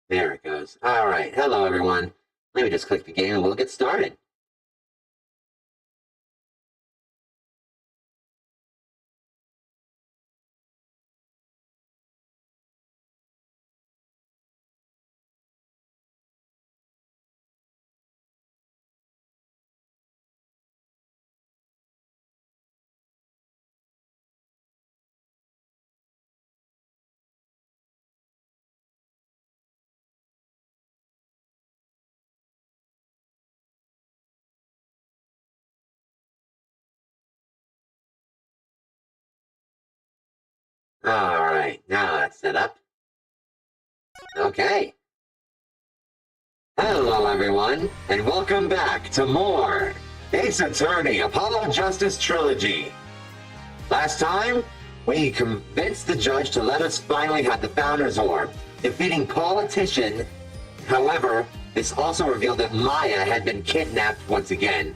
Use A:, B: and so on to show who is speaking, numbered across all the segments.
A: There it goes. All right. Hello, everyone. Let me just click the game and we'll get started. All right. Now that's set up. Okay. Hello, everyone, and welcome back to more Ace Attorney Apollo Justice Trilogy. Last time, we convinced the judge to let us finally have the Founder's Orb, defeating Politician. However, this also revealed that Maya had been kidnapped once again.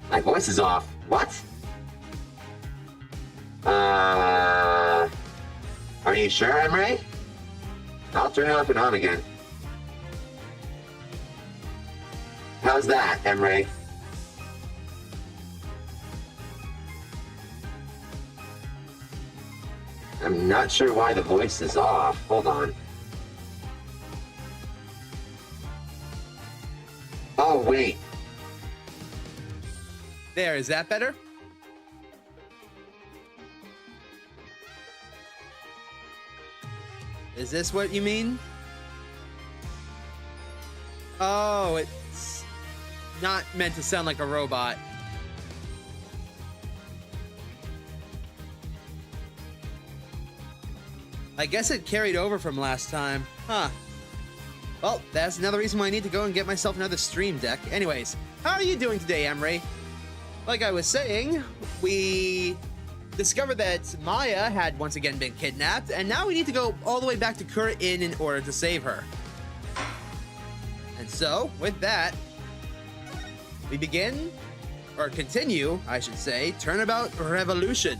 A: My voice is off. What? Are you sure, Emre? I'll turn it off and on again. How's that, Emre? I'm not sure why the voice is off. Hold on. Oh, wait.
B: There, is that better? Is this what you mean? Oh, it's not meant to sound like a robot. I guess it carried over from last time. Huh. Well, that's another reason why I need to go and get myself another stream deck. Anyways, how are you doing today, Emre? Like I was saying, we discovered that Maya had once again been kidnapped, and now we need to go all the way back to Khura'in in order to save her. And so, with that, we begin, or continue, I should say, Turnabout Revolution.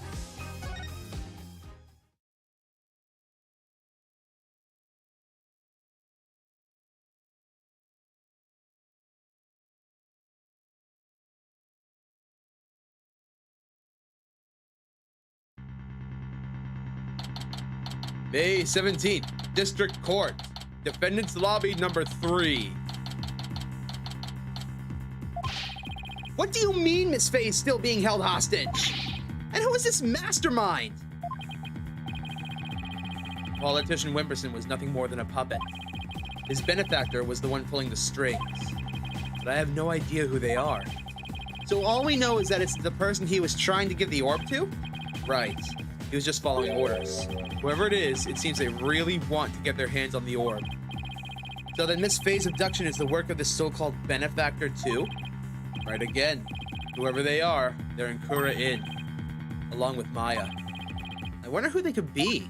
B: May 17th, District Court, Defendant's Lobby number 3. What do you mean Miss Faye is still being held hostage? And who is this mastermind? Politician Wimperson was nothing more than a puppet. His benefactor was the one pulling the strings. But I have no idea who they are. So all we know is that it's the person he was trying to give the orb to? Right. He was just following orders. Whoever it is, it seems they really want to get their hands on the orb. So then Miss Faye's abduction is the work of this so-called benefactor too? Right again. Whoever they are, they're in Khura'in, along with Maya. I wonder who they could be.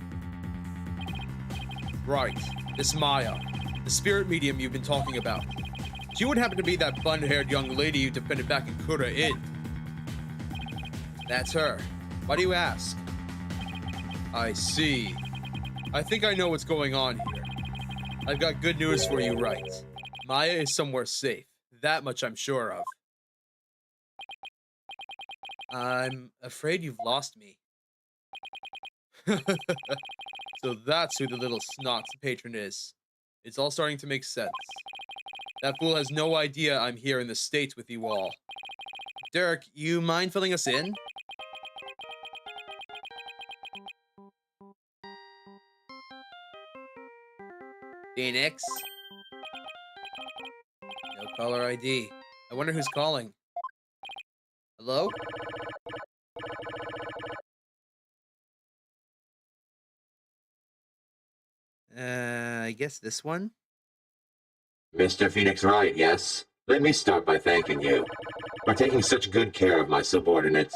B: Right, this Maya, the spirit medium you've been talking about. She would happen to be that bun-haired young lady you defended back in Khura'in. That's her. Why do you ask? I see. I think I know what's going on here. I've got good news for you, Wright. Maya is somewhere safe. That much I'm sure of. I'm afraid you've lost me. So that's who the little snot's patron is. It's all starting to make sense. That fool has no idea I'm here in the States with you all. Dirk, you mind filling us in? Phoenix? No caller ID. I wonder who's calling. Hello? I guess this one?
A: Mr. Phoenix Wright, yes. Let me start by thanking you for taking such good care of my subordinates.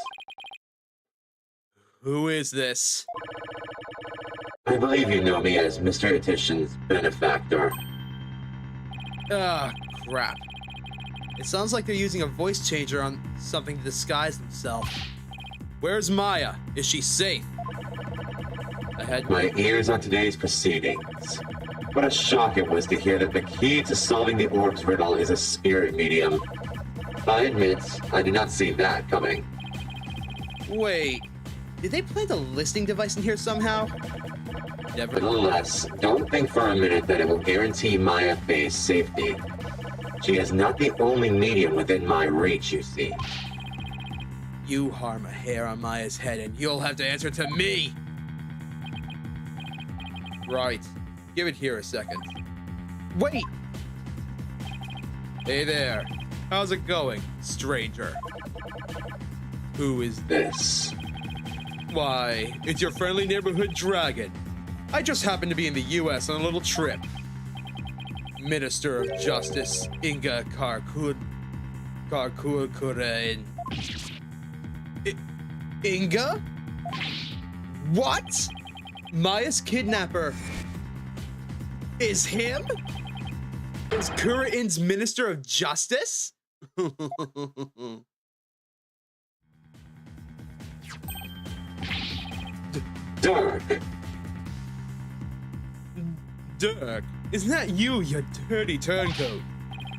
B: Who is this?
A: I believe you know me as Mr. Etition's benefactor.
B: Ah, crap. It sounds like they're using a voice changer on something to disguise themselves. Where's Maya? Is she safe? I had
A: My ears on today's proceedings. What a shock it was to hear that the key to solving the orb's riddle is a spirit medium. I admit, I did not see that coming.
B: Wait, did they plant a listening device in here somehow? Never.
A: Nevertheless, don't think for a minute that it will guarantee Maya Faye's safety. She is not the only medium within my reach, you see.
B: You harm a hair on Maya's head and you'll have to answer to me! Right. Give it here a second. Wait! Hey there. How's it going, stranger? Who is
A: This.
B: Why, it's your friendly neighborhood dragon. I just happened to be in the US on a little trip. Minister of Justice, Inga Khura'in. Inga? What? Maya's kidnapper is him? Is Khura'in's Minister of Justice?
A: Dark.
B: Dirk, isn't that you dirty turncoat?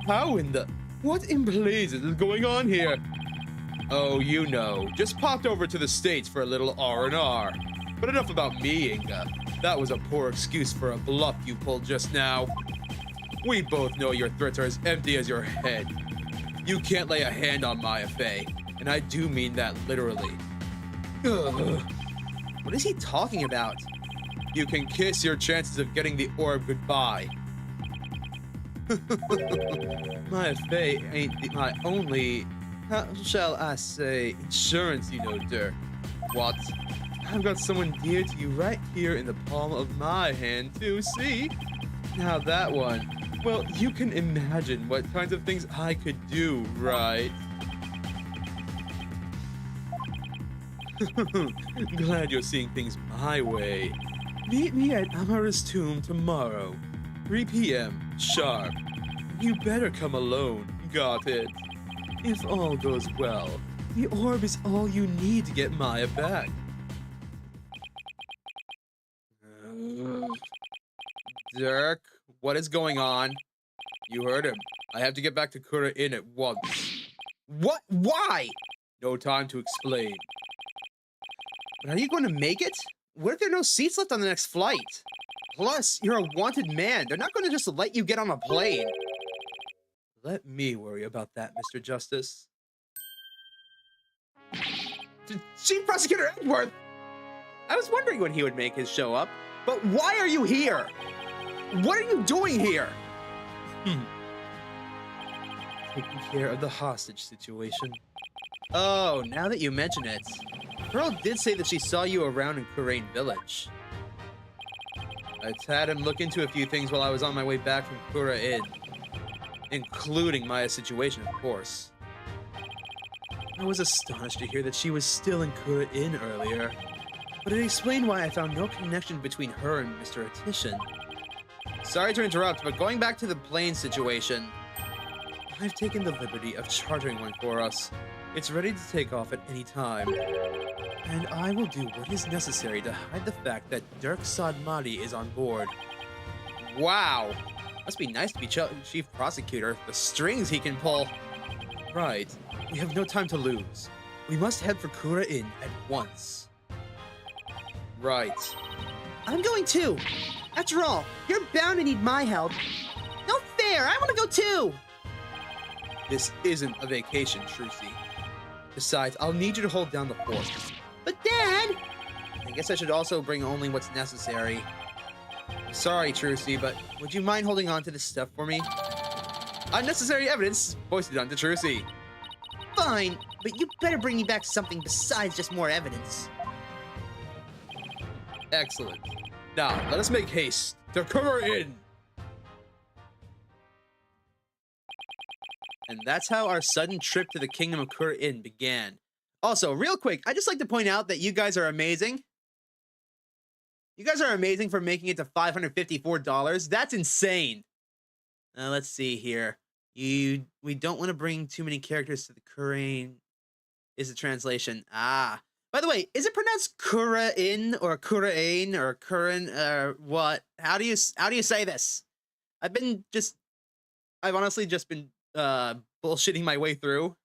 B: How in the... What in blazes is going on here? Oh, you know, just popped over to the States for a little R&R. But enough about me, Inga. That was a poor excuse for a bluff you pulled just now. We both know your threats are as empty as your head. You can't lay a hand on Maya Fey, and I do mean that literally. Ugh. What is he talking about? You can kiss your chances of getting the orb goodbye. Maya Fey ain't my only, how shall I say, insurance, you know, Dirk. What? I've got someone dear to you right here in the palm of my hand, too, see? Now that one, well, you can imagine what kinds of things I could do, right? Glad you're seeing things my way. Meet me at Amara's tomb tomorrow, 3 p.m. sharp. You better come alone, got it? If all goes well, the orb is all you need to get Maya back. Dirk, what is going on? You heard him. I have to get back to Khura'in at once. What? Why? No time to explain. But are you going to make it? What if there are no seats left on the next flight? Plus, you're a wanted man. They're not going to just let you get on a plane. Let me worry about that, Mr. Justice. Chief Prosecutor Edgeworth! I was wondering when he would make his show up, but why are you here? What are you doing here? Taking care of the hostage situation. Oh, now that you mention it, Pearl did say that she saw you around in Khura'in village. I had him look into a few things while I was on my way back from Khura'in, including Maya's situation, of course. I was astonished to hear that she was still in Khura'in earlier, but it explained why I found no connection between her and Mr. Atishan. Sorry to interrupt, but going back to the plane situation, I've taken the liberty of chartering one for us. It's ready to take off at any time. And I will do what is necessary to hide the fact that Dirk Sadmati is on board. Wow! Must be nice to be chief prosecutor. The strings he can pull. Right. We have no time to lose. We must head for Khura'in at once. Right.
C: I'm going too. After all, you're bound to need my help. No fair, I want to go too.
B: This isn't a vacation, Trucy. Besides, I'll need you to hold down the fort.
C: But Dad!
B: I guess I should also bring only what's necessary. Sorry, Trucy, but would you mind holding on to this stuff for me? Unnecessary evidence foisted onto Trucy.
C: Fine, but you better bring me back something besides just more evidence.
B: Excellent. Now, let us make haste to Khura'in! And that's how our sudden trip to the Kingdom of Khura'in began. Also, real quick, I'd just like to point out that you guys are amazing. You guys are amazing for making it to $554. That's insane. Let's see here. We don't want to bring too many characters to the Khura'in, is the translation. Ah. By the way, is it pronounced Khura'in or Khura'in or Khura'in or what? How do you say this? I've honestly just been bullshitting my way through.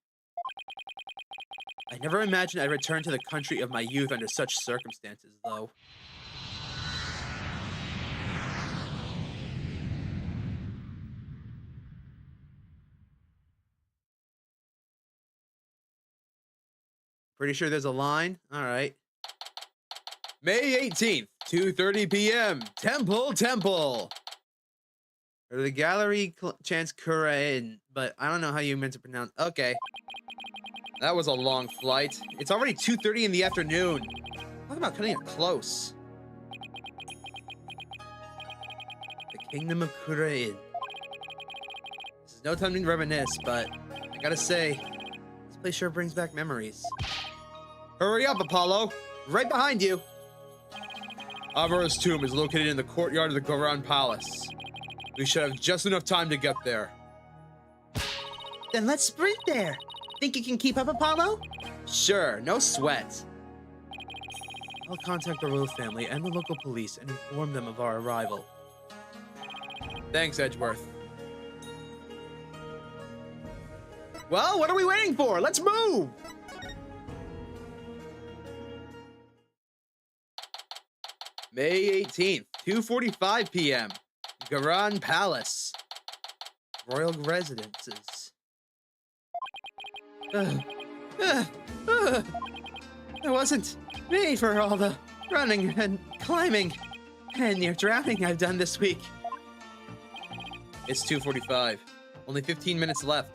B: I never imagined I'd return to the country of my youth under such circumstances, though. Pretty sure there's a line. All right. May 18th, 2:30 p.m. Temple. Or the gallery chants Khura'in, but I don't know how you meant to pronounce. Okay. That was a long flight. It's already 2:30 in the afternoon. Talk about cutting it close. The Kingdom of Khura'in. This is no time to reminisce, but I gotta say, this place sure brings back memories. Hurry up, Apollo! Right behind you! Amara's tomb is located in the courtyard of the Khura'in Palace. We should have just enough time to get there.
C: Then let's sprint there. Think you can keep up, Apollo?
B: Sure, no sweat. I'll contact the royal family and the local police and inform them of our arrival. Thanks, Edgeworth. Well, what are we waiting for? Let's move! May 18th, 2:45 p.m. Khura'in Palace. Royal residences. It wasn't made for all the running and climbing and near drowning I've done this week. It's 2:45. Only 15 minutes left.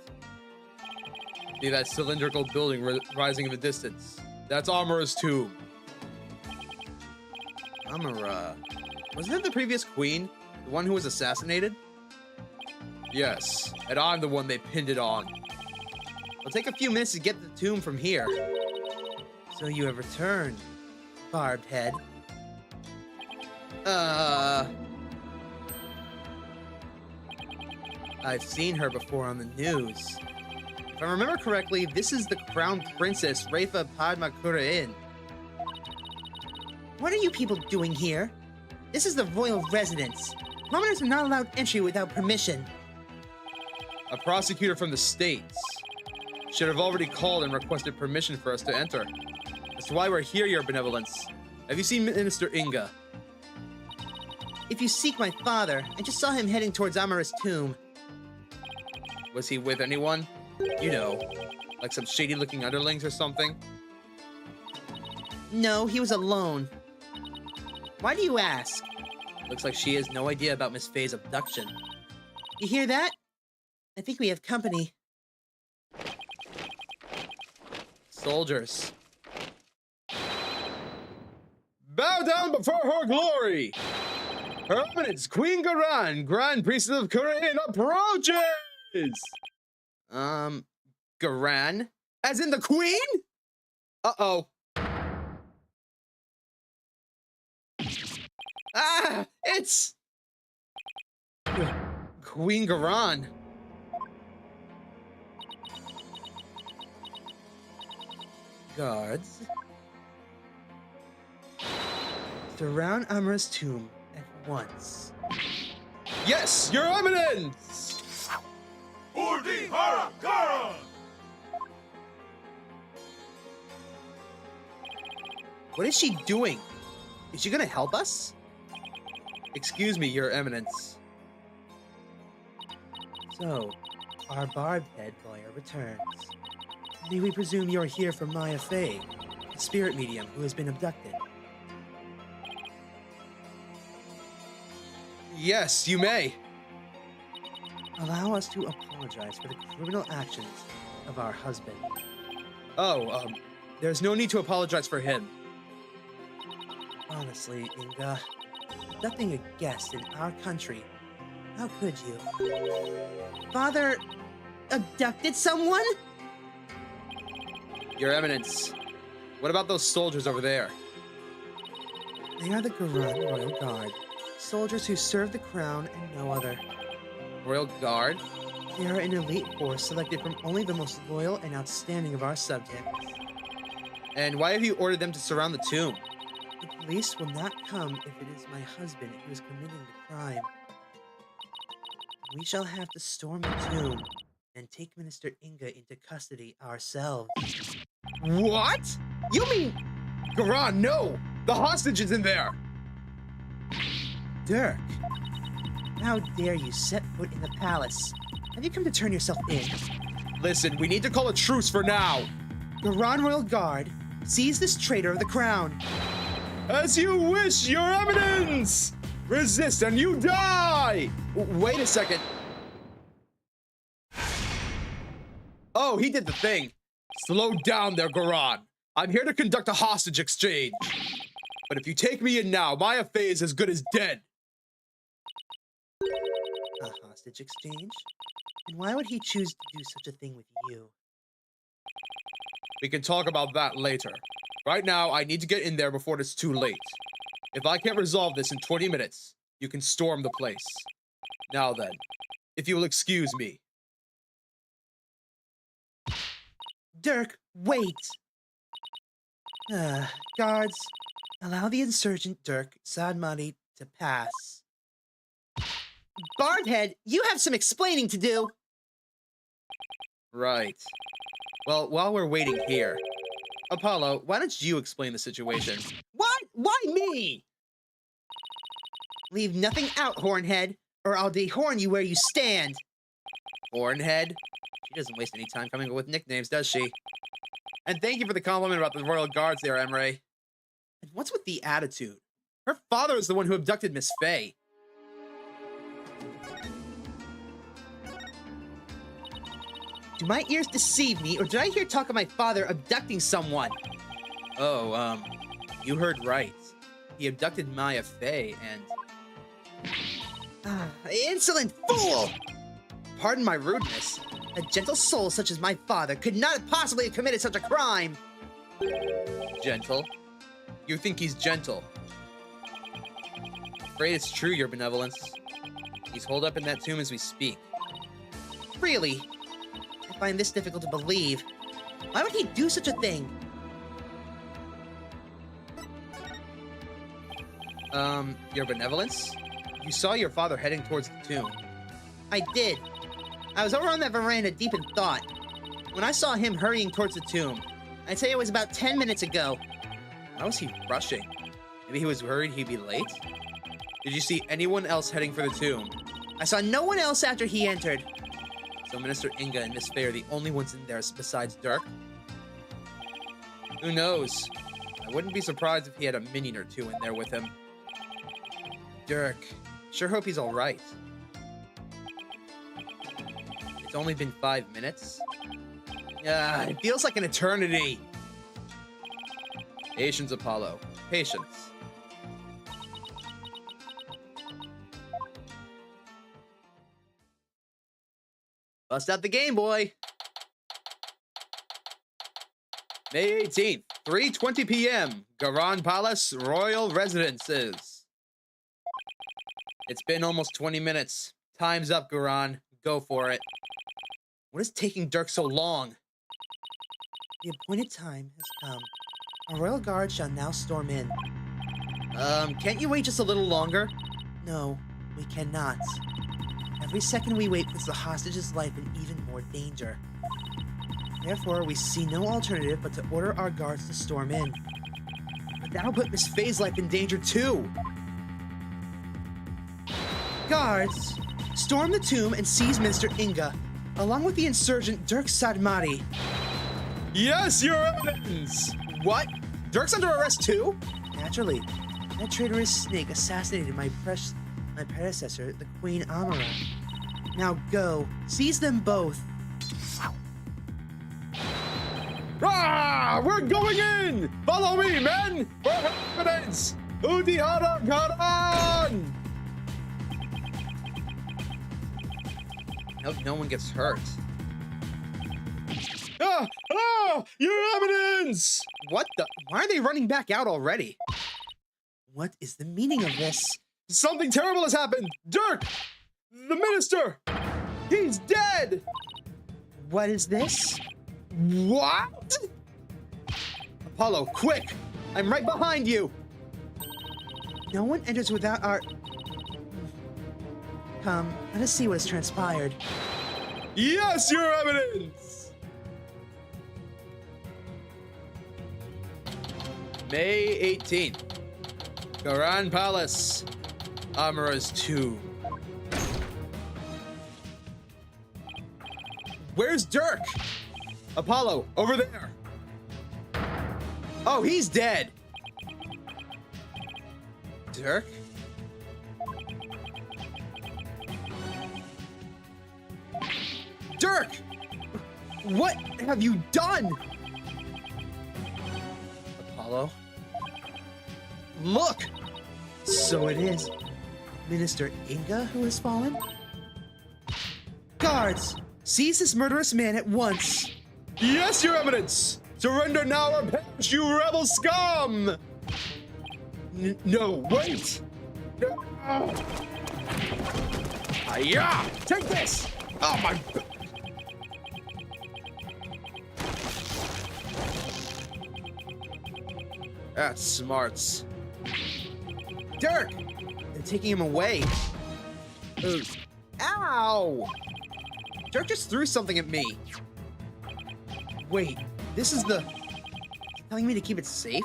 B: See that cylindrical building rising in the distance? That's Amara's tomb. Amara. Wasn't that the previous queen? The one who was assassinated? Yes, and I'm the one they pinned it on. It'll take a few minutes to get the tomb from here. So you have returned, barbed head. I've seen her before on the news. If I remember correctly, this is the Crown Princess Rafa Padma Khura'in.
C: What are you people doing here? This is the royal residence. Commoners are not allowed entry without permission.
B: A prosecutor from the States should have already called and requested permission for us to enter. That's why we're here, Your Benevolence. Have you seen Minister Inga?
C: If you seek my father, I just saw him heading towards Amara's tomb.
B: Was he with anyone? You know, like some shady-looking underlings or something?
C: No, he was alone. Why do you ask?
B: Looks like she has no idea about Miss Faye's abduction.
C: You hear that? I think we have company.
B: Soldiers. Bow down before her glory! Her Eminence, Queen Khura'in, Grand Priestess of Khura'in, approaches! Khura'in? As in the Queen? Uh-oh. Ah! It's... Queen Khura'in. Guards.
C: Surround Amara's tomb at once.
B: Yes, Your Eminence! What is she doing? Is she gonna help us? Excuse me, Your Eminence.
C: So, our barbed head lawyer returns. May we presume you're here for Maya Faye, a spirit medium who has been abducted?
B: Yes, you may.
C: Allow us to apologize for the criminal actions of our husband.
B: Oh, there's no need to apologize for him.
C: Honestly, Inga, abducting a guest in our country, how could you? Father abducted someone?
B: Your Eminence, what about those soldiers over there?
C: They are the Khura'in Royal Guard, soldiers who serve the crown and no other.
B: Royal Guard?
C: They are an elite force selected from only the most loyal and outstanding of our subjects.
B: And why have you ordered them to surround the tomb?
C: The police will not come if it is my husband who is committing the crime. We shall have to storm the tomb and take Minister Inga into custody ourselves.
B: What? You mean... Khura'in, no! The hostage is in there!
C: Dirk, how dare you set foot in the palace? Have you come to turn yourself in?
B: Listen, we need to call a truce for now.
C: The Royal Guard, seize this traitor of the crown.
B: As you wish, Your Eminence! Resist and you die! Wait a second. Oh, he did the thing. Slow down there, Khura'in. I'm here to conduct a hostage exchange. But if you take me in now, my Fei is as good as dead.
C: A hostage exchange? And why would he choose to do such a thing with you?
B: We can talk about that later. Right now, I need to get in there before it's too late. If I can't resolve this in 20 minutes, you can storm the place. Now then, if you will excuse me.
C: Dirk, wait! Guards, allow the insurgent Dirk Sadmati to pass. Bardhead, you have some explaining to do!
B: Right. Well, while we're waiting here, Apollo, why don't you explain the situation?
C: What? Why me? Leave nothing out, Hornhead, or I'll dehorn you where you stand.
B: Hornhead? She doesn't waste any time coming up with nicknames, does she? And thank you for the compliment about the Royal Guards there, Emre. And what's with the attitude? Her father is the one who abducted Miss Fei.
C: Do my ears deceive me, or did I hear talk of my father abducting someone?
B: Oh, you heard right. He abducted Maya Fei and...
C: Insolent fool!
B: Pardon my rudeness.
C: A gentle soul such as my father could not have possibly have committed such a crime!
B: Gentle? You think he's gentle? Afraid it's true, Your Benevolence. He's holed up in that tomb as we speak.
C: Really? I find this difficult to believe. Why would he do such a thing?
B: Your Benevolence? You saw your father heading towards the tomb.
C: I did. I was over on that veranda deep in thought. When I saw him hurrying towards the tomb, I'd say it was about 10 minutes ago.
B: How was he rushing? Maybe he was worried he'd be late? Did you see anyone else heading for the tomb?
C: I saw no one else after he entered.
B: So Minister Inga and Miss Fei are the only ones in there besides Dirk? Who knows? I wouldn't be surprised if he had a minion or two in there with him. Dirk. Sure hope he's alright. It's only been 5 minutes? It feels like an eternity. Patience, Apollo. Patience. Bust out the Game Boy. May 18th, 3:20 p.m. Khura'in Palace, Royal Residences. It's been almost 20 minutes. Time's up, Khura'in. Go for it. What is taking Dirk so long?
C: The appointed time has come. Our Royal Guard shall now storm in.
B: Can't you wait just a little longer?
C: No, we cannot. Every second we wait puts the hostage's life in even more danger. Therefore, we see no alternative but to order our guards to storm in.
B: But that'll put Miss Fei's life in danger too.
C: Guards, storm the tomb and seize Minister Inga, along with the insurgent Dirk Sadmati.
B: Yes, Your Eminence! What? Dirk's under arrest too?
C: Naturally. That traitorous snake assassinated my predecessor, the Queen Amara. Now go, seize them both.
B: Ah! We're going in! Follow me, men! For evidence! Udihara Khura'in! I hope no one gets hurt. Your Eminence! What the? Why are they running back out already?
C: What is the meaning of this?
B: Something terrible has happened! Dirk! The minister! He's dead!
C: What is this?
B: What? Apollo, quick! I'm right behind you!
C: No one enters without our... Come, let us see what has transpired.
B: Yes, Your Eminence! May 18th. Khura'in Palace. Amura's tomb. Where's Dirk? Apollo, over there. Oh, he's dead. Dirk? Dirk! What have you done? Apollo? Look!
C: So it is Minister Inga who has fallen? Guards, seize this murderous man at once.
B: Yes, Your Eminence! Surrender now or perish, you rebel scum! No, wait! Yeah! Take this! Oh my... That's smarts. Dirk! They're taking him away. Ooh. Ow! Dirk just threw something at me. Wait, this is the... telling me to keep it safe?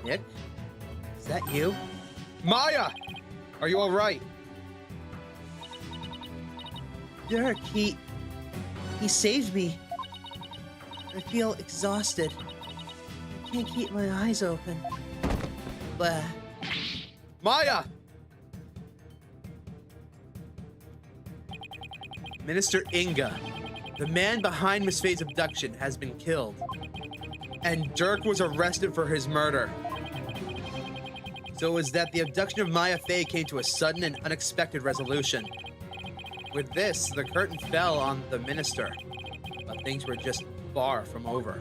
B: Nick? Is that you? Maya! Are you alright?
C: Dirk, he saved me. I feel exhausted. I can't keep my eyes open. Blah.
B: Maya! Minister Inga, the man behind Miss Faye's abduction, has been killed. And Dirk was arrested for his murder. So it was that the abduction of Maya Faye came to a sudden and unexpected resolution. With this, the curtain fell on the minister, but things were just far from over.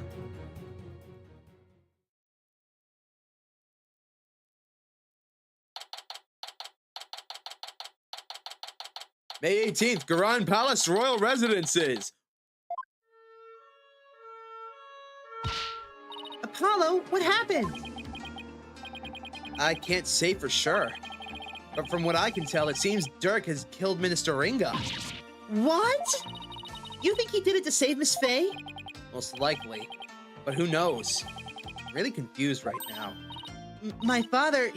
B: May 18th, Khura'in Palace Royal Residences.
C: Apollo, what happened?
B: I can't say for sure, but from what I can tell, it seems Dirk has killed Minister Inga.
C: What? You think he did it to save Miss Faye?
B: Most likely, but who knows? I'm really confused right now.
C: My father,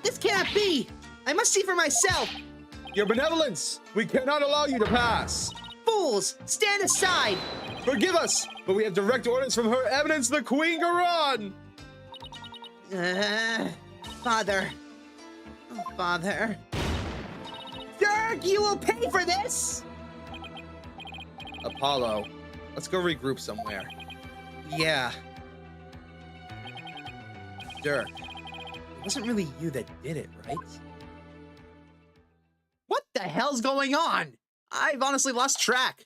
C: this cannot be! I must see for myself!
B: Your benevolence! We cannot allow you to pass!
C: Fools! Stand aside!
B: Forgive us, but we have direct orders from Her Eminence the Queen Khura'in!
C: Father. Oh, Father. Dirk, you will pay for this!
B: Apollo, let's go regroup somewhere.
C: Yeah.
B: Dirk, it wasn't really you that did it, right? What the hell's going on? I've honestly lost track.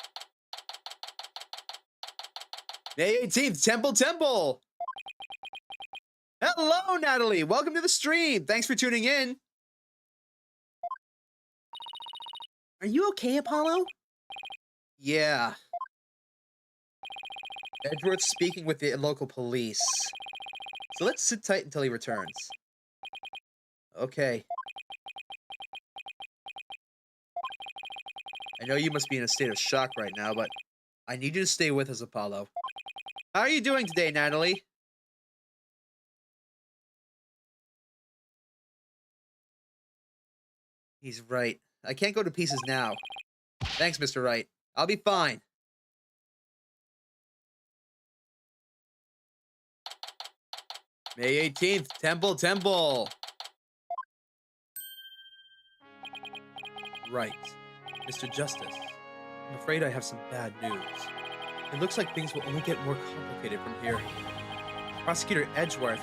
B: May 18th, Temple! Hello, Natalie! Welcome to the stream! Thanks for tuning in!
C: Are you okay, Apollo?
B: Yeah. Edgeworth's speaking with the local police. So let's sit tight until he returns. Okay. I know you must be in a state of shock right now, but I need you to stay with us, Apollo. How are you doing today, Natalie? He's right. I can't go to pieces now. Thanks, Mr. Wright. I'll be fine. May 18th, Temple! Right. Mr. Justice, I'm afraid I have some bad news. It looks like things will only get more complicated from here. Prosecutor Edgeworth,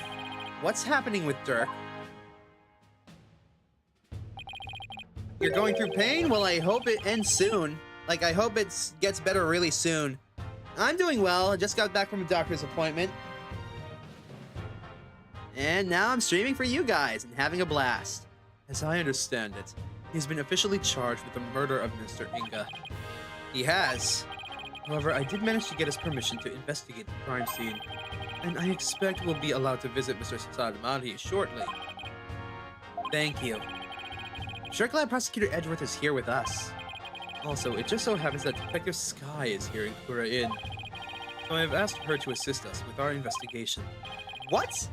B: what's happening with Dirk? You're going through pain? Well, I hope it ends soon. Like, I hope it gets better really soon. I'm doing well. I just got back from a doctor's appointment. And now I'm streaming for you guys and having a blast. As I understand it, he's been officially charged with the murder of Mr. Inga. He has. However, I did manage to get his permission to investigate the crime scene, and I expect we'll be allowed to visit Mr. Sadamati shortly.
C: Thank you. I'm sure glad Prosecutor Edgeworth is here with us.
B: Also, it just so happens that Detective Sky is here in Khura'in, so I have asked her to assist us with our investigation.
C: What?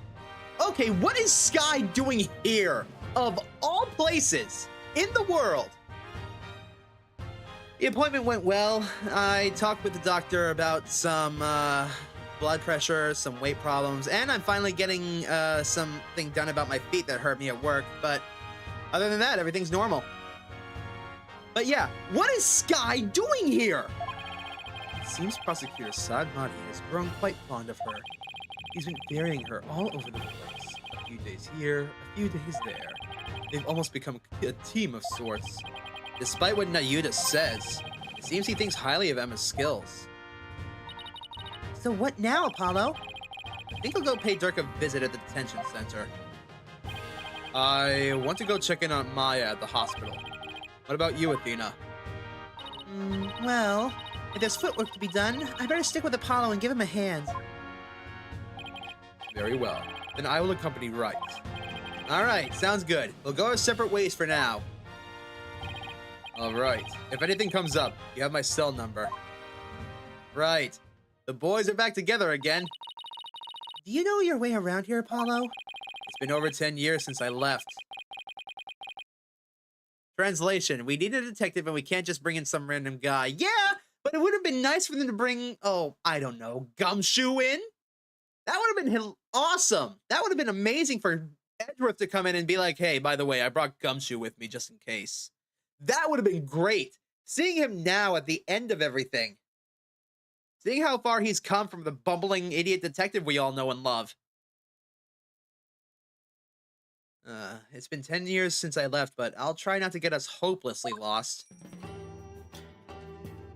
C: Okay, what is Sky doing here? Of all places in the world? The appointment went well. I talked with the doctor about some blood pressure, some weight problems, and I'm finally getting something done about my feet that hurt me at work. But other than that, everything's normal. But yeah, what is Sky doing here?
B: It seems Prosecutor Sadamati has grown quite fond of her. He's been burying her all over the place. A few days here, a few days there. They've almost become a team of sorts.
C: Despite what Nayuda says, it seems he thinks highly of Emma's skills. So what now, Apollo? I think I'll go pay Dirk a visit at the detention center.
B: I want to go check in on Maya at the hospital. What about you, Athena?
C: Well, if there's footwork to be done, I better stick with Apollo and give him a hand.
B: Very well. Then I will accompany Wright.
C: Alright, sounds good. We'll go our separate ways for now.
B: Alright. If anything comes up, you have my cell number.
C: Right. The boys are back together again. Do you know your way around here, Apollo?
B: It's been over 10 years since I left.
C: Translation, we need a detective and we can't just bring in some random guy. Yeah, but it would have been nice for them to bring, I don't know, Gumshoe in? That would have been awesome. That would have been amazing for Edgeworth to come in and be like, hey, by the way, I brought Gumshoe with me just in case. That would have been great. Seeing him now at the end of everything. Seeing how far he's come from the bumbling idiot detective we all know and love. It's been 10 years since I left, but I'll try not to get us hopelessly lost.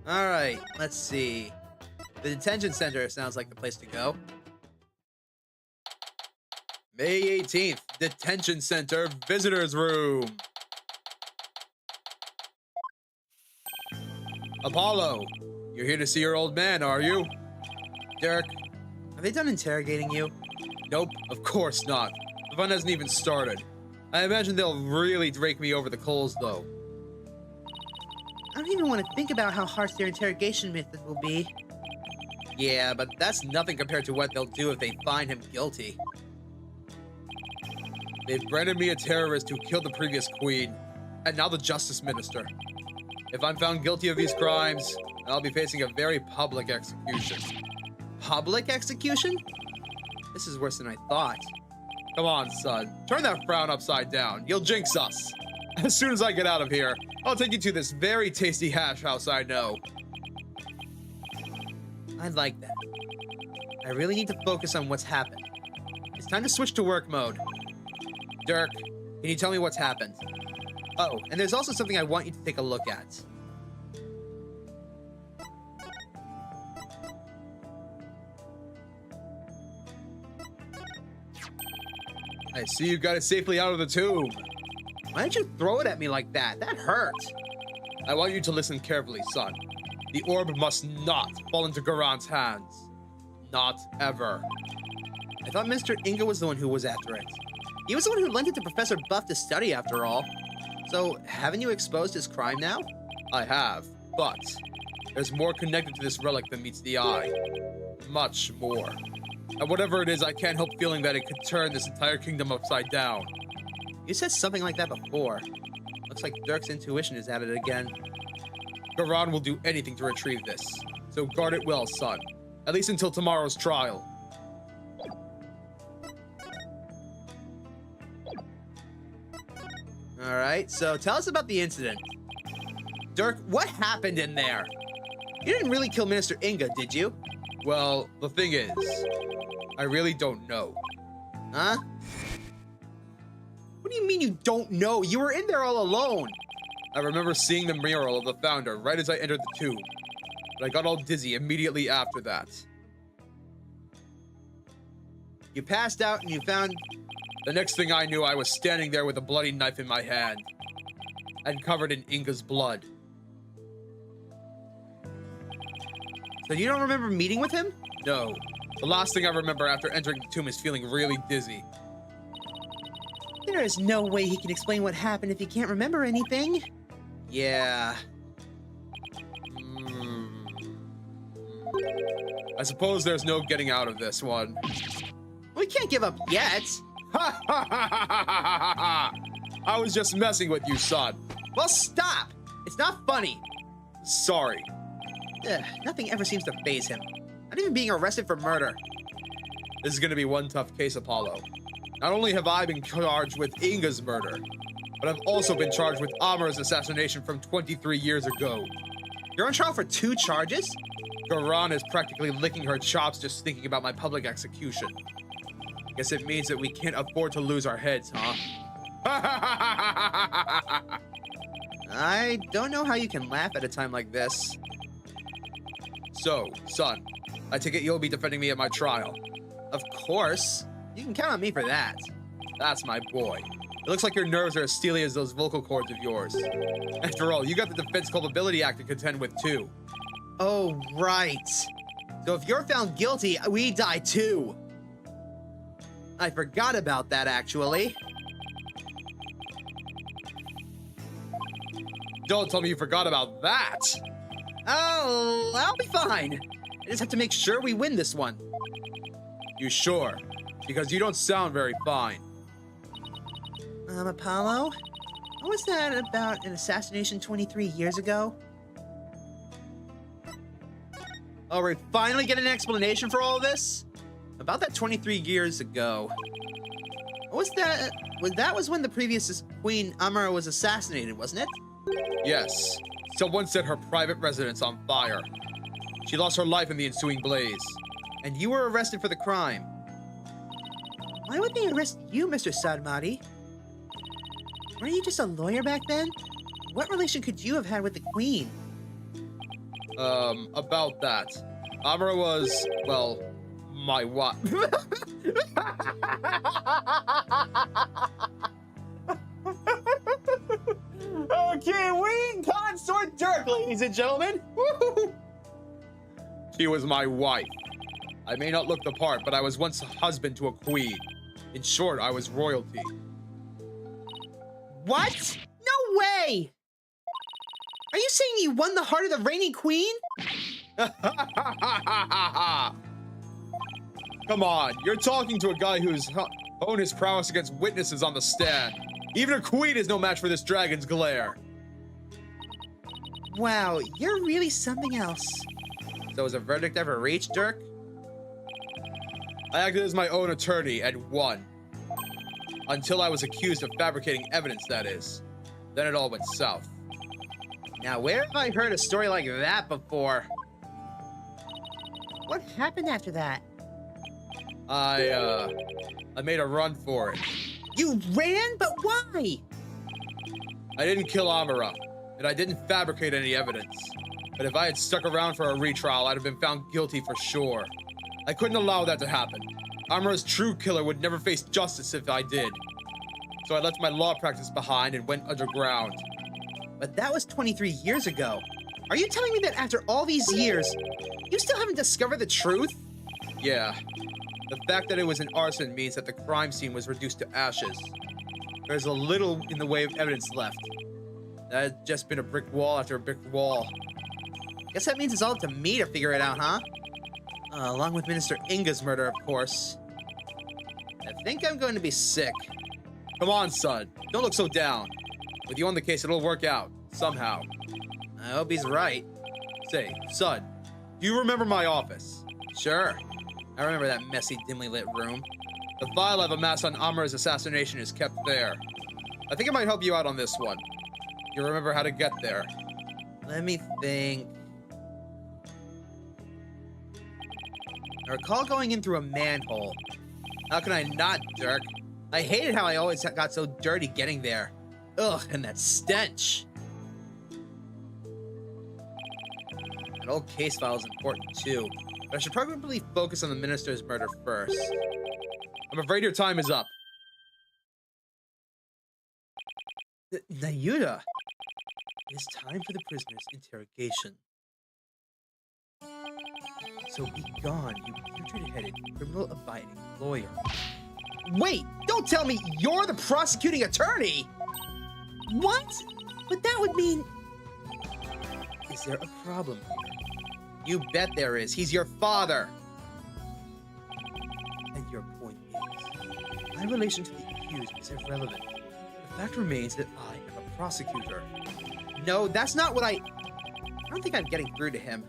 C: Alright, let's see. The detention center sounds like the place to go.
B: May 18th, Detention Center Visitors Room. Apollo, you're here to see your old man, are you?
C: Dirk, have they done interrogating you?
B: Nope, of course not. The fun hasn't even started. I imagine they'll really rake me over the coals, though.
C: I don't even want to think about how harsh their interrogation method will be.
B: Yeah, but that's nothing compared to what they'll do if they find him guilty. They've branded me a terrorist who killed the previous queen, and now the justice minister. If I'm found guilty of these crimes, I'll be facing a very public execution.
C: Public execution? This is worse than I thought.
B: Come on, son. Turn that frown upside down. You'll jinx us. As soon as I get out of here, I'll take you to this very tasty hash house I know.
C: I like that. I really need to focus on what's happened. It's time to switch to work mode. Dirk, can you tell me what's happened? Oh, and there's also something I want you to take a look at.
B: I see you got it safely out of the tomb.
C: Why did you throw it at me like that? That hurt.
B: I want you to listen carefully, son. The orb must not fall into Khura'in's hands. Not ever.
C: I thought Mr. Inga was the one who was after it. He was the one who lent it to Professor Buff to study, after all. So, haven't you exposed his crime now?
B: I have, but there's more connected to this relic than meets the eye. Much more. And whatever it is, I can't help feeling that it could turn this entire kingdom upside down.
C: You said something like that before. Looks like Dirk's intuition is at it again.
B: Khura'in will do anything to retrieve this, so guard it well, son. At least until tomorrow's trial.
C: Alright, so tell us about the incident. Dirk, what happened in there? You didn't really kill Minister Inga, did you?
B: Well, the thing is, I really don't know.
C: Huh? What do you mean you don't know? You were in there all alone.
B: I remember seeing the mural of the founder right as I entered the tomb, but I got all dizzy immediately after that.
C: You passed out and you found...
B: The next thing I knew, I was standing there with a bloody knife in my hand, and covered in Inga's blood. So you don't remember meeting with him? No. The last thing I remember after entering the tomb is feeling really dizzy.
C: There is no way he can explain what happened if he can't remember anything.
B: Yeah. I suppose there's no getting out of this one.
C: We can't give up yet.
B: Ha ha ha ha ha ha! I was just messing with you, son.
C: Well, stop. It's not funny.
B: Sorry.
C: Nothing ever seems to faze him. Not even being arrested for murder.
B: This is gonna be one tough case, Apollo. Not only have I been charged with Inga's murder, but I've also been charged with Amura's assassination from 23 years ago.
C: You're on trial for 2 charges?
B: Khura'in is practically licking her chops just thinking about my public execution. Guess it means that we can't afford to lose our heads, huh?
C: I don't know how you can laugh at a time like this.
B: So, son, I take it you'll be defending me at my trial.
C: Of course. You can count on me for that.
B: That's my boy. It looks like your nerves are as steely as those vocal cords of yours. After all, you got the Defense Culpability Act to contend with, too.
C: Oh, right. So if you're found guilty, we die too. I forgot about that, actually.
B: Don't tell me you forgot about that.
C: Oh, I'll be fine. I just have to make sure we win this one.
B: You sure? Because you don't sound very fine.
C: Apollo? What was that about an assassination 23 years ago? Oh, we finally get an explanation for all of this? About that 23 years ago. What was that? That was when the previous Queen Amura was assassinated, wasn't it?
B: Yes. Someone set her private residence on fire. She lost her life in the ensuing blaze.
C: And you were arrested for the crime. Why would they arrest you, Mr. Sadmati? Weren't you just a lawyer back then? What relation could you have had with the Queen?
B: About that. Amura was, well, my wife.
C: Okay, we consort Dirk, ladies and gentlemen.
B: She was my wife. I may not look the part, but I was once a husband to a queen. In short, I was royalty.
C: What? No way! Are you saying you won the heart of the reigning queen?
B: Come on, you're talking to a guy who's honed his prowess against witnesses on the stand. Even a queen is no match for this dragon's glare.
C: Wow, you're really something else.
B: So was a verdict ever reached, Dirk? I acted as my own attorney and won. Until I was accused of fabricating evidence, that is. Then it all went south.
C: Now, where have I heard a story like that before? What happened after that?
B: I made a run for it.
C: You ran? But why?
B: I didn't kill Amura, and I didn't fabricate any evidence. But if I had stuck around for a retrial, I'd have been found guilty for sure. I couldn't allow that to happen. Amura's true killer would never face justice if I did. So I left my law practice behind and went underground.
C: But that was 23 years ago. Are you telling me that after all these years, you still haven't discovered the truth?
B: Yeah. The fact that it was an arson means that the crime scene was reduced to ashes. There's a little in the way of evidence left. That had just been a brick wall after a brick wall.
C: Guess that means it's all up to me to figure it out, huh? Along with Minister Inga's murder, of course. I think I'm going to be sick.
B: Come on, son. Don't look so down. With you on the case, it'll work out. Somehow.
C: I hope he's right.
B: Say, son, do you remember my office?
C: Sure. I remember that messy, dimly lit room.
B: The file I've amassed on Amura's assassination is kept there. I think it might help you out on this one. You remember how to get there.
C: Let me think. I recall going in through a manhole. How can I not, Dirk? I hated how I always got so dirty getting there. Ugh, and that stench. That old case file is important too, but I should probably focus on the minister's murder first.
B: I'm afraid your time is up.
C: Nayuda! It is time for the prisoner's interrogation. So be gone, you putrid-headed, criminal-abiding lawyer.
B: Wait! Don't tell me you're the prosecuting attorney!
C: What? But that would mean... Is there a problem here?
B: You bet there is. He's your father.
C: And your point is, my relation to the accused is irrelevant. The fact remains that I am a prosecutor.
B: No, that's not what I don't think I'm getting through to him.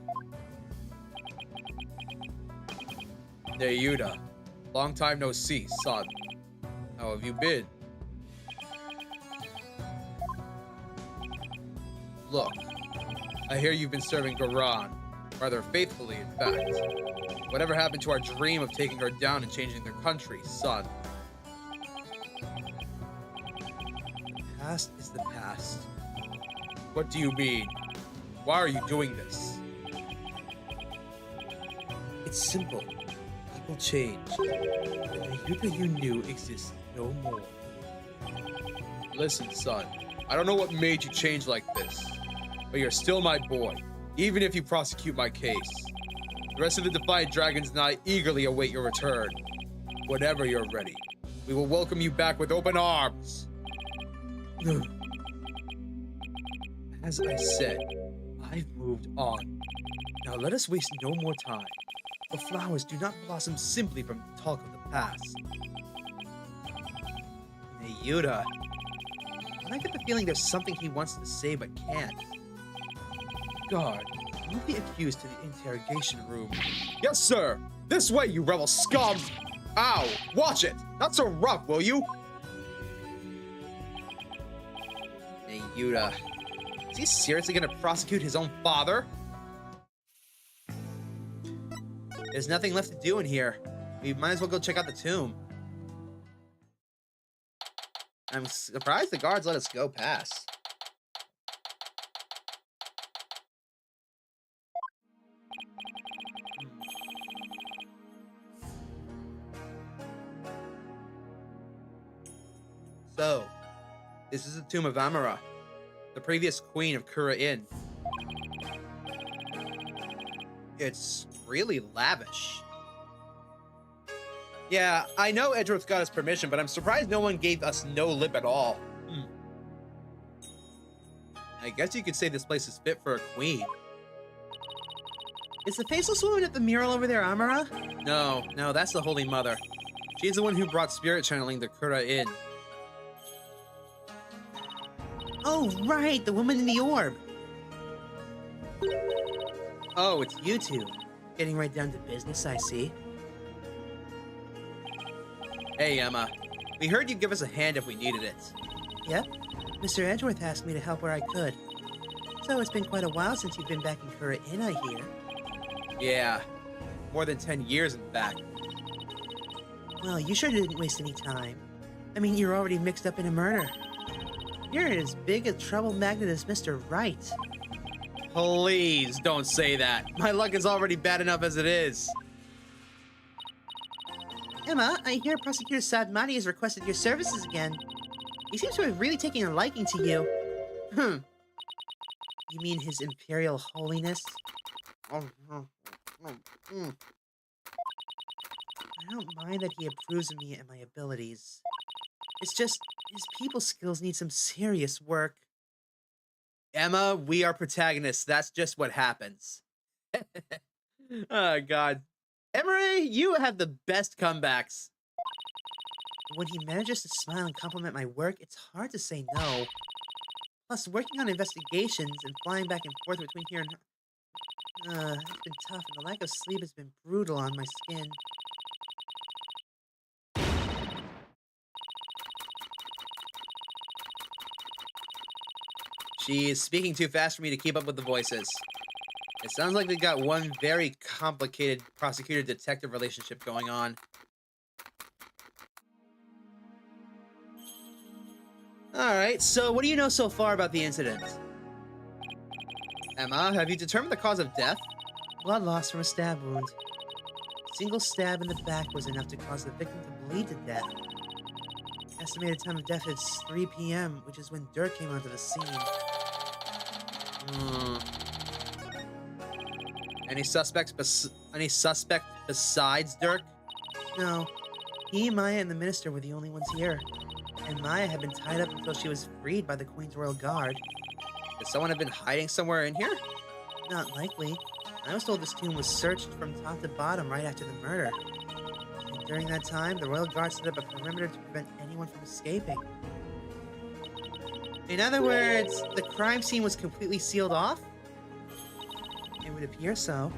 B: Hey, Yuta. Long time no see, son. How have you been? Look, I hear you've been serving Khura'in. Rather faithfully, in fact. Whatever happened to our dream of taking her down and changing their country, son?
C: The past is the past.
B: What do you mean? Why are you doing this?
C: It's simple. People change. And the Yuta you knew exists no more.
B: Listen, son. I don't know what made you change like this, but you're still my boy, even if you prosecute my case. The rest of the Defiant Dragons and I eagerly await your return. Whenever you're ready, we will welcome you back with open arms.
C: As I said, I've moved on. Now let us waste no more time. The flowers do not blossom simply from talk of the past.
B: Hey, Yuta. I get the feeling there's something he wants to say but can't.
C: Guard, move the accused to the interrogation room.
B: Yes, sir! This way, you rebel scum! Ow! Watch it! Not so rough, will you? Hey, Yuta. Is he seriously gonna prosecute his own father? There's nothing left to do in here. We might as well go check out the tomb. I'm surprised the guards let us go past. So, this is the tomb of Amara, the previous queen of Khura'in. It's really lavish. Yeah, I know Edgeworth got his permission, but I'm surprised no one gave us no lip at all. I guess you could say this place is fit for a queen.
C: Is the faceless woman at the mural over there Amara?
B: No, that's the Holy Mother. She's the one who brought spirit channeling to Khura'in.
C: Oh, right, the woman in the orb.
B: Oh, it's
C: You two. Getting right down to business, I see.
B: Hey, Emma. We heard you'd give us a hand if we needed it.
C: Yep. Mr. Edgeworth asked me to help where I could. So it's been quite a while since you've been back in Khura'in, I hear.
B: Yeah. More than 10 years, in fact.
C: Well, you sure didn't waste any time. I mean, you're already mixed up in a murder. You're as big a trouble magnet as Mr. Wright.
B: Please don't say that. My luck is already bad enough as it is.
C: Emma, I hear Prosecutor Sadmati has requested your services again. He seems to have really taken a liking to you. You mean His Imperial Holiness? I don't mind that he approves of me and my abilities. It's just, his people skills need some serious work.
B: Emma, we are protagonists. That's just what happens. Oh, God. Emery, you have the best comebacks.
C: When he manages to smile and compliment my work, it's hard to say no. Plus, working on investigations and flying back and forth between here and... it's been tough, and the lack of sleep has been brutal on my skin.
B: She is speaking too fast for me to keep up with the voices. It sounds like they've got one very complicated prosecutor-detective relationship going on. Alright, so what do you know so far about the incident? Emma, have you determined the cause of death?
C: Blood loss from a stab wound. A single stab in the back was enough to cause the victim to bleed to death. Estimated time of death is 3 p.m., which is when Dirk came onto the scene.
B: Any suspect besides Dirk?
C: No. He, Maya, and the minister were the only ones here. And Maya had been tied up until she was freed by the Queen's Royal Guard.
B: Could someone have been hiding somewhere in here?
C: Not likely. I was told this tomb was searched from top to bottom right after the murder. And during that time, the Royal Guard set up a perimeter to prevent anyone from escaping. In other words, the crime scene was completely sealed off? It would appear so.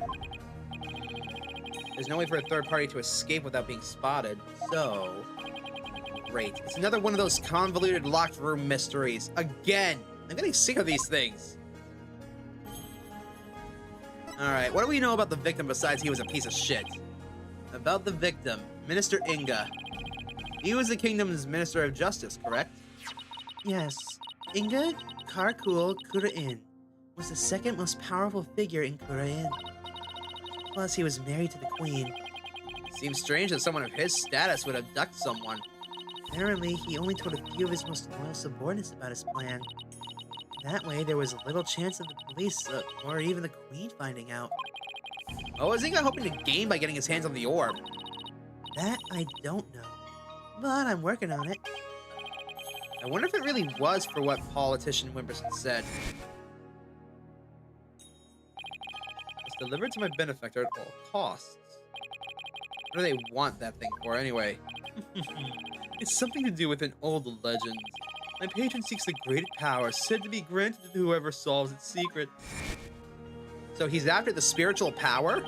B: There's no way for a third party to escape without being spotted, so... Great. It's another one of those convoluted locked room mysteries. Again! I'm getting sick of these things. Alright, what do we know about the victim besides he was a piece of shit? About the victim, Minister Inga. He was the kingdom's Minister of Justice, correct?
C: Yes. Inga Khura'in was the second most powerful figure in Khura'in. Plus, he was married to the Queen.
B: Seems strange that someone of his status would abduct someone.
C: Apparently, he only told a few of his most loyal subordinates about his plan. That way, there was little chance of the police, or even the Queen finding out.
B: Oh, is Inga hoping to gain by getting his hands on the orb?
C: That I don't know. But I'm working on it.
B: I wonder if it really was for what politician Wimperson said. It's delivered to my benefactor at all costs. What do they want that thing for, anyway? It's something to do with an old legend. My patron seeks the great power said to be granted to whoever solves its secret. So he's after the spiritual power?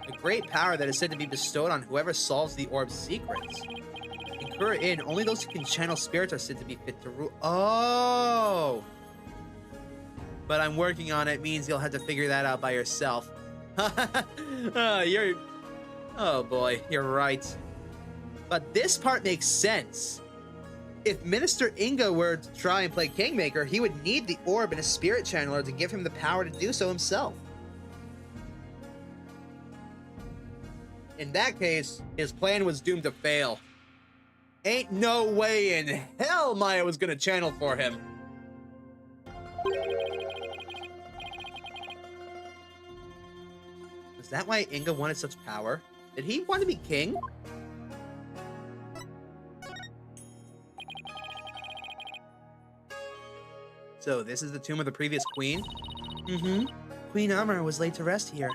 B: A great power that is said to be bestowed on whoever solves the orb's secrets. In Khura'in, only those who can channel spirits are said to be fit to rule. Oh! But I'm working on it means you'll have to figure that out by yourself. Oh boy, you're right. But this part makes sense. If Minister Inga were to try and play Kingmaker, he would need the orb and a spirit channeler to give him the power to do so himself. In that case, his plan was doomed to fail. Ain't no way in hell Maya was gonna channel for him. Was that why Inga wanted such power? Did he want to be king? So this is the tomb of the previous queen?
C: Mm-hmm. Queen Amara was laid to rest here.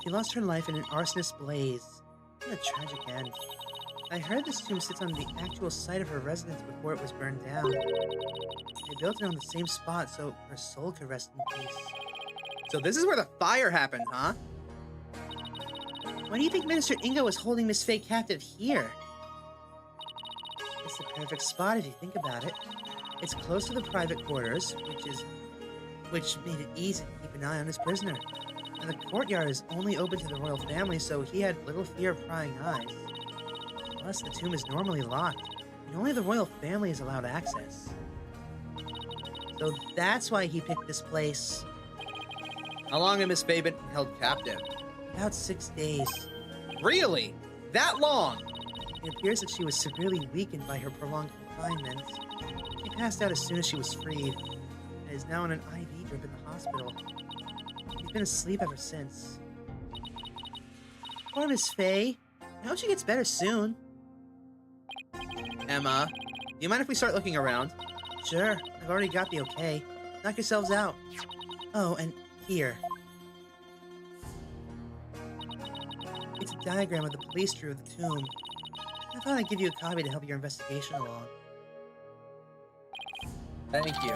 C: She lost her life in an arsonist blaze. What a tragic end. I heard this tomb sits on the actual site of her residence before it was burned down. They built it on the same spot so her soul could rest in peace.
B: So this is where the fire happened, huh?
C: Why do you think Minister Inga was holding Miss Faye captive here? It's the perfect spot if you think about it. It's close to the private quarters, which made it easy to keep an eye on his prisoner. And the courtyard is only open to the royal family, so he had little fear of prying eyes. Plus, the tomb is normally locked, and only the royal family is allowed access. So that's why he picked this place.
B: How long had Miss Faye been held captive?
C: About 6 days.
B: Really? That long?
C: It appears that she was severely weakened by her prolonged confinement. She passed out as soon as she was freed, and is now on an IV drip in the hospital. She's been asleep ever since. Poor Miss Faye. I hope she gets better soon.
B: Emma, do you mind if we start looking around?
C: Sure, I've already got the okay. Knock yourselves out. Oh, and here. It's a diagram of the police drew of the tomb. I thought I'd give you a copy to help your investigation along.
B: Thank you.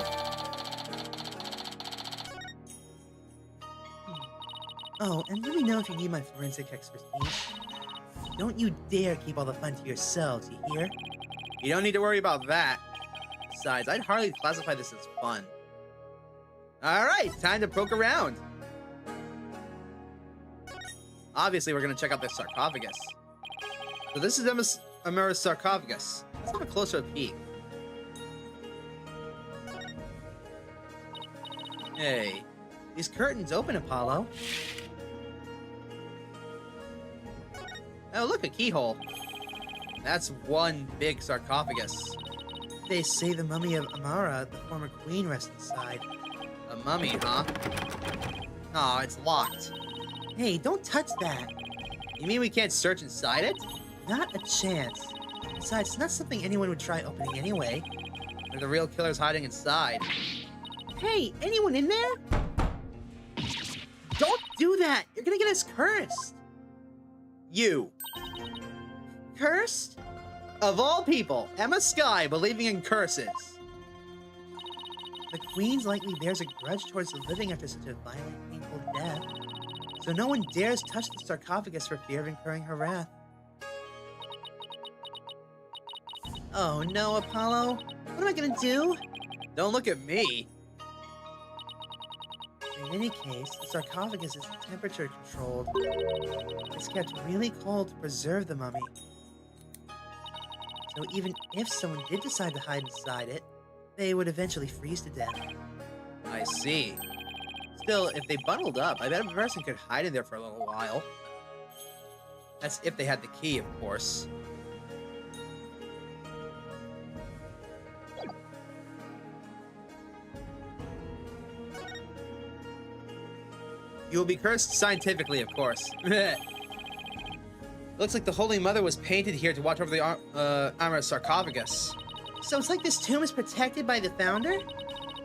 C: Oh, and let me know if you need my forensic expertise. Don't you dare keep all the fun to yourselves, you hear?
B: You don't need to worry about that. Besides, I'd hardly classify this as fun. Alright, time to poke around. Obviously, we're gonna check out this sarcophagus. So this is Amara's sarcophagus. Let's have a closer peek. Hey,
C: These curtains open, Apollo.
B: oh look, a keyhole. That's one big sarcophagus.
C: They say the mummy of Amara, the former queen, rests inside.
B: A mummy, huh? Aw, it's locked.
C: Hey, don't touch that.
B: You mean we can't search inside it?
C: Not a chance. Besides, it's not something anyone would try opening anyway.
B: Or the real killer's hiding inside?
C: Hey, anyone in there? Don't do that! You're gonna get us cursed!
B: You.
C: Cursed?
B: Of all people, Emma Skye believing in curses.
C: The Queen's likely bears a grudge towards the living after such a violent, painful death. So no one dares touch the sarcophagus for fear of incurring her wrath. Oh no, Apollo. What am I gonna do?
B: Don't look at me.
C: In any case, the sarcophagus is temperature controlled. It's kept really cold to preserve the mummy. So even if someone did decide to hide inside it, they would eventually freeze to death.
B: I see. Still, if they bundled up, I bet a person could hide in there for a little while. That's if they had the key, of course. You will be cursed scientifically, of course. Looks like the Holy Mother was painted here to watch over the Amra's sarcophagus.
C: So it's like this tomb is protected by the founder?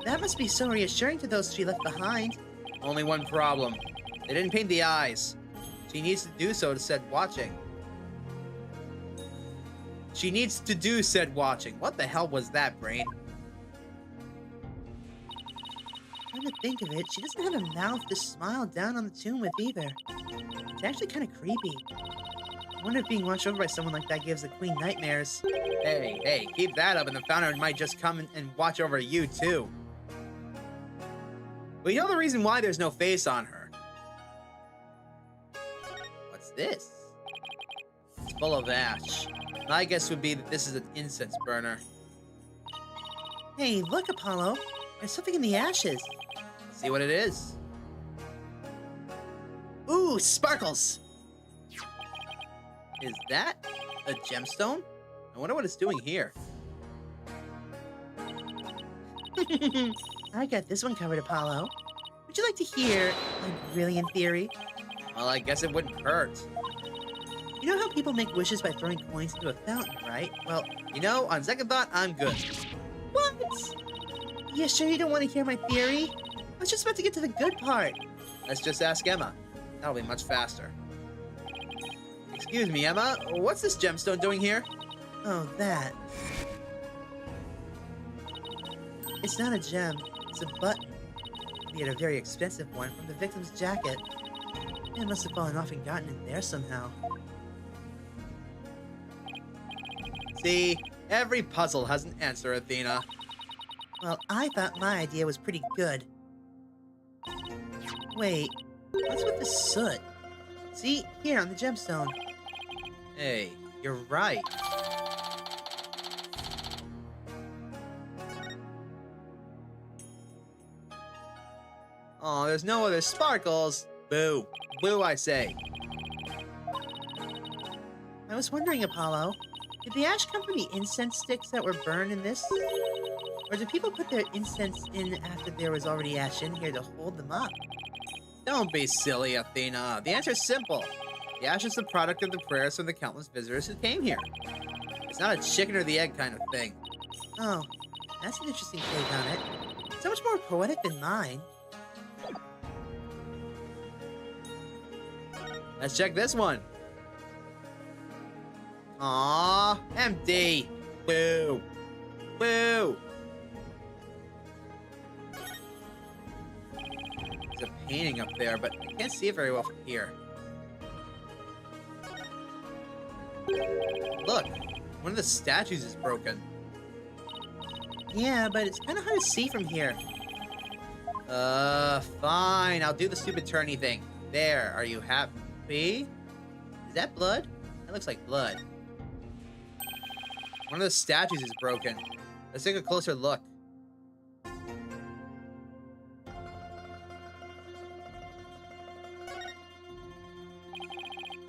C: That must be so reassuring to those she left behind.
B: Only one problem. They didn't paint the eyes. She needs to do so to said watching. She needs to do said watching. What the hell was that, Brain?
C: Come to think of it, she doesn't have a mouth to smile down on the tomb with either. It's actually kind of creepy. I wonder if being watched over by someone like that gives the Queen nightmares.
B: Hey, keep that up and the founder might just come and watch over you too. We know the reason why there's no face on her. What's this? It's full of ash. My guess would be that this is an incense burner.
C: Hey, look, Apollo. There's something in the ashes.
B: Let's see what it is.
C: Ooh, sparkles!
B: Is that a gemstone? I wonder what it's doing here.
C: I got this one covered, Apollo. Would you like to hear my brilliant theory?
B: Well, I guess it wouldn't hurt.
C: You know how people make wishes by throwing coins into a fountain, right?
B: Well, you know, on second thought, I'm good.
C: What? You sure you don't want to hear my theory? I was just about to get to the good part.
B: Let's just ask Emma. That'll be much faster. Excuse me, Emma. What's this gemstone doing here?
C: Oh, that. It's not a gem. It's a button. Be it a very expensive one from the victim's jacket. It must have fallen off and gotten in there somehow.
B: See, every puzzle has an answer, Athena.
C: Well, I thought my idea was pretty good. Wait, what's with the soot? See, here on the gemstone.
B: Hey, you're right. Oh, there's no other sparkles. Boo. Boo, I say.
C: I was wondering, Apollo, did the ash come from the incense sticks that were burned in this? Or did people put their incense in after there was already ash in here to hold them up?
B: Don't be silly, Athena. The answer's simple. The ash is the product of the prayers from the countless visitors who came here. It's not a chicken or the egg kind of thing.
C: Oh, that's an interesting take on it. So much more poetic than mine.
B: Let's check this one. Aww, empty. Boo. Boo. There's a painting up there, but I can't see it very well from here. Look, one of the statues is broken.
C: Yeah, but it's kind of hard to see from here.
B: Fine. I'll do the stupid turny thing. There, are you happy? Is that blood? That looks like blood. One of the statues is broken. Let's take a closer look.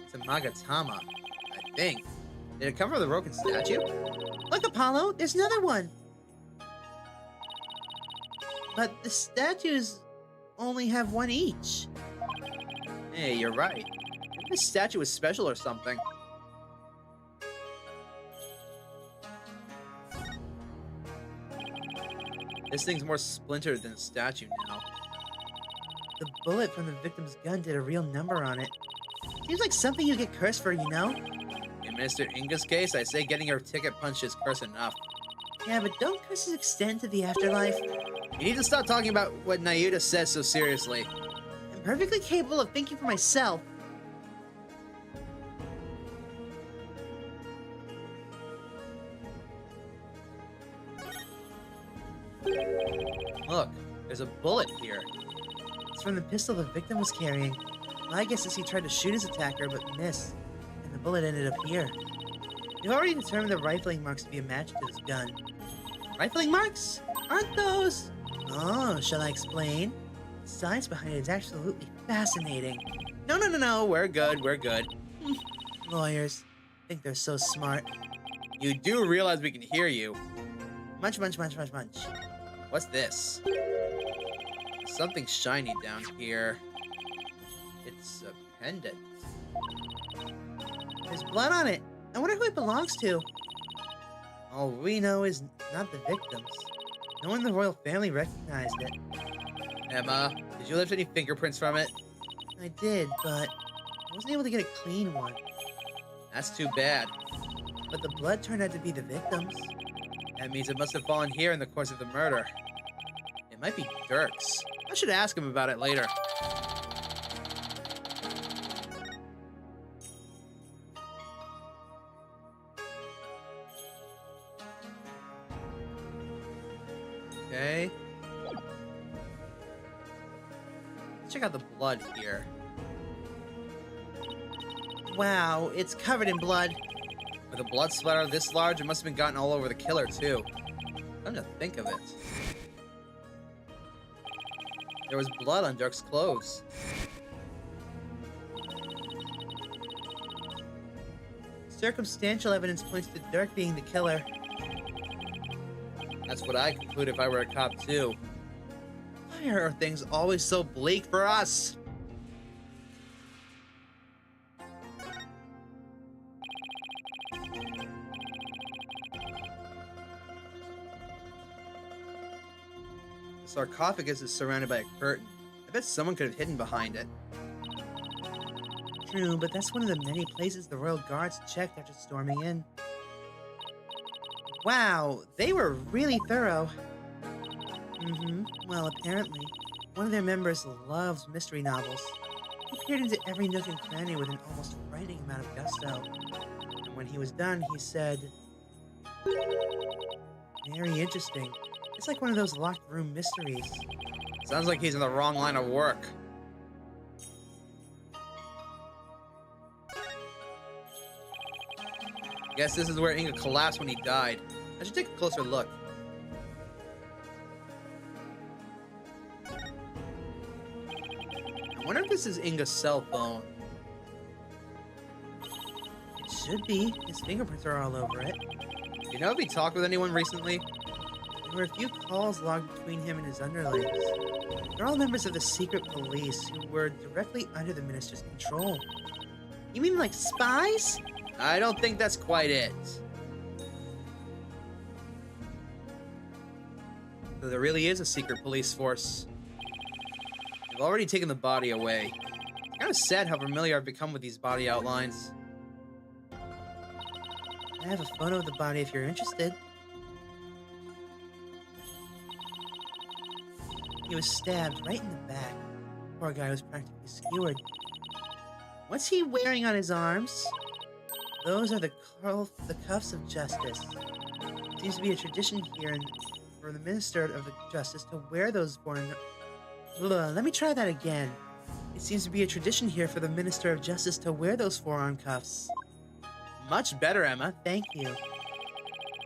B: It's a Magatama, I think. Did it come from the broken statue?
C: Look, Apollo, there's another one. But the statue's only have one each.
B: Hey, you're right. Maybe this statue is special or something. This thing's more splintered than a statue now.
C: The bullet from the victim's gun did a real number on it. Seems like something you get cursed for, you know?
B: In Minister Inga's case, I say getting her ticket punched is curse enough.
C: Yeah, but don't curses extend to the afterlife?
B: You need to stop talking about what Nayuta says so seriously.
C: I'm perfectly capable of thinking for myself.
B: Look, there's a bullet here.
C: It's from the pistol the victim was carrying. My guess is he tried to shoot his attacker, but missed, and the bullet ended up here. We've already determined the rifling marks to be a match to this gun. Rifling marks? Aren't those? Oh, shall I explain? The science behind it is absolutely fascinating.
B: No, we're good.
C: Lawyers think they're so smart.
B: You do realize we can hear you.
C: Munch, munch, munch, munch, munch.
B: What's this? Something shiny down here. It's a pendant.
C: There's blood on it. I wonder who it belongs to. All we know is not the victims. No one in the royal family recognized it.
B: Emma, did you lift any fingerprints from it?
C: I did, but I wasn't able to get a clean one.
B: That's too bad.
C: But the blood turned out to be the victims.
B: That means it must have fallen here in the course of the murder. It might be Dirk's. I should ask him about it later. Okay. Let's check out the blood here.
C: Wow, it's covered in blood.
B: With a blood splatter this large, it must have been gotten all over the killer, too. Come to think of it. There was blood on Dirk's clothes.
C: Circumstantial evidence points to Dirk being the killer.
B: That's what I conclude if I were a cop, too. Why are things always so bleak for us? The sarcophagus is surrounded by a curtain. I bet someone could have hidden behind it.
C: True, but that's one of the many places the royal guards checked after storming in. Wow, they were really thorough. Well, apparently, one of their members loves mystery novels. He peered into every nook and cranny with an almost frightening amount of gusto. And when he was done, he said, "Very interesting. It's like one of those locked room mysteries."
B: Sounds like he's in the wrong line of work. Guess this is where Inga collapsed when he died. I should take a closer look. I wonder if this is Inga's cell phone.
C: It should be. His fingerprints are all over it.
B: You know if he talked with anyone recently?
C: There were a few calls logged between him and his underlings. They're all members of the secret police who were directly under the minister's control. You mean like spies?
B: I don't think that's quite it. So there really is a secret police force. They've already taken the body away. It's kind of sad how familiar I've become with these body outlines.
C: I have a photo of the body if you're interested. He was stabbed right in the back. Poor guy was practically skewered. What's he wearing on his arms? Those are the cuffs of justice. It seems to be a tradition here for the Minister of Justice to wear those let me try that again. It seems to be a tradition here for the Minister of Justice to wear those forearm cuffs.
B: Much better, Emma.
C: Thank you.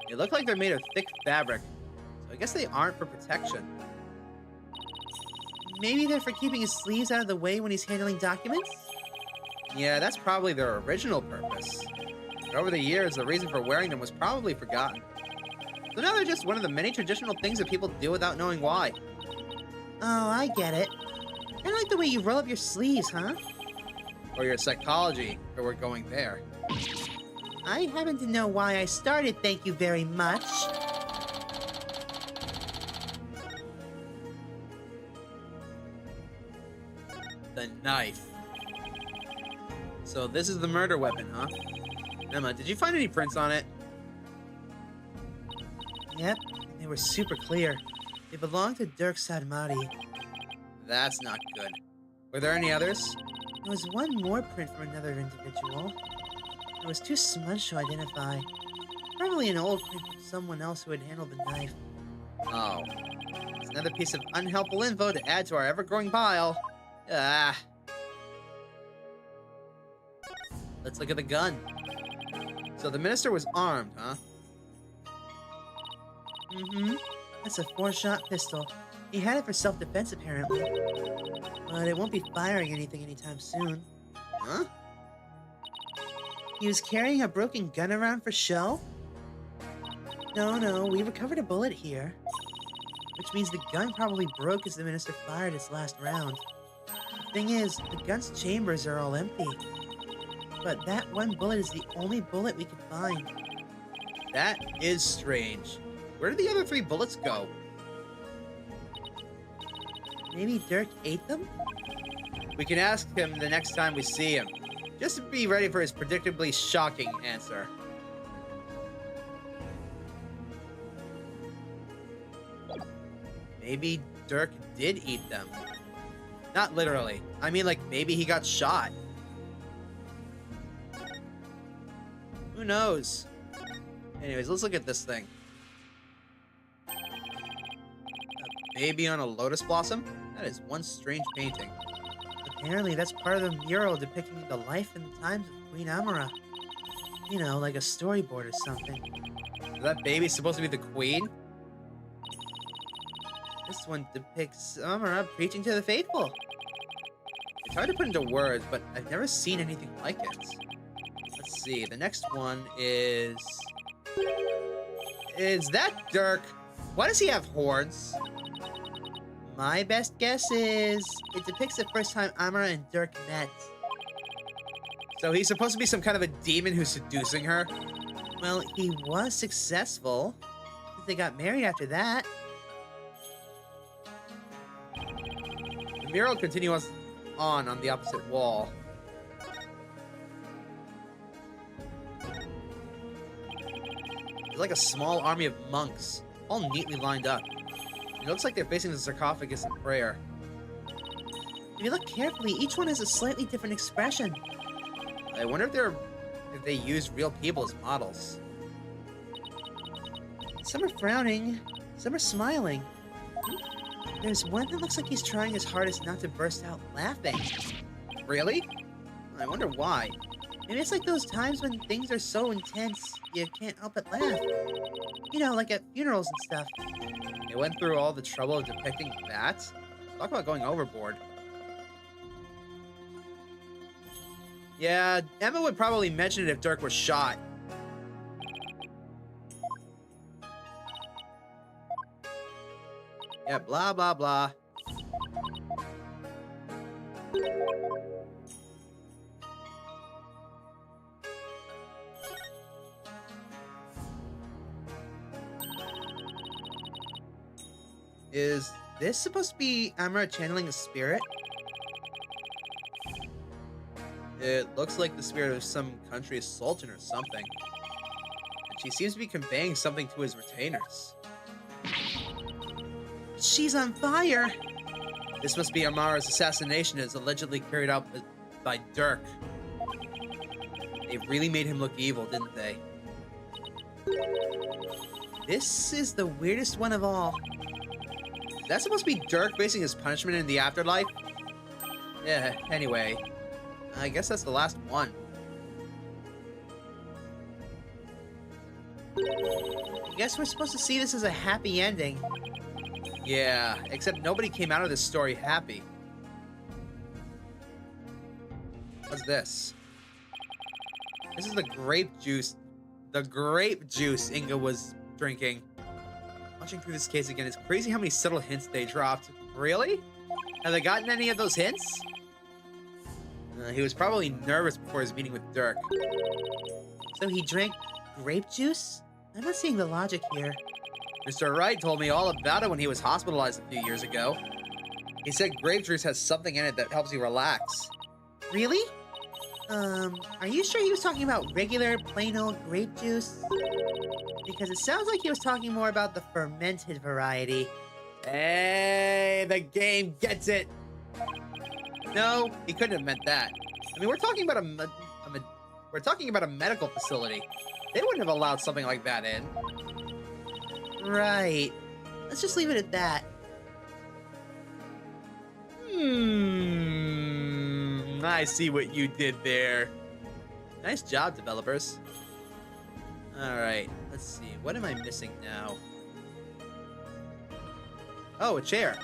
B: They look like they're made of thick fabric, so I guess they aren't for protection.
C: Maybe they're for keeping his sleeves out of the way when he's handling documents?
B: Yeah, that's probably their original purpose. But over the years, the reason for wearing them was probably forgotten. So now they're just one of the many traditional things that people do without knowing why.
C: Oh, I get it. I like the way you roll up your sleeves, huh?
B: Or your psychology, or we're going there.
C: I happen to know why I started, thank you very much.
B: The knife. So this is the murder weapon, huh? Emma, did you find any prints on it?
C: Yep, and they were super clear. They belonged to Dirk Sadmati.
B: That's not good. Were there any others?
C: There was one more print from another individual. It was too smudged to identify. Probably an old print from someone else who had handled the knife.
B: Oh. It's another piece of unhelpful info to add to our ever-growing pile. Ah. Let's look at the gun. So the minister was armed, huh?
C: Mm-hmm. That's a 4-shot pistol. He had it for self-defense, apparently. But it won't be firing anything anytime soon.
B: Huh?
C: He was carrying a broken gun around for show? No, we recovered a bullet here. Which means the gun probably broke as the minister fired its last round. The thing is, the gun's chambers are all empty. But that one bullet is the only bullet we could find.
B: That is strange. Where did the other 3 bullets go?
C: Maybe Dirk ate them?
B: We can ask him the next time we see him. Just to be ready for his predictably shocking answer. Maybe Dirk did eat them. Not literally. I mean, like, maybe he got shot. Who knows? Anyways, let's look at this thing. A baby on a lotus blossom? That is one strange painting.
C: Apparently, that's part of the mural depicting the life and the times of Queen Amara. You know, like a storyboard or something.
B: Is that baby supposed to be the queen?
C: This one depicts Amara preaching to the faithful.
B: It's hard to put into words, but I've never seen anything like it. Let's see, the next one is... Is that Dirk? Why does he have horns?
C: My best guess is it depicts the first time Amara and Dirk met.
B: So he's supposed to be some kind of a demon who's seducing her?
C: Well, he was successful. They got married after that.
B: The mural continues on the opposite wall. It's like a small army of monks, all neatly lined up. It looks like they're facing the sarcophagus in prayer.
C: If you look carefully, each one has a slightly different expression.
B: I wonder if they used real people as models.
C: Some are frowning, some are smiling. There's one that looks like he's trying his hardest not to burst out laughing.
B: Really? I wonder why.
C: Maybe it's like those times when things are so intense, you can't help but laugh. You know, like at funerals and stuff.
B: They went through all the trouble of depicting that? Talk about going overboard. Yeah, Emma would probably mention it if Dirk was shot. Yeah, blah, blah, blah. Is this supposed to be Amara channeling a spirit? It looks like the spirit of some country's sultan or something. And she seems to be conveying something to his retainers.
C: She's on fire!
B: This must be Amara's assassination as allegedly carried out by Dirk. They really made him look evil, didn't they?
C: This is the weirdest one of all.
B: Is that supposed to be Dirk facing his punishment in the afterlife? Yeah, anyway. I guess that's the last one.
C: I guess we're supposed to see this as a happy ending.
B: Yeah, except nobody came out of this story happy. What's this? This is the grape juice. The grape juice Inga was drinking. Watching through this case again, it's crazy how many subtle hints they dropped. Really? Have they gotten any of those hints? He was probably nervous before his meeting with Dirk.
C: So he drank grape juice? I'm not seeing the logic here.
B: Mr. Wright told me all about it when he was hospitalized a few years ago. He said grape juice has something in it that helps you relax.
C: Really? Are you sure he was talking about regular, plain old grape juice? Because it sounds like he was talking more about the fermented variety.
B: Hey, the game gets it. No, he couldn't have meant that. I mean, we're talking about a medical facility. They wouldn't have allowed something like that in.
C: Right. Let's just leave it at that.
B: I see what you did there. Nice job, developers. Alright, let's see. What am I missing now? Oh, a chair.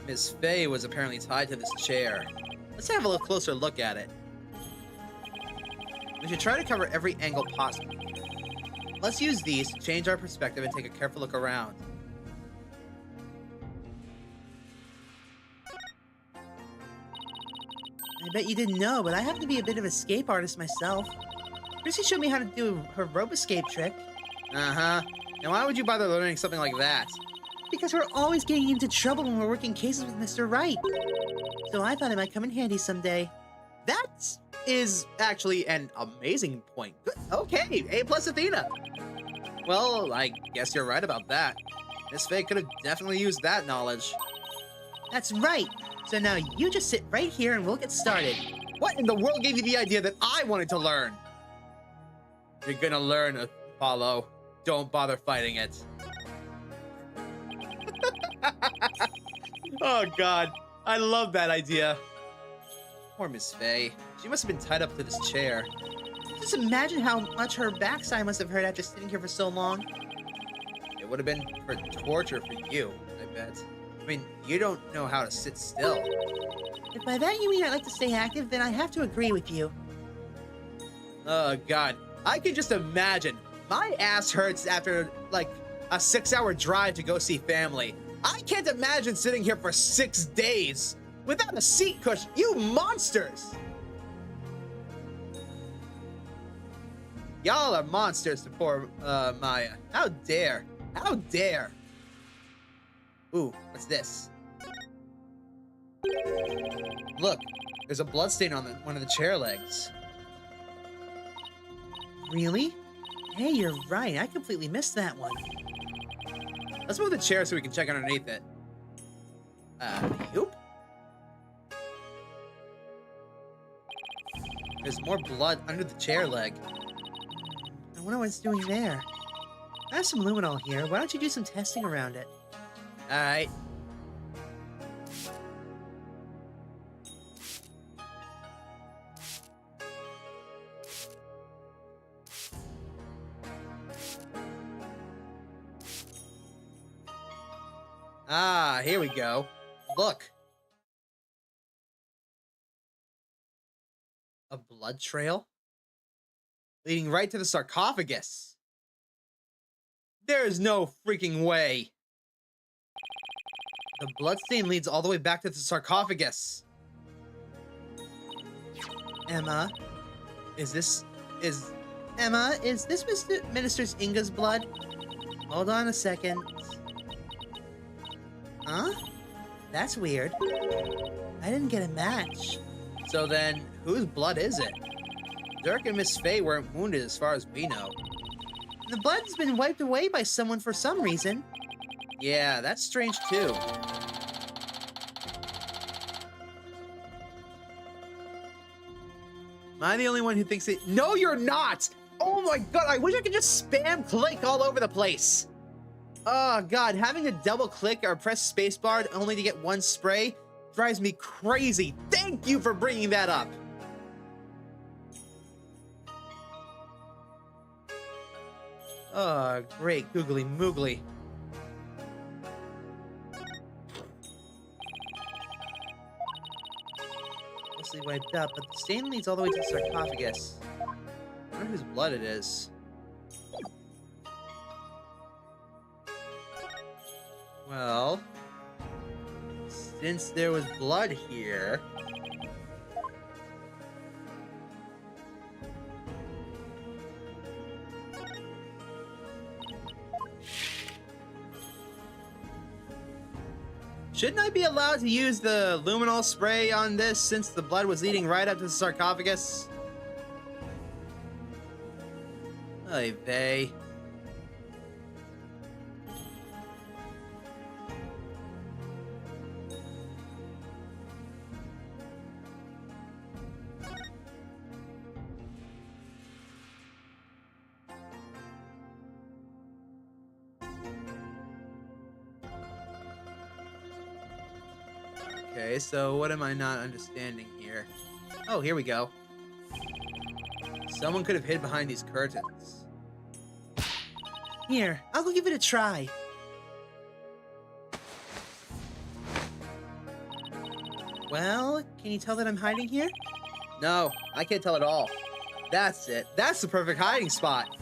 B: Miss Faye was apparently tied to this chair. Let's have a little closer look at it. We should try to cover every angle possible. Let's use these to change our perspective and take a careful look around.
C: I bet you didn't know, but I happen to be a bit of an escape artist myself. Chrissy showed me how to do her rope escape trick.
B: Uh-huh. Now why would you bother learning something like that?
C: Because we're always getting into trouble when we're working cases with Mr. Wright. So I thought it might come in handy someday.
B: That is actually an amazing point. Good. Okay, A+ Athena. Well, I guess you're right about that. Miss Faye could have definitely used that knowledge.
C: That's right. So now you just sit right here and we'll get started.
B: What in the world gave you the idea that I wanted to learn? You're gonna learn, Apollo. Don't bother fighting it. Oh god, I love that idea. Poor Miss Faye. She must have been tied up to this chair.
C: Just imagine how much her backside must have hurt after sitting here for so long.
B: It would have been for torture for you, I bet. I mean, you don't know how to sit still.
C: If by that you mean I like to stay active, then I have to agree with you.
B: Oh god, I can just imagine. My ass hurts after, like, a 6-hour drive to go see family. I can't imagine sitting here for 6 days without a seat cushion. You monsters! Y'all are monsters to poor Maya. How dare? How dare? Ooh, what's this? Look, there's a bloodstain on one of the chair legs.
C: Really? Hey, you're right. I completely missed that one.
B: Let's move the chair so we can check underneath it. Yoop. There's more blood under the chair leg.
C: I wonder what it's doing there. I have some luminol here. Why don't you do some testing around it?
B: Alright. Ah, here we go. Look. A blood trail? Leading right to the sarcophagus. There is no freaking way. The bloodstain leads all the way back to the sarcophagus.
C: Emma,
B: Is this
C: Mr. Minister Inga's blood? Hold on a second. Huh? That's weird. I didn't get a match.
B: So then, whose blood is it? Dirk and Miss Faye weren't wounded as far as we know.
C: The blood's been wiped away by someone for some reason.
B: Yeah, that's strange too. Am I the only one who thinks it? No, you're not! Oh my god, I wish I could just spam click all over the place. Oh god, having to double click or press spacebar only to get one spray drives me crazy. Thank you for bringing that up. Oh, great googly moogly. Mostly wiped up, but the stain leads all the way to the sarcophagus. I wonder whose blood it is. Well, since there was blood here... Shouldn't I be allowed to use the luminol spray on this since the blood was leading right up to the sarcophagus? Oy vey. Okay, so what am I not understanding here? Oh, here we go. Someone could have hid behind these curtains.
C: Here, I'll go give it a try. Well, can you tell that I'm hiding here?
B: No, I can't tell at all. That's it. That's the perfect hiding spot.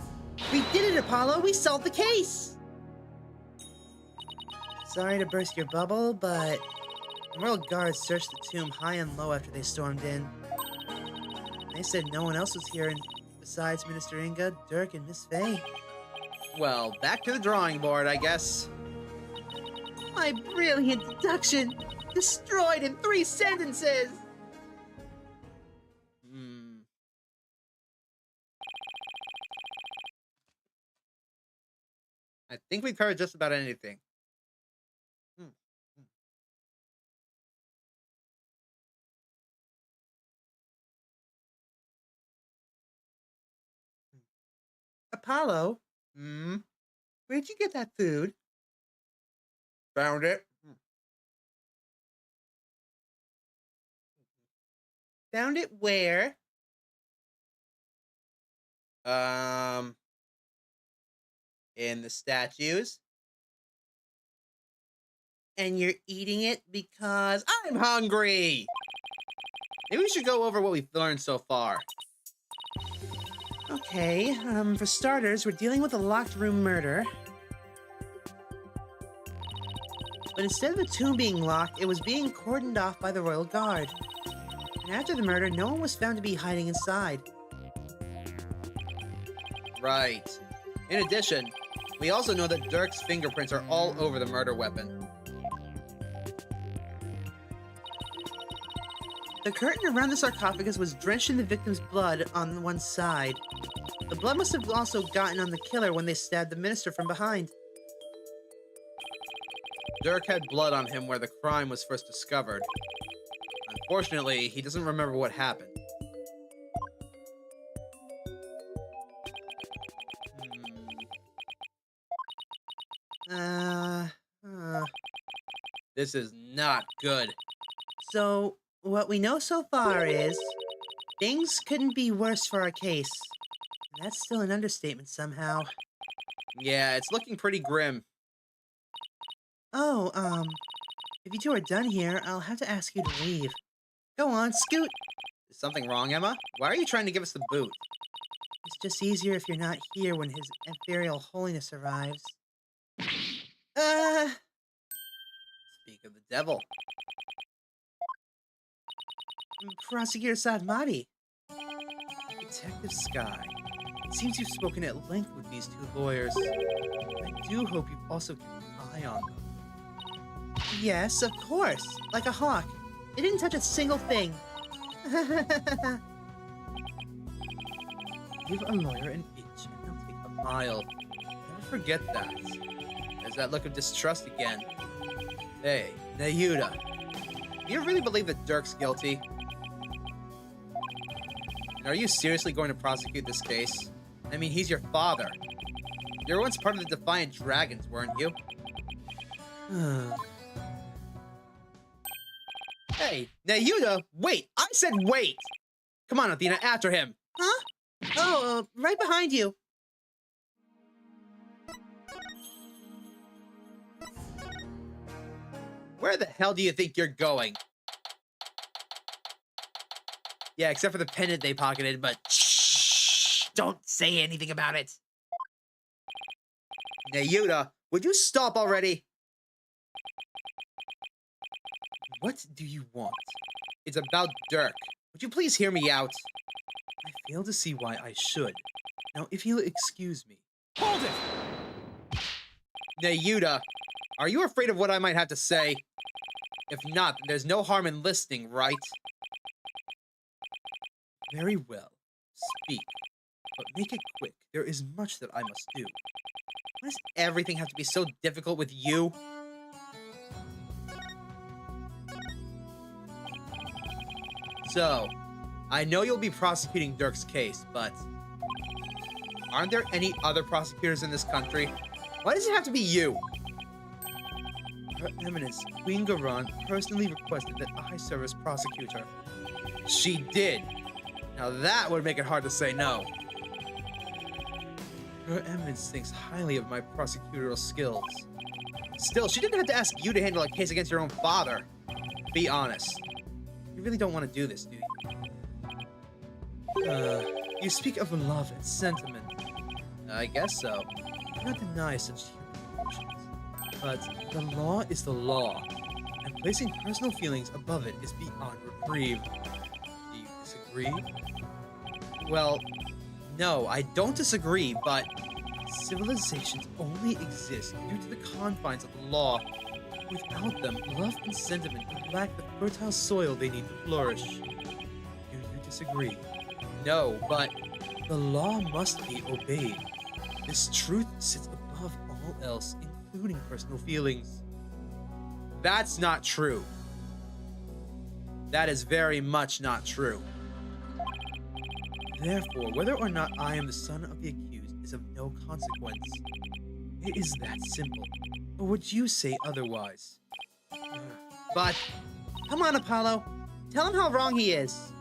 C: We did it, Apollo! We solved the case! Sorry to burst your bubble, but the royal guards searched the tomb high and low after they stormed in. They said no one else was here besides Minister Inga, Dirk, and Miss Faye.
B: Well, back to the drawing board, I guess.
C: My brilliant deduction! Destroyed in 3 sentences!
B: I think we covered just about anything.
C: Apollo? Where'd you get that food?
B: Found it.
C: Found it where?
B: In the statues.
C: And you're eating it because
B: I'm hungry! Maybe we should go over what we've learned so far.
C: Okay, for starters, we're dealing with a locked room murder. But instead of the tomb being locked, it was being cordoned off by the royal guard. And after the murder, no one was found to be hiding inside.
B: Right. In addition, we also know that Dirk's fingerprints are all over the murder weapon.
C: The curtain around the sarcophagus was drenched in the victim's blood on one side. The blood must have also gotten on the killer when they stabbed the minister from behind.
B: Dirk had blood on him where the crime was first discovered. Unfortunately, he doesn't remember what happened. This is not good.
C: So, what we know so far is things couldn't be worse for our case. And that's still an understatement somehow.
B: Yeah, it's looking pretty grim.
C: Oh, if you two are done here, I'll have to ask you to leave. Go on, scoot!
B: Is something wrong, Emma? Why are you trying to give us the boot?
C: It's just easier if you're not here when His Imperial Holiness arrives.
B: Speak of the devil.
C: Prosecutor Sadmati. Detective Sky. It seems you've spoken at length with these two lawyers. I do hope you've also kept an eye on them. Yes, of course. Like a hawk. They didn't touch a single thing.
B: Give a lawyer an inch and they'll take a mile. Never forget that. There's that look of distrust again. Hey, Nayuda. Do you really believe that Dirk's guilty? And are you seriously going to prosecute this case? I mean, he's your father. You were once part of the Defiant Dragons, weren't you? Hey, Nayuda, wait! I said wait! Come on, Athena, after him!
C: Huh? Oh, right behind you.
B: Where the hell do you think you're going? Yeah, except for the pendant they pocketed, but shh! Don't say anything about it! Nayuda, would you stop already? What do you want? It's about Dirk. Would you please hear me out?
C: I fail to see why I should. Now, if you'll excuse me.
B: Hold it! Nayuta, are you afraid of what I might have to say? If not, then there's no harm in listening, right?
C: Very well. Speak. But make it quick. There is much that I must do.
B: Why does everything have to be so difficult with you? So, I know you'll be prosecuting Dirk's case, but aren't there any other prosecutors in this country? Why does it have to be you?
C: Her Eminence, Queen Khura'in, personally requested that I serve as prosecutor.
B: She did. Now that would make it hard to say no.
C: Her Eminence thinks highly of my prosecutorial skills.
B: Still, she didn't have to ask you to handle a case against your own father. Be honest.
C: You really don't want to do this, do you? You speak of love and sentiment.
B: I guess so.
C: I cannot deny such human emotions. But the law is the law, and placing personal feelings above it is beyond reprieve. Do you disagree?
B: Well, no, I don't disagree, but
C: civilizations only exist due to the confines of the law. Without them, love and sentiment would lack the fertile soil they need to flourish. Do you disagree?
B: No, but
C: the law must be obeyed. This truth sits above all else, including personal feelings.
B: That's not true. That is very much not true.
C: Therefore, whether or not I am the son of the accused is of no consequence. It is that simple. Or would you say otherwise?
B: But,
C: come on, Apollo. Tell him how wrong he is.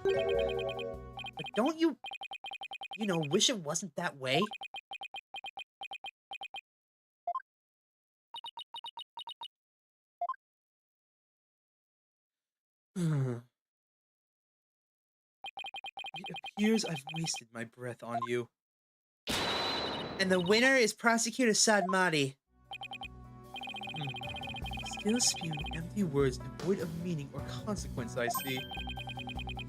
B: But don't you wish it wasn't that way?
C: It appears I've wasted my breath on you.
B: And the winner is Prosecutor Sadmati.
C: Still spewing empty words devoid of meaning or consequence, I see.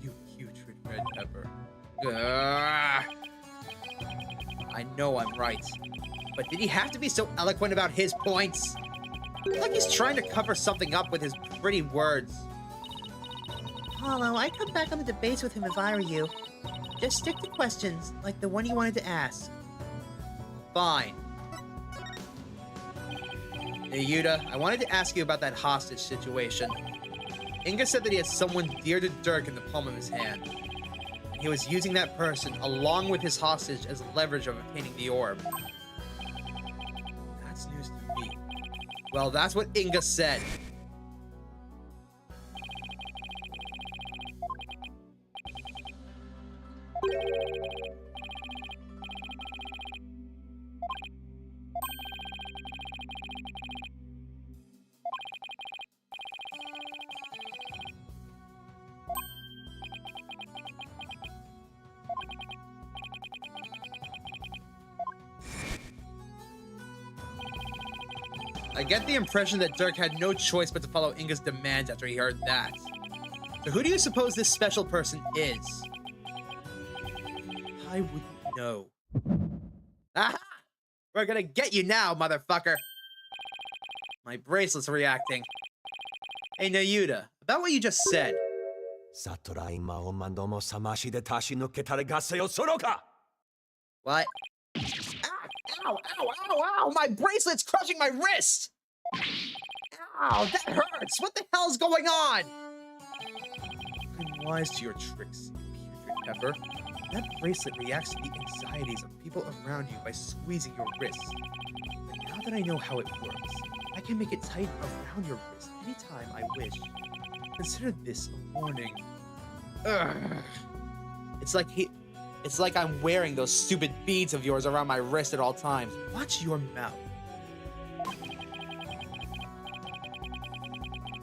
C: You putrid red pepper.
B: I know I'm right. But did he have to be so eloquent about his points? Like he's trying to cover something up with his pretty words.
D: Apollo, I'd come back on the debates with him if I were you. Just stick to questions, like the one you wanted to ask.
B: Fine. Hey, Yuta, I wanted to ask you about that hostage situation. Inga said that he had someone dear to Dirk in the palm of his hand. And he was using that person, along with his hostage, as leverage of obtaining the orb.
C: That's news to me.
B: Well, that's what Inga said. I get the impression that Dirk had no choice but to follow Inga's demands after he heard that. So who do you suppose this special person is?
C: I wouldn't know.
B: Aha! We're gonna get you now, motherfucker! My bracelet's reacting. Hey, Nayuta, about what you just said. What? Ah, ow, ow, ow, ow! My bracelet's crushing my wrist! Ow, that hurts! What the hell's going on?
C: I'm wise to your tricks, you putrid pepper. That bracelet reacts to the anxieties of people around you by squeezing your wrist. But now that I know how it works, I can make it tight around your wrist anytime I wish. Consider this a warning.
B: Ugh. It's like I'm wearing those stupid beads of yours around my wrist at all times.
C: Watch your mouth.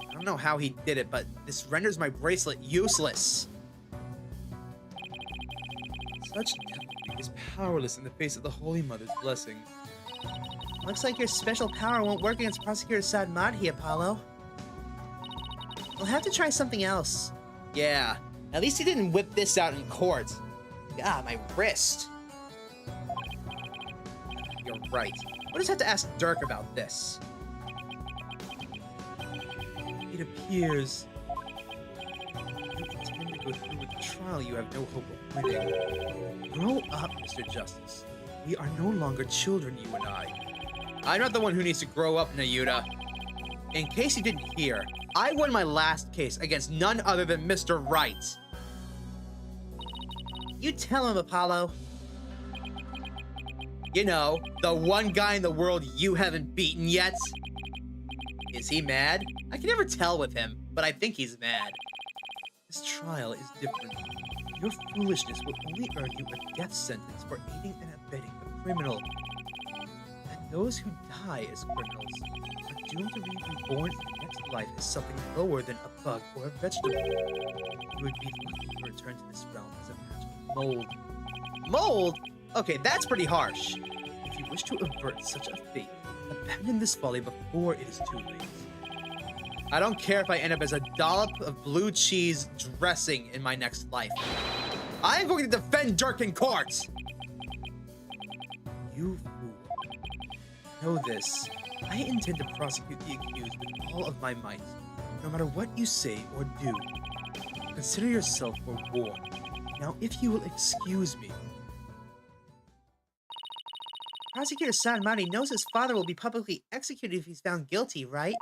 B: I don't know how he did it, but this renders my bracelet useless.
C: Such devilry is powerless in the face of the Holy Mother's blessing.
D: Looks like your special power won't work against Prosecutor Sadmati, Apollo.
C: I'll have to try something else.
B: Yeah, at least he didn't whip this out in court. Ah, my wrist. You're right. We'll just have to ask Dirk about this.
C: It appears you intend to go through with the trial you have no hope of winning. Grow up, Mr. Justice. We are no longer children, you and I.
B: I'm not the one who needs to grow up, Nayuta. In case you didn't hear, I won my last case against none other than Mr. Wright.
C: You tell him, Apollo.
B: You know, the one guy in the world you haven't beaten yet. Is he mad? I can never tell with him, but I think he's mad.
C: This trial is different. Your foolishness will only earn you a death sentence for aiding and abetting a criminal. And those who die as criminals are doomed to be reborn in the next life as something lower than a bug or a vegetable. You would be lucky to return to this realm as a magical mold.
B: Mold? Okay, that's pretty harsh.
C: If you wish to avert such a fate, abandon this folly before it is too late.
B: I don't care if I end up as a dollop of blue cheese dressing in my next life. I am going to defend Dirk in court!
C: You fool. Know this. I intend to prosecute the accused with all of my might, no matter what you say or do. Consider yourself forewarned. Now, if you will excuse me. Prosecutor Sanmari knows his father will be publicly executed if he's found guilty, right?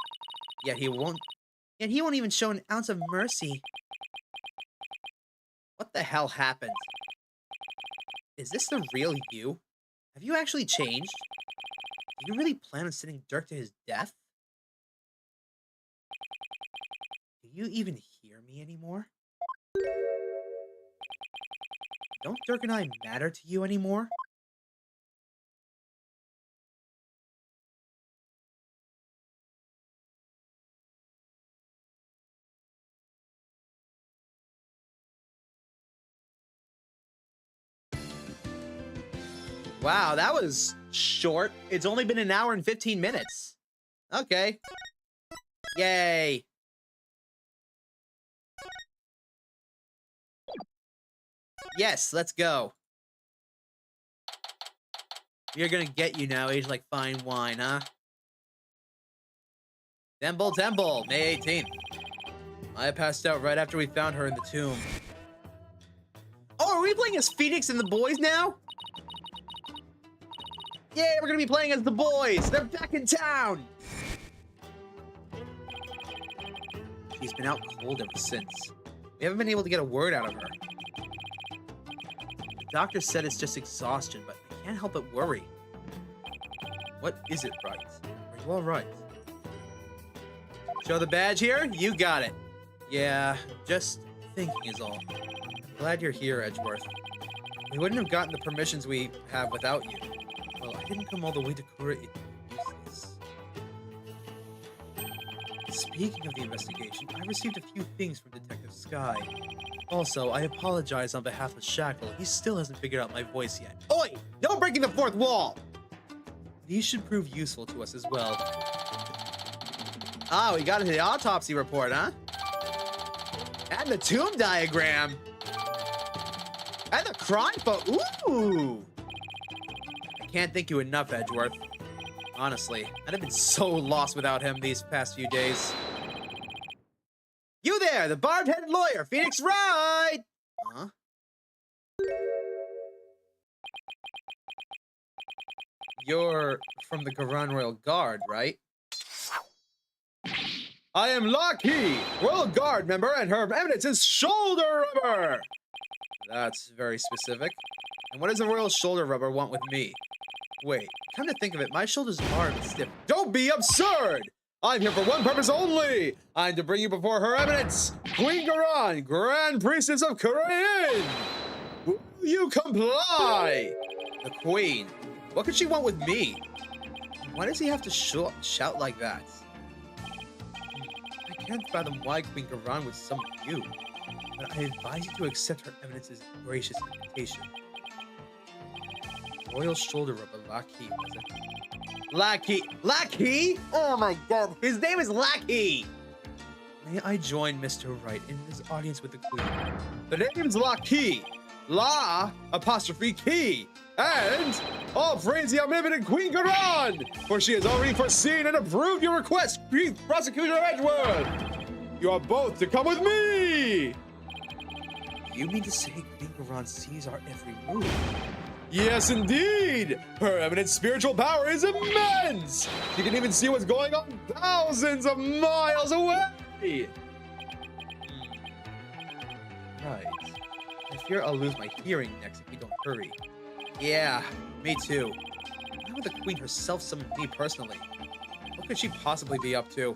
B: Yet he won't
C: even show an ounce of mercy.
B: What the hell happened?
C: Is this the real you? Have you actually changed? Do you really plan on sending Dirk to his death? Do you even hear me anymore? Don't Dirk and I matter to you anymore?
B: Wow, that was short. It's only been an hour and 15 minutes. Okay. Yay. Yes, let's go. You're gonna get you now, aged like fine wine, huh? Temple, May 18th. I passed out right after we found her in the tomb. Oh, are we playing as Phoenix and the boys now? Yeah, we're gonna be playing as the boys! They're back in town!
C: She's been out cold ever since. We haven't been able to get a word out of her. The doctor said it's just exhaustion, but I can't help but worry. What is it, Wright? Are you alright?
B: Show the badge here? You got it.
C: Yeah, just thinking is all. I'm glad you're here, Edgeworth.
B: We wouldn't have gotten the permissions we have without you.
C: Well, I didn't come all the way to Khura'in. Useless. Speaking of the investigation, I received a few things from Detective Sky. Also, I apologize on behalf of Shackle. He still hasn't figured out my voice yet.
B: Oi! No breaking the fourth wall!
C: These should prove useful to us as well.
B: Ah, we got the autopsy report, huh? And the tomb diagram! And the crime photo! Ooh! I can't thank you enough, Edgeworth. Honestly, I'd have been so lost without him these past few days. You there, the barbed-headed lawyer, Phoenix Wright! Huh?
C: You're from the Khura'in Royal Guard, right?
B: I am Lockheed, Royal Guard member, and Her Eminence's shoulder rubber!
C: That's very specific.
B: And what does a Royal shoulder rubber want with me?
C: Wait, come to think of it, my shoulders are a bit stiff.
B: Don't be absurd! I'm here for one purpose only! I'm to bring you before Her Eminence, Queen Khura'in, Grand Priestess of Khura'in! Will you comply?
C: The Queen? What could she want with me? Why does he have to shout like that? I can't fathom why Queen Khura'in would summon you, but I advise you to accept Her Eminence's gracious invitation. Royal shoulder rubber, Lackey, was it?
B: Lackey? Lackey? Oh my god, his name is Lackey! May I join Mr. Wright in his audience with the Queen? The name's La Key. La apostrophe Key. And all praise the omnipotent Queen Khura'in, for she has already foreseen and approved your request, Chief Prosecutor Edgeworth. You are both to come with me.
C: You mean to say Queen Khura'in sees our every move?
B: Yes, indeed! Her eminent spiritual power is immense! She can even see what's going on thousands of miles away! Right. I fear I'll lose my hearing next if we don't hurry. Yeah, me too. Why would the Queen herself summon me personally? What could she possibly be up to?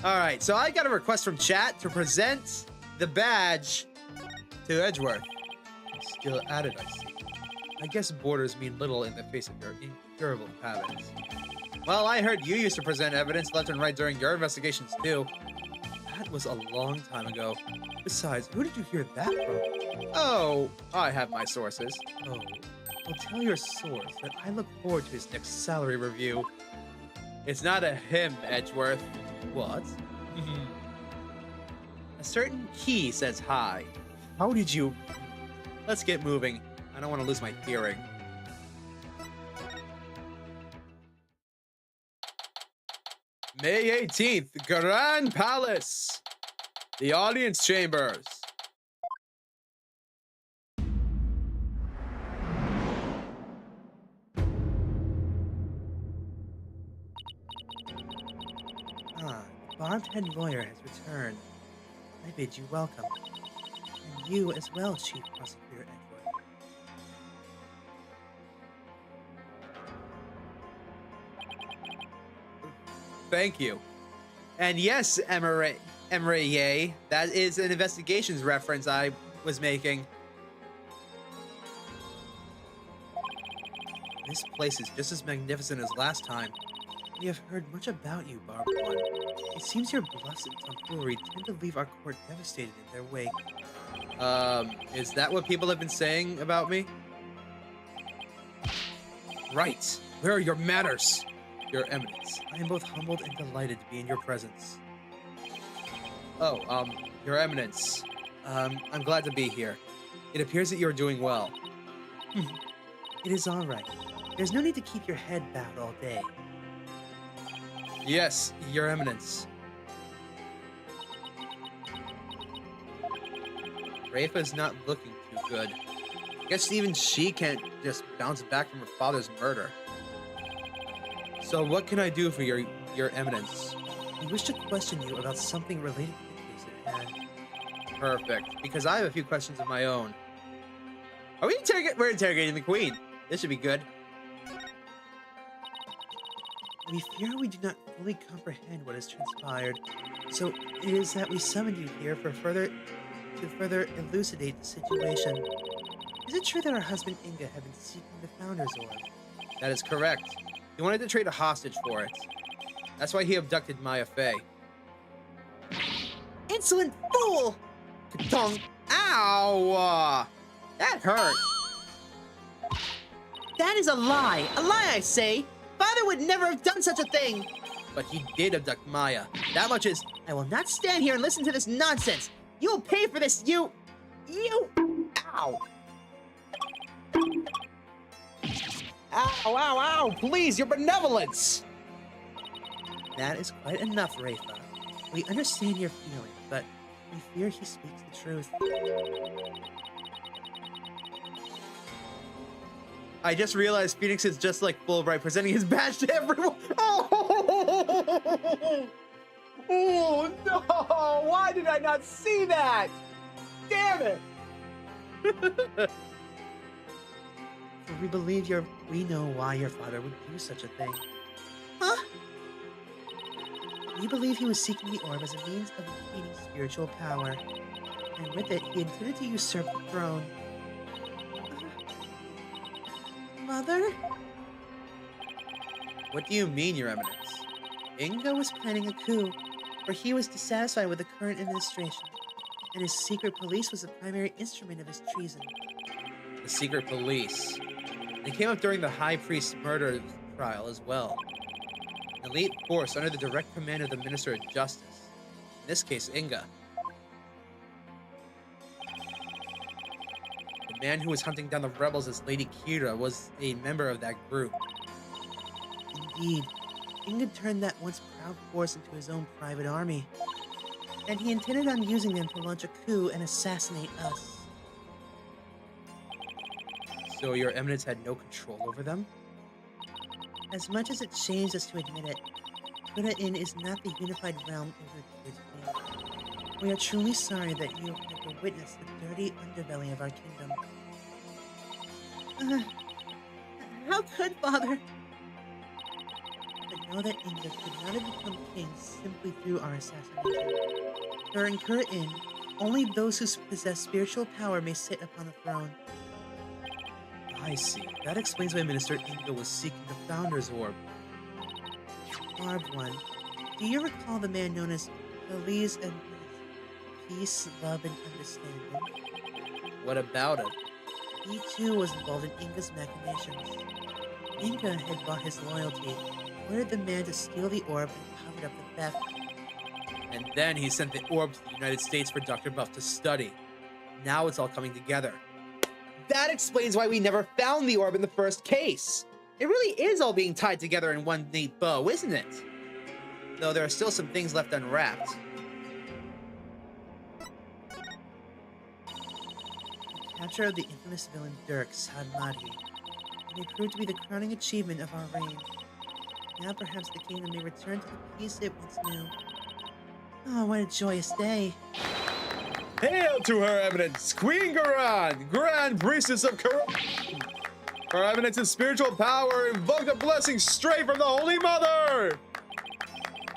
B: Alright, so I got a request from chat to present the badge to Edgeworth. Still at it, I see. I guess borders mean little in the face of your incurable habits. Well, I heard you used to present evidence left and right during your investigations, too. That was a long time ago. Besides, who did you hear that from? Oh, I have my sources. Oh, well, tell your source that I look forward to his next salary review. It's not a him, Edgeworth. What? A certain key says hi. How did you... Let's get moving. I don't want to lose my hearing. May 18th, Grand Palace. The audience chambers.
C: Ah, the barbed-head lawyer has returned. I bid you welcome. And you as well, Chief Prosecutor Edgeworth.
B: Thank you. And yes, Emery, that is an investigations reference I was making. This place is just as magnificent as last time.
C: We have heard much about you, Barbed One. It seems your bluffs and tomfoolery tend to leave our court devastated in their wake.
B: Is that what people have been saying about me? Right. Where are your manners? Your Eminence.
C: I am both humbled and delighted to be in your presence.
B: Oh, Your Eminence. I'm glad to be here. It appears that you're doing well.
C: It is all right. There's no need to keep your head bowed all day.
B: Yes, Your Eminence. Rafa's not looking too good. Guess even she can't just bounce back from her father's murder. So what can I do for your Eminence?
C: We wish to question you about something related to the case at hand.
B: Perfect, because I have a few questions of my own. Are we we're interrogating the Queen. This should be good.
C: We fear we do not fully comprehend what has transpired, so it is that we summoned you here to further elucidate the situation. Is it true that our husband Inga had been seeking the Founder's Orb?
B: That is correct. He wanted to trade a hostage for it. That's why he abducted Maya Fey.
C: Insolent fool!
B: Ka-tung! Ow! That hurt.
C: That is a lie! A lie, I say! Father would never have done such a thing!
B: But he did abduct Maya. That much is...
C: I will not stand here and listen to this nonsense! You will pay for this, you...
B: Ow! Ow, ow, ow! Please, your benevolence!
C: That is quite enough, Rafa. We understand your feelings, but we fear he speaks the truth.
B: I just realized Phoenix is just like Fulbright, presenting his badge to everyone. Oh! Oh no! Why did I not see that? Damn it!
C: For we believe we know why your father would do such a thing.
D: Huh?
C: We believe he was seeking the orb as a means of obtaining spiritual power, and with it, he intended to usurp the throne.
D: Mother?
B: What do you mean, Your Eminence?
C: Inga was planning a coup, for he was dissatisfied with the current administration, and his secret police was the primary instrument of his treason.
B: The secret police. They came up during the High Priest's murder trial as well. An elite force under the direct command of the Minister of Justice. this case, Inga. The man who was hunting down the rebels as Lady Kira was a member of that group.
C: Indeed, Inga turned that once proud force into his own private army. And he intended on using them to launch a coup and assassinate us.
B: So your eminence had no control over them?
C: As much as it shames us to admit it, Khura'in is not the unified realm it would appear to be. We are truly sorry that you have had to witness the dirty underbelly of our kingdom. How could, Father? But know that Inga could not have become king simply through our assassination. For in Khura'in, only those who possess spiritual power may sit upon the throne.
B: I see. That explains why Minister Inga was seeking the Founder's Orb.
C: Barbed one, do you recall the man known as Elise and Peace, Love, and Understanding?
B: What about it?
C: He too was involved in Inga's machinations. Inga had bought his loyalty, ordered the man to steal the orb, and covered up the theft.
B: And then he sent the orb to the United States for Dr. Buff to study. Now it's all coming together. That explains why we never found the orb in the first case. It really is all being tied together in one neat bow, isn't it? Though there are still some things left unwrapped.
C: The capture of the infamous villain Dirk Sadmati, and it proved to be the crowning achievement of our reign. Now perhaps the kingdom may return to the peace it once knew. Oh, what a joyous day.
B: Hail to Her Eminence, Queen Khura'in, Grand Priestess of Khura'in. Her Eminence's spiritual power invoked a blessing straight from the Holy Mother!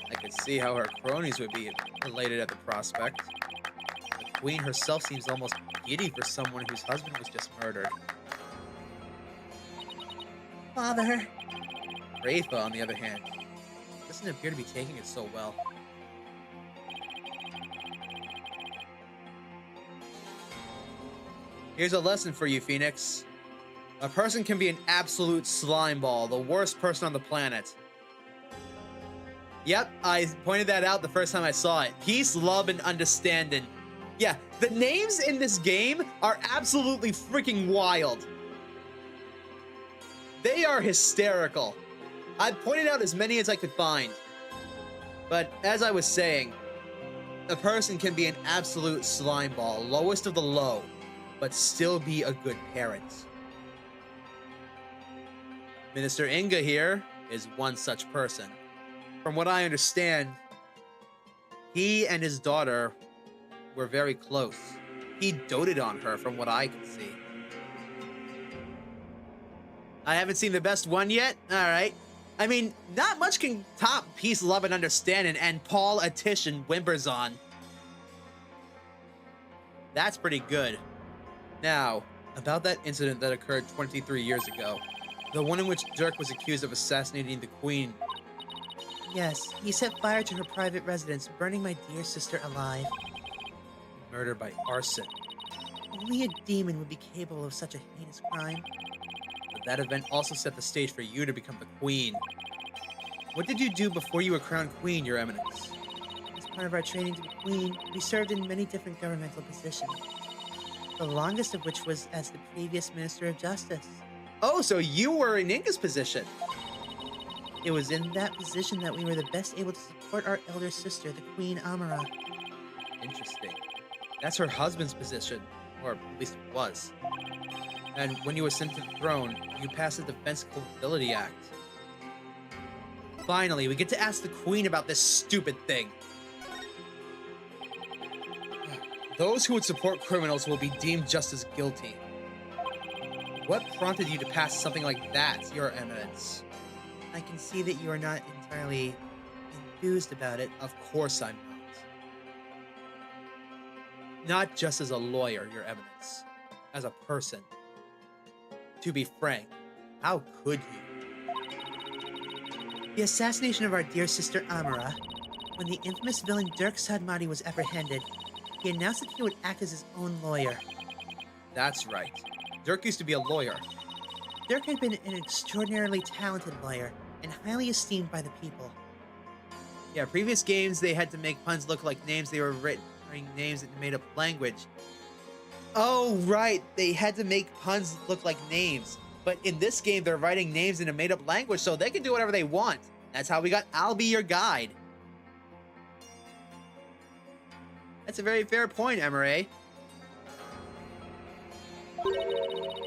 B: I could see how her cronies would be elated at the prospect. The Queen herself seems almost giddy for someone whose husband was just murdered.
C: Father.
B: Rafa, on the other hand, doesn't appear to be taking it so well. Here's a lesson for you, Phoenix. A person can be an absolute slimeball, the worst person on the planet. Yep, I pointed that out the first time I saw it. Peace, love, and understanding. Yeah, the names in this game are absolutely freaking wild. They are hysterical. I pointed out as many as I could find. But as I was saying, a person can be an absolute slimeball, lowest of the low, but still be a good parent. Minister Inga here is one such person. From what I understand, he and his daughter were very close. He doted on her from what I can see. I haven't seen the best one yet? Alright. I mean, not much can top peace, love, and understanding and Paul Atish whimpers on. That's pretty good. Now, about that incident that occurred 23 years ago. The one in which Dirk was accused of assassinating the Queen.
C: Yes, he set fire to her private residence, burning my dear sister alive.
B: Murder by arson.
C: Only a demon would be capable of such a heinous crime.
B: But that event also set the stage for you to become the Queen. What did you do before you were crowned Queen, Your Eminence?
C: As part of our training to be Queen, we served in many different governmental positions. The longest of which was as the previous Minister of Justice.
B: Oh, so you were in Inga's position.
C: It was in that position that we were the best able to support our elder sister, the Queen Amara.
B: Interesting. That's her husband's position, or at least it was. And when you were sent to the throne, you passed the Defense Capability Act. Finally, we get to ask the Queen about this stupid thing. Those who would support criminals will be deemed just as guilty. What prompted you to pass something like that, Your Eminence?
C: I can see that you are not entirely enthused about it.
B: Of course I'm not. Not just as a lawyer, Your Eminence. As a person. To be frank, how could you?
C: The assassination of our dear sister Amara, when the infamous villain Dirk Sadmati was apprehended, he announced that he would act as his own lawyer.
B: That's right. Dirk used to be a lawyer.
C: Dirk had been an extraordinarily talented lawyer and highly esteemed by the people.
B: Yeah, previous games, they had to make puns look like names. They were writing names in made-up language. Oh, right. They had to make puns look like names. But in this game, they're writing names in a made-up language, so they can do whatever they want. That's how we got I'll Be Your Guide. That's a very fair point, Emery.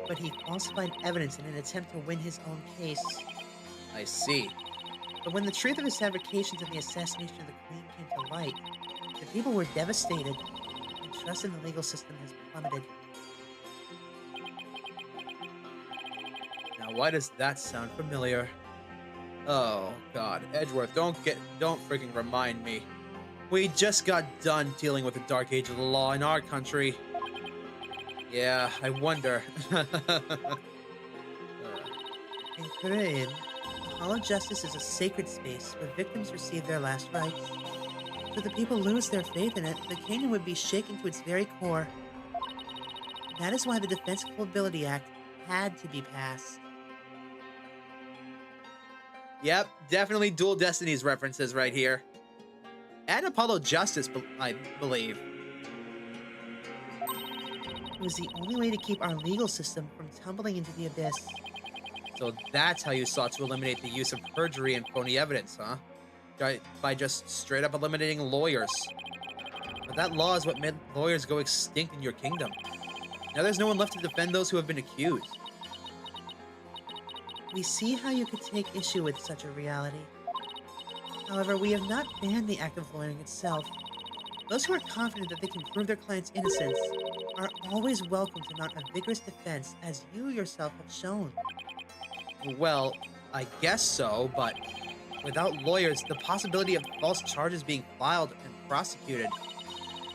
C: But he falsified evidence in an attempt to win his own case.
B: I see.
C: But when the truth of his fabrications and the assassination of the Queen came to light, the people were devastated, and trust in the legal system has plummeted.
B: Now, why does that sound familiar? Oh, God. Edgeworth, don't freaking remind me. We just got done dealing with the dark age of the law in our country. Yeah, I wonder.
C: In Khura'in, Hollow Justice is a sacred space where victims receive their last rites. Should the people lose their faith in it, the kingdom would be shaken to its very core. That is why the Defense Culpability Act had to be passed.
B: Yep, definitely Dual Destinies references right here. And Apollo Justice, I believe.
C: It was the only way to keep our legal system from tumbling into the abyss.
B: So that's how you sought to eliminate the use of perjury and phony evidence, huh? By just straight up eliminating lawyers. But that law is what made lawyers go extinct in your kingdom. Now there's no one left to defend those who have been accused.
C: We see how you could take issue with such a reality. However, we have not banned the act of lawyering itself. Those who are confident that they can prove their client's innocence are always welcome to mount a vigorous defense, as you yourself have shown.
B: Well, I guess so, but without lawyers, the possibility of false charges being filed and prosecuted.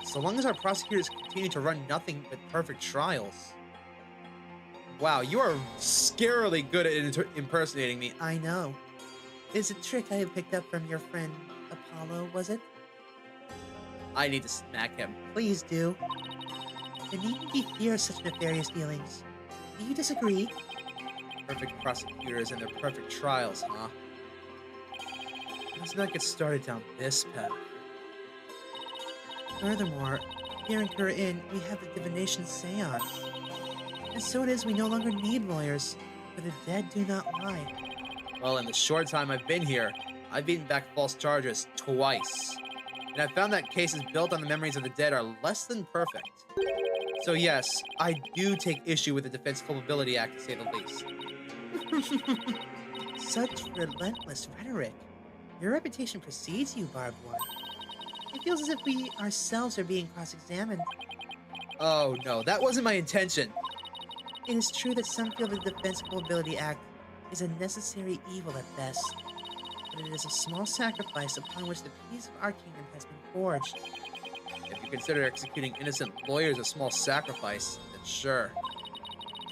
B: So long as our prosecutors continue to run nothing but perfect trials. Wow, you are scarily good at impersonating me.
C: I know. It's a trick I have picked up from your friend Apollo, was it?
B: I need to smack him.
C: Please do. There needn't be fear of such nefarious dealings. Do you disagree?
B: Perfect prosecutors and their perfect trials, huh? Let's not get started down this path.
C: Furthermore, here in Khura'in, we have the divination seance. And so it is we no longer need lawyers, for the dead do not lie.
B: Well, in the short time I've been here, I've beaten back false charges twice. And I've found that cases built on the memories of the dead are less than perfect. So yes, I do take issue with the Defense Culpability Act, to say the least.
C: Such relentless rhetoric. Your reputation precedes you, Barbed One. It feels as if we ourselves are being cross-examined.
B: Oh no, that wasn't my intention.
C: It is true that some feel the Defense Culpability Act is a necessary evil at best, but it is a small sacrifice upon which the peace of our kingdom has been forged.
B: If you consider executing innocent lawyers a small sacrifice, then sure.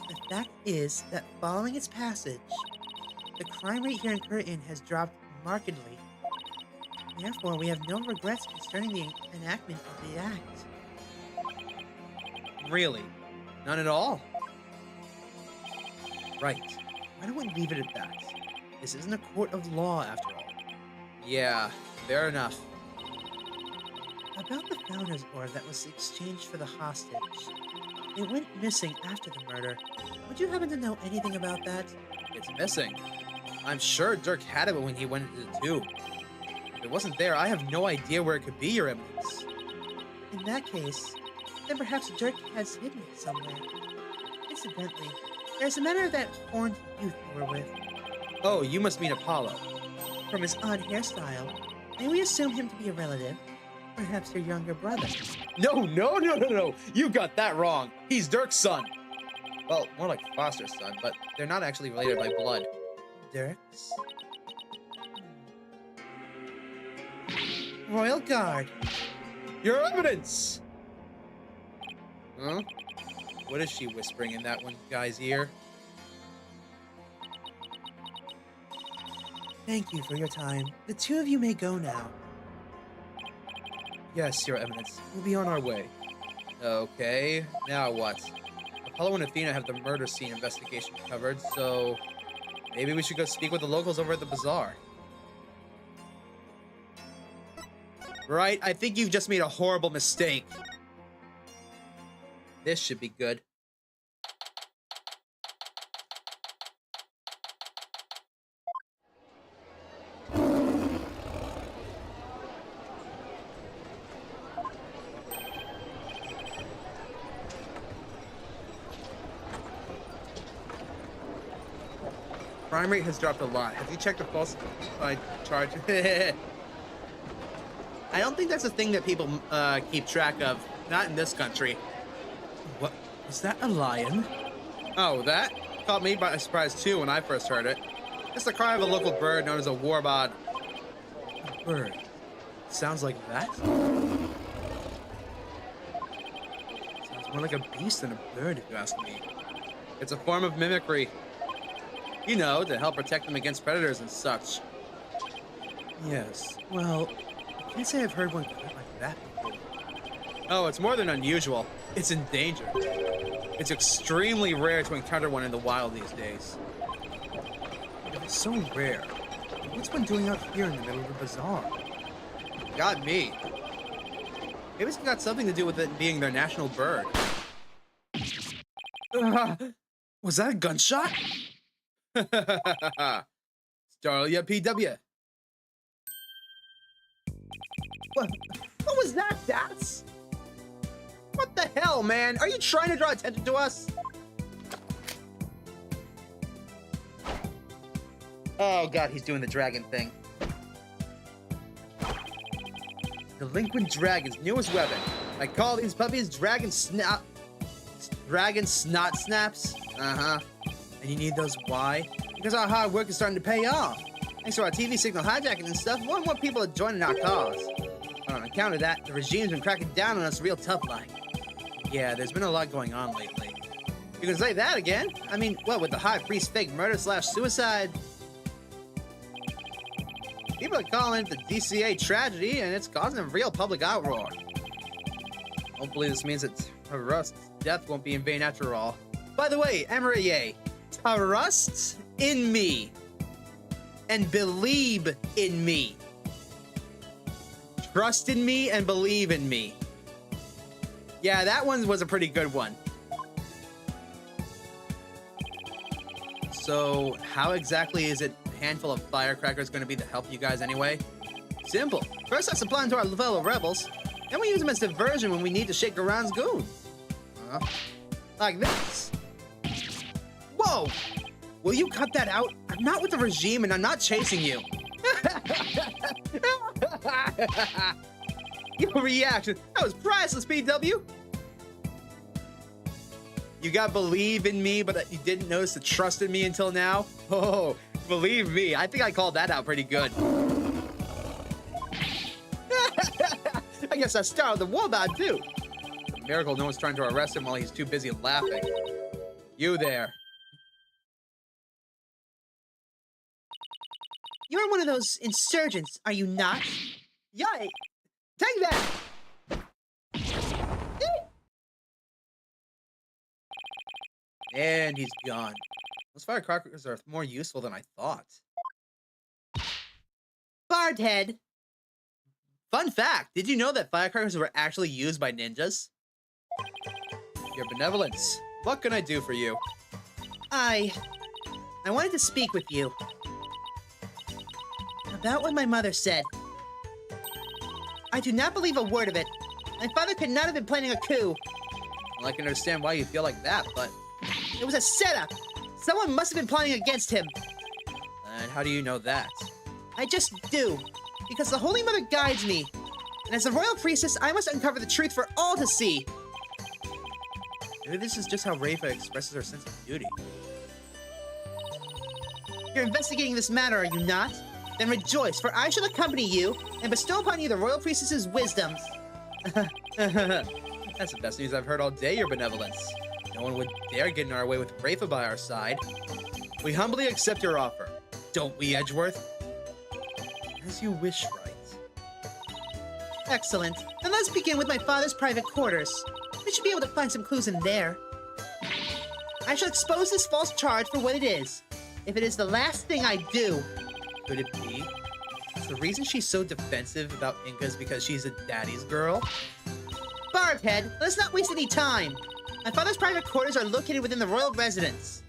C: The fact is that following its passage, the crime rate here in Khura'in has dropped markedly. Therefore, we have no regrets concerning the enactment of the act.
B: Really? None at all? Right. Why don't we leave it at that? This isn't a court of law, after all. Yeah, fair enough.
C: About the Founder's Orb that was exchanged for the hostage. It went missing after the murder. Would you happen to know anything about that?
B: It's missing. I'm sure Dirk had it when he went into the tomb. If it wasn't there, I have no idea where it could be, Your Eminence.
C: In that case, then perhaps Dirk has hidden it somewhere. Incidentally, there's a matter of that horned youth you were with.
B: Oh, you must mean Apollo.
C: From his odd hairstyle, may we assume him to be a relative? Perhaps your younger brother.
B: No. You got that wrong. He's Dirk's son. Well, more like foster son, but they're not actually related by blood.
C: Dirk's? Royal Guard.
B: Your Eminence! Huh? What is she whispering in that one guy's ear?
C: Thank you for your time. The two of you may go now.
B: Yes, Your Eminence. We'll be on our way. Okay, now what? Apollo and Athena have the murder scene investigation covered, so maybe we should go speak with the locals over at the bazaar. Right, I think you've just made a horrible mistake. This should be good. Crime rate has dropped a lot. Have you checked the falsified charge? I don't think that's a thing that people keep track of. Not in this country. What? Is that a lion? Oh, that caught me by surprise too when I first heard it. It's the cry of a local bird known as a warbird. A bird? Sounds like that? Sounds more like a beast than a bird, if you ask me. It's a form of mimicry. You know, to help protect them against predators and such. Yes, well, I can't say I've heard one quite like that before. Oh, it's more than unusual. It's endangered. It's extremely rare to encounter one in the wild these days. If it's so rare, what's one doing out here in the middle of the bazaar? Got me. Maybe it's got something to do with it being their national bird. Was that a gunshot? Starlia PW. What was that, Dats? What the hell, man? Are you trying to draw attention to us? Oh god, he's doing the dragon thing. Delinquent Dragon's newest weapon. I call these puppies Dragon Snot Snaps. Uh-huh. And you need those, why? Because our hard work is starting to pay off. Thanks to our TV signal hijacking and stuff, more and more people are joining our cause. On account of that, the regime's been cracking down on us real tough like. Yeah, there's been a lot going on lately. You can say that again? I mean, what with the High Priest fake murder/suicide? People are calling it the DCA tragedy, and it's causing a real public outroar. Hopefully this means that Rust's death won't be in vain after all. By the way, Emery, trust in me. And believe in me. Trust in me and believe in me. Yeah, that one was a pretty good one. So, how exactly is it a handful of firecrackers going to be to help you guys anyway? Simple. First I supply them to our fellow rebels, then we use them as diversion when we need to shake Khura'in's goons. Like this. Whoa! Will you cut that out? I'm not with the regime and I'm not chasing you. Your reaction, that was priceless, PW. You got believe in me, but you didn't notice the trust in me until now? Oh, believe me, I think I called that out pretty good. I guess I started the warbird too. It's a miracle no one's trying to arrest him while he's too busy laughing. You there.
D: You're one of those insurgents, are you not?
B: Yay! Take that! And he's gone. Those firecrackers are more useful than I thought.
D: Bardhead.
B: Fun fact, did you know that firecrackers were actually used by ninjas? Your benevolence. What can I do for you?
D: I wanted to speak with you. About what my mother said. I do not believe a word of it. My father could not have been planning a coup.
B: Well, I can understand why you feel like that, but...
D: It was a setup. Someone must have been plotting against him.
B: And how do you know that?
D: I just do. Because the Holy Mother guides me. And as a royal priestess, I must uncover the truth for all to see.
B: Maybe this is just how Rafa expresses her sense of duty.
D: You're investigating this matter, are you not? Then rejoice, for I shall accompany you and bestow upon you the royal priestess's wisdoms.
B: That's the best news I've heard all day, your benevolence. No one would dare get in our way with Rafa by our side. We humbly accept your offer. Don't we, Edgeworth? As you wish, Wright.
D: Excellent. Then let's begin with my father's private quarters. We should be able to find some clues in there. I shall expose this false charge for what it is. If it is the last thing I do.
B: Could it be? The reason she's so defensive about Inga is because she's a daddy's girl.
D: Barbhead, let's not waste any time. My father's private quarters are located within the royal residence.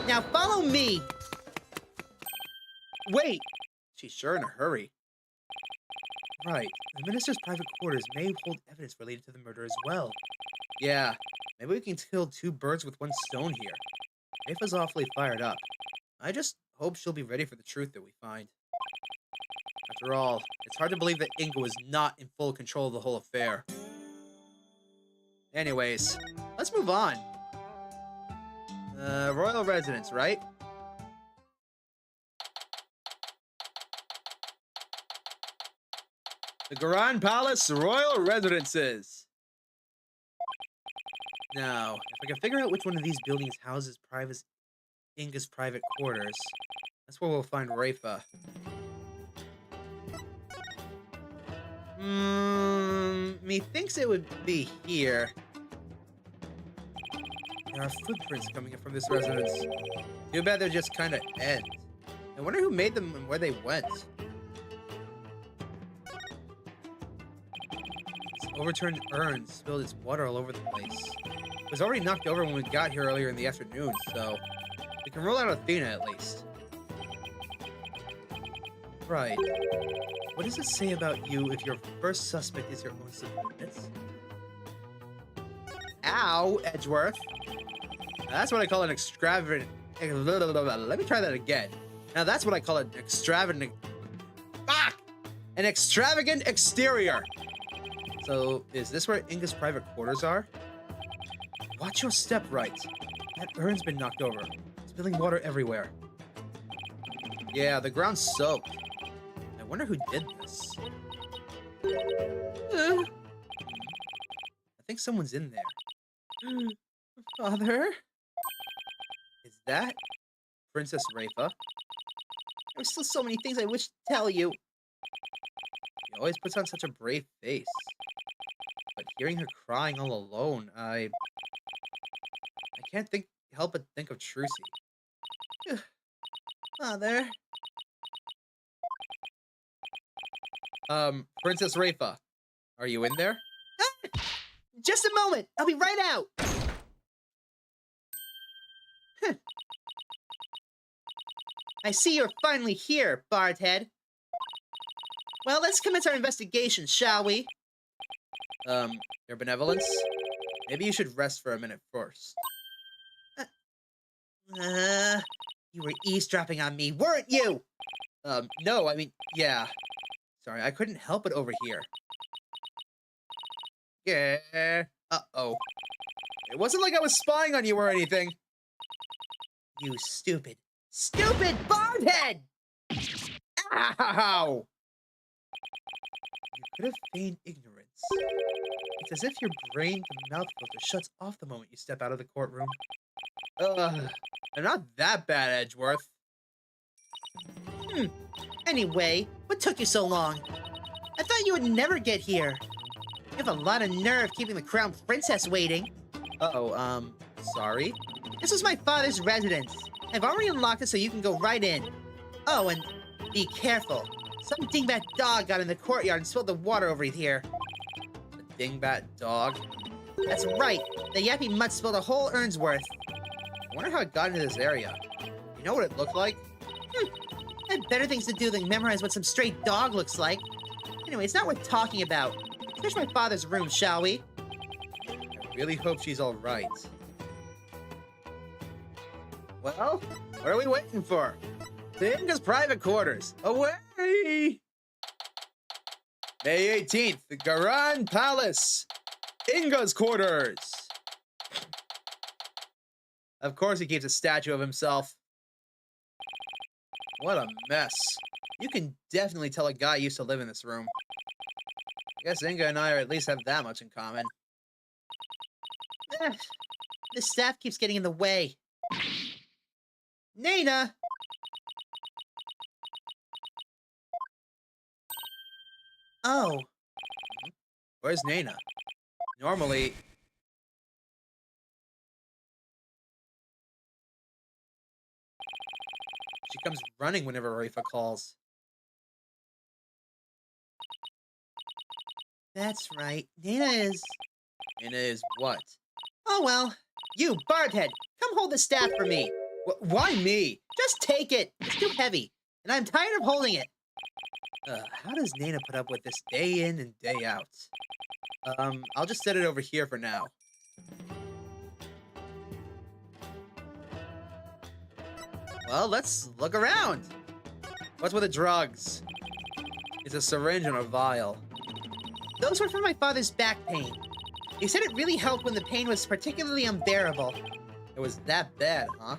D: Now follow me.
B: Wait! She's sure in a hurry. Right. The minister's private quarters may hold evidence related to the murder as well. Yeah. Maybe we can kill two birds with one stone here. Rafa's awfully fired up. I just hope she'll be ready for the truth that we find. After all, it's hard to believe that Inga was not in full control of the whole affair. Anyways, let's move on. Royal residence, right? The Khura'in Palace Royal Residences. Now, if I can figure out which one of these buildings houses Inga's private quarters, that's where we'll find Rafa. Methinks it would be here. There are footprints coming in from this residence. Too bad they're just kind of end. I wonder who made them and where they went. This overturned urn spilled its water all over the place. It was already knocked over when we got here earlier in the afternoon, so we can rule out Athena at least. Right. What does it say about you if your first suspect is your own subordinates? Ow, Edgeworth. That's what I call an extravagant... Let me try that again. Now that's what I call an extravagant... Fuck! An extravagant exterior! So, is this where Inga's private quarters are? Watch your step, Wright. That urn's been knocked over, spilling water everywhere. Yeah, the ground's soaked. I wonder who did this. I think someone's in there. Father? Is that Princess Rafa? There's still so many things I wish to tell you. She always puts on such a brave face. But hearing her crying all alone, I can't help but think of Trucy.
D: Father?
B: Princess Rafa, are you in there?
D: Just a moment. I'll be right out. I see you're finally here, Bardhead. Well, let's commence our investigation, shall we?
B: Your benevolence? Maybe you should rest for a minute first.
D: You were eavesdropping on me, weren't you?
B: No, I mean, yeah. Sorry, I couldn't help it over here. Yeah. Uh-oh. It wasn't like I was spying on you or anything.
D: You stupid Bardhead!
B: Ow! You could have feigned ignorance. It's as if your brain mouth filter shuts off the moment you step out of the courtroom. They're not that bad, Edgeworth.
D: Anyway, what took you so long? I thought you would never get here. You have a lot of nerve keeping the crown princess waiting.
B: Sorry?
D: This is my father's residence. I've already unlocked it so you can go right in. Oh, and be careful. Some dingbat dog got in the courtyard and spilled the water over here.
B: A dingbat dog?
D: That's right. The yappy mutt spilled a whole urn's worth.
B: I wonder how it got into this area. You know what it looked like?
D: I had better things to do than memorize what some stray dog looks like. Anyway, it's not worth talking about. Search my father's room, shall we?
B: I really hope she's all right. Well, what are we waiting for? To Inga's private quarters. Away! May 18th, the Khura'in Palace. Inga's quarters. Of course he keeps a statue of himself. What a mess. You can definitely tell a guy used to live in this room. I guess Inga and I at least have that much in common.
D: The staff keeps getting in the way. Nana! Oh.
B: Where's Nana? Normally... She comes running whenever Rafa calls.
C: That's right. Nana is...
B: Nana is what?
C: Oh, well. You, Bardhead, come hold the staff for me.
B: Why me?
C: Just take it. It's too heavy, and I'm tired of holding it.
B: How does Nana put up with this day in and day out? I'll just set it over here for now. Well, let's look around. What's with the drugs? It's a syringe and a vial.
C: Those were for my father's back pain. He said it really helped when the pain was particularly unbearable.
B: It was that bad, huh?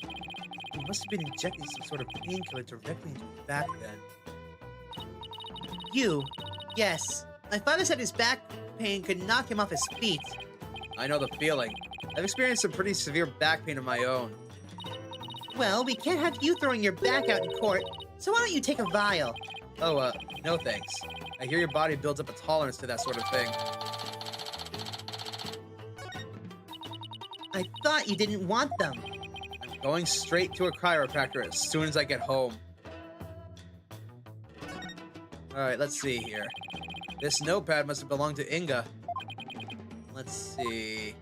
C: He must have been injecting some sort of painkiller directly into his back then. You? Yes. My father said his back pain could knock him off his feet.
B: I know the feeling. I've experienced some pretty severe back pain of my own.
C: Well, we can't have you throwing your back out in court, so why don't you take a vial?
B: Oh, no thanks. I hear your body builds up a tolerance to that sort of thing.
C: I thought you didn't want them.
B: I'm going straight to a chiropractor as soon as I get home. Alright, let's see here. This notepad must have belonged to Inga. Let's see.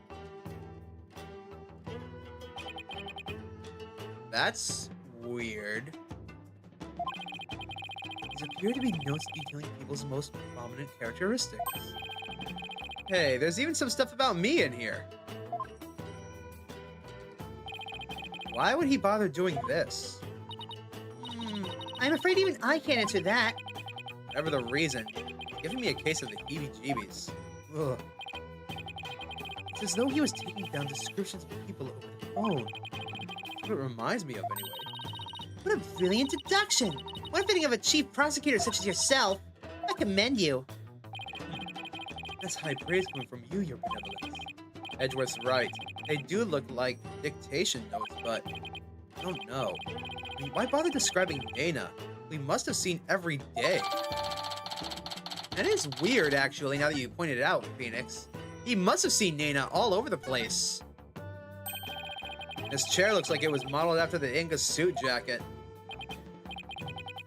B: That's weird.
C: These appear to be notes detailing people's most prominent characteristics.
B: Hey, there's even some stuff about me in here. Why would he bother doing this?
C: I'm afraid even I can't answer that.
B: Whatever the reason, it's giving me a case of the heebie-jeebies. Ugh.
C: It's as though he was taking down descriptions of people over the phone.
B: That's what it reminds me of, anyway.
C: What a brilliant deduction! One fitting of a chief prosecutor such as yourself. I commend you.
B: That's high praise coming from you, your benevolence. Edgeworth's right. They do look like dictation notes, but I don't know. I mean, why bother describing Nana? We must have seen every day. That is weird, actually, now that you pointed it out, Phoenix. He must have seen Nana all over the place. This chair looks like it was modeled after the Inga suit jacket.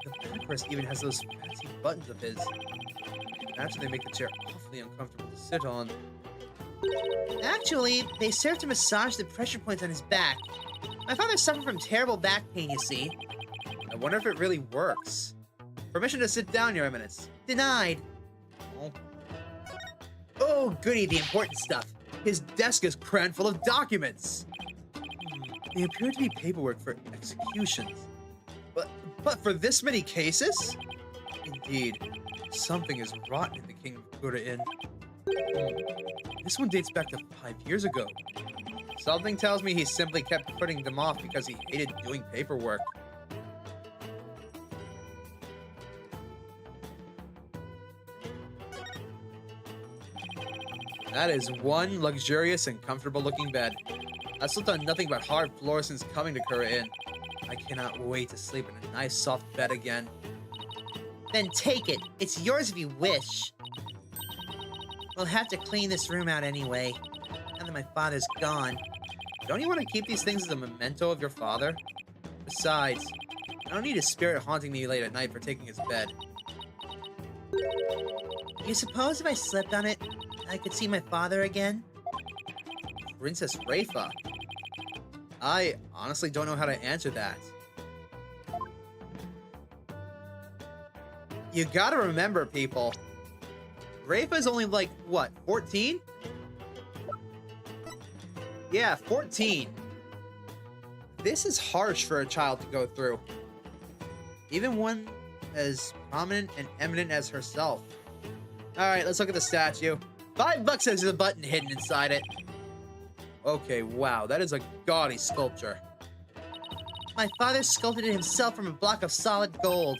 B: The backrest even has those fancy buttons of his. Imagine they make the chair awfully uncomfortable to sit on.
C: Actually, they serve to massage the pressure points on his back. My father suffered from terrible back pain, you see.
B: I wonder if it really works. Permission to sit down, Your Eminence.
C: Denied.
B: Oh, goody, the important stuff. His desk is crammed full of documents. They appear to be paperwork for executions. But for this many cases? Indeed, something is rotten in the King of Khura'in. This one dates back to 5 years ago. Something tells me he simply kept putting them off because he hated doing paperwork. That is one luxurious and comfortable looking bed. I've slept on nothing but hard floors since coming to Khura'in. I cannot wait to sleep in a nice soft bed again.
C: Then take it. It's yours if you wish. We'll have to clean this room out anyway, now that my father's gone.
B: Don't you want to keep these things as a memento of your father? Besides, I don't need his spirit haunting me late at night for taking his bed.
C: You suppose if I slept on it, I could see my father again?
B: Princess Rafa? I honestly don't know how to answer that. You gotta remember, people. Rafa's only like, what, 14? Yeah, 14. This is harsh for a child to go through. Even one as prominent and eminent as herself. Alright, let's look at the statue. $5 says there's a button hidden inside it. Okay, wow, that is a gaudy sculpture.
C: My father sculpted it himself from a block of solid gold.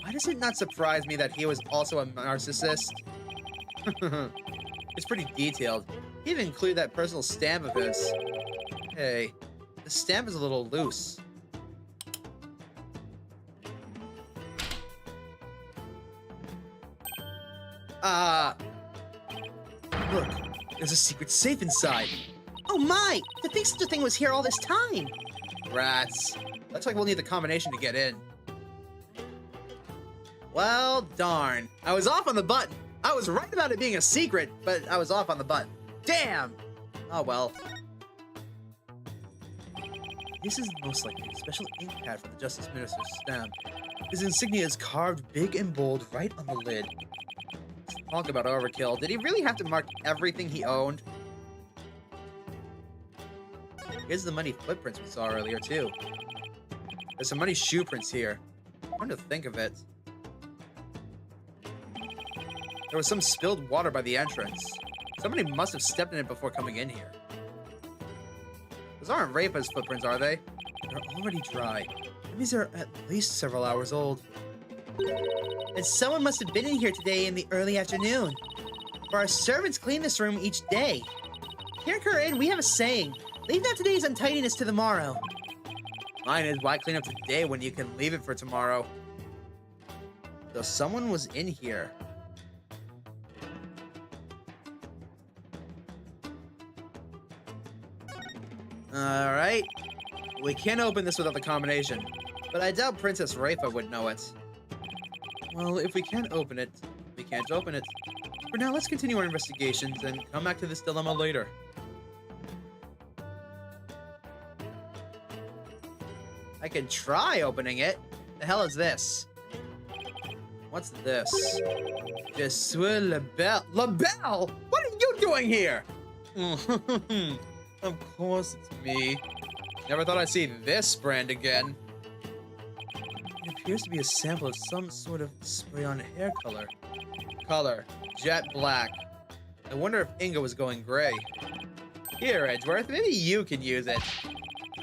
B: Why does it not surprise me that he was also a narcissist? It's pretty detailed. He even included that personal stamp of his. Hey, the stamp is a little loose. Look, there's a secret safe inside.
C: Oh my! To think such a thing was here all this time!
B: Rats. Looks like we'll need the combination to get in. Well, darn. I was off on the button. I was right about it being a secret, but I was off on the button. Damn! Oh well. This is most likely a special ink pad for the Justice Minister's stamp. His insignia is carved big and bold right on the lid. Talk about overkill. Did he really have to mark everything he owned? Here's the money footprints we saw earlier, too. There's some money shoe prints here. Come to think of it. There was some spilled water by the entrance. Somebody must have stepped in it before coming in here. Those aren't Rapa's footprints, are they? They're already dry. That means they're at least several hours old.
D: And someone must have been in here today in the early afternoon. For our servants clean this room each day. Here in Khura'in, we have a saying. Leave not today's untidiness to the morrow.
B: Mine is, why clean up today when you can leave it for tomorrow? So someone was in here. Alright. We can't open this without the combination. But I doubt Princess Rafa would know it. Well, if we can't open it, we can't open it. For now, let's continue our investigations and come back to this dilemma later. I can try opening it. The hell is this? What's this? Je suis la belle. La Belle? What are you doing here? Of course it's me. Never thought I'd see this brand again. It appears to be a sample of some sort of spray-on hair color. Color, jet black. I wonder if Inga was going gray. Here, Edgeworth, maybe you can use it.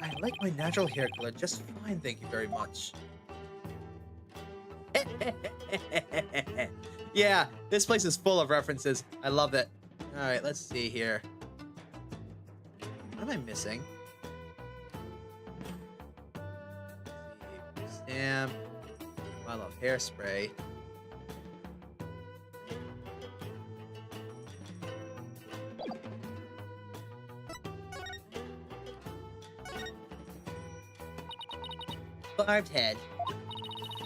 B: I like my natural hair color just fine, thank you very much. Yeah, this place is full of references. I love it. Alright, let's see here. What am I missing? Let's see. Stamp. I love hairspray.
D: Barbed head.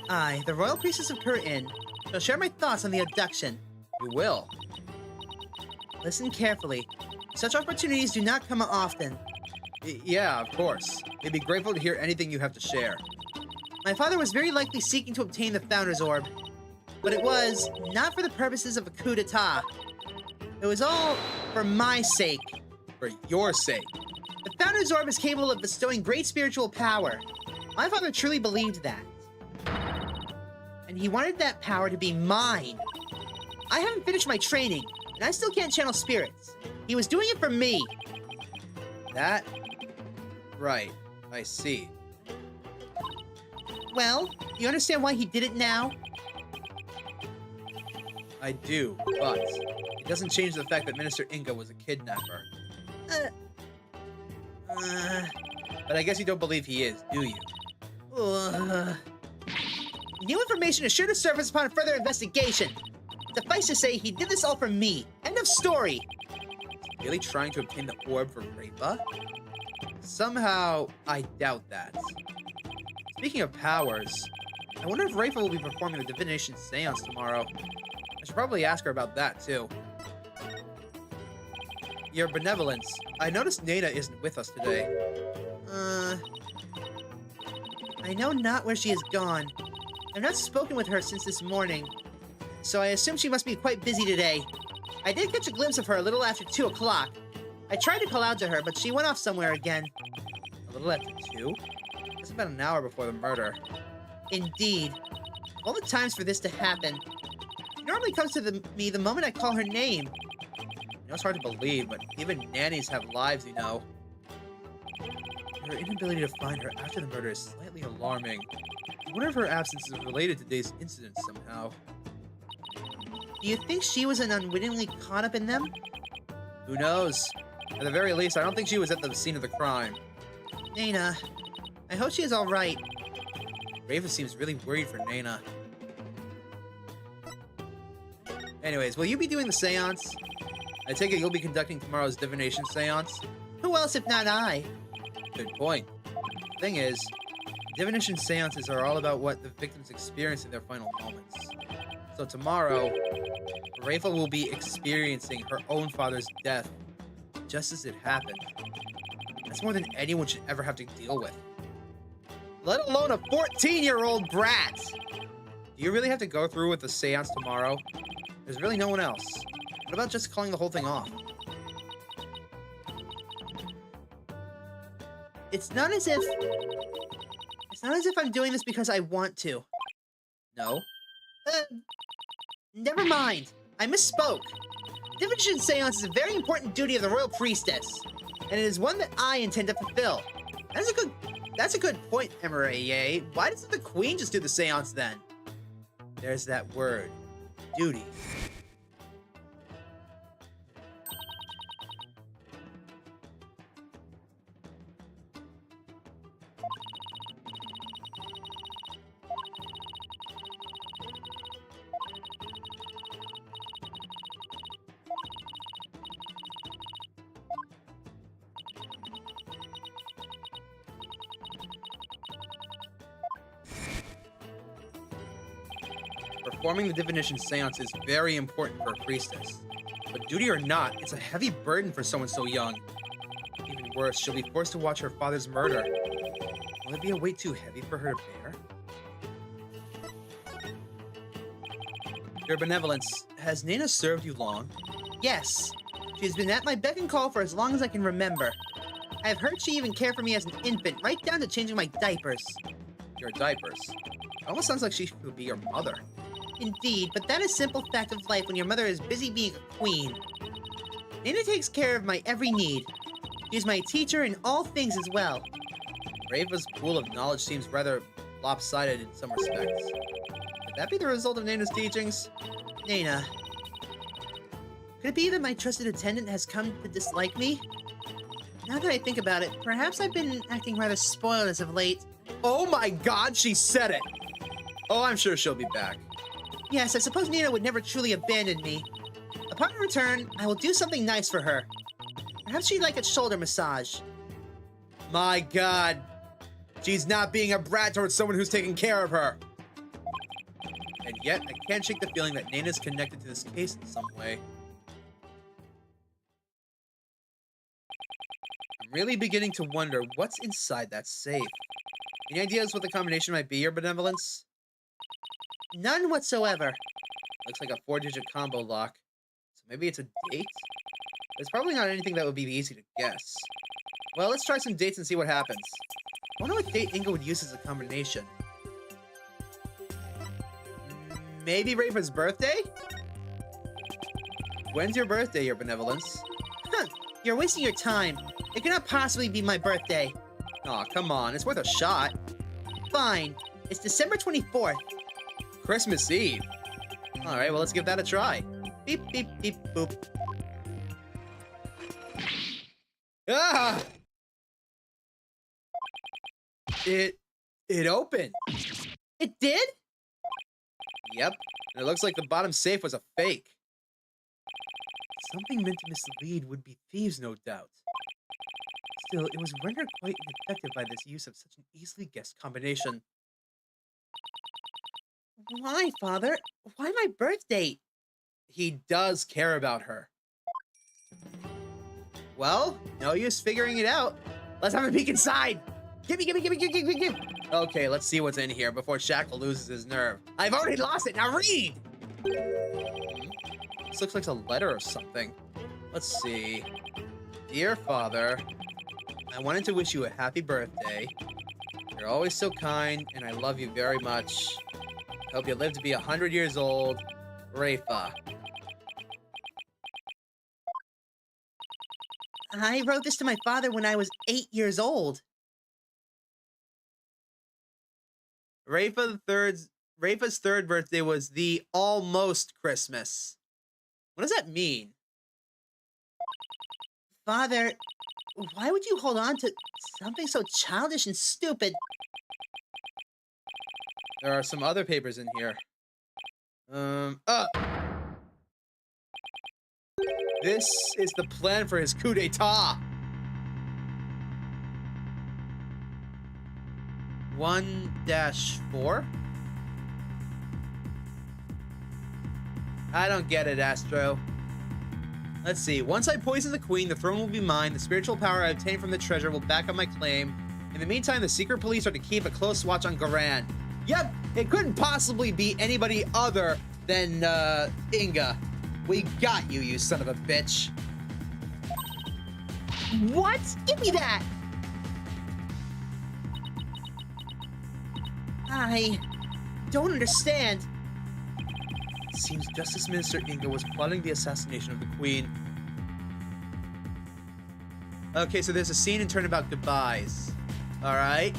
D: I, the Royal Priestess of Khura'in, shall share my thoughts on the abduction.
B: You will.
D: Listen carefully. Such opportunities do not come often.
B: Yeah, of course. We'd be grateful to hear anything you have to share.
D: My father was very likely seeking to obtain the Founder's Orb, but it was not for the purposes of a coup d'etat. It was all for my sake.
B: For your sake.
D: The Founder's Orb is capable of bestowing great spiritual power. My father truly believed that. And he wanted that power to be mine. I haven't finished my training, and I still can't channel spirits. He was doing it for me.
B: That? Right. I see.
D: Well, you understand why he did it now?
B: I do, but it doesn't change the fact that Minister Inga was a kidnapper. But I guess you don't believe he is, do you?
D: New information is sure to surface upon further investigation. Suffice to say, he did this all for me. End of story.
B: Really trying to obtain the orb for Rafa? Somehow, I doubt that. Speaking of powers, I wonder if Rafa will be performing the divination seance tomorrow. I should probably ask her about that, too. Your benevolence, I noticed Nana isn't with us today.
D: I know not where she has gone. I've not spoken with her since this morning, so I assume she must be quite busy today. I did catch a glimpse of her a little after 2 o'clock. I tried to call out to her, but she went off somewhere again.
B: A little after 2? It's about an hour before the murder.
D: Indeed. Of all the times for this to happen, she normally comes to me the moment I call her name.
B: I know it's hard to believe, but even nannies have lives, you know. Her inability to find her after the murder is slightly alarming. I wonder if her absence is related to today's incident somehow.
D: Do you think she was unwittingly caught up in them?
B: Who knows? At the very least, I don't think she was at the scene of the crime.
D: Nana, I hope she is all right.
B: Rafa seems really worried for Nana. Anyways, will you be doing the seance? I take it you'll be conducting tomorrow's divination seance?
D: Who else if not I?
B: Good point. Thing is, divination seances are all about what the victims experience in their final moments. So tomorrow, Rafa will be experiencing her own father's death just as it happened. That's more than anyone should ever have to deal with. Let alone a 14-year-old brat! Do you really have to go through with the seance tomorrow? There's really no one else. What about just calling the whole thing off?
C: It's not as if I'm doing this because I want to.
B: No?
C: Never mind. I misspoke. Divination seance is a very important duty of the royal priestess, and it is one that I intend to fulfill. That's a good point, Emery. Why doesn't the queen just do the seance then?
B: There's that word. Duty. Performing the divination seance is very important for a priestess. But duty or not, it's a heavy burden for someone so young. Even worse, she'll be forced to watch her father's murder. Will it be a weight too heavy for her to bear? Your benevolence, has Nana served you long?
C: Yes. She has been at my beck and call for as long as I can remember. I have heard she even cared for me as an infant, right down to changing my diapers.
B: Your diapers? It almost sounds like she would be your mother.
C: Indeed, but that is a simple fact of life when your mother is busy being a queen. Nana takes care of my every need. She is my teacher in all things as well.
B: Rafa's pool of knowledge seems rather lopsided in some respects. Could that be the result of Nana's teachings?
C: Nana. Could it be that my trusted attendant has come to dislike me? Now that I think about it, perhaps I've been acting rather spoiled as of late.
B: Oh my god, she said it! Oh, I'm sure she'll be back.
C: Yes, I suppose Nina would never truly abandon me. Upon her return, I will do something nice for her. Perhaps she'd like a shoulder massage.
B: My god. She's not being a brat towards someone who's taking care of her. And yet, I can't shake the feeling that Nana's connected to this case in some way. I'm really beginning to wonder what's inside that safe. Any ideas what the combination might be, Your Benevolence?
C: None whatsoever.
B: Looks like a 4-digit combo lock. So maybe it's a date? It's probably not anything that would be easy to guess. Well, let's try some dates and see what happens. I wonder what date Inga would use as a combination. Maybe Rafa's birthday? When's your birthday, Your Benevolence?
C: Huh, you're wasting your time. It cannot possibly be my birthday.
B: Aw, come on, it's worth a shot.
C: Fine. It's December 24th.
B: Christmas Eve. Alright, well, let's give that a try. Beep, beep, beep, boop. Ah! It opened.
C: It did?
B: Yep, and it looks like the bottom safe was a fake. Something meant to mislead would-be thieves, no doubt. Still, it was rendered quite ineffective by this use of such an easily guessed combination.
C: Why, Father? Why my birthday?
B: He does care about her. Well, no use figuring it out. Let's have a peek inside. Gimme. Okay, let's see what's in here before Shackle loses his nerve. I've already lost it, now read! This looks like a letter or something. Let's see. Dear Father, I wanted to wish you a happy birthday. You're always so kind, and I love you very much. I hope you live to be 100 years old. Rafa.
C: I wrote this to my father when I was 8 years old.
B: Rafa's third birthday was the almost Christmas. What does that mean?
C: Father, why would you hold on to something so childish and stupid?
B: There are some other papers in here. This is the plan for his coup d'etat. 1-4? I don't get it, Astro. Let's see. Once I poison the queen, the throne will be mine. The spiritual power I obtain from the treasure will back up my claim. In the meantime, the secret police are to keep a close watch on Khura'in. Yep, it couldn't possibly be anybody other than, Inga. We got you, you son of a bitch.
D: What? Give me that! I don't understand.
B: It seems Justice Minister Inga was plotting the assassination of the Queen. Okay, so there's a scene in Turnabout Goodbyes. Alright.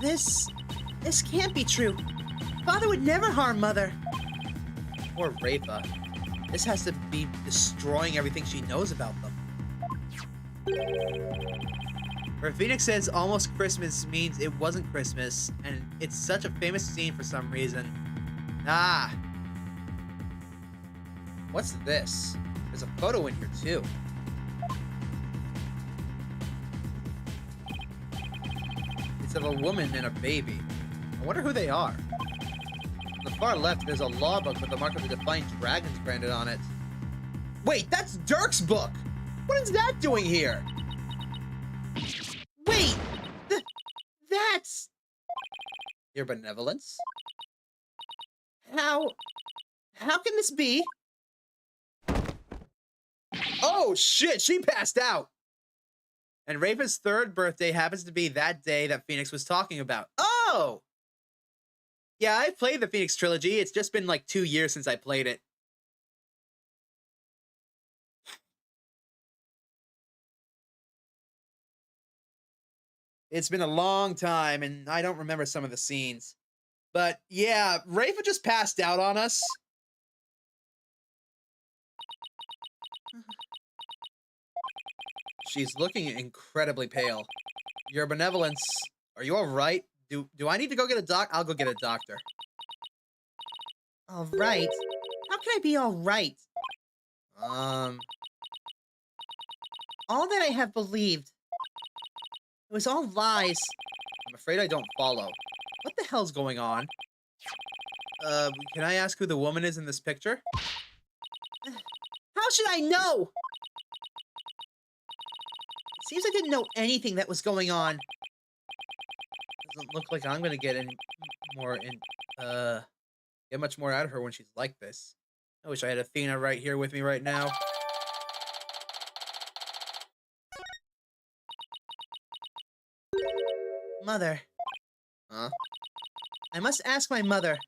D: This can't be true. Father would never harm Mother.
B: Or Rafa. This has to be destroying everything she knows about them. Where Phoenix says almost Christmas means it wasn't Christmas, and it's such a famous scene for some reason. Ah! What's this? There's a photo in here too. It's of a woman and a baby. I wonder who they are. On the far left, there's a law book with the mark of the Defiant Dragons branded on it. Wait, that's Dirk's book! What is that doing here?
D: Wait! That's...
B: Your benevolence?
D: How can this be?
B: Oh shit, she passed out! And Raven's third birthday happens to be that day that Phoenix was talking about. Oh! Yeah, I played the Phoenix Trilogy. It's just been like 2 years since I played it. It's been a long time, and I don't remember some of the scenes. But yeah, Rafa just passed out on us. She's looking incredibly pale. Your benevolence, are you all right? Do I need to go get a doc? I'll go get a doctor.
D: All right. How can I be all right?
B: Um,
D: All that I have believed. It was all lies.
B: I'm afraid I don't follow. What the hell's going on? Can I ask who the woman is in this picture?
D: How should I know? It seems I didn't know anything that was going on.
B: Doesn't look like I'm gonna get get much more out of her when she's like this. I wish I had Athena right here with me right now.
D: Mother.
B: Huh?
D: I must ask my mother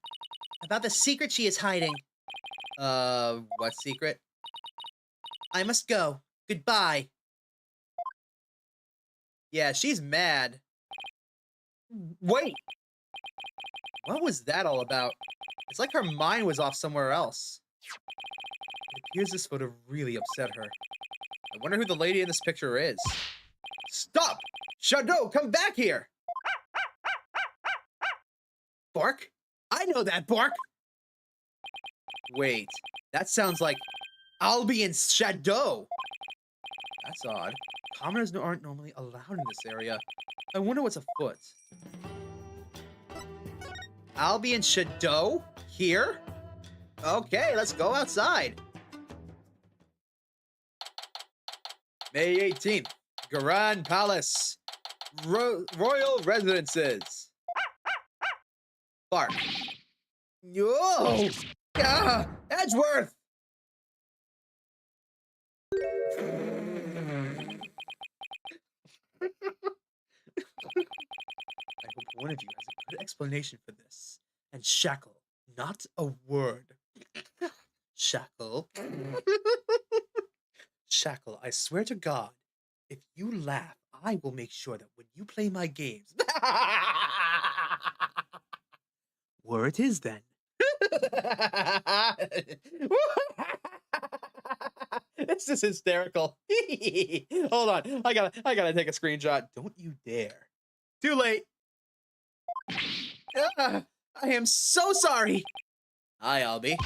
D: about the secret she is hiding.
B: What secret?
D: I must go. Goodbye.
B: Yeah, she's mad. Wait! What was that all about? It's like her mind was off somewhere else. It appears this photo really upset her. I wonder who the lady in this picture is. Stop! Shadow, come back here! Bark? I know that bark! Wait, that sounds like Albie and Shadow! That's odd. Commoners aren't normally allowed in this area. I wonder what's afoot. Albie and Shadow? Here? Okay, let's go outside. May 18th, Khura'in Palace. Royal Residences. Bark. Yo! Ah, Edgeworth! I hope one of you has a good explanation for this. And Shackle, not a word. Shackle. Shackle, I swear to God, if you laugh, I will make sure that when you play my games... Where it is, then. This is hysterical. Hold on, I gotta take a screenshot. Don't you dare. Too late. I am so sorry. Hi, Albie.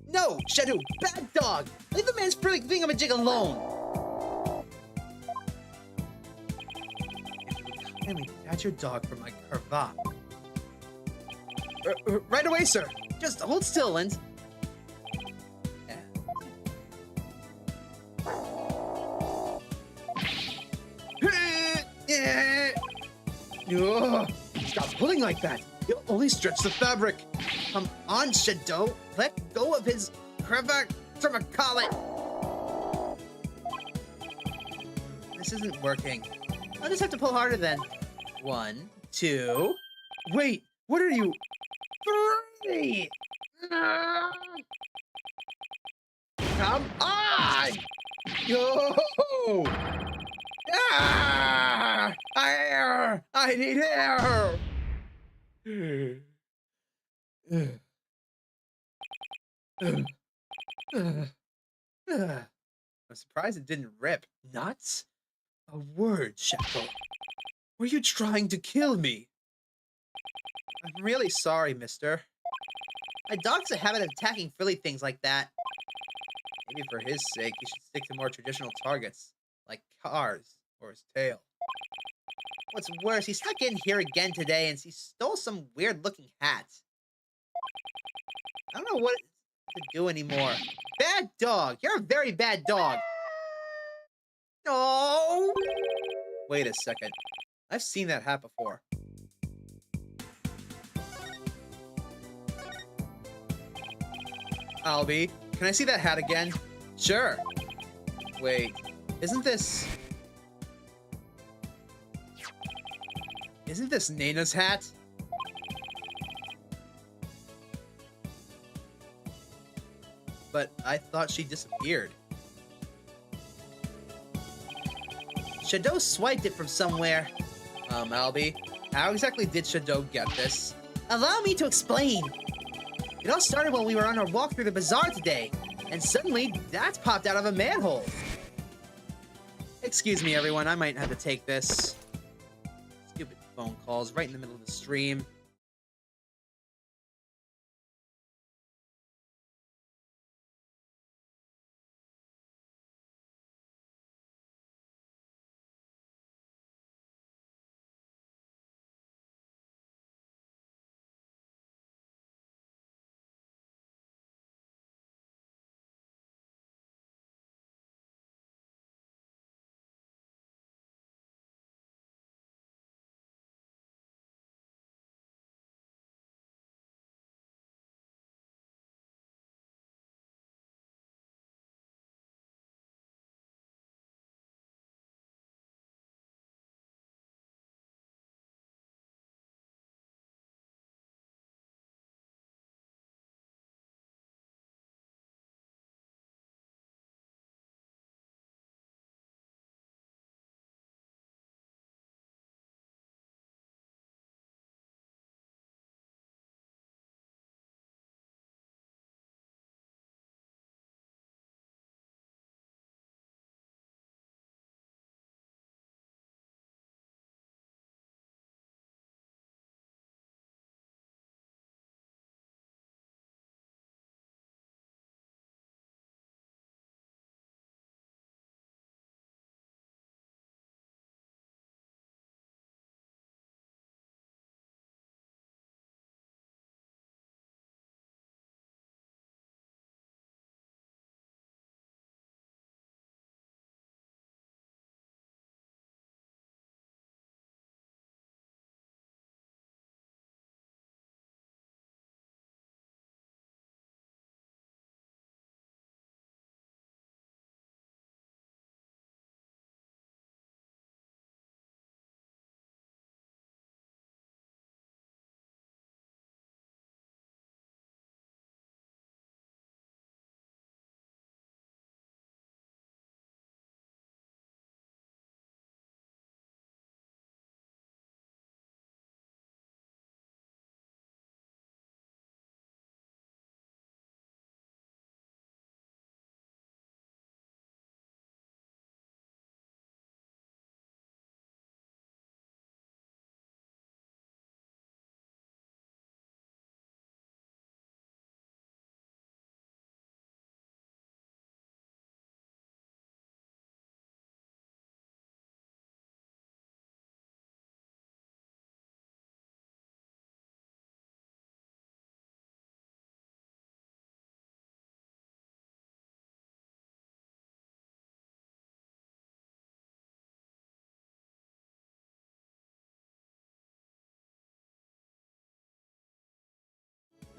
B: No, Shadow, bad dog. Leave the man's thingamajig alone. If you would kindly detach your dog from my cravat. Right away, sir.
D: Just hold still, and...
B: Ugh, stop pulling like that. You'll only stretch the fabric.
D: Come on, Shadow. Let go of his cravat. This isn't working. I'll just have to pull harder then. 1, 2...
B: Wait, what are you?
D: 3!
B: Come on! Yo! Ah! I need air!
D: I'm surprised it didn't rip.
B: Nuts? A word, Shadow. Were you trying to kill me?
D: I'm really sorry, mister. My dog's a habit of attacking frilly things like that. Maybe for his sake, he should stick to more traditional targets, like cars or his tail. What's worse, he snuck in here again today and he stole some weird-looking hat. I don't know what to do anymore. Bad dog! You're a very bad dog! No!
B: Wait a second. I've seen that hat before. Albie, can I see that hat again?
D: Sure.
B: Wait, isn't this Nana's hat? But I thought she disappeared.
D: Shadow swiped it from somewhere.
B: Albie, how exactly did Shadow get this?
D: Allow me to explain. It all started when we were on our walk through the bazaar today, and suddenly that's popped out of a manhole.
B: Excuse me, everyone, I might have to take this. Stupid phone calls right in the middle of the stream.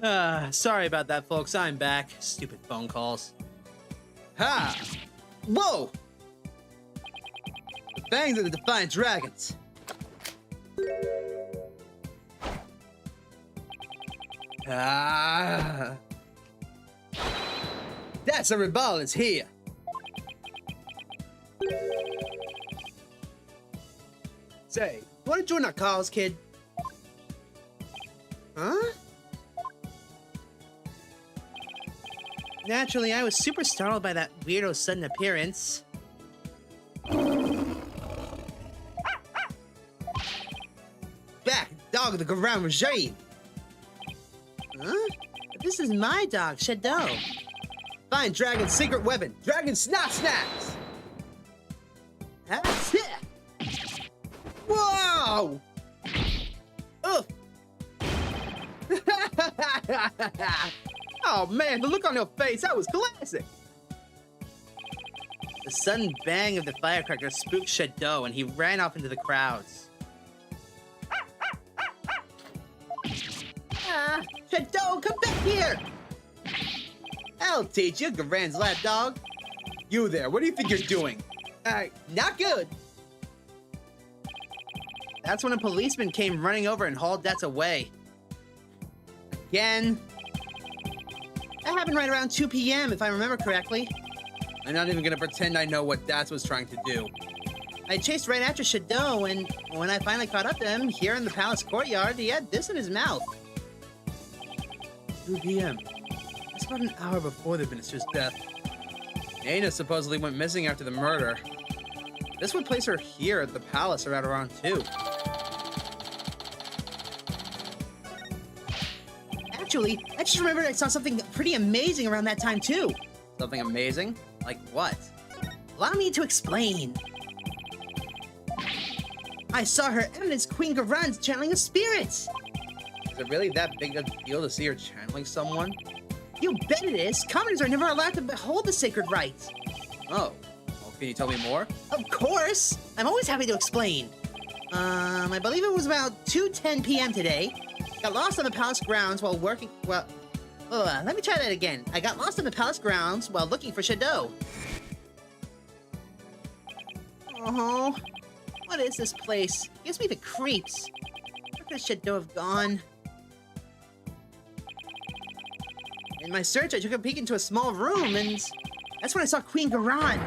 B: Sorry about that, folks. I'm back. Stupid phone calls. Ha! Whoa! The fangs of the Defiant Dragons. Ah! That's a Re-Revolt is here. Say, you want to join our cause, kid?
D: Huh? Naturally, I was super startled by that weirdo's sudden appearance.
B: Back, dog of the Khura'in regime.
D: Huh? But this is my dog, Shadow.
B: Find Dragon's secret weapon, Dragon Snot Snacks.
D: That's it.
B: Whoa! Ugh. Oh man, the look on your face, that was classic.
D: The sudden bang of the firecracker spooked Shadow, and he ran off into the crowds.
B: Shadow, come back here! I'll teach you, Khura'in's lapdog. You there, what do you think you're doing? Not good.
D: That's when a policeman came running over and hauled Dats away.
B: Again?
D: That happened right around 2 p.m., if I remember correctly.
B: I'm not even gonna pretend I know what Dats was trying to do.
D: I chased right after Shadow, and when I finally caught up to him, here in the palace courtyard, he had this in his mouth.
B: 2 p.m. That's about an hour before the minister's death. Aina supposedly went missing after the murder. This would place her here at the palace around 2.
D: Actually, I just remembered I saw something pretty amazing around that time, too.
B: Something amazing? Like what?
D: Allow me to explain. I saw Her Eminence Queen Khura'in channeling a spirit.
B: Is it really that big a deal to see her channeling someone?
D: You bet it is. Commoners are never allowed to behold the sacred rite.
B: Oh. Well, can you tell me more?
D: Of course. I'm always happy to explain. I believe it was about 2:10 p.m. today. Got lost on the palace grounds while working. Well, let me try that again. I got lost on the palace grounds while looking for Shadow. Oh, what is this place? Gives me the creeps. Where could Shadow have gone? In my search, I took a peek into a small room, and that's when I saw Queen Khura'in.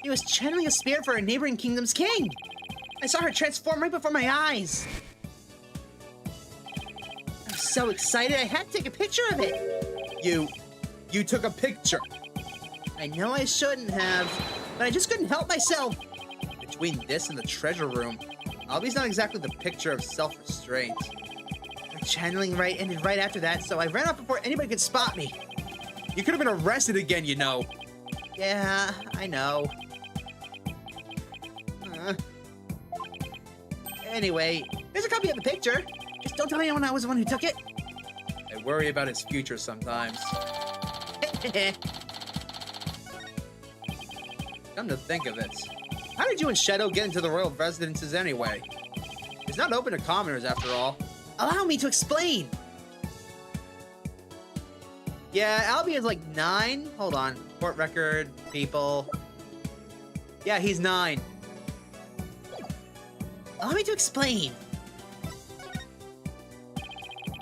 D: He was channeling a spirit for a neighboring kingdom's king. I saw her transform right before my eyes. I was so excited, I had to take a picture of it.
B: You took a picture.
D: I know I shouldn't have, but I just couldn't help myself.
B: Between this and the treasure room, Albie's not exactly the picture of self-restraint.
D: My channeling rite ended right after that, so I ran off before anybody could spot me.
B: You could have been arrested again, you know.
D: Yeah, I know. Anyway, here's a copy of the picture. Just don't tell anyone I was the one who took it.
B: I worry about his future sometimes. Come to think of it, how did you and Shadow get into the royal residences anyway? It's not open to commoners after all.
D: Allow me to explain.
B: Yeah, Albie is like 9. Hold on. Court record, people. Yeah, he's 9.
D: Allow me to explain.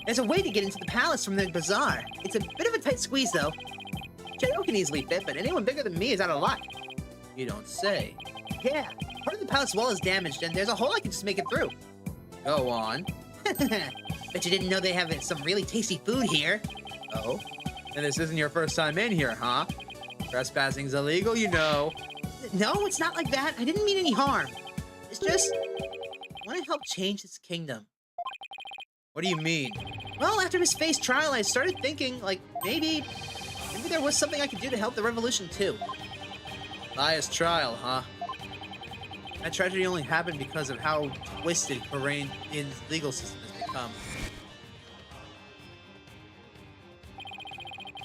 D: There's a way to get into the palace from the bazaar. It's a bit of a tight squeeze, though. Shadow can easily fit, but anyone bigger than me is out of luck.
B: You don't say.
D: Yeah, part of the palace wall is damaged, and there's a hole I can just make it through.
B: Go on.
D: Bet you didn't know they have some really tasty food here.
B: Oh? And this isn't your first time in here, huh? Trespassing's illegal, you know.
D: No, it's not like that. I didn't mean any harm. It's just, I want to help change this kingdom.
B: What do you mean?
D: Well, after Miss Faye's trial, I started thinking, like, maybe there was something I could do to help the revolution, too.
B: Lias trial, huh? That tragedy only happened because of how twisted Khura'in's legal system has become.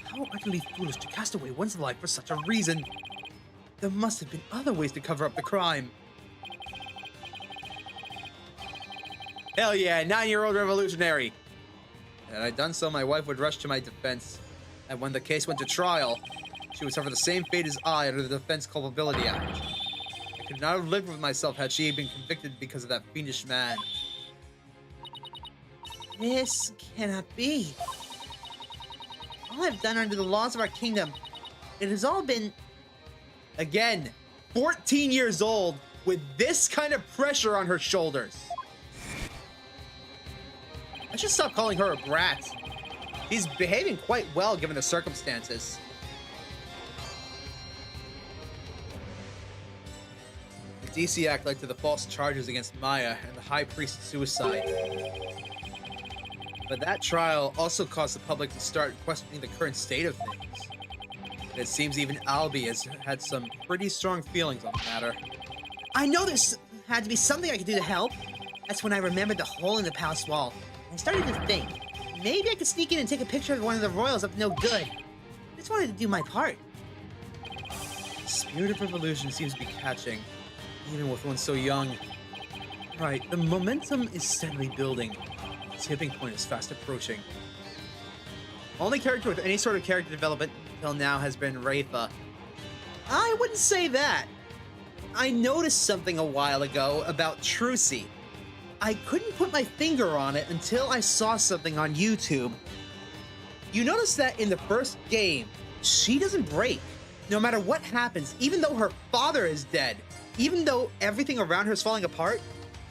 B: How utterly foolish to cast away one's life for such a reason. There must have been other ways to cover up the crime. Hell yeah, 9-year-old revolutionary. Had I done so, my wife would rush to my defense. And when the case went to trial, she would suffer the same fate as I under the Defense Culpability Act. I could not have lived with myself had she been convicted because of that fiendish man.
D: This cannot be. All I've done under the laws of our kingdom, it has all been...
B: Again, 14 years old with this kind of pressure on her shoulders. I should stop calling her a brat. She's behaving quite well given the circumstances. The DC Act led to the false charges against Maya and the High Priest's suicide. But that trial also caused the public to start questioning the current state of things. And it seems even Albie has had some pretty strong feelings on the matter.
D: I know there's had to be something I could do to help. That's when I remembered the hole in the palace wall. I started to think, maybe I could sneak in and take a picture of one of the royals up to no good. I just wanted to do my part.
B: The spirit of revolution seems to be catching, even with one so young. Right, the momentum is steadily building. Its tipping point is fast approaching. Only character with any sort of character development until now has been Rafa. I wouldn't say that. I noticed something a while ago about Trucy. I couldn't put my finger on it until I saw something on YouTube. You notice that in the first game, she doesn't break. No matter what happens, even though her father is dead, even though everything around her is falling apart,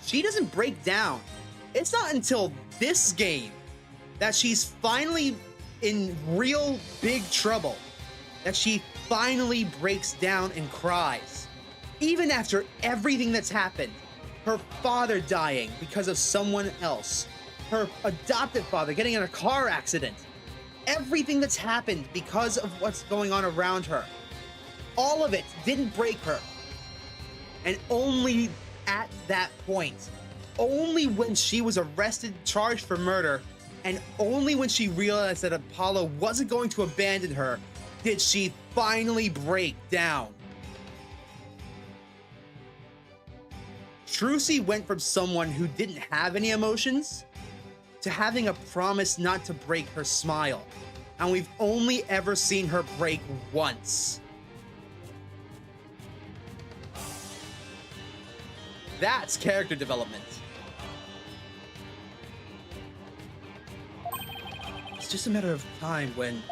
B: she doesn't break down. It's not until this game that she's finally in real big trouble, that she finally breaks down and cries. Even after everything that's happened, her father dying because of someone else, her adopted father getting in a car accident, everything that's happened because of what's going on around her, all of it didn't break her. And only at that point, only when she was arrested, charged for murder, and only when she realized that Apollo wasn't going to abandon her, did she finally break down. Trucy went from someone who didn't have any emotions to having a promise not to break her smile. And we've only ever seen her break once. That's character development. It's just a matter of time when...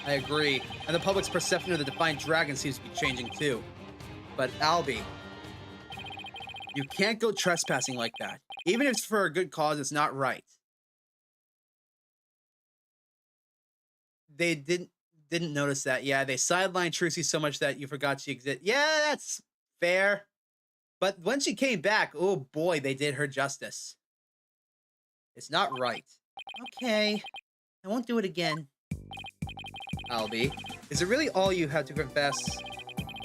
B: I agree, and the public's perception of the Defiant Dragon seems to be changing too. But Albie, you can't go trespassing like that. Even if it's for a good cause, it's not right. They didn't notice that. Yeah, they sidelined Trucy so much that you forgot she existed. Yeah, that's fair. But when she came back, oh boy, they did her justice. It's not right.
D: Okay, I won't do it again.
B: Albie, is it really all you have to confess?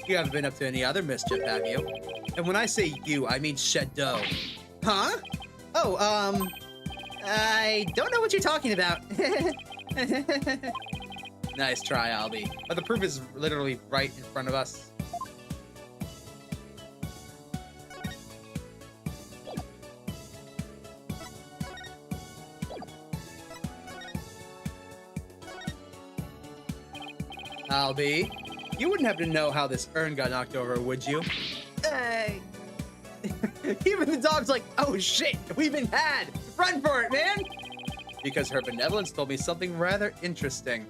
B: You haven't been up to any other mischief, have you? And when I say you, I mean Shadow.
D: Huh? Oh, I don't know what you're talking about.
B: Nice try, Albie. But the proof is literally right in front of us. Albie, you wouldn't happen to know how this urn got knocked over, would you? Even the dog's like, oh shit, we've been had! Run for it, man! Because her benevolence told me something rather interesting.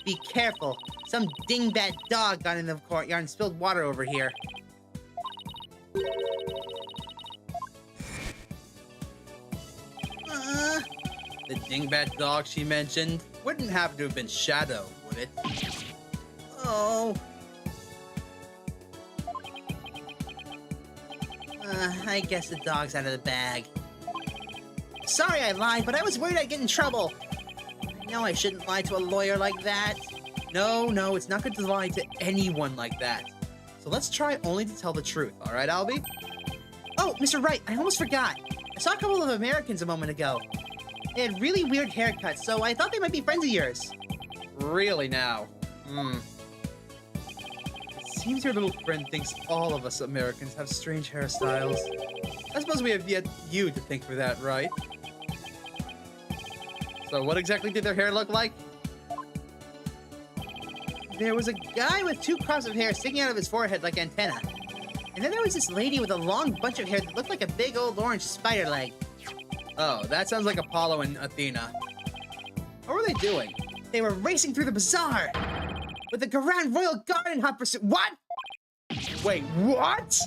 D: Be careful. Some dingbat dog got in the courtyard and spilled water over here.
B: The dingbat dog she mentioned wouldn't happen to have been Shadow, would it?
D: Oh. I guess the dog's out of the bag. Sorry I lied, but I was worried I'd get in trouble. I know I shouldn't lie to a lawyer like that.
B: No, it's not good to lie to anyone like that. So let's try only to tell the truth, alright, Albie?
D: Oh, Mr. Wright, I almost forgot. I saw a couple of Americans a moment ago. They had really weird haircuts, so I thought they might be friends of yours.
B: Really now? It seems your little friend thinks all of us Americans have strange hairstyles. I suppose we have yet you to thank for that, right? So what exactly did their hair look like?
D: There was a guy with 2 crops of hair sticking out of his forehead like antenna. And then there was this lady with a long bunch of hair that looked like a big old orange spider leg.
B: Oh, that sounds like Apollo and Athena. What were they doing?
D: They were racing through the bazaar with the Khura'in Royal Guard in hot pursuit. What?
B: Wait, what?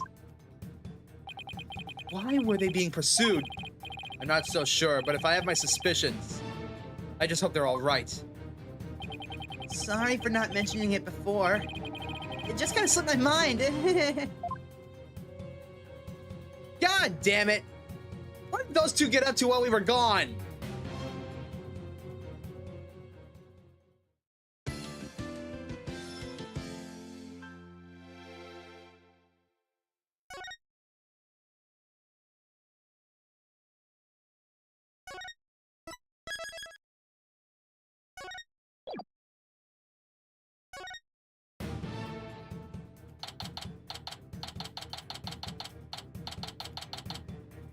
B: Why were they being pursued? I'm not so sure, but if I have my suspicions, I just hope they're all right.
D: Sorry for not mentioning it before. It just kind of slipped my mind.
B: God damn it! What did those 2 get up to while we were gone?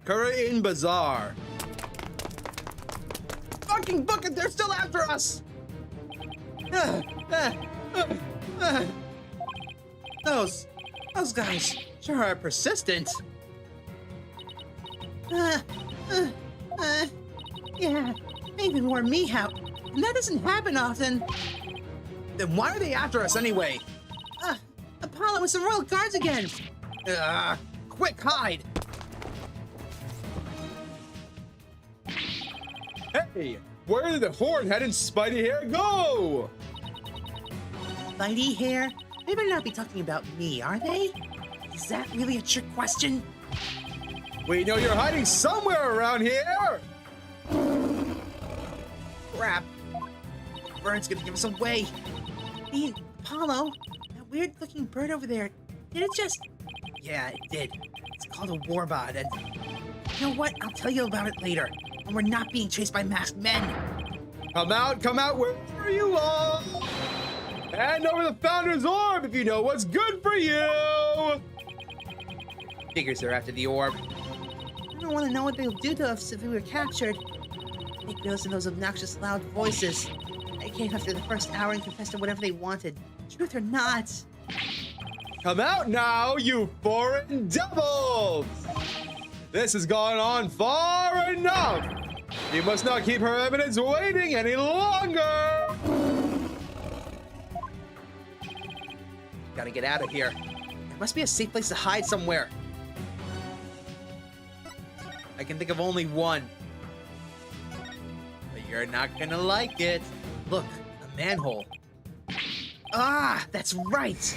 B: Khura'in Bazaar. Fucking book it! They're still after us! Those guys sure are persistent.
D: Yeah, they even wore me out. And that doesn't happen often.
B: Then why are they after us anyway?
D: Apollo with some royal guards again.
B: Quick, hide! Hey, where did the horn-headed Spidey hair go?
D: Spidey hair? They better not be talking about me, are they? Is that really a trick question?
B: We know you're hiding somewhere around here!
D: Crap. Bird's gonna give us away. Hey, Apollo, that weird-looking bird over there, did it just... Yeah, it did. It's called a warbot, and... You know what? I'll tell you about it later, when we're not being chased by masked men.
B: Come out, wherever you are! Hand over the Founder's Orb if you know what's good for you! Figures they're after the orb.
D: I don't want to know what they'll do to us if we were captured. Make me listen to those obnoxious, loud voices. I came after the first hour and confessed to whatever they wanted. Truth or not.
B: Come out now, you foreign devils! This has gone on far enough! You must not keep Her Eminence waiting any longer! Gotta get out of here. There must be a safe place to hide somewhere. I can think of only one. But you're not gonna like it. Look, a manhole.
D: Ah, that's right!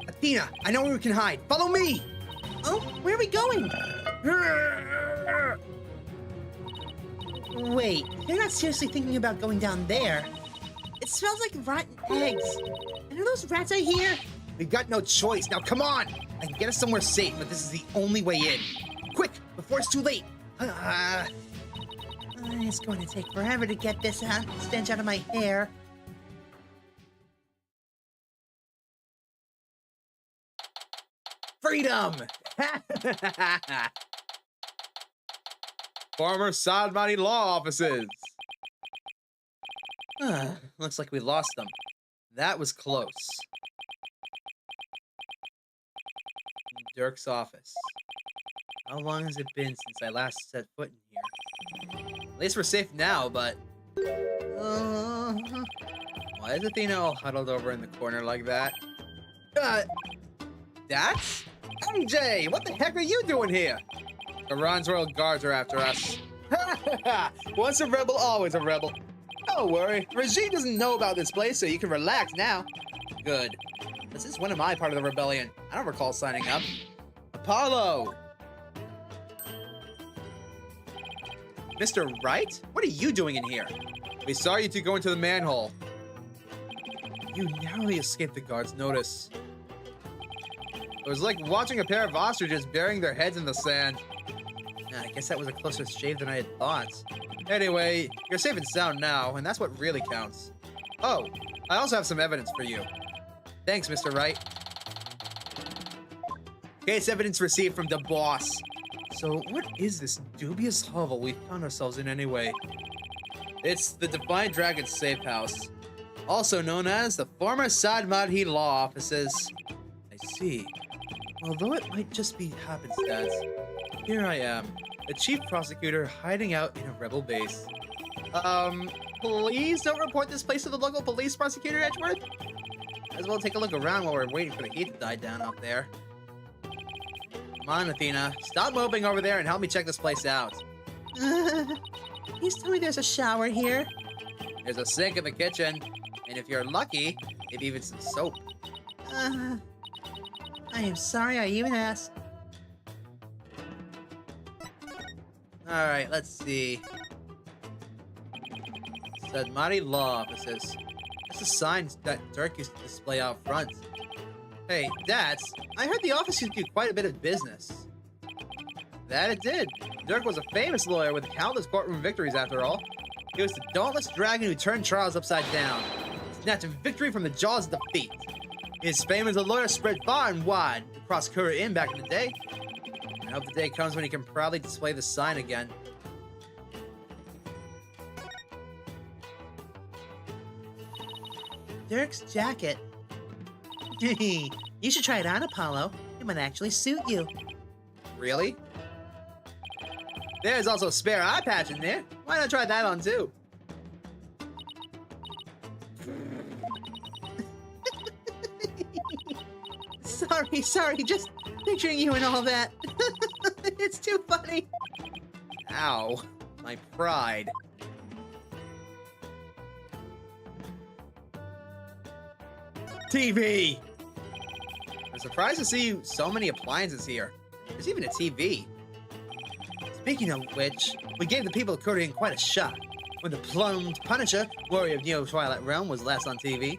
B: Athena, I know where we can hide. Follow me!
D: Oh, where are we going? Wait, you're not seriously thinking about going down there? It smells like rotten eggs. And are those rats I hear?
B: We've got no choice. Now, come on! I can get us somewhere safe, but this is the only way in. Quick, before it's too late!
D: It's going to take forever to get this stench out of my hair.
B: Freedom! Former Sadmani law offices. Looks like we lost them. That was close. Dirk's office. How long has it been since I last set foot in here? At least we're safe now, but... Why is Athena all huddled over in the corner like that? That's... MJ! What the heck are you doing here? Iran's royal guards are after us. Once a rebel, always a rebel. Don't worry, Regine doesn't know about this place, so you can relax now. Good. This is when am I part of the rebellion? I don't recall signing up. Apollo! Mr. Wright? What are you doing in here? We saw you two go into the manhole. You narrowly escaped the guard's notice. It was like watching a pair of ostriches burying their heads in the sand. I guess that was a closer shave than I had thought. Anyway, you're safe and sound now, and that's what really counts. Oh, I also have some evidence for you. Thanks, Mr. Wright. Case evidence received from the boss. So, what is this dubious hovel we found ourselves in anyway? It's the Defiant Dragon's safe house, also known as the former Sadmadhi law offices. I see. Although it might just be happenstance, here I am, the chief prosecutor hiding out in a rebel base. Please don't report this place to the local police, Prosecutor Edgeworth. Might as well take a look around while we're waiting for the heat to die down out there. Come on, Athena. Stop moping over there and help me check this place out.
D: Please tell me there's a shower here.
B: There's a sink in the kitchen, and if you're lucky, maybe even some soap.
D: I am sorry I even asked.
B: Alright, let's see. Sadmari Law Offices. That's a sign that Dirk used to display out front. Hey, Dats, I heard the office used to do quite a bit of business. That it did. Dirk was a famous lawyer with countless courtroom victories after all. He was the dauntless dragon who turned trials upside down, snatching victory from the jaws of defeat. His fame as a lawyer spread far and wide across Khura'in back in the day. I hope the day comes when he can proudly display the sign again.
D: Dirk's jacket. You should try it on, Apollo. It might actually suit you.
B: Really? There's also a spare eye patch in there. Why not try that on too?
D: Sorry, just picturing you and all that. It's too funny.
B: Ow, my pride. TV! I'm surprised to see so many appliances here. There's even a TV.
D: Speaking of which, we gave the people of Khura'in quite a shock when the plumbed Punisher, warrior of Neo Twilight Realm, was last on TV.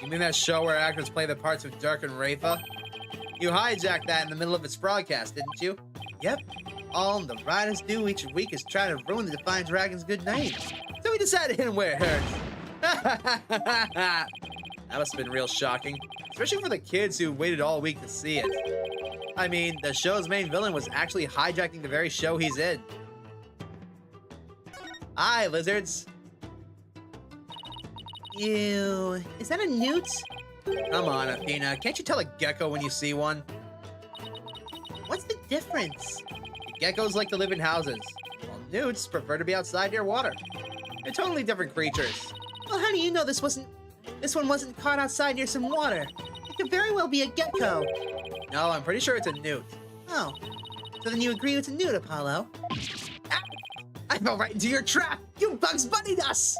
B: You mean that show where actors play the parts of Dirk and Rafa? You hijacked that in the middle of its broadcast, didn't you?
D: Yep. All the writers do each week is try to ruin the Defiant Dragon's good name.
B: So we decided to hit him where it hurts. That must have been real shocking, especially for the kids who waited all week to see it. I mean, the show's main villain was actually hijacking the very show he's in. Hi, lizards.
D: Ew. Is that a newt?
B: Come on, Athena. Can't you tell a gecko when you see one?
D: What's the difference?
B: Geckos like to live in houses, while newts prefer to be outside near water. They're totally different creatures.
D: Well, how do you know this one wasn't caught outside near some water? It could very well be a gecko.
B: No, I'm pretty sure it's a newt.
D: Oh. So then you agree it's a newt, Apollo?
B: Ah! I fell right into your trap!
D: You Bugs Bunnied us!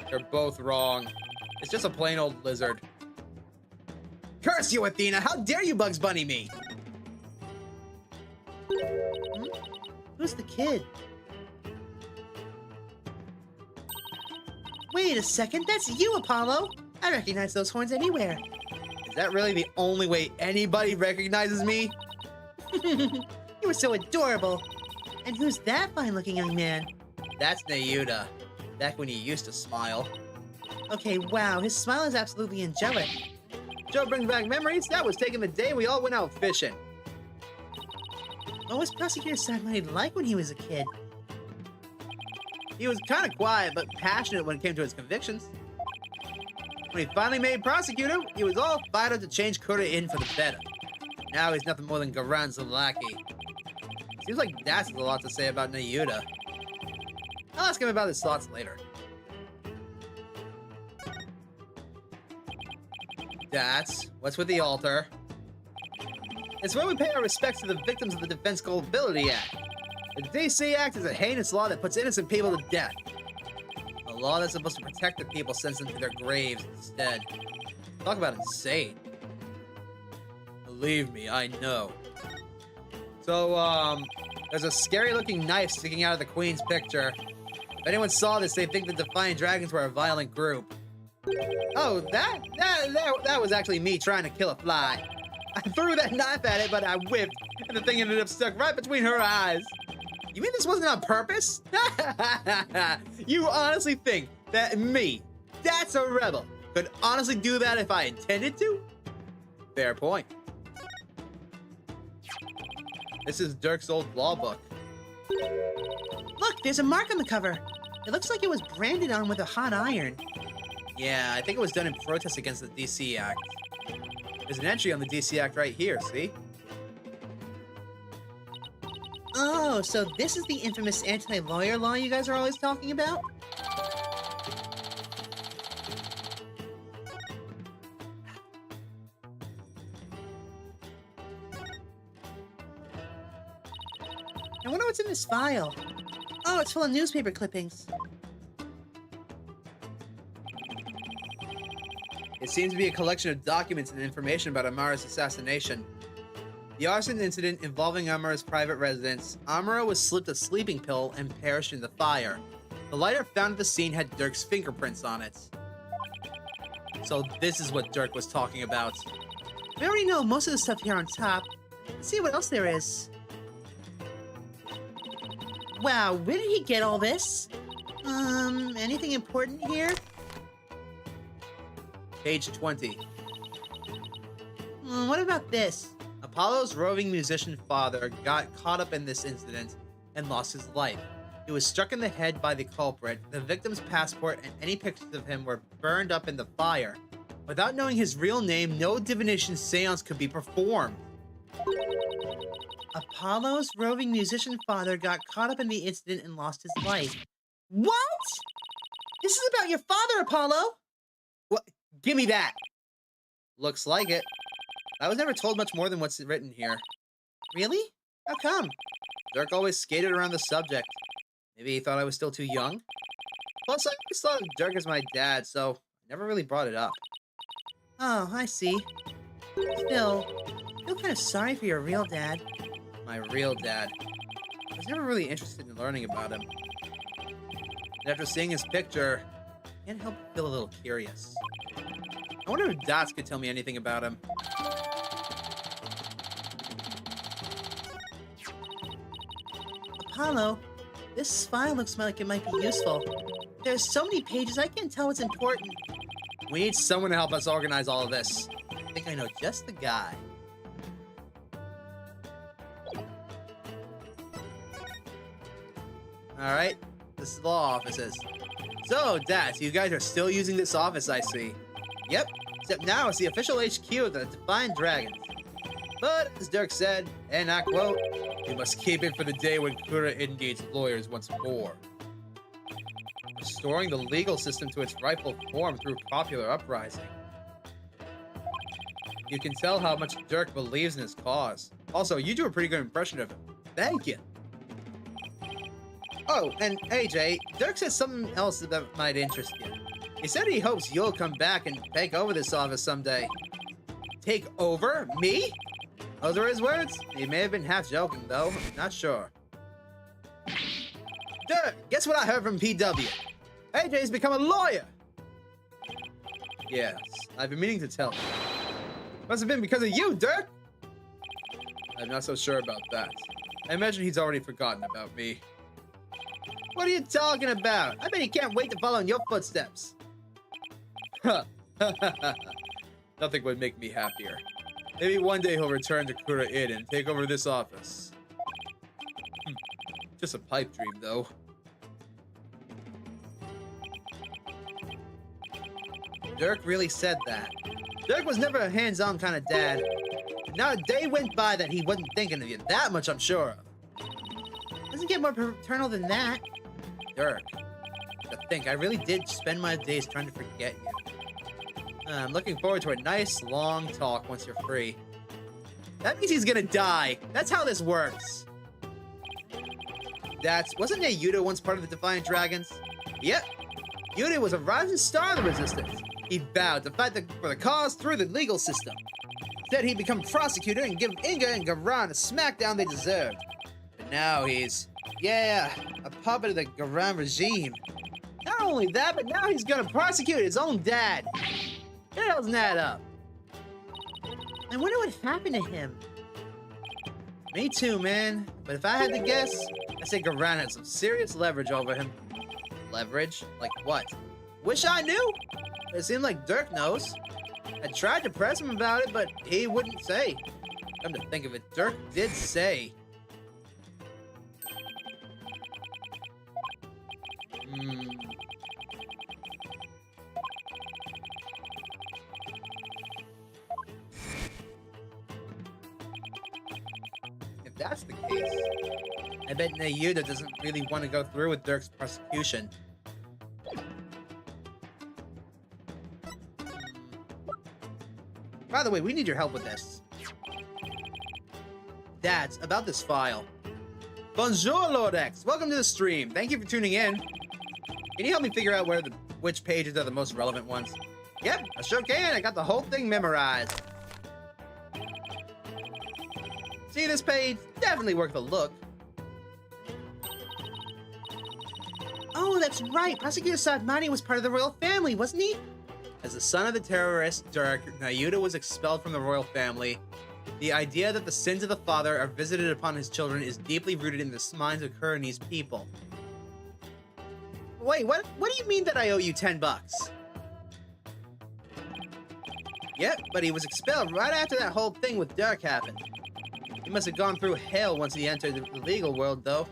B: You're both wrong. It's just a plain old lizard. Curse you, Athena! How dare you Bugs Bunny me?
D: Who's the kid? Wait a second, that's you, Apollo! I recognize those horns anywhere.
B: Is that really the only way anybody recognizes me?
D: You were so adorable. And who's that fine-looking young man?
B: That's Nayuda. Back when he used to smile.
D: Okay, wow, his smile is absolutely angelic.
B: Joe brings back memories. That was taking the day we all went out fishing.
D: What was Prosecutor Sadmoney like when he was a kid?
B: He was kind of quiet, but passionate when it came to his convictions. When he finally made prosecutor, he was all fired up to change Khura'in for the better. Now he's nothing more than Garan's lackey. Seems like Das has a lot to say about Nayuda. I'll ask him about his thoughts later. Das, what's with the altar? It's where we pay our respects to the victims of the Defense Culpability Act. The DC Act is a heinous law that puts innocent people to death. A law that's supposed to protect the people sends them to their graves instead. Talk about insane. Believe me, I know. So, there's a scary-looking knife sticking out of the Queen's picture. If anyone saw this, they'd think the Defiant Dragons were a violent group. Oh, that was actually me trying to kill a fly. I threw that knife at it, but I whipped, and the thing ended up stuck right between her eyes. You mean this wasn't on purpose? You honestly think that me, that's a rebel, could honestly do that if I intended to? Fair point. This is Dirk's old law book.
D: Look, there's a mark on the cover. It looks like it was branded on with a hot iron.
B: Yeah, I think it was done in protest against the DC Act. There's an entry on the DC Act right here, see?
D: Oh, so this is the infamous anti-lawyer law you guys are always talking about? I wonder what's in this file. Oh, it's full of newspaper clippings.
B: It seems to be a collection of documents and information about Amara's assassination. The arson incident involving Amara's private residence, Amara was slipped a sleeping pill and perished in the fire. The lighter found at the scene had Dirk's fingerprints on it. So this is what Dirk was talking about.
D: We already know most of the stuff here on top. Let's see what else there is. Wow, where did he get all this? Anything important here?
B: Page 20.
D: What about this?
B: Apollo's roving musician father got caught up in this incident and lost his life. He was struck in the head by the culprit. The victim's passport and any pictures of him were burned up in the fire. Without knowing his real name, no divination seance could be performed.
D: Apollo's roving musician father got caught up in the incident and lost his life. What? This is about your father, Apollo!
B: What? Give me that! Looks like it. I was never told much more than what's written here.
D: Really? How come?
B: Dirk always skated around the subject. Maybe he thought I was still too young? Plus, I always thought of Dirk as my dad, so I never really brought it up.
D: Oh, I see. Still, I feel kind of sorry for your real dad.
B: My real dad. I was never really interested in learning about him. And after seeing his picture, I can't help but feel a little curious. I wonder if Dots could tell me anything about him.
D: Apollo, this file looks like it might be useful. There's so many pages, I can't tell what's important.
B: We need someone to help us organize all of this. I think I know just the guy. Alright, this is the law offices. So, Dats, you guys are still using this office, I see. Yep, except now it's the official HQ of the Defiant Dragons. But, as Dirk said, and I quote, "We must keep it for the day when Khura'in needs lawyers once more." Restoring the legal system to its rightful form through popular uprising. You can tell how much Dirk believes in his cause. Also, you do a pretty good impression of him. Thank you. Oh, and AJ, Dirk said something else that might interest you. He said he hopes you'll come back and take over this office someday. Take over? Me? Those are his words? He may have been half joking, though. I'm not sure. Dirk, guess what I heard from PW? AJ's become a lawyer! Yes, I've been meaning to tell him. Must have been because of you, Dirk! I'm not so sure about that. I imagine he's already forgotten about me. What are you talking about? I bet he can't wait to follow in your footsteps. Nothing would make me happier. Maybe one day he'll return to Khura'in and take over this office. Just a pipe dream, though. Dirk really said that. Dirk was never a hands-on kind of dad. Not a day went by that he wasn't thinking of you. That much I'm sure of.
D: Doesn't get more paternal than that.
B: Dirk, to think, I really did spend my days trying to forget you. I'm looking forward to a nice, long talk once you're free. That means he's gonna die. That's how this works. Wasn't Yuta once part of the Defiant Dragons? Yep. Yuta was a rising star of the Resistance. He vowed to fight for the cause through the legal system. Said he'd become prosecutor and give Inga and Garan a smackdown they deserved. But now he's, a puppet of the Garan regime. Not only that, but now he's gonna prosecute his own dad. It doesn't add up.
D: I wonder what happened to him.
B: Me too, man. But if I had to guess, I'd say Khura'in had some serious leverage over him. Leverage? Like what? Wish I knew! It seemed like Dirk knows. I tried to press him about it, but he wouldn't say. Come to think of it, Dirk did say. If that's the case, I bet Nayuda doesn't really want to go through with Dirk's prosecution. By the way, we need your help with this. Dads, about this file. Bonjour, Lord X. Welcome to the stream. Thank you for tuning in. Can you help me figure out which pages are the most relevant ones? Yep, I sure can. I got the whole thing memorized. See this page? Definitely worth a look.
D: Oh, that's right. Prosecutor Sadmani was part of the royal family, wasn't he?
B: As the son of the terrorist Dirk, Nayuda was expelled from the royal family. The idea that the sins of the father are visited upon his children is deeply rooted in the minds of Khura'in's people.
D: Wait, what do you mean that I owe you $10?
B: Yep, but he was expelled right after that whole thing with Dirk happened. He must have gone through hell once he entered the legal world, though.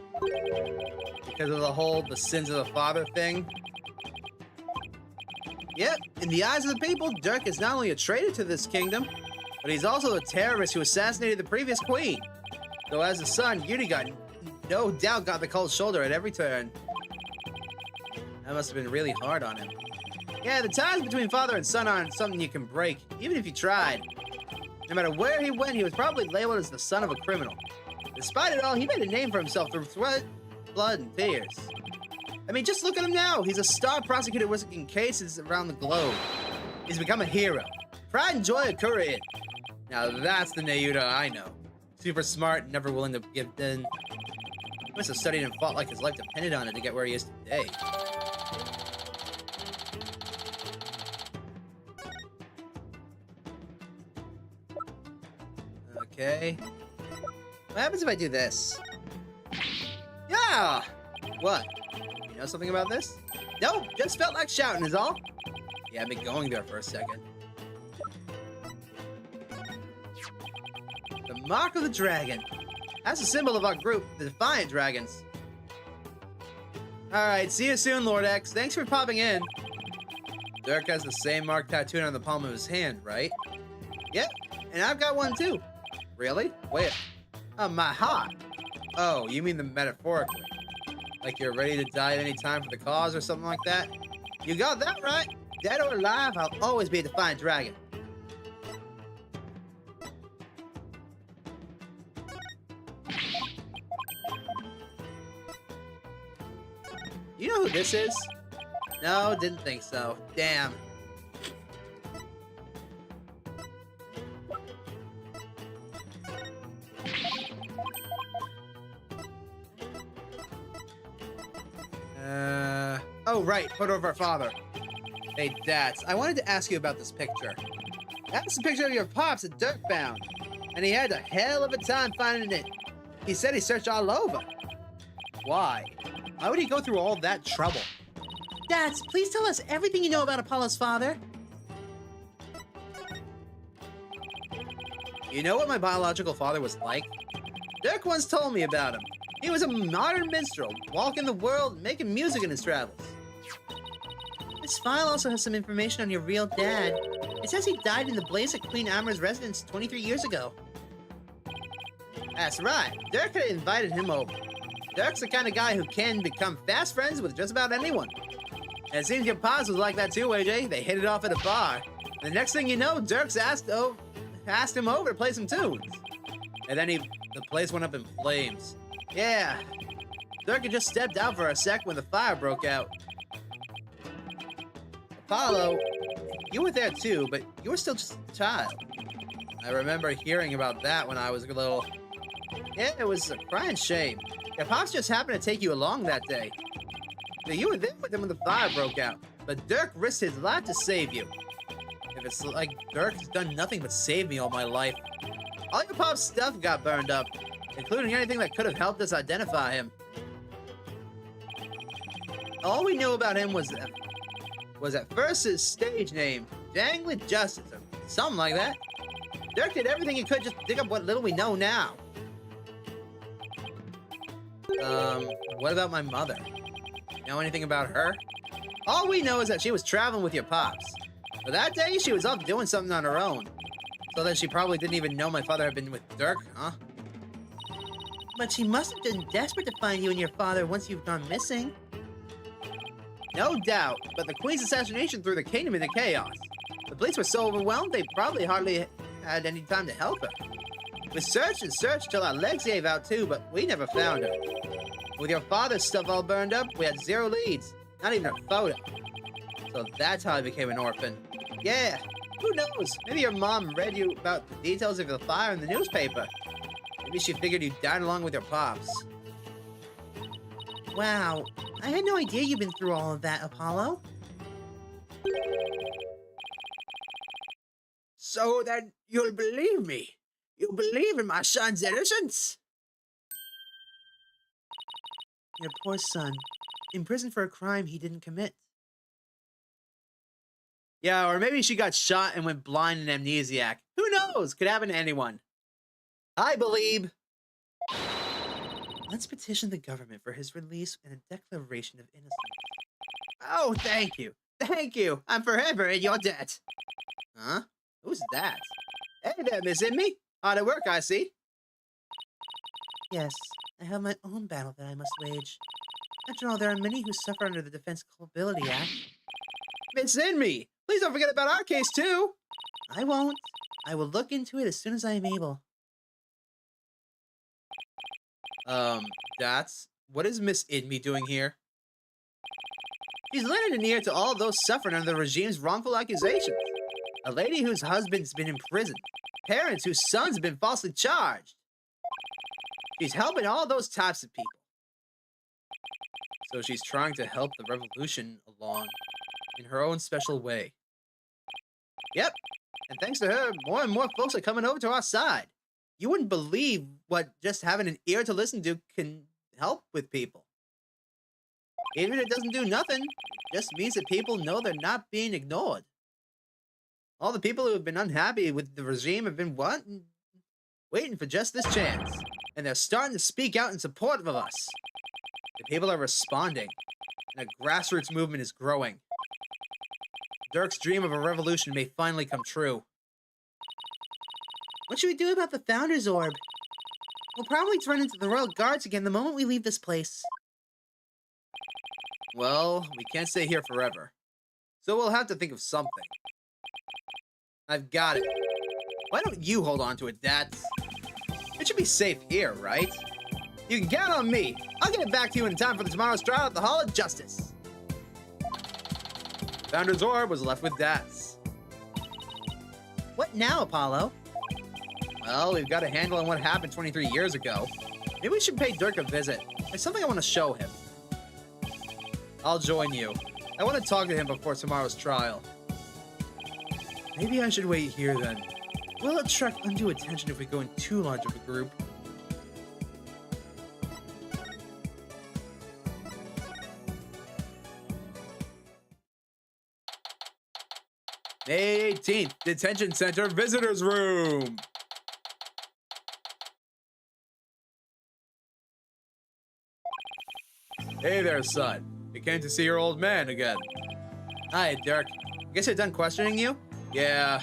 B: Because of the sins of the father thing. Yep, in the eyes of the people, Dirk is not only a traitor to this kingdom, but he's also a terrorist who assassinated the previous queen. Though as a son, Yuri no doubt got the cold shoulder at every turn. That must have been really hard on him. Yeah, the ties between father and son aren't something you can break, even if you tried. No matter where he went, he was probably labeled as the son of a criminal. Despite it all, he made a name for himself through sweat, blood, and tears. I mean, just look at him now. He's a star prosecutor working cases around the globe. He's become a hero. Pride and joy of Khura'in. Now that's the Nayuda I know. Super smart, never willing to give in. He must have studied and fought like his life depended on it to get where he is today. Okay. What happens if I do this? Yeah! What? You know something about this? Nope, just felt like shouting is all. Yeah, I've been going there for a second. The Mark of the Dragon. That's a symbol of our group, the Defiant Dragons. Alright, see you soon, Lord X. Thanks for popping in. Dirk has the same mark tattooed on the palm of his hand, right? Yep, and I've got one too. Really? Where? On my heart. Oh, you mean the metaphorically. Like you're ready to die at any time for the cause or something like that? You got that right. Dead or alive, I'll always be a Defiant Dragon. You know who this is? No, didn't think so. Damn. Oh, right, photo of our father. Hey, Dads, I wanted to ask you about this picture. That's a picture of your pops that Dirk found, and he had a hell of a time finding it. He said he searched all over. Why? Why would he go through all that trouble?
D: Dads, please tell us everything you know about Apollo's father.
B: You know what my biological father was like? Dirk once told me about him. He was a modern minstrel, walking the world, making music in his travels.
D: This file also has some information on your real dad. It says he died in the blaze at Queen Amra's residence 23 years ago.
B: That's right. Dirk had invited him over. Dirk's the kind of guy who can become fast friends with just about anyone. And it seems your pops was like that too, AJ. They hit it off at a bar. And the next thing you know, Dirk's asked him over to play some tunes. And then the place went up in flames. Yeah. Dirk had just stepped out for a sec when the fire broke out. Apollo, you were there too, but you were still just a child. I remember hearing about that when I was little. Yeah, it was a crying shame. Your pops just happened to take you along that day. So you were there with him when the fire broke out, but Dirk risked his life to save you. if it's like Dirk has done nothing but save me all my life. All your pop's stuff got burned up, including anything that could have helped us identify him. All we knew about him was at first his stage name, Dangling Justice, or something like that. Dirk did everything he could just to dig up what little we know now. What about my mother? Know anything about her? All we know is that she was traveling with your pops. But that day, she was off doing something on her own. So that she probably didn't even know my father had been with Dirk, huh?
C: But she must have been desperate to find you and your father once you've gone missing.
B: No doubt, but the Queen's assassination threw the kingdom into chaos. The police were so overwhelmed, they probably hardly had any time to help her. We searched and searched till our legs gave out too, but we never found her. With your father's stuff all burned up, we had 0 leads, not even a photo. So that's how I became an orphan. Yeah, who knows? Maybe your mom read you about the details of the fire in the newspaper. Maybe she figured you died along with your pops.
C: Wow, I had no idea you've been through all of that, Apollo.
B: So then you'll believe me? You believe in my son's innocence?
C: Your poor son, imprisoned for a crime he didn't commit.
B: Yeah, or maybe she got shot and went blind and amnesiac. Who knows? Could happen to anyone. I believe.
C: Let's petition the government for his release and a declaration of innocence.
B: Oh, thank you. Thank you. I'm forever in your debt. Huh? Who's that? Hey there, Miss Inme. Hard at work, I see.
C: Yes, I have my own battle that I must wage. After all, there are many who suffer under the Defense Culpability Act.
B: Miss Inme, please don't forget about our case, too.
C: I won't. I will look into it as soon as I am able.
B: What is Miss Inme doing here? She's lending an ear to all those suffering under the regime's wrongful accusations. A lady whose husband's been imprisoned. Parents whose sons have been falsely charged. She's helping all those types of people. So she's trying to help the revolution along in her own special way. Yep, and thanks to her, more and more folks are coming over to our side. You wouldn't believe what just having an ear to listen to can help with people. Even if it doesn't do nothing, it just means that people know they're not being ignored. All the people who have been unhappy with the regime have been waiting for just this chance. And they're starting to speak out in support of us. The people are responding, and a grassroots movement is growing. Dirk's dream of a revolution may finally come true.
C: What should we do about the Founder's Orb? We'll probably run into the Royal Guards again the moment we leave this place.
B: Well, we can't stay here forever. So we'll have to think of something. I've got it. Why don't you hold on to it, Dad? It should be safe here, right? You can count on me. I'll get it back to you in time for tomorrow's trial at the Hall of Justice. Founder's Orb was left with Daz.
C: What now, Apollo?
B: Well, we've got a handle on what happened 23 years ago. Maybe we should pay Dirk a visit. There's something I want to show him. I'll join you. I want to talk to him before tomorrow's trial. Maybe I should wait here then. We'll attract undue attention if we go in too large of a group. May 18th, Detention Center Visitors Room. Hey there, son. You came to see your old man again. Hi, Dirk. I guess you're done questioning you? Yeah.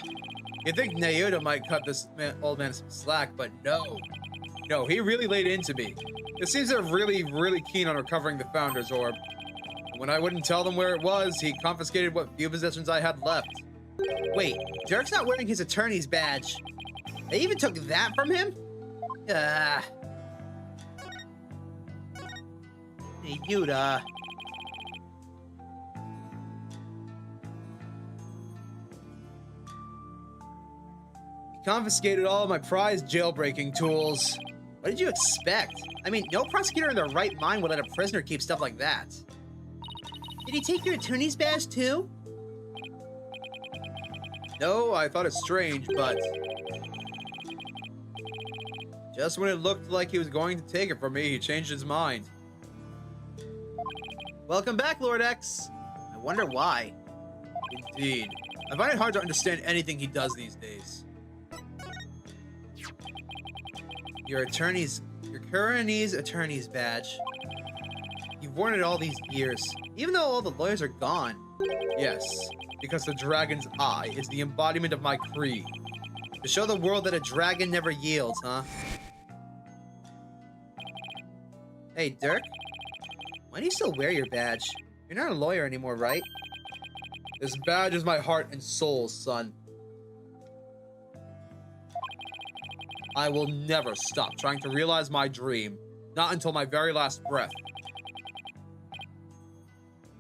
B: You'd think Nayuda might cut this old man some slack, but no. No, he really laid into me. It seems they're really keen on recovering the Founder's Orb. When I wouldn't tell them where it was, he confiscated what few possessions I had left. Wait, Dirk's not wearing his attorney's badge. They even took that from him? Nayuda. Confiscated all of my prized jailbreaking tools. What did you expect? I mean, no prosecutor in their right mind would let a prisoner keep stuff like that.
C: Did he take your attorney's badge too?
B: No, I thought it's strange, but just when it looked like he was going to take it from me, he changed his mind.
D: Welcome back, Lord X. I wonder why.
B: Indeed. I find it hard to understand anything he does these days.
D: Your Khura'in's attorney's badge. You've worn it all these years, even though all the lawyers are gone.
B: Yes, because the dragon's eye is the embodiment of my creed.
D: To show the world that a dragon never yields, huh? Hey, Dirk. Why do you still wear your badge? You're not a lawyer anymore, right?
B: This badge is my heart and soul, son. I will never stop trying to realize my dream, not until my very last breath.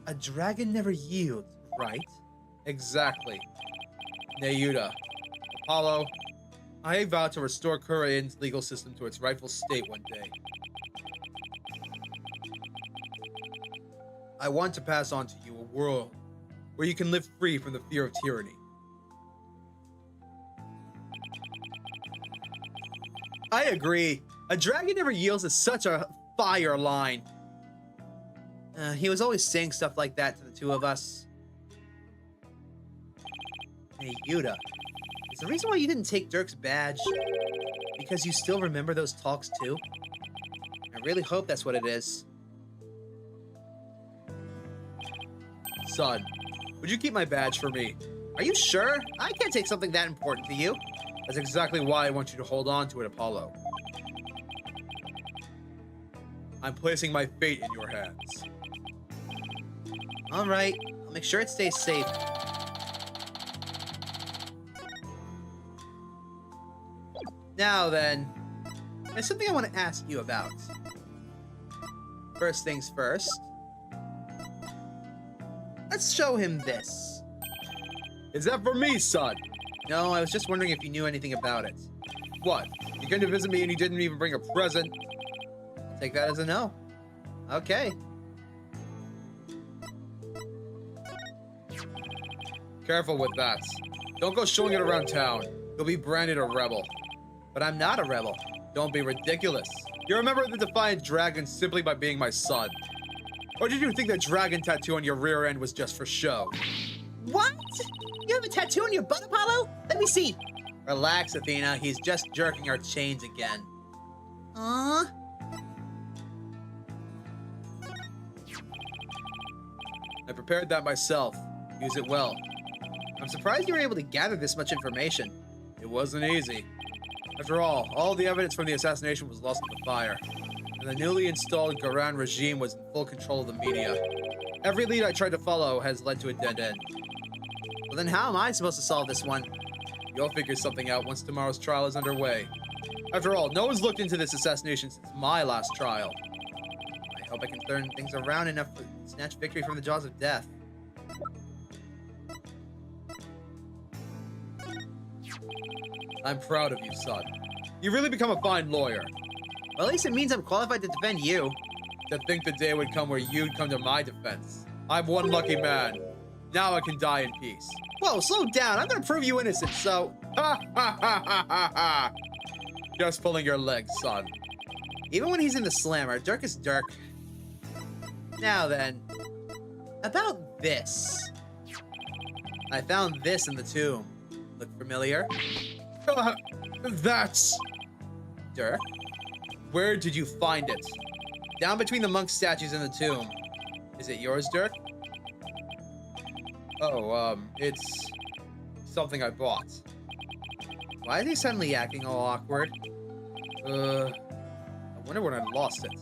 D: A dragon never yields, right?
B: Exactly. Nayuta. Apollo, I vow to restore Khura'in's legal system to its rightful state one day. I want to pass on to you a world where you can live free from the fear of tyranny.
D: I agree. A dragon never yields is such a fire line. He was always saying stuff like that to the two of us. Hey, Yuta. Is the reason why you didn't take Dirk's badge because you still remember those talks too? I really hope that's what it is.
B: Son, would you keep my badge for me?
D: Are you sure? I can't take something that important to you.
B: That's exactly why I want you to hold on to it, Apollo. I'm placing my fate in your hands.
D: All right, I'll make sure it stays safe. Now then, there's something I want to ask you about. First things first. Let's show him this.
B: Is that for me, son?
D: No, I was just wondering if you knew anything about it.
B: What? You came to visit me and you didn't even bring a present?
D: I'll take that as a no. Okay.
B: Careful with that. Don't go showing it around town. You'll be branded a rebel.
D: But I'm not a rebel.
B: Don't be ridiculous. You're a member of the Defiant Dragon simply by being my son. Or did you think that dragon tattoo on your rear end was just for show?
D: What? You have a tattoo on your butt, Apollo? Let me see. Relax, Athena. He's just jerking our chains again. I
B: prepared that myself. Use it well.
D: I'm surprised you were able to gather this much information.
B: It wasn't easy. After all the evidence from the assassination was lost in the fire, and the newly installed Khura'in regime was in full control of the media. Every lead I tried to follow has led to a dead end.
D: Well, then how am I supposed to solve this one?
B: You'll figure something out once tomorrow's trial is underway. After all, no one's looked into this assassination since my last trial.
D: I hope I can turn things around enough to snatch victory from the jaws of death.
B: I'm proud of you, son. You've really become a fine lawyer.
D: Well, at least it means I'm qualified to defend you.
B: To think the day would come where you'd come to my defense. I'm one lucky man. Now I can die in peace.
D: Whoa, slow down. I'm gonna prove you innocent, so...
B: Ha ha ha ha ha ha! Just pulling your legs, son.
D: Even when he's in the slammer, Dirk is Dirk. Now then, about this. I found this in the tomb. Look familiar?
B: That's...
D: Dirk?
B: Where did you find it?
D: Down between the monk statues in the tomb. Is it yours, Dirk?
B: Oh, it's... something I bought.
D: Why is he suddenly acting all awkward?
B: I wonder when I lost it.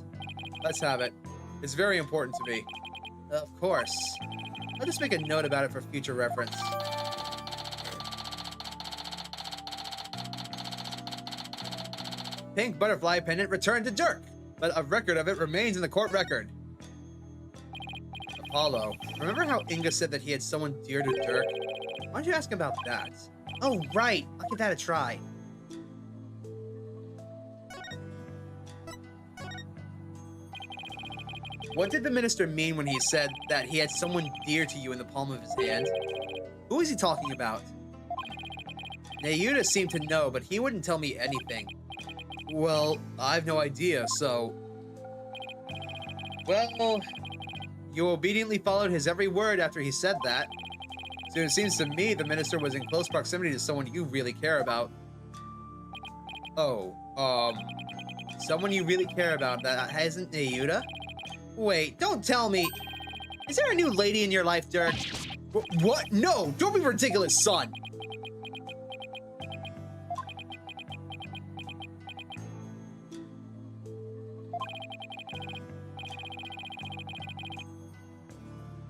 B: Let's have it. It's very important to me.
D: Of course. I'll just make a note about it for future reference. Pink butterfly pendant returned to Dirk, but a record of it remains in the court record.
B: Apollo,
D: Remember how Inga said that he had someone dear to Dirk? Why don't you ask about that? Oh, right. I'll give that a try. What did the minister mean when he said that he had someone dear to you in the palm of his hand? Who is he talking about?
B: Nayuta seemed to know, but he wouldn't tell me anything. Well, I have no idea, so... Well, you obediently followed his every word after he said that. So it seems to me the minister was in close proximity to someone you really care about. Oh, someone you really care about that isn't Nayuta? Wait, don't tell me. Is there a new lady in your life, Dirk? What? No, don't be ridiculous, son.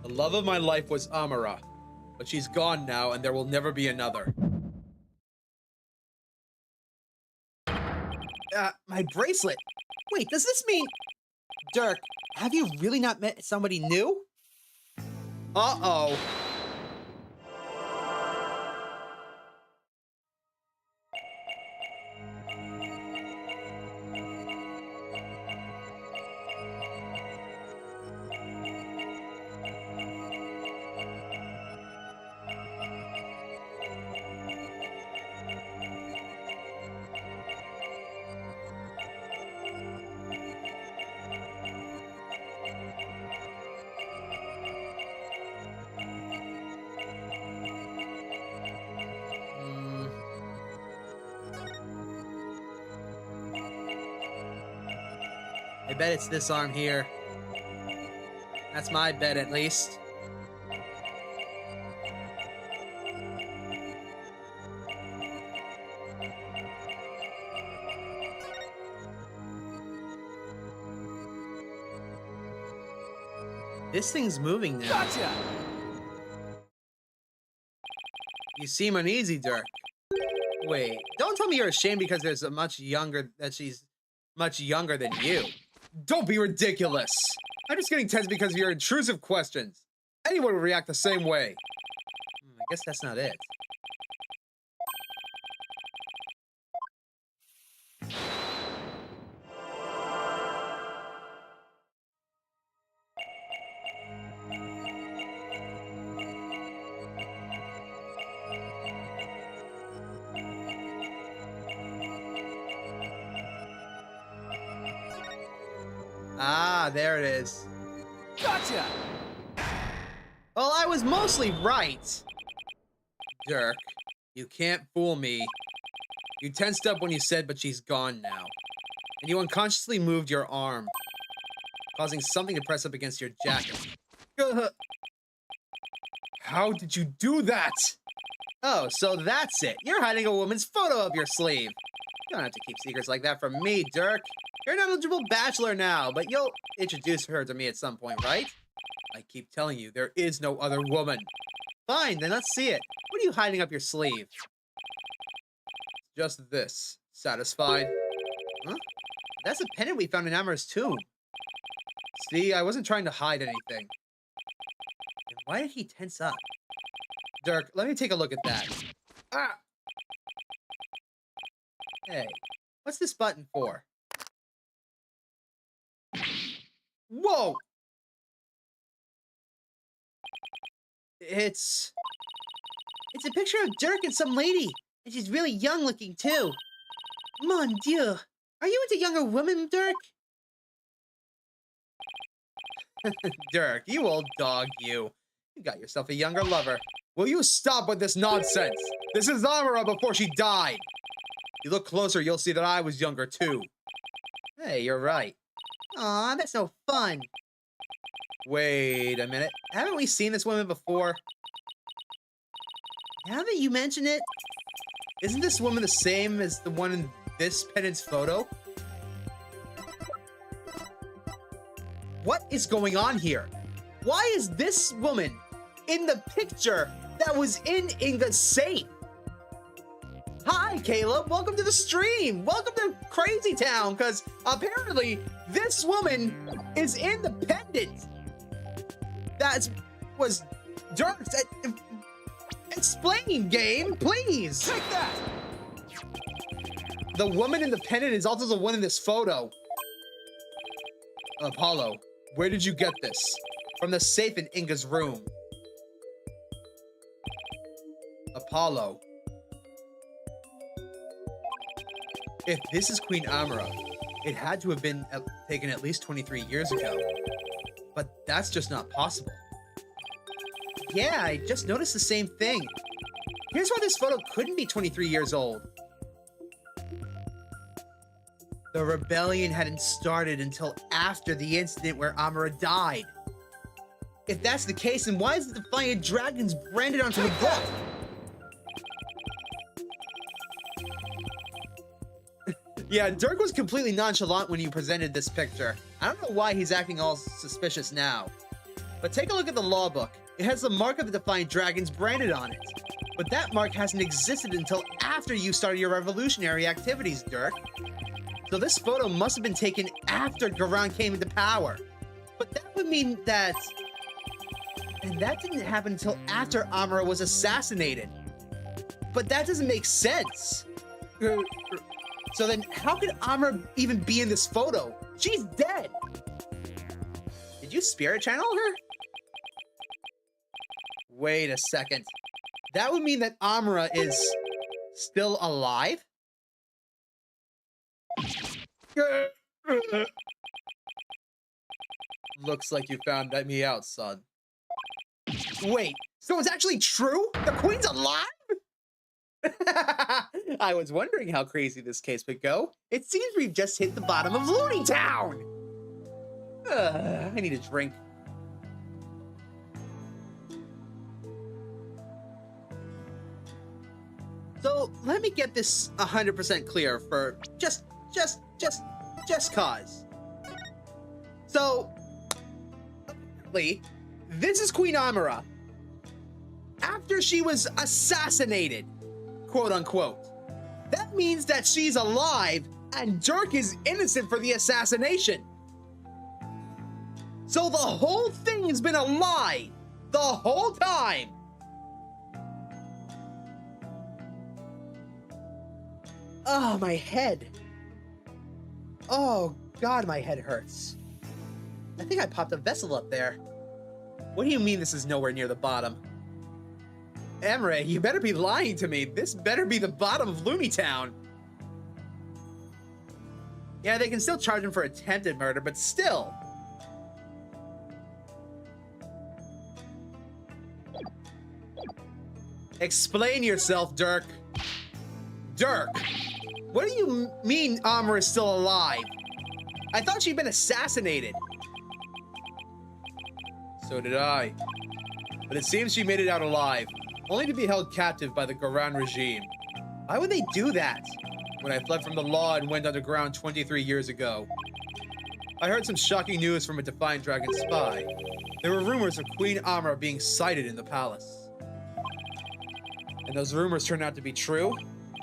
B: The love of my life was Amara, but she's gone now and there will never be another. My bracelet. Wait, does this mean... Dirk, have you really not met somebody new? Uh-oh. I bet it's this arm here. That's my bet, at least. This thing's moving now.
E: Gotcha!
B: You seem uneasy, Dirk. Wait, don't tell me you're ashamed because she's much younger than you. Don't be ridiculous! I'm just getting tense because of your intrusive questions. Anyone would react the same way. I guess that's not it. Ah, there it is.
E: Gotcha!
B: Well, I was mostly right. Dirk, you can't fool me. You tensed up when you said, but she's gone now. And you unconsciously moved your arm, causing something to press up against your jacket. How did you do that? Oh, so that's it. You're hiding a woman's photo up your sleeve. You don't have to keep secrets like that from me, Dirk. You're an eligible bachelor now, but you'll introduce her to me at some point, right? I keep telling you, there is no other woman. Fine, then let's see it. What are you hiding up your sleeve? Just this. Satisfied? Huh? That's a pendant we found in Amara's tomb. See, I wasn't trying to hide anything. Then why did he tense up? Dirk, let me take a look at that. Ah! Hey, what's this button for? Whoa! It's a picture of Dirk and some lady. And she's really young looking too. Mon Dieu. Are you into younger women, Dirk? Dirk, you old dog, you. You got yourself a younger lover. Will you stop with this nonsense? This is Amara before she died. If you look closer, you'll see that I was younger too. Hey, you're right. Aw, that's no fun. Wait a minute. Haven't we seen this woman before? Now that you mention it, isn't this woman the same as the one in this pendant's photo? What is going on here? Why is this woman in the picture that was in Inga's safe? Hi, Caleb. Welcome to the stream. Welcome to Crazy Town, because apparently this woman is in the pendant. That was Dirk's. Explain, game, please.
E: Take that!
B: The woman in the pendant is also the one in this photo. Apollo, where did you get this? From the safe in Inga's room. Apollo. If this is Queen Amara, it had to have been taken at least 23 years ago. But that's just not possible.
D: Yeah, I just noticed the same thing. Here's why this photo couldn't be 23 years old. The rebellion hadn't started until after the incident where Amara died. If that's the case, then why is the Defiant Dragons branded onto the book?
B: Yeah, Dirk was completely nonchalant when you presented this picture. I don't know why he's acting all suspicious now. But take a look at the law book. It has the mark of the Defiant Dragons branded on it. But that mark hasn't existed until after you started your revolutionary activities, Dirk. So this photo must have been taken after Khura'in came into power. But that would mean that... And that didn't happen until after Amara was assassinated. But that doesn't make sense. So then how could Amara even be in this photo? She's dead. Did you spirit channel her? Wait a second. That would mean that Amara is still alive? Looks like you found me out, son. Wait, so it's actually true? The Queen's alive? I was wondering how crazy this case would go. It seems we've just hit the bottom of Looney Town! I need a drink. So let me get this 100% clear for just cause. So, this is Queen Amara after she was assassinated, quote unquote. That means that she's alive and Dirk is innocent for the assassination. So the whole thing has been a lie the whole time. Oh, my head. Oh, God, my head hurts. I think I popped a vessel up there. What do you mean this is nowhere near the bottom? Amara, you better be lying to me. This better be the bottom of Looney Town. Yeah, they can still charge him for attempted murder, but still. Explain yourself, Dirk. Dirk! What do you mean Amara is still alive? I thought she'd been assassinated. So did I. But it seems she made it out alive, only to be held captive by the Khura'in regime. Why would they do that? When I fled from the law and went underground 23 years ago. I heard some shocking news from a Defiant Dragon spy. There were rumors of Queen Amara being sighted in the palace. And those rumors turned out to be true?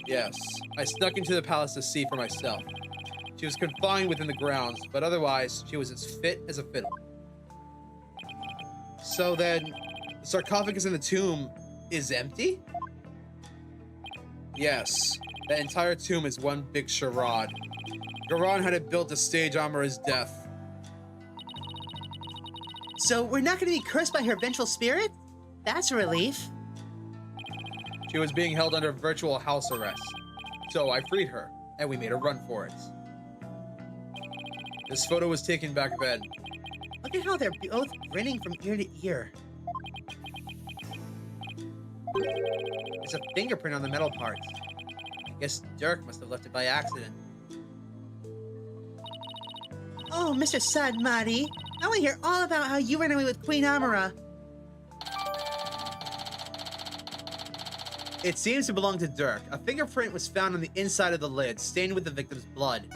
B: Yes, I snuck into the palace to see for myself. She was confined within the grounds, but otherwise, she was as fit as a fiddle. So then, the sarcophagus in the tomb is empty? Yes, that entire tomb is one big charade. Khura'in had it built to stage Amara's death.
D: So we're not going to be cursed by her vengeful spirit? That's a relief.
B: She was being held under virtual house arrest. So I freed her, and we made a run for it. This photo was taken back then.
D: Look at how they're both grinning from ear to ear.
B: There's a fingerprint on the metal part. I guess Dirk must have left it by accident.
D: Oh, Mr. Sadmati, I want to hear all about how you ran away with Queen Amara.
B: It seems to belong to Dirk. A fingerprint was found on the inside of the lid, stained with the victim's blood.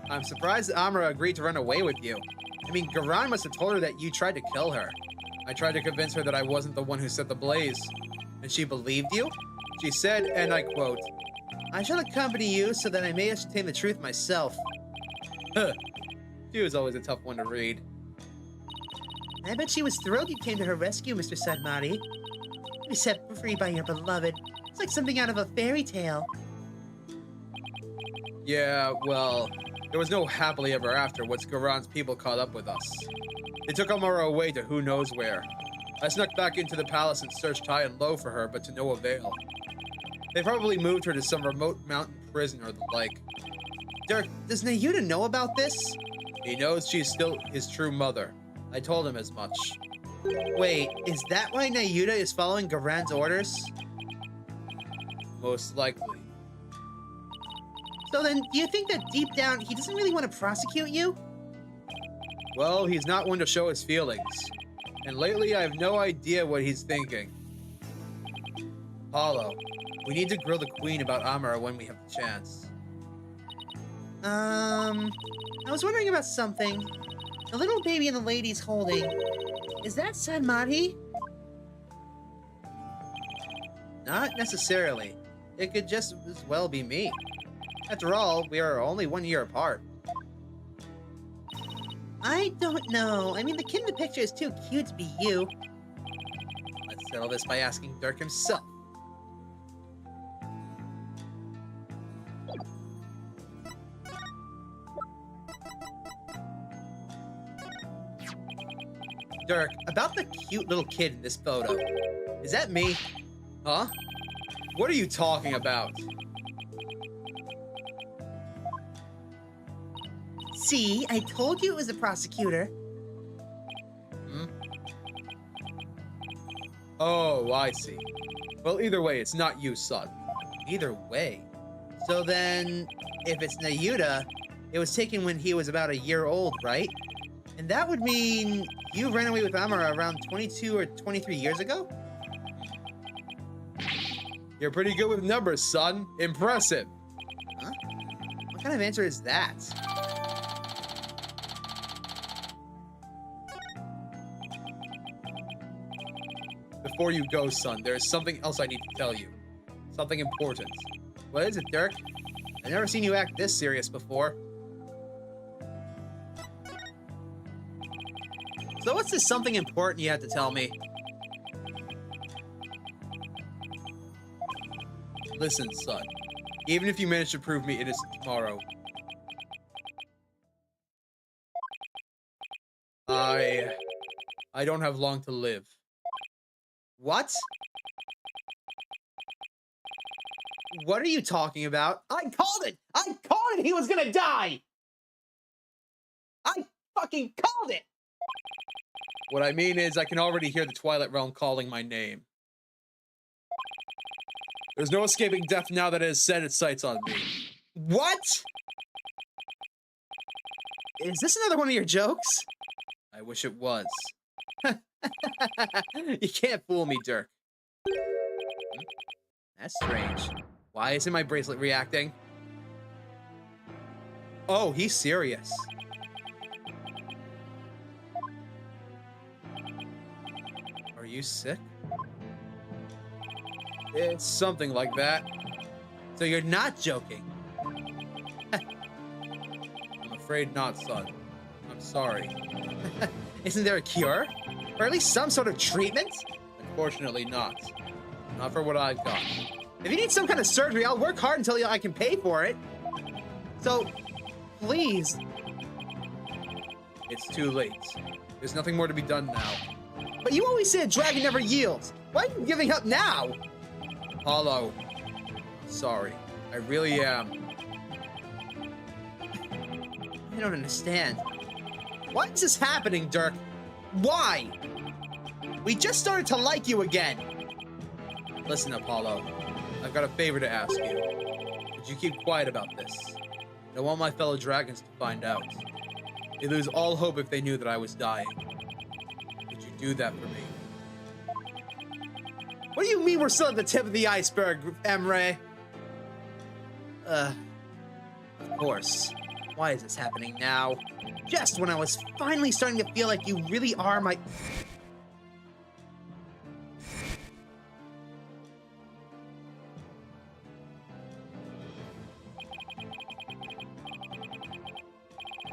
B: I'm surprised that Amara agreed to run away with you. I mean, Khura'in must have told her that you tried to kill her. I tried to convince her that I wasn't the one who set the blaze. And she believed you? She said, and I quote,
D: I shall accompany you so that I may ascertain the truth myself.
B: Huh. She was always a tough one to read.
D: I bet she was thrilled you came to her rescue, Mr. Sadmati. To be set free by your beloved. It's like something out of a fairy tale.
B: Yeah, well, there was no happily ever after once Khura'in's people caught up with us. They took Amara away to who knows where. I snuck back into the palace and searched high and low for her, but to no avail. They probably moved her to some remote mountain prison or the like.
D: Dirk, does Nayuta know about this?
B: He knows she's still his true mother. I told him as much.
D: Wait, is that why Nayuta is following Garan's orders?
B: Most likely.
D: So then, do you think that deep down, he doesn't really want to prosecute you?
B: Well, he's not one to show his feelings. And lately, I have no idea what he's thinking. Apollo, we need to grill the queen about Amara when we have the chance.
D: I was wondering about something. The little baby and the lady's holding. Is that Sanmari?
B: Not necessarily. It could just as well be me. After all, we are only 1 year apart.
D: I don't know. I mean, the kid in the picture is too cute to be you.
B: Let's settle this by asking Dirk himself. Dirk, about the cute little kid in this photo. Is that me? Huh? What are you talking about?
D: See, I told you it was the prosecutor.
B: Hmm? Oh, I see. Well, either way, it's not you, son.
D: Either way. So then, if it's Nayuta, it was taken when he was about a year old, right? And that would mean you ran away with Amara around 22 or 23 years ago?
B: You're pretty good with numbers, son. Impressive.
D: Huh? What kind of answer is that?
B: Before you go, son, there is something else I need to tell you. Something important.
D: What is it, Dirk? I've never seen you act this serious before.
B: So what's this something important you have to tell me? Listen, son. Even if you manage to prove me innocent tomorrow, I don't have long to live.
D: What? What are you talking about? I called it! I called it! He was gonna die! I fucking called it!
B: What I mean is, I can already hear the Twilight Realm calling my name. There's no escaping death now that it has set its sights on me.
D: What? Is this another one of your jokes?
B: I wish it was. You can't fool me, Dirk.
D: That's strange.
B: Why isn't my bracelet reacting?
D: Oh, he's serious.
B: Are you sick? It's something like that.
D: So you're not joking?
B: I'm afraid not, son. I'm sorry.
D: Isn't there a cure? Or at least some sort of treatment?
B: Unfortunately not. Not for what I've got.
D: If you need some kind of surgery, I'll work hard until I can pay for it. So, please.
B: It's too late. There's nothing more to be done now.
D: But you always say a dragon never yields. Why are you giving up now?
B: Apollo. Sorry. I really am.
D: I don't understand. Why is this happening, Dirk? Why? We just started to like you again.
B: Listen, Apollo. I've got a favor to ask you. Would you keep quiet about this? I don't want my fellow dragons to find out. They lose all hope if they knew that I was dying. Would you do that for me?
D: What do you mean we're still at the tip of the iceberg, Emre? Of course. Why is this happening now? Just when I was finally starting to feel like you really are my...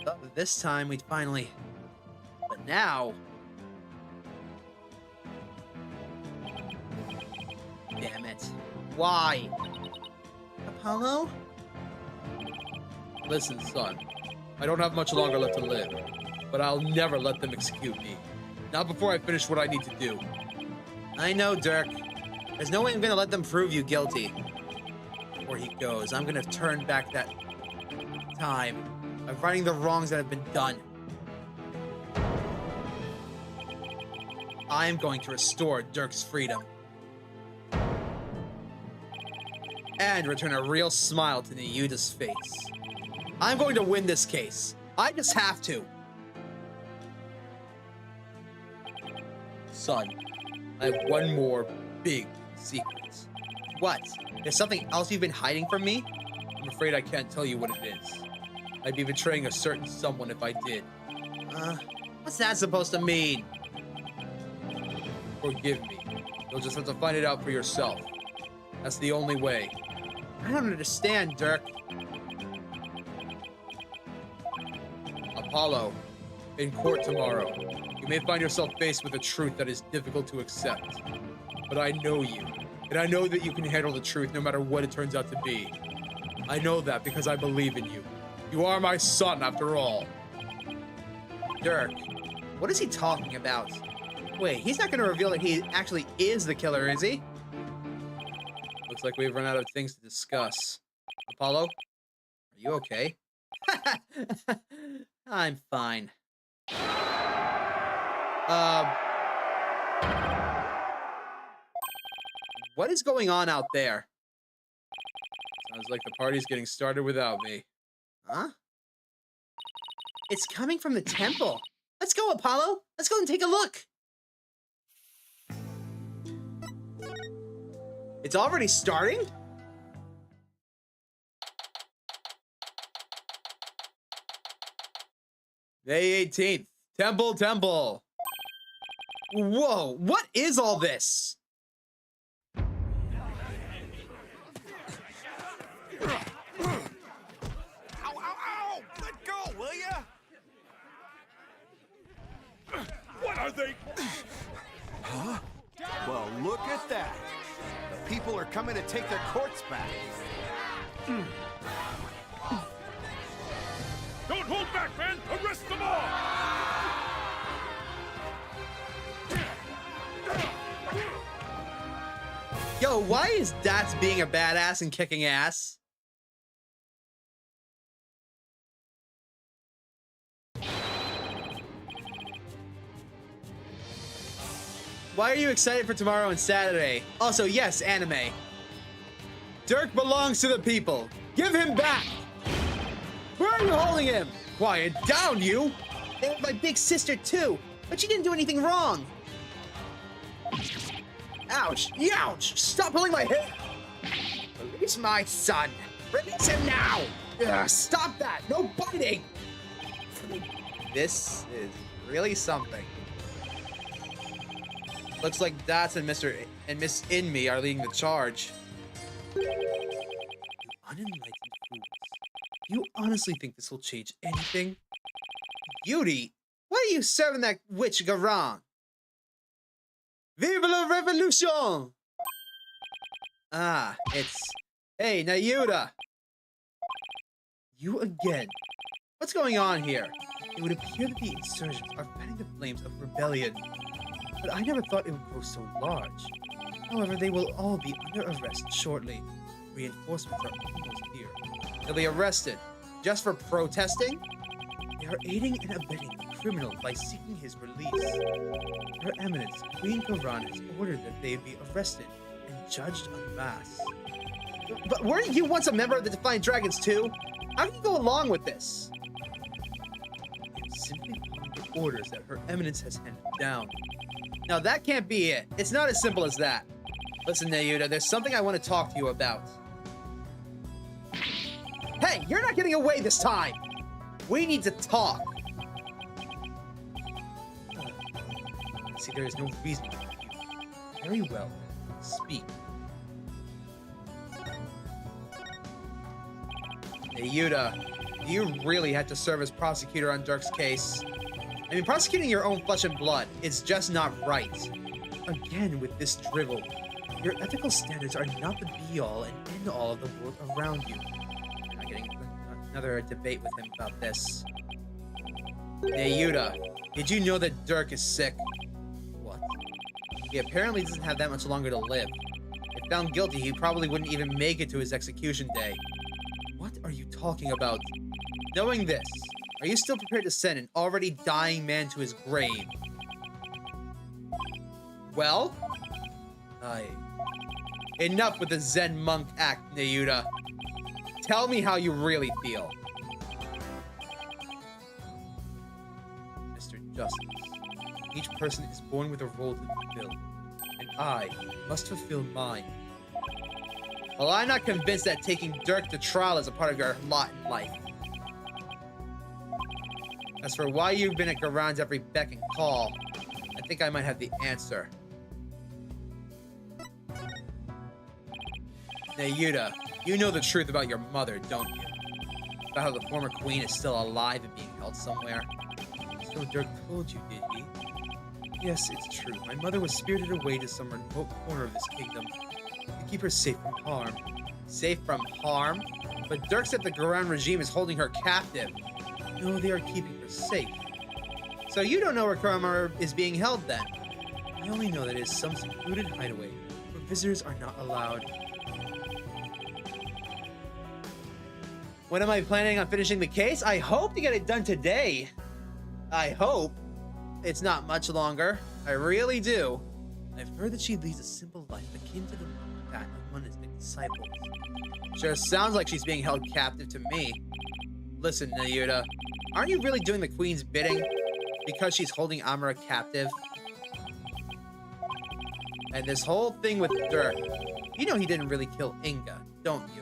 D: Thought that this time we'd finally... But now... Damn it. Why? Apollo?
B: Listen, son. I don't have much longer left to live, but I'll never let them execute me. Not before I finish what I need to do. I know, Dirk. There's no way I'm gonna let them prove you guilty. Before he goes, I'm gonna turn back that time by righting the wrongs that have been done. I am going to restore Dirk's freedom. And return a real smile to Nayuta's face. I'm going to win this case. I just have to. Son, I have one more big secret. What? There's something else you've been hiding from me? I'm afraid I can't tell you what it is. I'd be betraying a certain someone if I did. What's that supposed to mean? Forgive me. You'll just have to find it out for yourself. That's the only way. I don't understand, Dirk. Apollo, in court tomorrow, you may find yourself faced with a truth that is difficult to accept. But I know you, and I know that you can handle the truth no matter what it turns out to be. I know that because I believe in you. You are my son, after all. Dirk, what is he talking about? Wait, he's not going to reveal that he actually is the killer, is he? Looks like we've run out of things to discuss. Apollo, are you okay? I'm fine. What is going on out there? Sounds like the party's getting started without me. Huh?
D: It's coming from the temple. Let's go, Apollo. Let's go and take a look.
B: It's already starting? May 18th. Temple. Whoa, what is all this?
E: Ow, ow! Let go, will ya? What are they? Huh? Well, look at that. The people are coming to take their courts back. Don't hold back, men! Arrest them all!
B: Yo, why is Dats being a badass and kicking ass? Why are you excited for tomorrow and Saturday? Also, yes, anime. Dirk belongs to the people. Give him back! Where are you holding him? Quiet down, you!
D: They were my big sister, too. But she didn't do anything wrong.
B: Ouch! Youch! Stop pulling my hair! Release my son! Release him now! Ugh, stop that! No biting! This is really something. Looks like Dats and Mr. and Miss Inme are leading the charge. You unenlightened fools. You honestly think this will change anything? Beauty! Why are you serving that witch garang? Vive la revolution! Ah, it's... Hey, Nayuta! You again. What's going on here? It would appear that the insurgents are fanning the flames of rebellion. But I never thought it would grow so large. However, they will all be under arrest shortly. Reinforcements are almost here. They'll be arrested just for protesting? They are aiding and abetting a criminal by seeking his release. Her Eminence, Queen Khura'in, has ordered that they be arrested and judged en masse. But weren't you once a member of the Defiant Dragons too? How can you go along with this? I'm simply following the orders that Her Eminence has handed down. Now that can't be it. It's not as simple as that. Listen, Nayuta, there's something I want to talk to you about. Hey, you're not getting away this time! We need to talk! See, there is no reason to argue. Very well. Speak. Nayuta, you really had to serve as prosecutor on Dirk's case. I mean, prosecuting your own flesh and blood is just not right. Again, with this drivel, your ethical standards are not the be-all and end-all of the world around you. I'm not getting another debate with him about this. Nayuta, did you know that Dirk is sick? What? He apparently doesn't have that much longer to live. If found guilty, he probably wouldn't even make it to his execution day. What are you talking about? Knowing this, are you still prepared to send an already dying man to his grave? Well? Enough with the Zen monk act, Nayuta. Tell me how you really feel. Mr. Justice, each person is born with a role to fulfill, and I must fulfill mine. Well, I'm not convinced that taking Dirk to trial is a part of your lot in life. As for why you've been at Khura'in's every beck and call, I think I might have the answer. Nayuta, you know the truth about your mother, don't you? About how the former queen is still alive and being held somewhere. So Dirk told you, did he? Yes, it's true. My mother was spirited away to some remote corner of this kingdom to keep her safe from harm. Safe from harm? But Dirk said the Khura'in regime is holding her captive. No, they are keeping her safe. So you don't know where Khura'in is being held then? I only know that it is some secluded hideaway where visitors are not allowed. When am I planning on finishing the case? I hope to get it done today. I hope. It's not much longer. I really do. I've heard that she leads a simple life akin to that of monastic disciples. Sure sounds like she's being held captive to me. Listen, Nayuta, aren't you really doing the queen's bidding because she's holding Amara captive? And this whole thing with Dirk, you know he didn't really kill Inga, don't you?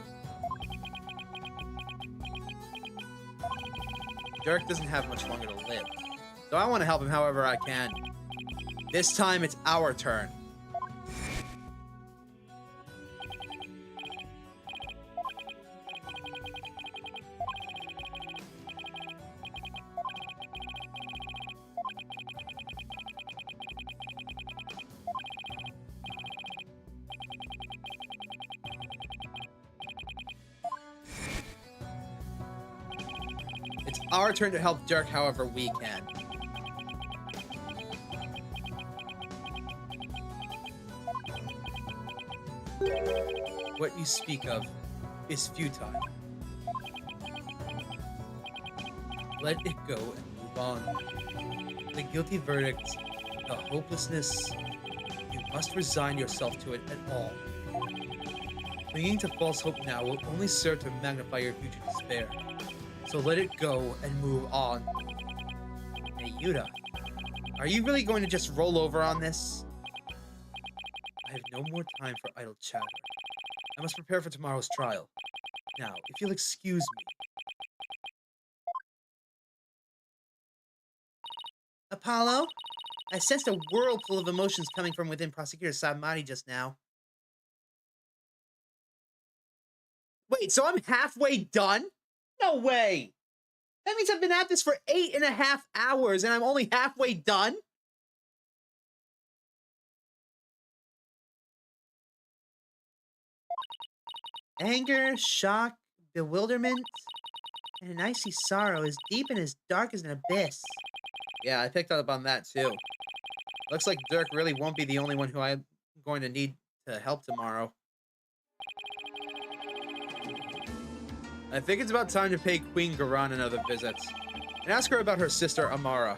B: Dirk doesn't have much longer to live, so I want to help him however I can. This time it's our turn. It's our turn to help Dirk however we can. What you speak of is futile. Let it go and move on. The guilty verdict, the hopelessness, you must resign yourself to it at all. Clinging to false hope now will only serve to magnify your future despair. So let it go and move on. Hey, Yuta, are you really going to just roll over on this? I have no more time for idle chatter. I must prepare for tomorrow's trial. Now, if you'll excuse me.
D: Apollo? I sensed a whirlpool of emotions coming from within Prosecutor Samari just now.
B: Wait, so I'm halfway done? No way! That means I've been at this for 8.5 hours and I'm only halfway done?
D: Anger, shock, bewilderment, and an icy sorrow as deep and as dark as an abyss.
B: Yeah, I picked up on that too. Looks like Dirk really won't be the only one who I'm going to need to help tomorrow. I think it's about time to pay Queen Khura'in another visit and ask her about her sister Amara.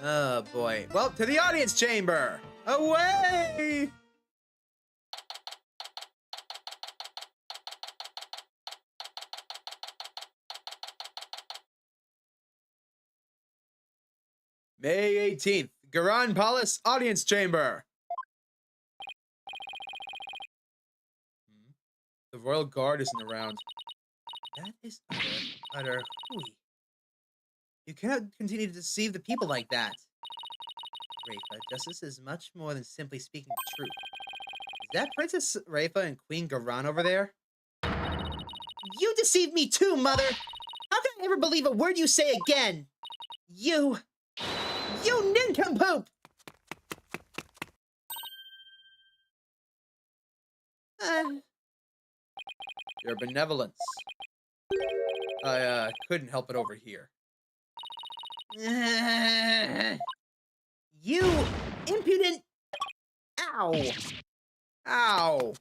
B: Oh boy. Well, to the audience chamber! Away! May 18th, Khura'in Palace Audience Chamber. The Royal Guard isn't around.
D: That is utter hooey. You cannot continue to deceive the people like that. Rafa, justice is much more than simply speaking the truth. Is that Princess Rafa and Queen Khura'in over there? You deceived me too, Mother! How can I ever believe a word you say again? You nincompoop!
B: Your benevolence. I couldn't help it over here.
D: You impudent... Ow!
B: Ow!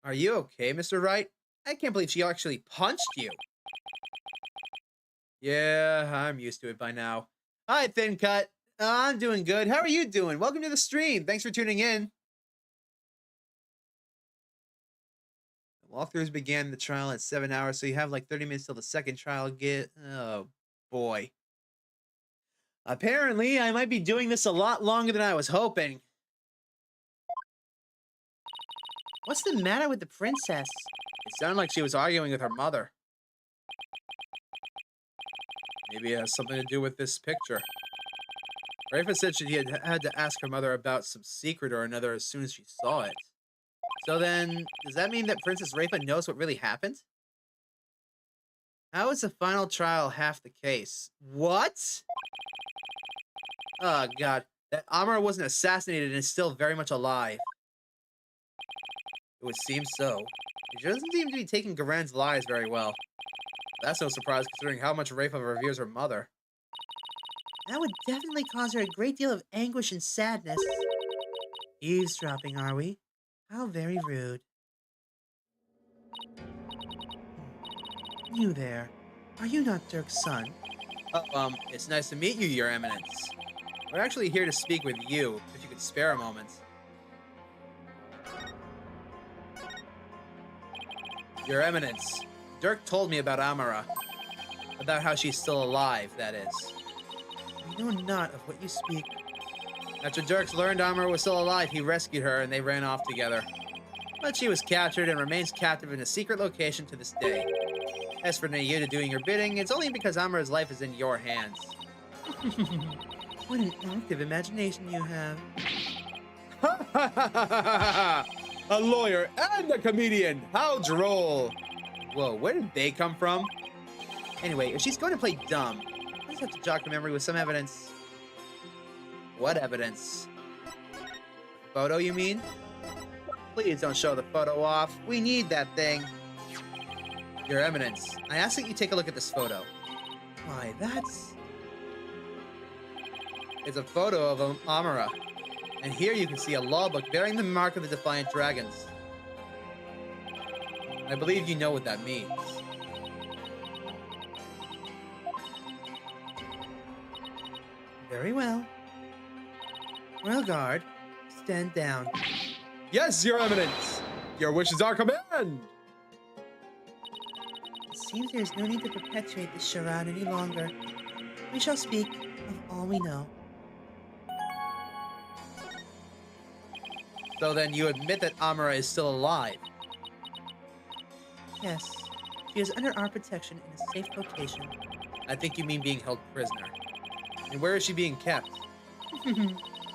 B: Are you okay, Mr. Wright? I can't believe she actually punched you. Yeah, I'm used to it by now. Hi, Thin Cut. I'm doing good. How are you doing? Welcome to the stream. Thanks for tuning in. The walkthroughs began the trial at 7 hours, so you have like 30 minutes till the second trial Oh, boy. Apparently, I might be doing this a lot longer than I was hoping.
D: What's the matter with the princess?
B: It sounded like she was arguing with her mother. Maybe it has something to do with this picture. Rafa said she had to ask her mother about some secret or another as soon as she saw it. So then, does that mean that Princess Rafa knows what really happened? How is the final trial half the case? What? Oh god, that Amara wasn't assassinated and is still very much alive. It would seem so. She doesn't seem to be taking Khura'in's lies very well. That's no surprise considering how much Rafa reveres her mother.
D: That would definitely cause her a great deal of anguish and sadness. Eavesdropping, are we? How very rude. You there. Are you not Dirk's son?
B: It's nice to meet you, Your Eminence. We're actually here to speak with you, if you could spare a moment. Your Eminence, Dirk told me about Amara. About how she's still alive, that is.
D: I know not of what you speak.
B: After Dirk learned Amara was still alive, he rescued her and they ran off together. But she was captured and remains captive in a secret location to this day. As for Nayuta doing your bidding, it's only because Amara's life is in your hands.
D: What an active imagination you have.
B: A lawyer and a comedian! How droll! Whoa, where did they come from? Anyway, if she's going to play dumb, let's have to jog her memory with some evidence. What evidence? Photo, you mean? Please don't show the photo off. We need that thing. Your Eminence, I ask that you take a look at this photo.
D: Why, that's...
B: It's a photo of Amara. And here you can see a law book bearing the mark of the Defiant Dragons. I believe you know what that means.
D: Very well. Royal Guard, stand down.
B: Yes, Your Eminence! Your wishes are command!
D: It seems there is no need to perpetuate this charade any longer. We shall speak of all we know.
B: So then you admit that Amara is still alive?
D: Yes, she is under our protection in a safe location.
B: I think you mean being held prisoner. And where is she being kept?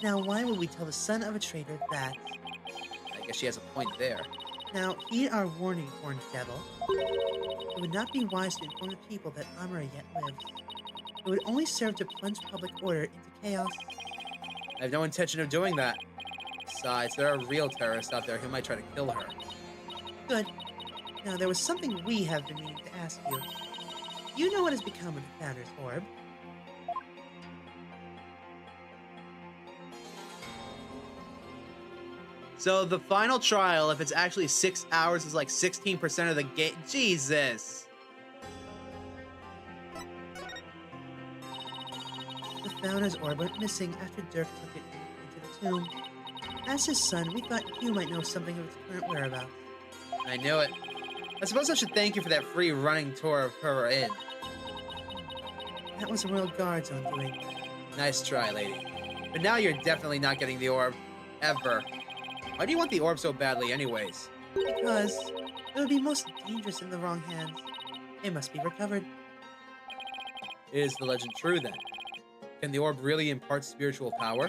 D: Now, why would we tell the son of a traitor that?
B: I guess she has a point there.
D: Now, heed our warning, horned devil. It would not be wise to inform the people that Amara yet lives. It would only serve to plunge public order into chaos.
B: I have no intention of doing that. Besides, there are real terrorists out there who might try to kill her.
D: Good. Now, there was something we have been meaning to ask you. You know what has become of the Founder's Orb?
B: So the final trial, if it's actually 6 hours, is like 16% of the game. Jesus!
D: The Founder's Orb went missing after Dirk took it into the tomb. As his son, we thought you might know something of its current whereabouts.
B: I knew it. I suppose I should thank you for that free running tour of Khura'in.
D: That was the Royal Guard's own doing.
B: Nice try, lady. But now you're definitely not getting the orb. Ever. Why do you want the orb so badly anyways?
D: Because it would be most dangerous in the wrong hands. It must be recovered.
B: Is the legend true then? Can the orb really impart spiritual power?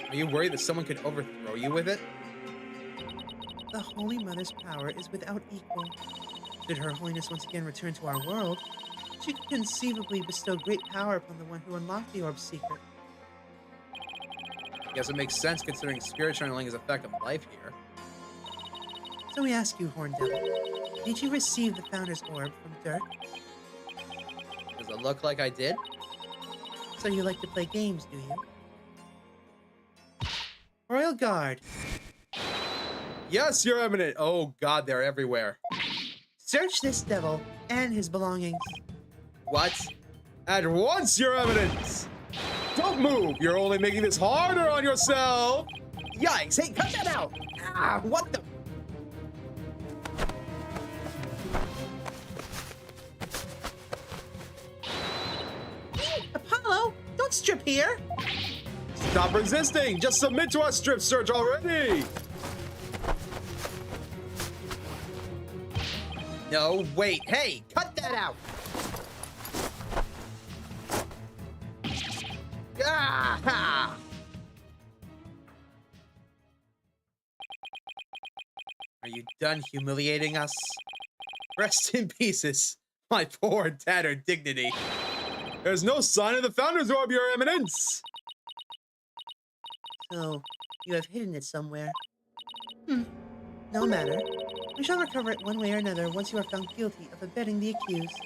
B: Are you worried that someone could overthrow you with it?
D: The Holy Mother's power is without equal. Should Her Holiness once again return to our world, she could conceivably bestow great power upon the one who unlocked the orb's secret.
B: I guess it makes sense considering spirit channeling is a fact of life here.
C: So we ask you, Horn Devil, did you receive the Founder's Orb from Dirk?
B: Does it look like I did?
C: So you like to play games, do you? Royal Guard,
B: Yes, Your Eminence. Oh God, they're everywhere.
C: search this devil and his belongings.
B: What? At once, Your Eminence! Don't move! You're only making this harder on yourself!
D: Yikes! Hey, cut that out! Ah, what the? Apollo, don't strip here!
B: Stop resisting! Just submit to our strip search already! No, wait, hey, cut that out! Ah, ha. Are you done humiliating us? Rest in pieces, my poor tattered dignity. There's no sign of the Founder's Orb, Your Eminence!
C: So, you have hidden it somewhere. No matter. We shall recover it one way or another once you are found guilty of abetting the accused.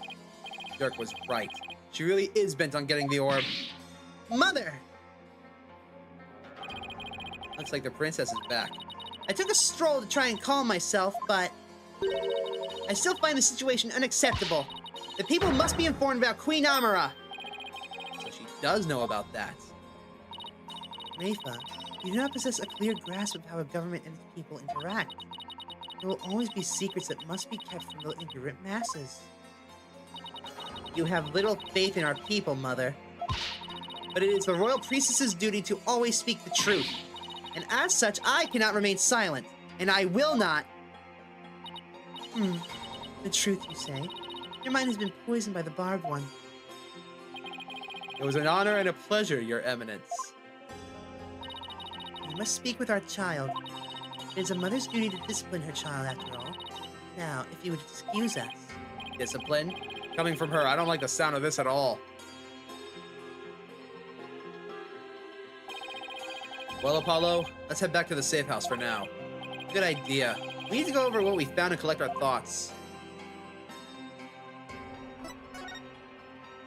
B: Dirk was right. She really is bent on getting the orb.
C: Mother!
B: Looks like the princess is back.
C: I took a stroll to try and calm myself, but I still find the situation unacceptable. The people must be informed about Queen Amara.
B: So she does know about that.
C: Rafa, you do not possess a clear grasp of how a government and its people interact. There will always be secrets that must be kept from the ignorant masses.
D: You have little faith in our people, Mother. But it is the royal priestess's duty to always speak the truth. And as such, I cannot remain silent. And I will not.
C: The truth, you say? Your mind has been poisoned by the barbed one.
B: It was an honor and a pleasure, Your Eminence.
C: We must speak with our child. It is a mother's duty to discipline her child, after all. Now, if you would excuse us.
B: Discipline? Coming from her, I don't like the sound of this at all. Well, Apollo, let's head back to the safe house for now. Good idea. We need to go over what we found and collect our thoughts.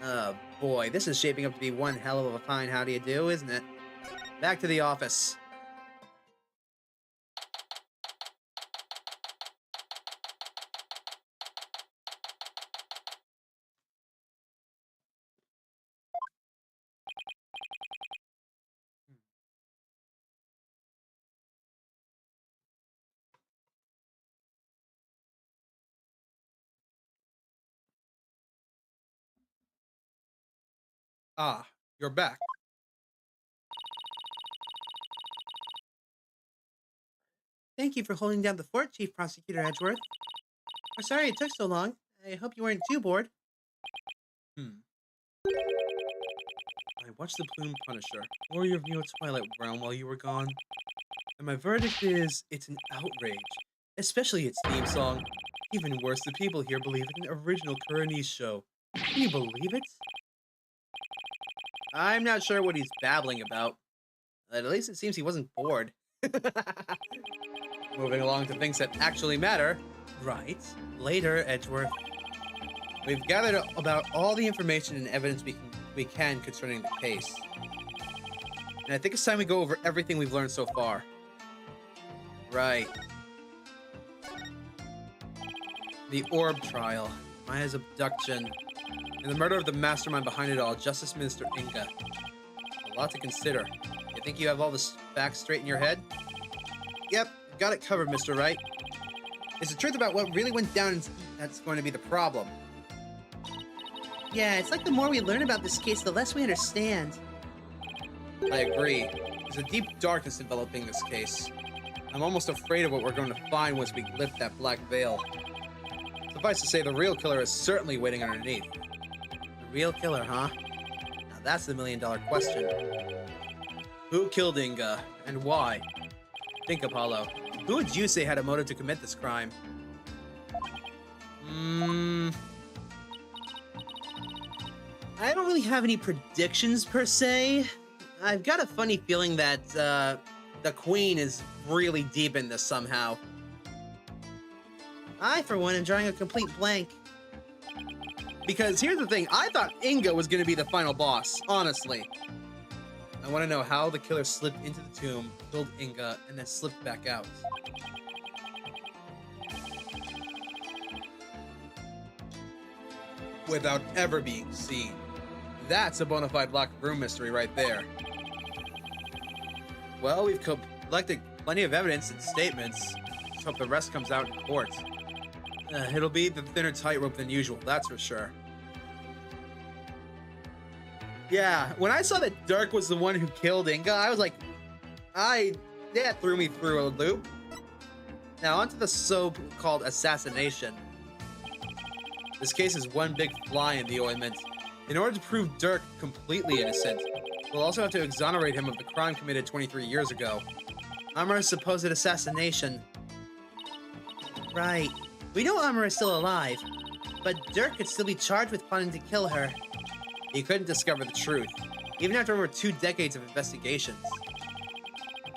B: Oh boy, this is shaping up to be one hell of a fine how do you do, isn't it? Back to the office. Ah, you're back.
C: Thank you for holding down the fort, Chief Prosecutor Edgeworth. We're sorry it took so long. I hope you weren't too bored.
B: I watched the Plume Punisher, Warrior of Neo Twilight Realm while you were gone. And my verdict is, it's an outrage. Especially its theme song. Even worse, the people here believe it's an original Khura'in show. Can you believe it? I'm not sure what he's babbling about. At least it seems he wasn't bored. Moving along to things that actually matter.
C: Right. Later, Edgeworth.
B: We've gathered about all the information and evidence we can concerning the case. And I think it's time we go over everything we've learned so far. Right. The Orb Trial, Maya's abduction, and the murder of the mastermind behind it all, Justice Minister Inga. A lot to consider. You think you have all the facts straight in your head? Yep, got it covered, Mr. Wright. It's the truth about what really went down that's going to be the problem.
C: Yeah, it's like the more we learn about this case, the less we understand.
B: I agree. There's a deep darkness enveloping this case. I'm almost afraid of what we're going to find once we lift that black veil. Suffice to say, the real killer is certainly waiting underneath.
C: The real killer, huh?
B: Now that's the million-dollar question. Who killed Inga, and why? Think, Apollo. Who would you say had a motive to commit this crime?
C: I don't really have any predictions per se.
B: I've got a funny feeling that the Queen is really deep in this somehow.
D: I, for one, am drawing a complete blank.
B: Because here's the thing, I thought Inga was going to be the final boss, honestly. I want to know how the killer slipped into the tomb, killed Inga, and then slipped back out. Without ever being seen. That's a bona fide locked room mystery right there. Well, we've collected plenty of evidence and statements. Just hope the rest comes out in court. It'll be the thinner tightrope than usual, that's for sure. Yeah, when I saw that Dirk was the one who killed Inga, I was like, that threw me through a loop. Now, onto the so-called assassination. This case is one big fly in the ointment. In order to prove Dirk completely innocent, we'll also have to exonerate him of the crime committed 23 years ago.
D: Amura's supposed assassination. Right. We know Amura is still alive, but Dirk could still be charged with plotting to kill her.
B: He couldn't discover the truth, even after over 2 decades of investigations.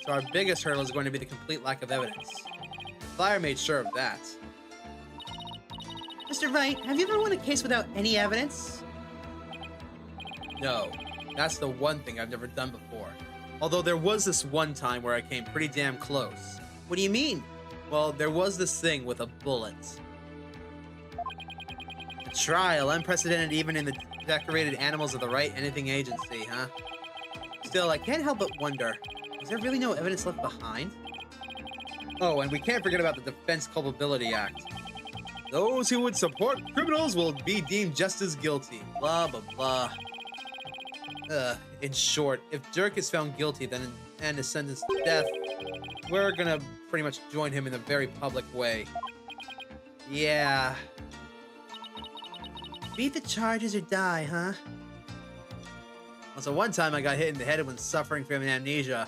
B: So our biggest hurdle is going to be the complete lack of evidence. The flyer made sure of that.
D: Mr. Wright, have you ever won a case without any evidence?
B: No, that's the one thing I've never done before. Although there was this one time where I came pretty damn close.
D: What do you mean?
B: Well, there was this thing with a bullet.
D: A trial, unprecedented even in the decorated animals of the Wright Anything Agency, huh?
B: Still, I can't help but wonder,
D: is there really no evidence left behind?
B: Oh, and we can't forget about the Defense Culpability Act. Those who would support criminals will be deemed just as guilty. Blah, blah, blah. In short, if Dirk is found guilty and is sentenced to death, we're gonna pretty much join him in a very public way.
D: Yeah. Beat the charges or die, huh?
B: Also, one time I got hit in the head when suffering from amnesia.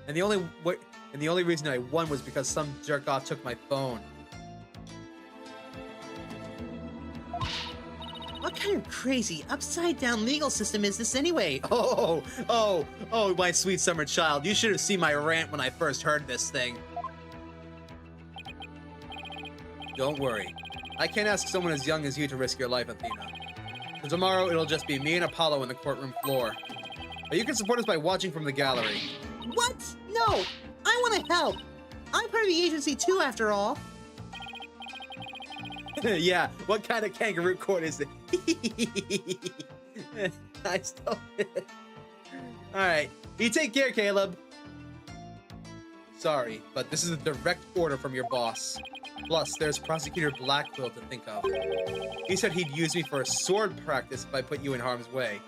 B: And the only reason I won was because some jerk-off took my phone.
D: What kind of crazy, upside-down legal system is this anyway?
B: Oh, my sweet summer child. You should have seen my rant when I first heard this thing. Don't worry. I can't ask someone as young as you to risk your life, Athena. So tomorrow, it'll just be me and Apollo on the courtroom floor. But you can support us by watching from the gallery.
D: What? No! I want to help! I'm part of the agency too, after all.
B: Yeah, what kind of kangaroo court is it? I stole it. Alright, you take care, Caleb. Sorry, but this is a direct order from your boss. Plus, there's Prosecutor Blackquill to think of. He said he'd use me for a sword practice if I put you in harm's way.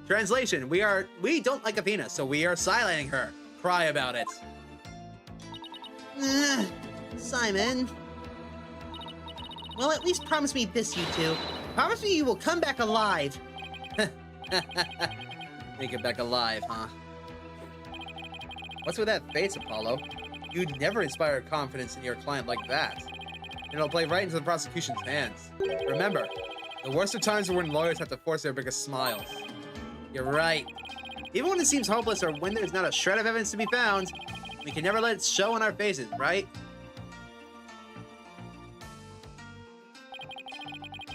B: Translation, we don't like Athena, so we are silencing her. Cry about it.
D: Simon. Well, at least promise me this, you two. Promise me you will come back alive.
B: Make it back alive, huh? What's with that face, Apollo? You'd never inspire confidence in your client like that. And it'll play right into the prosecution's hands. Remember, the worst of times are when lawyers have to force their biggest smiles.
D: You're right. Even when it seems hopeless or when there's not a shred of evidence to be found, we can never let it show on our faces, right?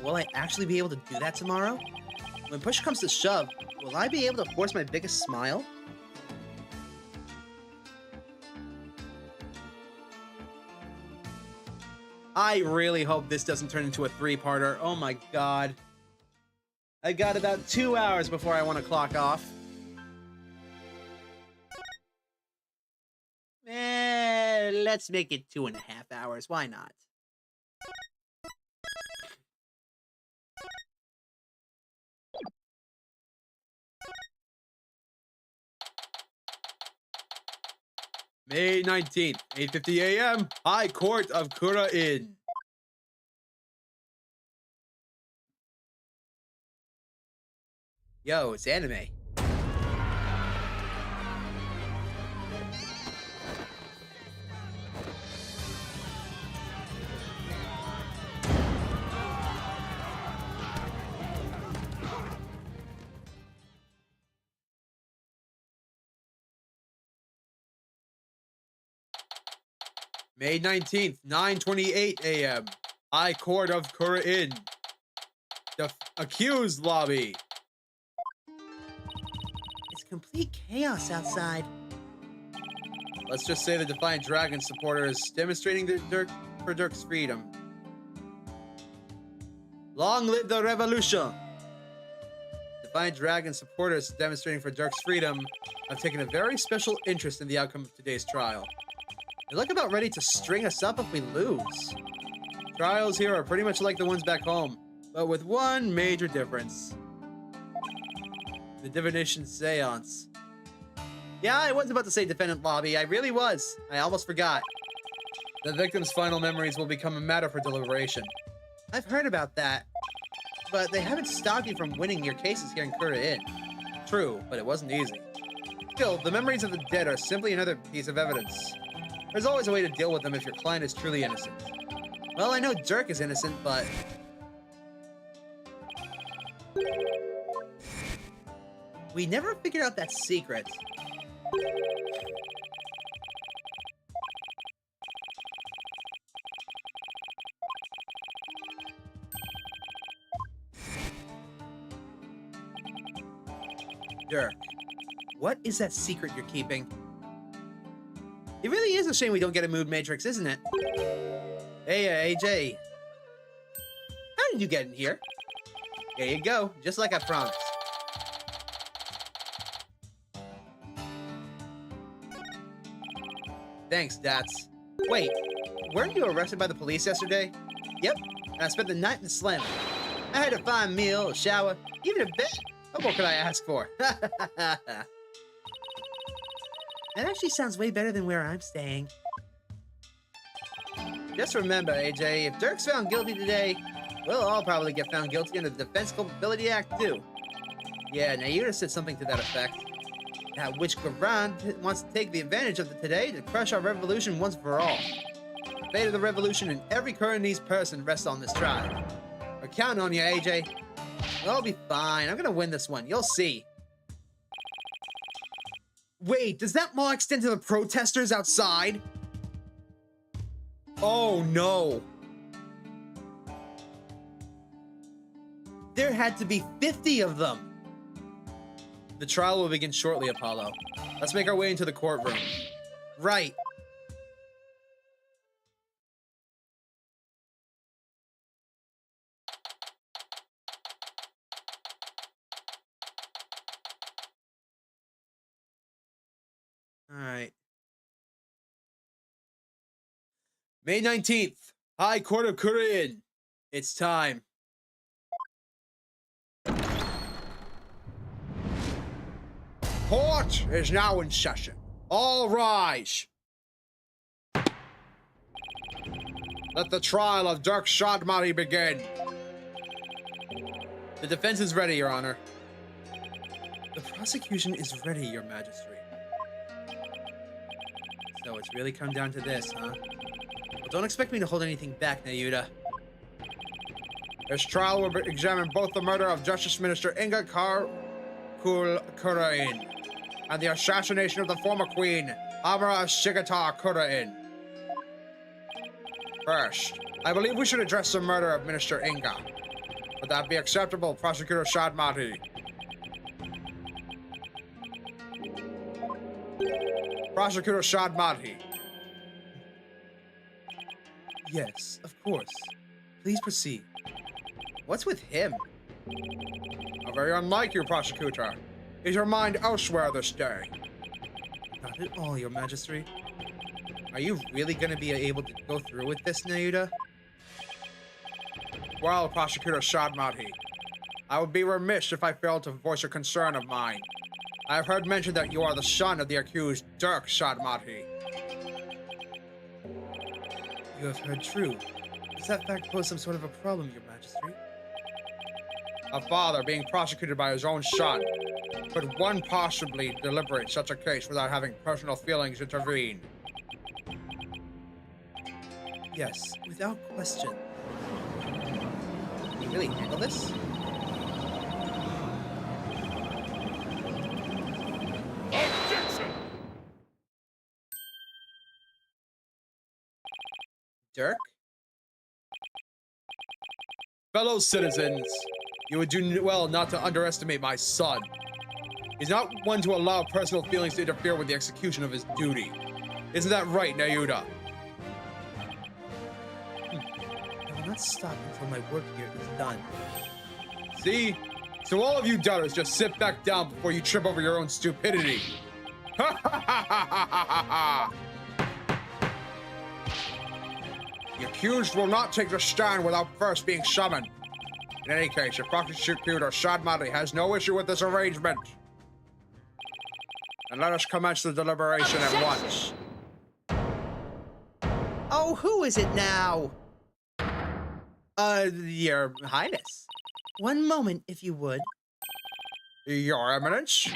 D: Will I actually be able to do that tomorrow? When push comes to shove, will I be able to force my biggest smile?
B: I really hope this doesn't turn into a 3-parter. Oh my god. I got about 2 hours before I want to clock off.
D: Let's make it 2.5 hours. Why not?
B: May 19th, 8:50 a.m. High Court of Khura'in. Yo, it's anime. May 19th, 9:28 a.m. High Court of Khura'in. The accused lobby.
C: It's complete chaos outside.
B: Let's just say the Defiant Dragon supporters demonstrating for Dirk's freedom. Long live the revolution! Defiant Dragon supporters demonstrating for Dirk's freedom have taken a very special interest in the outcome of today's trial. They look about ready to string us up if we lose. Trials here are pretty much like the ones back home, but with one major difference. The divination seance. Yeah, I was about to say defendant lobby. I really was. I almost forgot. The victim's final memories will become a matter for deliberation.
C: I've heard about that, but they haven't stopped you from winning your cases here in Khura'in.
B: True, but it wasn't easy. Still, the memories of the dead are simply another piece of evidence. There's always a way to deal with them if your client is truly innocent.
C: Well, I know Dirk is innocent, but... we never figured out that secret.
B: Dirk, what is that secret you're keeping?
C: It really is a shame we don't get a mood matrix, isn't it?
B: Hey, AJ.
C: How did you get in here?
B: Here you go, just like I promised. Thanks, Dats.
C: Wait, weren't you arrested by the police yesterday?
B: Yep, and I spent the night in the slammer.
C: I had a fine meal, a shower, even a bed.
B: What more could I ask for?
C: That actually sounds way better than where I'm staying.
B: Just remember, AJ, if Dirk's found guilty today, we'll all probably get found guilty under the Defense Culpability Act, too. Yeah, Nayuta said something to that effect. That witch Khura'in wants to take the advantage of the today to crush our revolution once for all. The fate of the revolution and every Khura'inese person rests on this trial. We're counting on you, AJ. I'll be fine. I'm gonna win this one. You'll see.
C: Wait, does that law extend to the protesters outside?
B: Oh, no.
C: There had to be 50 of them.
B: The trial will begin shortly, Apollo. Let's make our way into the courtroom.
C: Right.
B: Alright. May 19th, High Court of Khura'in. It's time. Court is now in session. All rise. Let the trial of Dirk Shadmati begin. The defense is ready, Your Honor. The prosecution is ready, Your Majesty. So it's really come down to this, huh? Well, don't expect me to hold anything back, Nayuta. This trial will examine both the murder of Justice Minister Inga Khura'in and the assassination of the former queen, Amara Shigata Khura'in. First, I believe we should address the murder of Minister Inga. Would that be acceptable, Prosecutor Shadmati? Prosecutor Shadmati. Yes, of course. Please proceed. What's with him? How very unlike you, Prosecutor. Is your mind elsewhere this day? Not at all, Your Majesty. Are you really going to be able to go through with this, Nayuta? Well, Prosecutor Shadmati, I would be remiss if I failed to voice a concern of mine. I have heard mention that you are the son of the accused Dirk Shadmati. You have heard true. Does that fact pose some sort of a problem, Your Majesty? A father being prosecuted by his own son. Could one possibly deliberate such a case without having personal feelings intervene? Yes, without question. Can you really handle this?
E: Objection!
B: Dirk? Fellow citizens, you would do well not to underestimate my son. He's not one to allow personal feelings to interfere with the execution of his duty. Isn't that right, Nayuda?
C: I will not stop until my work here is done.
B: See? So all of you doubters just sit back down before you trip over your own stupidity. Ha ha ha ha ha ha! The accused will not take the stand without first being summoned. In any case, if Prosecutor Shadmati has no issue with this arrangement, then let us commence the deliberation at once.
D: Oh, who is it now?
C: Your Highness.
D: One moment, if you would.
B: Your Eminence?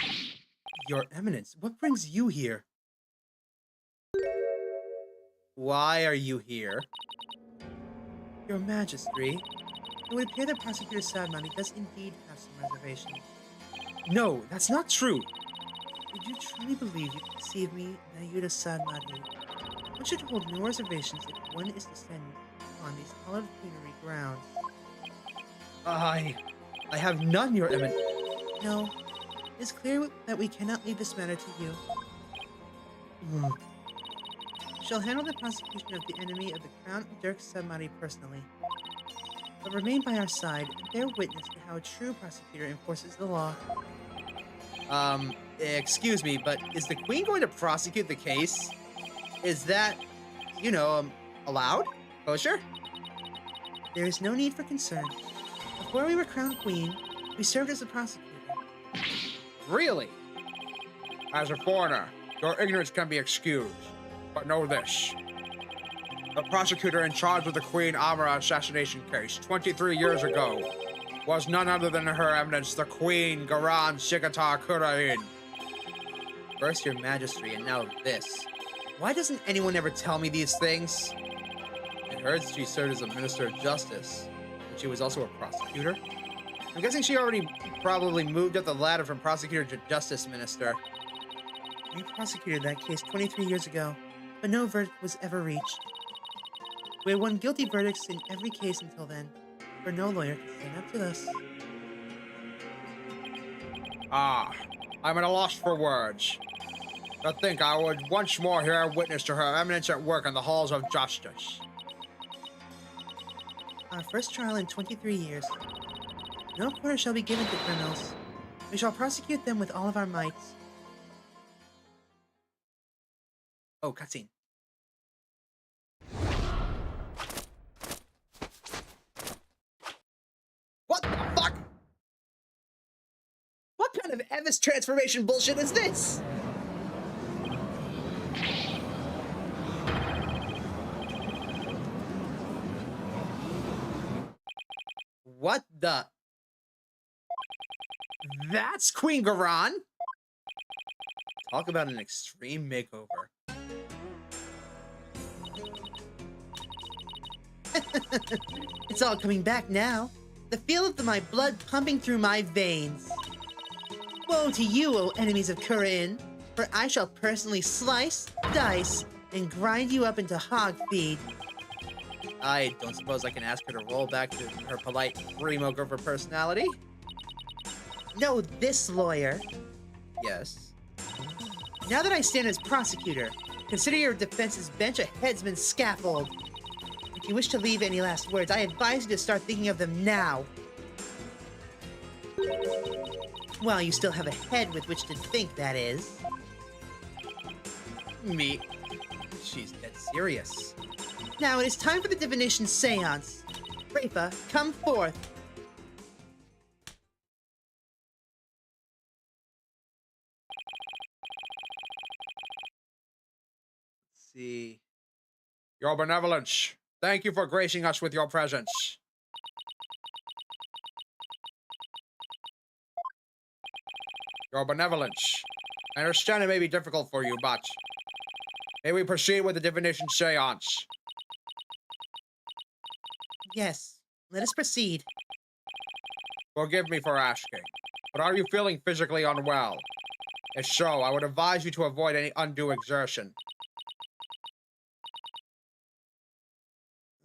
C: Your Eminence, what brings you here? Why are you here?
D: Your Majesty, it would appear that Prosecutor Sadmani does indeed have some reservations.
C: No, that's not true.
D: Did you truly believe you could deceive me, Nayuda Sadmani? One should hold no reservations if one is to stand on these hallowed plenary grounds.
C: I have none, Your Eminence.
D: No, it is clear that we cannot leave this matter to you.
C: Hmm.
D: We shall handle the prosecution of the enemy of the crown of Dirk Sadmani personally. But remain by our side and bear witness to how a true prosecutor enforces the law.
C: Excuse me, but is the Queen going to prosecute the case? Is that, allowed? Kosher?
D: There is no need for concern. Before we were crowned queen, we served as a prosecutor.
B: Really? As a foreigner, your ignorance can be excused. But know this. The prosecutor in charge of the Queen Amara assassination case 23 years ago was none other than Her Eminence, the Queen Garan Shigatar Khura'in.
C: First Your Majesty, and now this. Why doesn't anyone ever tell me these things? I heard she served as a Minister of Justice, and she was also a prosecutor. I'm guessing she already probably moved up the ladder from prosecutor to justice minister.
D: We prosecuted that case 23 years ago, but no verdict was ever reached. We had won guilty verdicts in every case until then, for no lawyer could stand up to us.
B: Ah, I'm at a loss for words. To think I would once more hear witness to Her Eminence at work in the halls of justice.
D: Our first trial in 23 years. No quarter shall be given to criminals. We shall prosecute them with all of our might.
C: Oh, cutscene. What the fuck? What kind of Evis transformation bullshit is this? What the? That's Queen Garan? Talk about an extreme makeover.
D: It's all coming back now. The feel of my blood pumping through my veins. Woe to you, O enemies of Khura'in, for I shall personally slice, dice, and grind you up into hog feed.
C: I don't suppose I can ask her to roll back to her polite makeover personality?
D: Know this, lawyer.
C: Yes.
D: Now that I stand as prosecutor, consider your defense's bench a headsman's scaffold. If you wish to leave any last words, I advise you to start thinking of them now. While you still have a head with which to think, that is.
C: Me. She's dead serious.
D: Now it is time for the divination seance. Rafa, come forth.
C: Let's see.
B: Your benevolence. Thank you for gracing us with your presence. Your benevolence. I understand it may be difficult for you, but may we proceed with the divination seance?
D: Yes, let us proceed.
B: Forgive me for asking, but are you feeling physically unwell? If so, I would advise you to avoid any undue exertion.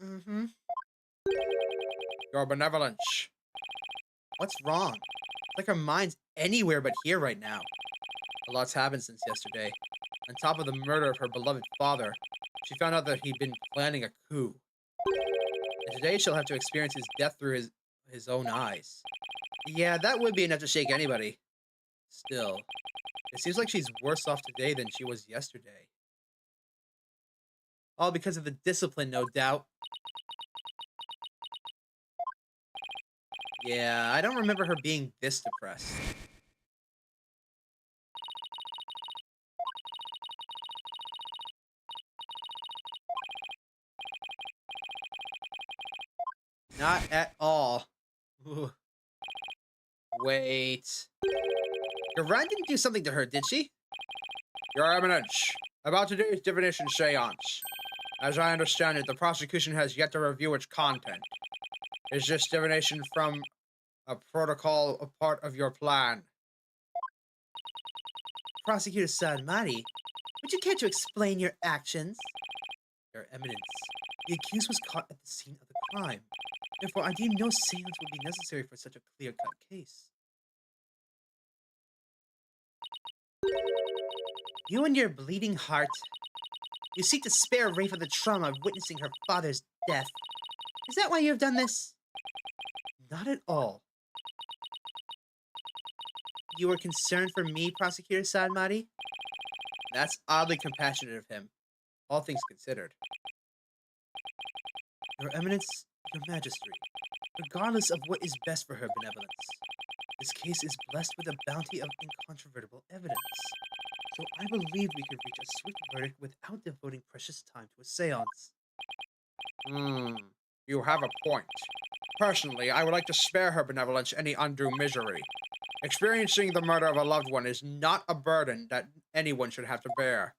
D: Mm-hmm.
B: Your benevolence.
D: What's wrong? It's like her mind's anywhere but here right now.
B: A lot's happened since yesterday. On top of the murder of her beloved father, she found out that he'd been planning a coup. And today she'll have to experience his death through his own eyes.
D: Yeah, that would be enough to shake anybody.
B: Still, it seems like she's worse off today than she was yesterday.
D: All because of the discipline, no doubt. Yeah, I don't remember her being this depressed. Not at all. Ugh. Wait. Khura'in didn't do something to her, did she?
B: Your Eminence, about today's divination seance. As I understand it, the prosecution has yet to review its content. Is this divination from a protocol a part of your plan?
D: Prosecutor Sadmati, would you care to explain your actions? Your Eminence, the accused was caught at the scene of the crime. Therefore, I deem no seance would be necessary for such a clear-cut case. You and your bleeding heart, you seek to spare Ray from the trauma of witnessing her father's death. Is that why you have done this? Not at all. You are concerned for me, Prosecutor Sadmati?
B: That's oddly compassionate of him, all things considered.
D: Your Eminence, your Majesty, regardless of what is best for her benevolence, this case is blessed with a bounty of incontrovertible evidence. So I believe we could reach a swift verdict without devoting precious time to a seance.
B: You have a point. Personally, I would like to spare her benevolence any undue misery. Experiencing the murder of a loved one is not a burden that anyone should have to bear.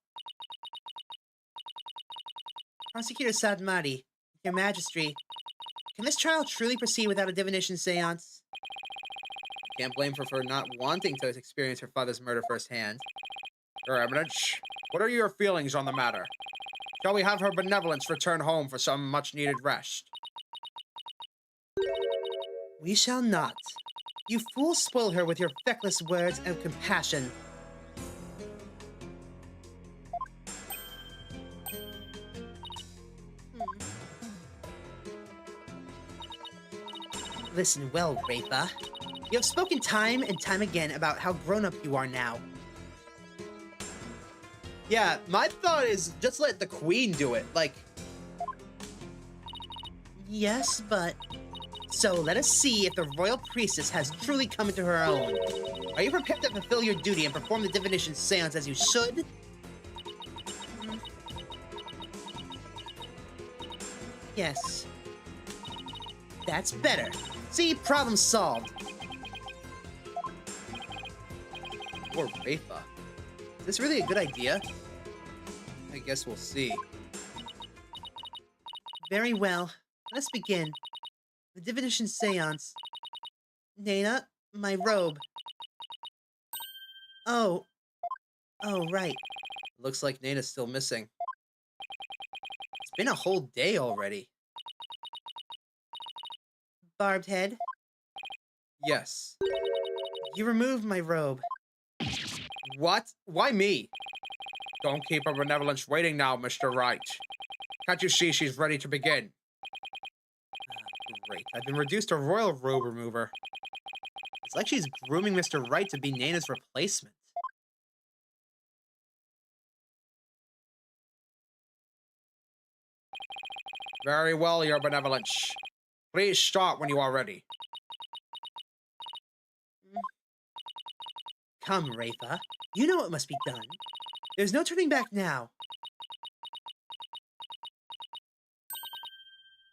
D: Prosecutor Sadmati, your Majesty, can this trial truly proceed without a divination seance?
B: Can't blame her for not wanting to experience her father's murder firsthand. Your Eminence, what are your feelings on the matter? Shall we have her benevolence return home for some much-needed rest?
D: We shall not. You fools spoil her with your feckless words of compassion. Listen well, Rafa. You have spoken time and time again about how grown-up you are now.
B: Yeah, my thought is just let the queen do it. Like,
D: Yes, but... So let us see if the royal priestess has truly come into her own. Are you prepared to fulfill your duty and perform the divination seance as you should? Yes. That's better. See, problem solved.
B: poor Rafa.
D: Is this really a good idea?
B: I guess we'll see.
D: Very well. Let's begin. The divination seance. Nana, my robe. Oh. Oh, right.
B: Looks like Nana's still missing.
D: It's been a whole day already. Barbed head,
B: Yes.
D: you removed my robe.
B: What? Why me? Don't keep her benevolence waiting now, Mr. Wright. Can't you see she's ready to begin?
D: Great. I've been reduced to royal robe remover. It's like she's grooming Mr. Wright to be Nana's replacement.
B: Very well, your benevolence. Please start when you are ready.
D: Come, Rafa. You know what must be done. There's no turning back now.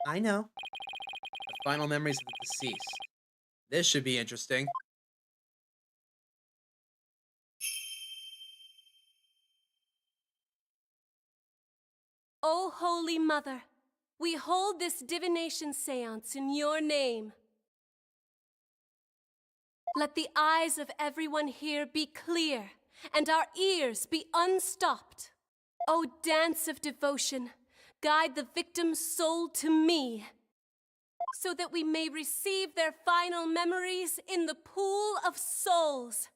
D: I know.
B: The final memories of the deceased. This should be interesting.
F: O Holy Mother, we hold this divination seance in your name. Let the eyes of everyone here be clear and our ears be unstopped. O dance of devotion, guide the victim's soul to me, so that we may receive their final memories in the pool of souls.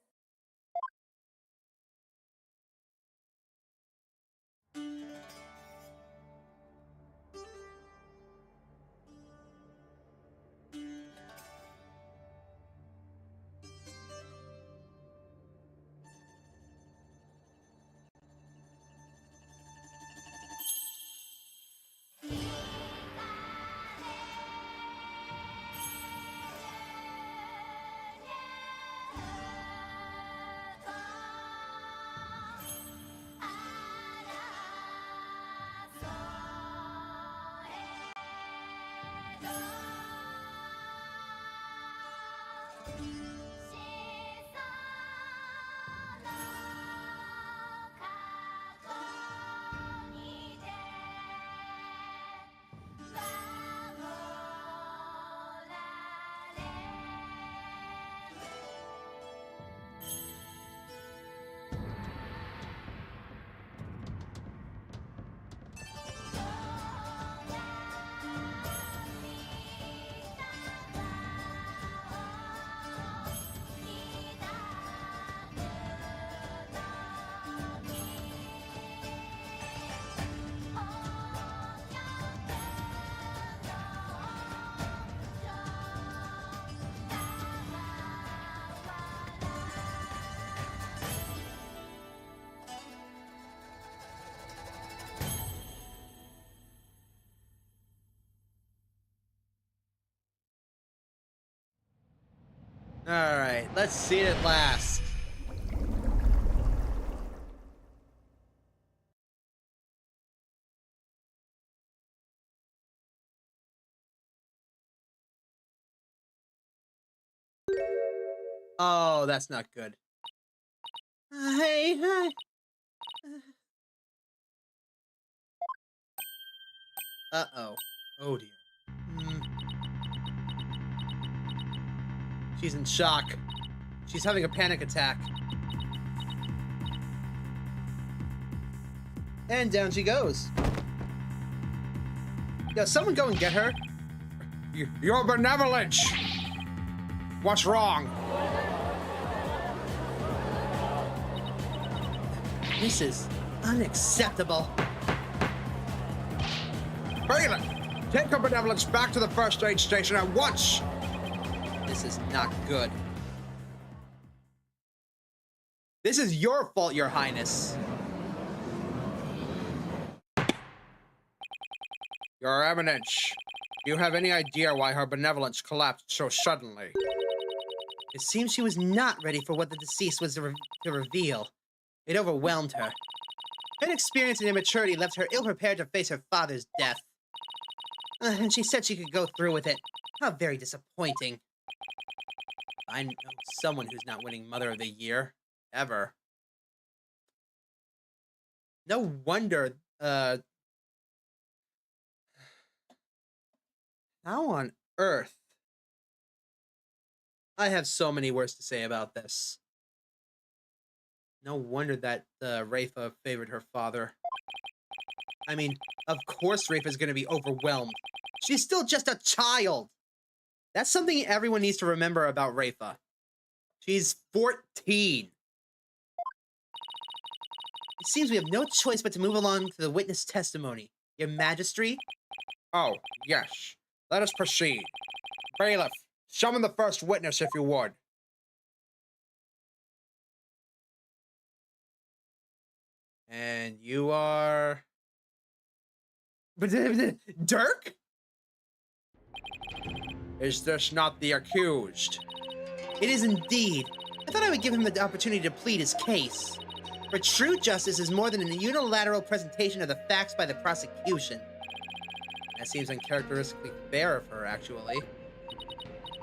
B: Alright, let's see it at last. Oh, that's not good.
D: Hey,
B: Uh-oh. Oh, dear. Hmm. She's in shock. She's having a panic attack. And down she goes. Yo, someone go and get her. Your benevolence! What's wrong?
D: this is unacceptable.
B: Braylon, take her benevolence back to the first aid station at once! This is not good. This is your fault, Your Highness. Your Eminence, do you have any idea why her benevolence collapsed so suddenly?
D: It seems she was not ready for what the deceased was to reveal. It overwhelmed her. Her inexperience and immaturity left her ill-prepared to face her father's death. And she said she could go through with it. How very disappointing.
B: I know someone who's not winning Mother of the Year. Ever. No wonder, how on earth? I have so many words to say about this. No wonder that Rafa favored her father. I mean, of course Rafa's gonna be overwhelmed. She's still just a child! That's something everyone needs to remember about Rafa. She's 14.
D: It seems we have no choice but to move along to the witness testimony. Your Majesty?
B: Oh, yes. Let us proceed. Bailiff, summon the first witness if you would. And you are... Dirk? Is this not the accused?
D: It is indeed. I thought I would give him the opportunity to plead his case. For true justice is more than a unilateral presentation of the facts by the prosecution.
B: That seems uncharacteristically fair of her, actually.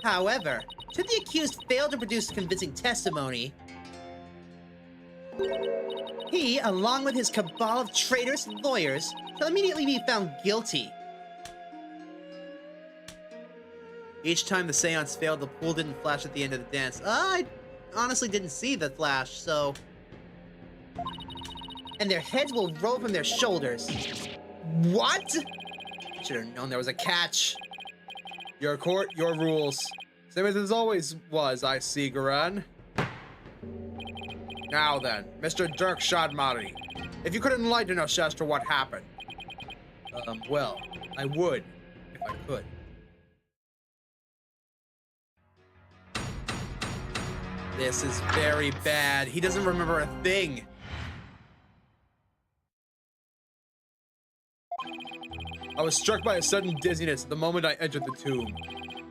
D: However, should the accused fail to produce convincing testimony, he, along with his cabal of traitorous lawyers, shall immediately be found guilty.
B: Each time the seance failed, the pool didn't flash at the end of the dance. I honestly didn't see the flash, so...
D: And their heads will roll from their shoulders.
B: What? Should have known there was a catch. Your court, your rules. Same as it always was, I see, Khura'in. Now then, Mr. Dirk Shadmari, if you could enlighten us as to what happened. Well, I would, if I could. This is very bad. He doesn't remember a thing. I was struck by a sudden dizziness the moment I entered the tomb.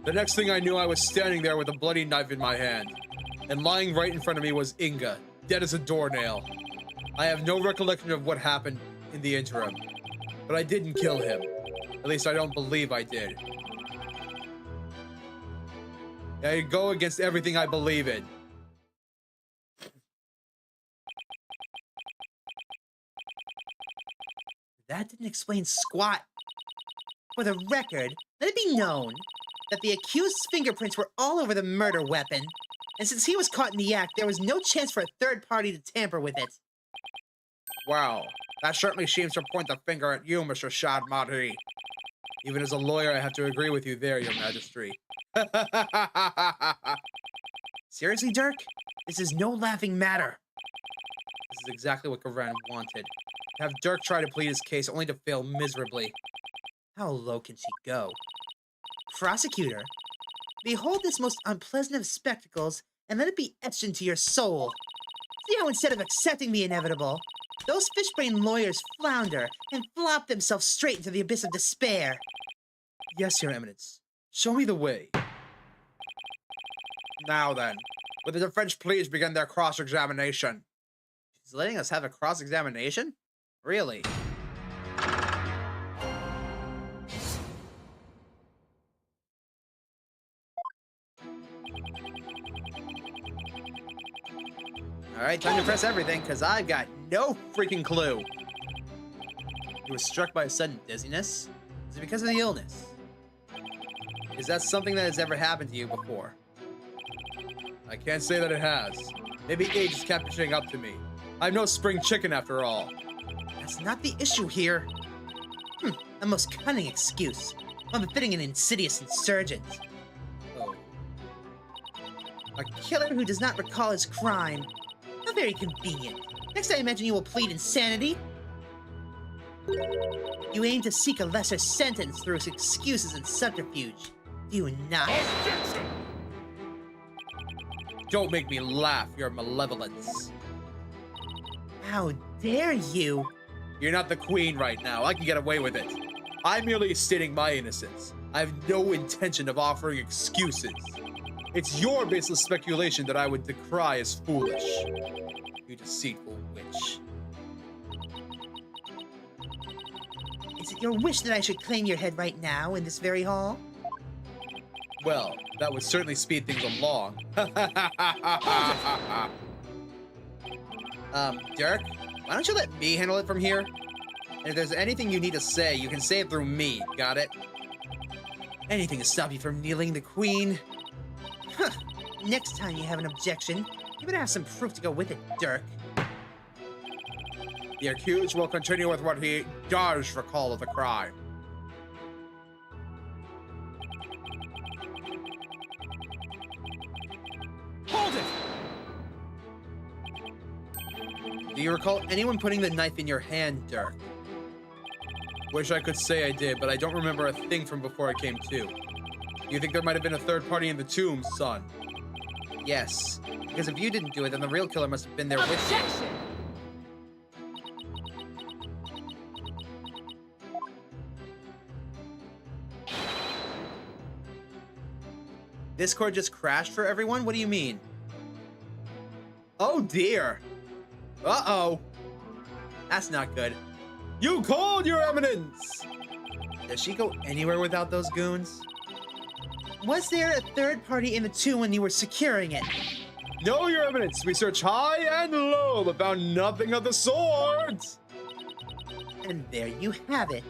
B: The next thing I knew, I was standing there with a bloody knife in my hand. And lying right in front of me was Inga, dead as a doornail. I have no recollection of what happened in the interim. But I didn't kill him. At least I don't believe I did. I go against everything I believe in.
D: That didn't explain squat. For the record, let it be known that the accused's fingerprints were all over the murder weapon, and since he was caught in the act, there was no chance for a third party to tamper with it.
B: Wow, that certainly seems to point the finger at you, Mr. Shadmari. Even as a lawyer, I have to agree with you there, Your Majesty.
D: Seriously, Dirk? This is no laughing matter.
B: This is exactly what Khura'in wanted. Have Dirk try to plead his case only to fail miserably.
D: How low can she go? Prosecutor, behold this most unpleasant of spectacles, and let it be etched into your soul. See how instead of accepting the inevitable, those fish-brained lawyers flounder and flop themselves straight into the abyss of despair.
B: Yes, Your Eminence. Show me the way. Now then, will the defense please begin their cross-examination? She's letting us have a cross-examination? Really? Alright, time to press everything, because I've got no freaking clue. You were struck by a sudden dizziness? Is it because of the illness? Is that something that has ever happened to you before? I can't say that it has. Maybe age is catching up to me. I'm no spring chicken after all.
D: That's not the issue here. A most cunning excuse. Unbefitting an insidious insurgent.
B: Oh.
D: A killer who does not recall his crime. How very convenient. Next I imagine you will plead insanity. You aim to seek a lesser sentence through excuses and subterfuge. Do you not?
B: Don't make me laugh, your malevolence.
D: How dare you?
B: You're not the queen right now. I can get away with it. I'm merely stating my innocence. I have no intention of offering excuses. It's your baseless speculation that I would decry as foolish. You deceitful witch.
D: Is it your wish that I should claim your head right now in this very hall?
B: Well, that would certainly speed things along. Dirk, why don't you let me handle it from here? And if there's anything you need to say, you can say it through me, got it?
D: Anything to stop you from kneeling the queen? Huh. Next time you have an objection, you better have some proof to go with it, Dirk.
B: The accused will continue with what he does recall of the crime.
E: Hold it!
B: Do you recall anyone putting the knife in your hand, Dirk? Wish I could say I did, but I don't remember a thing from before I came to. Do you think there might have been a third party in the tomb, son? Yes, because if you didn't do it, then the real killer must have been there with you.
F: Objection!
B: This cord just crashed for everyone? What do you mean? Oh dear. Uh-oh. That's not good. You called, Your Eminence! Does she go anywhere without those goons?
D: Was there a third party in the tomb when you were securing it?
B: No, Your Eminence. We searched high and low, but found nothing of the sort.
D: And there you have it.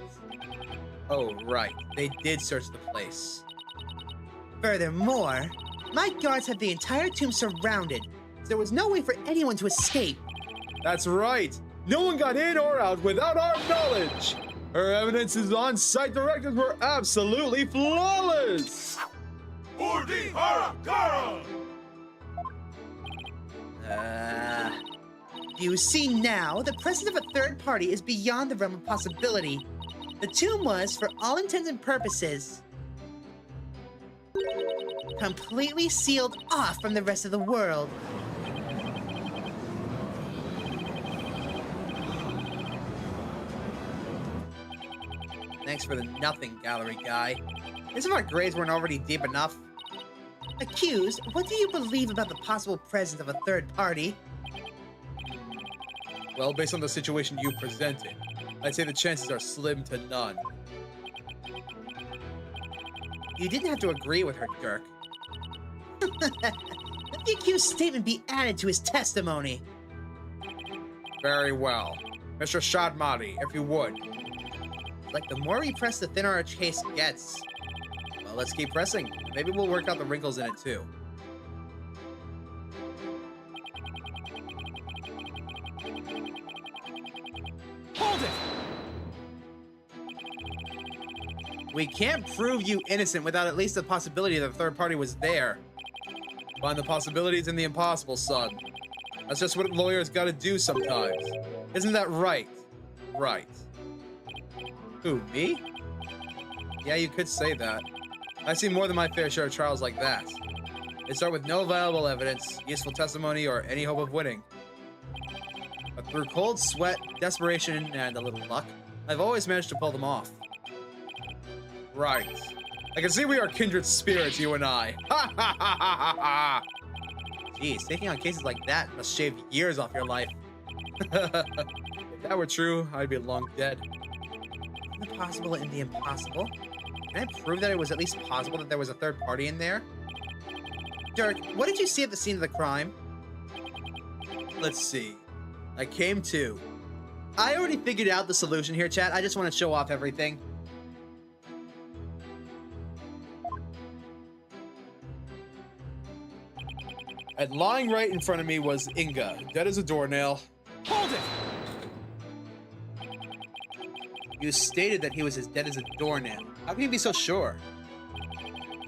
B: Oh, right. They did search the place.
D: Furthermore, my guards had the entire tomb surrounded, so there was no way for anyone to escape.
B: That's right. No one got in or out without our knowledge. Her evidence is on site. Directives were absolutely flawless.
D: You see now, the presence of a third party is beyond the realm of possibility. The tomb was, for all intents and purposes, completely sealed off from the rest of the world.
B: Thanks for the nothing gallery, guy. As if our grades weren't already deep enough.
D: Accused, what do you believe about the possible presence of a third party?
B: Well, based on the situation you presented, I'd say the chances are slim to none.
D: You didn't have to agree with her, Dirk. Let the accused's statement be added to his testimony.
B: Very well. Mr. Shadmati, if you would.
D: Like, the more we press, the thinner our case gets.
B: Well, let's keep pressing. Maybe we'll work out the wrinkles in it, too.
E: Hold it!
B: We can't prove you innocent without at least the possibility that a third party was there. Find the possibilities in the impossible, son. That's just what lawyers gotta do sometimes. Isn't that right? Right. Who, me? Yeah, you could say that. I've seen more than my fair share of trials like that. They start with no viable evidence, useful testimony, or any hope of winning. But through cold sweat, desperation, and a little luck, I've always managed to pull them off. Right. I can see we are kindred spirits, you and I. Ha ha ha ha ha!
D: Geez, taking on cases like that must shave years off your life.
B: If that were true, I'd be long dead.
D: The possible and the impossible. Can I prove that it was at least possible that there was a third party in there? Dirk, what did you see at the scene of the crime?
B: Let's see. I came to.
D: I already figured out the solution here, chat. I just want to show off everything.
B: And lying right in front of me was Inga, dead as a doornail.
E: Hold it!
B: You stated that he was as dead as a doornail. How can you be so sure?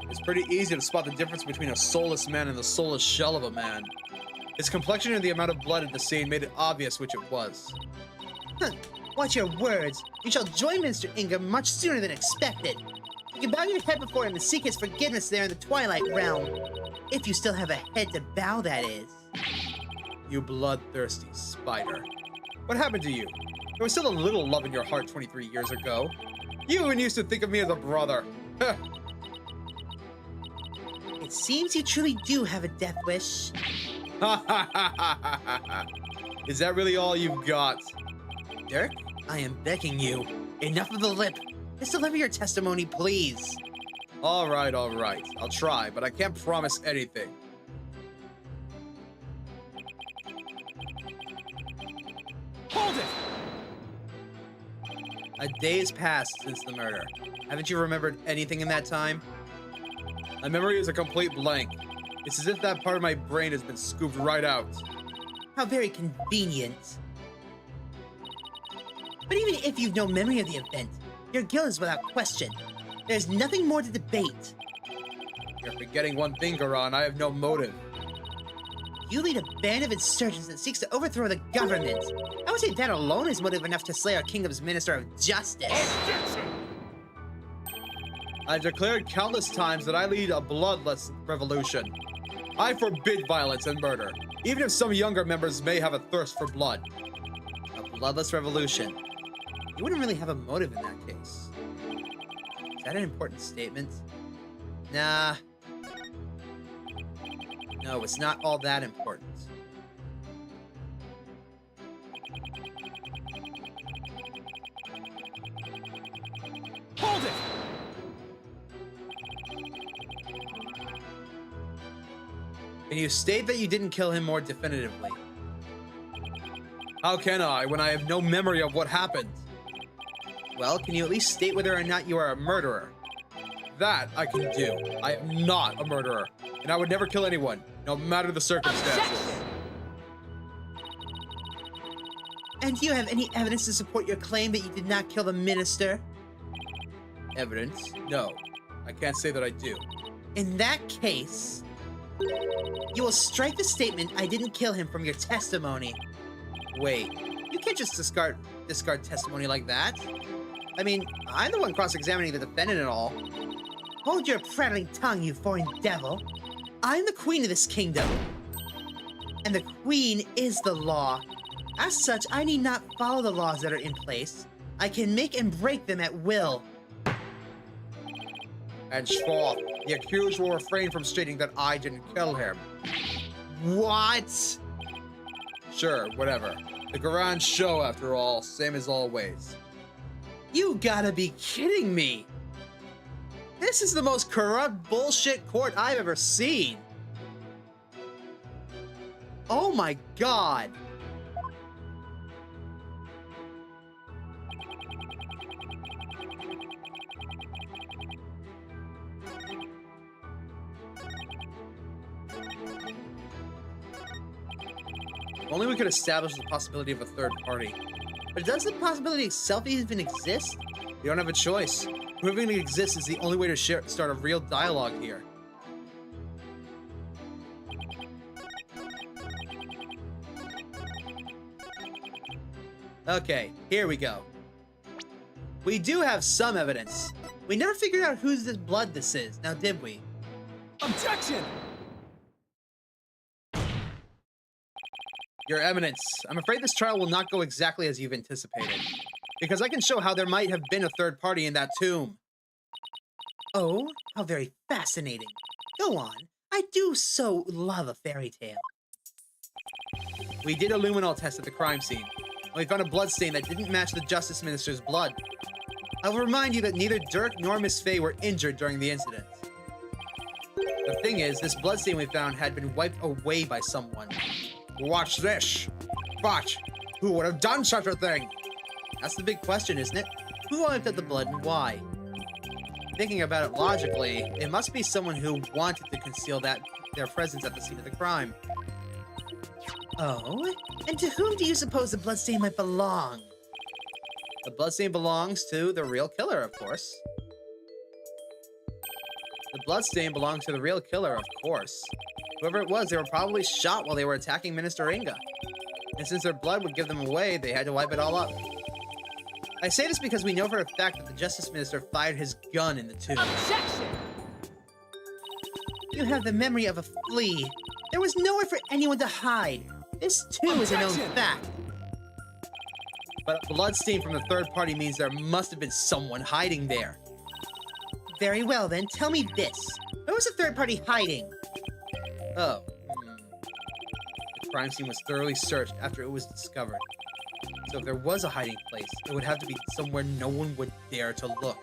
B: It's pretty easy to spot the difference between a soulless man and the soulless shell of a man. His complexion and the amount of blood at the scene made it obvious which it was.
D: Huh. Watch your words. You shall join Minister Inga much sooner than expected. You can bow your head before him and seek his forgiveness there in the Twilight Realm. If you still have a head to bow, that is.
B: You bloodthirsty spider. What happened to you? There was still a little love in your heart 23 years ago. You even used to think of me as a brother.
D: It seems you truly do have a death wish.
B: Is that really all you've got?
D: Dirk, I am begging you. Enough of the lip. Just deliver your testimony, please.
B: All right. I'll try, but I can't promise anything.
E: Hold it!
B: A day has passed since the murder. Haven't you remembered anything in that time? My memory is a complete blank. It's as if that part of my brain has been scooped right out.
D: How very convenient. But even if you've no memory of the event, your guilt is without question. There's nothing more to debate.
B: You're forgetting one thing, Khura'in. I have no motive.
D: You lead a band of insurgents that seeks to overthrow the government. I would say that alone is motive enough to slay our kingdom's minister of justice.
B: I've declared countless times that I lead a bloodless revolution. I forbid violence and murder, even if some younger members may have a thirst for blood.
D: A bloodless revolution. You wouldn't really have a motive in that case. Is that an important statement? Nah. No, it's not all that important.
E: Hold it!
B: Can you state that you didn't kill him more definitively? How can I, when I have no memory of what happened?
D: Well, can you at least state whether or not you are a murderer?
B: That I can do. I am not a murderer, and I would never kill anyone, no matter the circumstances.
D: And do you have any evidence to support your claim that you did not kill the minister?
B: Evidence? No. I can't say that I do.
D: In that case, you will strike the statement I didn't kill him from your testimony.
B: Wait, you can't just discard testimony like that. I mean, I'm the one cross-examining the defendant and all.
D: Hold your prattling tongue, you foreign devil. I'm the queen of this kingdom. And the queen is the law. As such, I need not follow the laws that are in place. I can make and break them at will.
B: Henceforth, the accused will refrain from stating that I didn't kill him.
D: What?
B: Sure, whatever. The Khura'in show, after all, same as always.
D: You gotta be kidding me!
B: This is the most corrupt bullshit court I've ever seen.
D: Oh my god!
B: If only we could establish the possibility of a third party. But does the possibility itself even exist? We don't have a choice. Proving it exists is the only way to start a real dialogue here. Okay, here we go. We do have some evidence. We never figured out whose blood this is, now did we?
E: Objection!
B: Your Eminence, I'm afraid this trial will not go exactly as you've anticipated. Because I can show how there might have been a third party in that tomb.
D: Oh, how very fascinating. Go on. I do so love a fairy tale.
B: We did a luminol test at the crime scene, and we found a bloodstain that didn't match the Justice Minister's blood. I will remind you that neither Dirk nor Miss Faye were injured during the incident. The thing is, this bloodstain we found had been wiped away by someone. Watch this! But who would have done such a thing? That's the big question, isn't it? Who wiped out the blood and why? Thinking about it logically, it must be someone who wanted to conceal their presence at the scene of the crime.
D: Oh? And to whom do you suppose the bloodstain might belong?
B: The bloodstain belongs to the real killer, of course. The bloodstain belongs to the real killer, of course. Whoever it was, they were probably shot while they were attacking Minister Inga. And since their blood would give them away, they had to wipe it all up. I say this because we know for a fact that the Justice Minister fired his gun in the tomb.
F: Objection!
D: You have the memory of a flea. There was nowhere for anyone to hide. This too is a known fact.
B: But a bloodstain from the third party means there must have been someone hiding there.
D: Very well then, tell me this. Where was the third party hiding?
B: Oh. The crime scene was thoroughly searched after it was discovered. So if there was a hiding place, it would have to be somewhere no one would dare to look.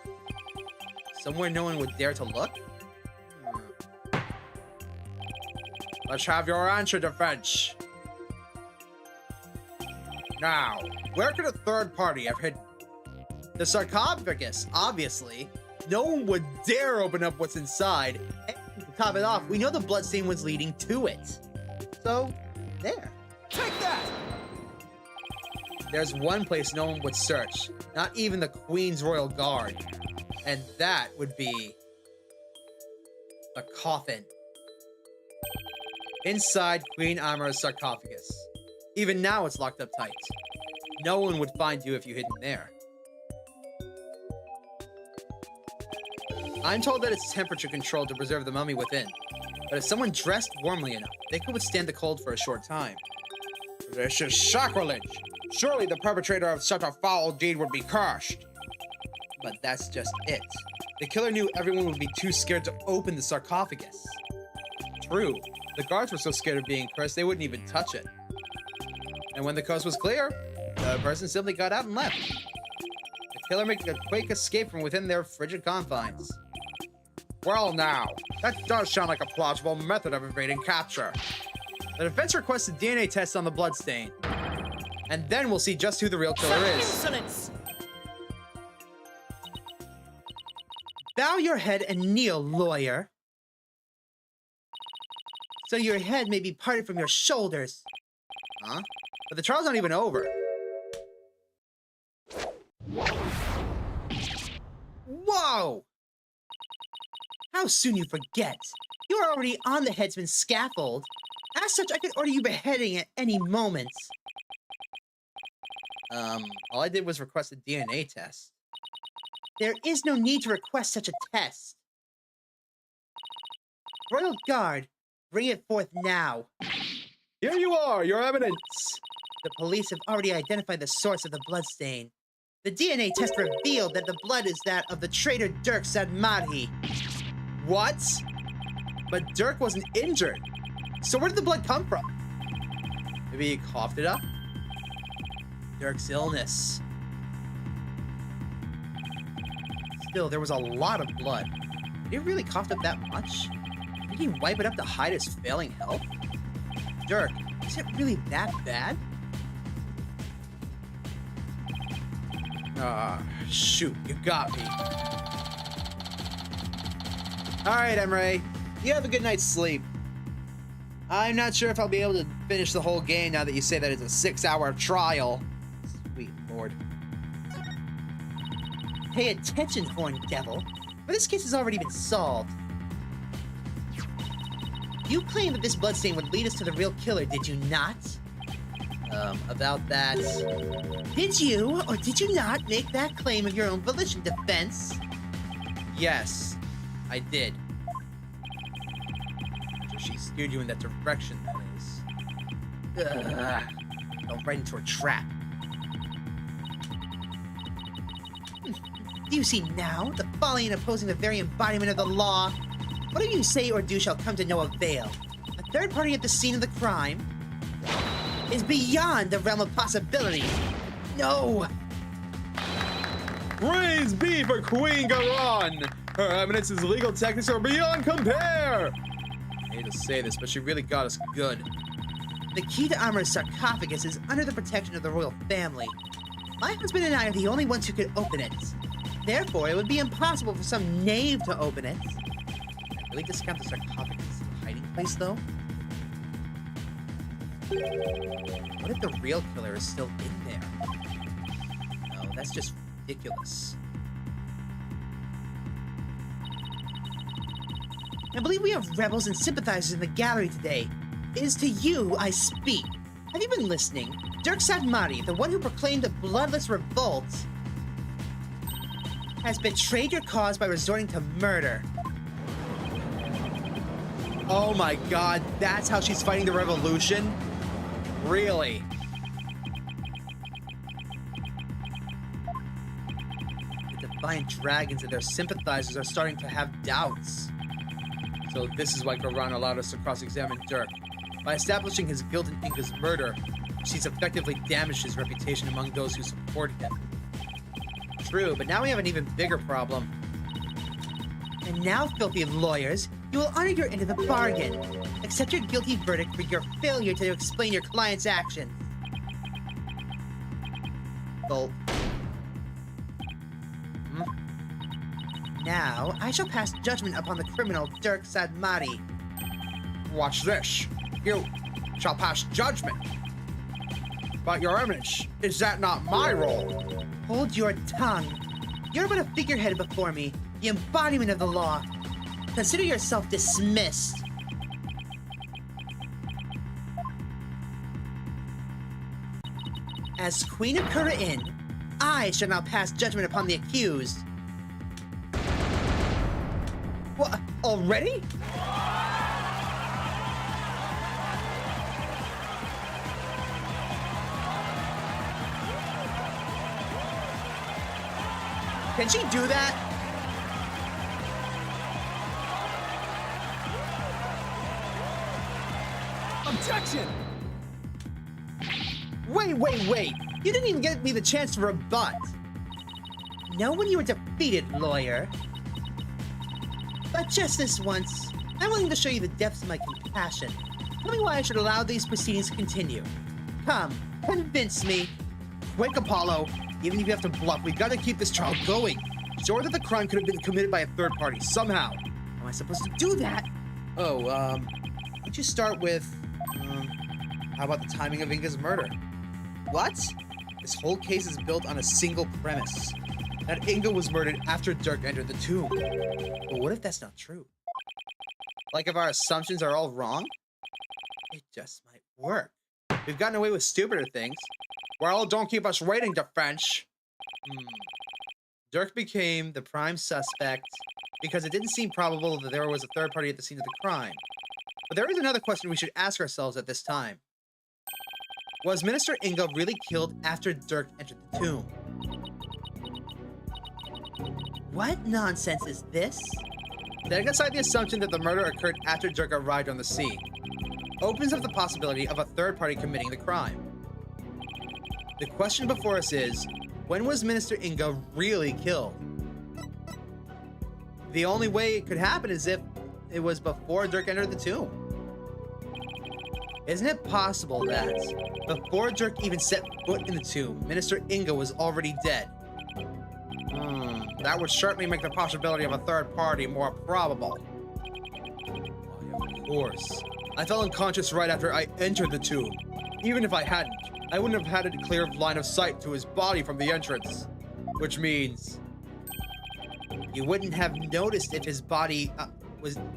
B: Somewhere no one would dare to look? Let's have your answer, defense. Now, where could a third party have hidden? The sarcophagus, obviously. No one would dare open up what's inside. And to top it off, we know the bloodstain was leading to it. So, there.
E: Take that!
B: There's one place no one would search, not even the Queen's Royal Guard. And that would be the coffin. Inside Queen Amara's sarcophagus. Even now it's locked up tight. No one would find you if you hid in there. I'm told that it's temperature controlled to preserve the mummy within. But if someone dressed warmly enough, they could withstand the cold for a short time. This is sacrilege! Surely the perpetrator of such a foul deed would be cursed. But that's just it. The killer knew everyone would be too scared to open the sarcophagus. True, the guards were so scared of being cursed they wouldn't even touch it. And when the coast was clear, the person simply got out and left. The killer made a quick escape from within their frigid confines. Well now, that does sound like a plausible method of evading capture. The defense requests a DNA test on the bloodstain. And then we'll see just who the real killer is.
F: Insolence!
D: Bow your head and kneel, lawyer. So your head may be parted from your shoulders.
B: Huh? But the trial's not even over.
D: How soon you forget! You are already on the headsman's scaffold. As such, I could order you beheading at any moment.
B: All I did was request a DNA test.
D: There is no need to request such a test. Royal Guard, bring it forth now.
B: Here you are, your evidence.
D: The police have already identified the source of the bloodstain. The DNA test revealed that the blood is that of the traitor Dirk Sadmati.
B: What? But Dirk wasn't injured. So where did the blood come from? Maybe he coughed it up?
D: Dirk's illness.
B: Still, there was a lot of blood. Did he really cough up that much? Did he wipe it up to hide his failing health?
D: Dirk, is it really that bad?
B: Shoot, you got me. Alright, Emre. You have a good night's sleep. I'm not sure if I'll be able to finish the whole game now that you say that it's a 6-hour trial. Sweet lord.
D: Pay attention, Horned Devil, for this case has already been solved. You claimed that this bloodstain would lead us to the real killer, did you not?
B: About that...
D: Did you, or did you not, make that claim of your own volition, Defense?
B: Yes, I did. So she steered you in that direction, that is.
D: Fell right into a trap. Do you see now the folly in opposing the very embodiment of the law? Whatever you say or do shall come to no avail. A third party at the scene of the crime is beyond the realm of possibility. No!
B: Praise be for Queen Khura'in! Her eminence's legal techniques are beyond compare! I hate to say this, but she really got us good.
D: The key to Armor's sarcophagus is under the protection of the royal family. My husband and I are the only ones who could open it. Therefore, it would be impossible for some knave to open it.
B: Can I really discount the sarcophagus hiding place, though? What if the real killer is still in there? No, that's just ridiculous.
D: I believe we have rebels and sympathizers in the gallery today. It is to you I speak. Have you been listening? Dirk Sadmati, the one who proclaimed the bloodless revolt, has betrayed your cause by resorting to murder.
B: Oh my god, that's how she's fighting the revolution? Really?
D: The Defiant Dragons and their sympathizers are starting to have doubts.
B: So this is why Khura'in allowed us to cross-examine Dirk. By establishing his guilt in Inga's murder, she's effectively damaged his reputation among those who supported him.
D: True, but now we have an even bigger problem. And now, filthy lawyers, you will honor your end of the bargain. Accept your guilty verdict for your failure to explain your client's actions.
B: Gulp.
D: Now, I shall pass judgment upon the criminal Dirk Sadmati.
B: Watch this. You shall pass judgment. But your eminence, is that not my role?
D: Hold your tongue. You're but a figurehead before me, the embodiment of the law. Consider yourself dismissed. As Queen of Khura'in, I shall now pass judgment upon the accused. What? Already? Can she do that?
E: Objection!
D: Wait. You didn't even give me the chance to rebut. Know when you were defeated, lawyer. But just this once, I'm willing to show you the depths of my compassion. Tell me why I should allow these proceedings to continue. Come, convince me.
B: Quick, Apollo. Even if you have to bluff, we gotta keep this trial going. Sure that the crime could have been committed by a third party, somehow.
D: How am I supposed to do that?
B: Oh, why don't you start with, how about the timing of Inga's murder?
D: What?
B: This whole case is built on a single premise. That Inga was murdered after Dirk entered the tomb.
D: But what if that's not true?
B: Like if our assumptions are all wrong? It just might work. We've gotten away with stupider things. Well, don't keep us waiting, to French. Dirk became the prime suspect because it didn't seem probable that there was a third party at the scene of the crime. But there is another question we should ask ourselves at this time. Was Minister Inga really killed after Dirk entered the tomb?
D: What nonsense is this?
B: Setting aside the assumption that the murder occurred after Dirk arrived on the scene, opens up the possibility of a third party committing the crime. The question before us is, when was Minister Inga really killed? The only way it could happen is if it was before Dirk entered the tomb. Isn't it possible that before Dirk even set foot in the tomb, Minister Inga was already dead? That would certainly make the possibility of a third party more probable. Why, of course. I fell unconscious right after I entered the tomb. Even if I hadn't, I wouldn't have had a clear line of sight to his body from the entrance. Which means
D: you wouldn't have noticed if his body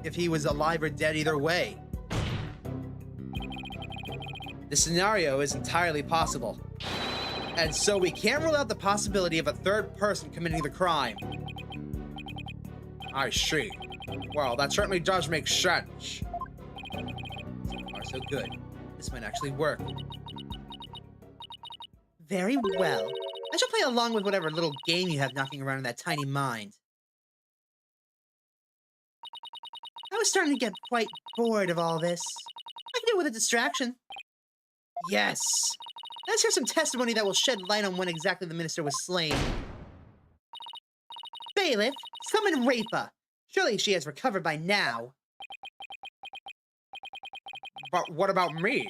D: if he was alive or dead either way.
B: the scenario is entirely possible. And so we can't rule out the possibility of a third person committing the crime. I see. Well, that certainly does make sense. So far, so good. This might actually work.
D: Very well. I shall play along with whatever little game you have knocking around in that tiny mind. I was starting to get quite bored of all this. I can do it with a distraction. Yes! Let's hear some testimony that will shed light on when exactly the minister was slain. Bailiff, summon Rafa. Surely she has recovered by now.
B: But what about me?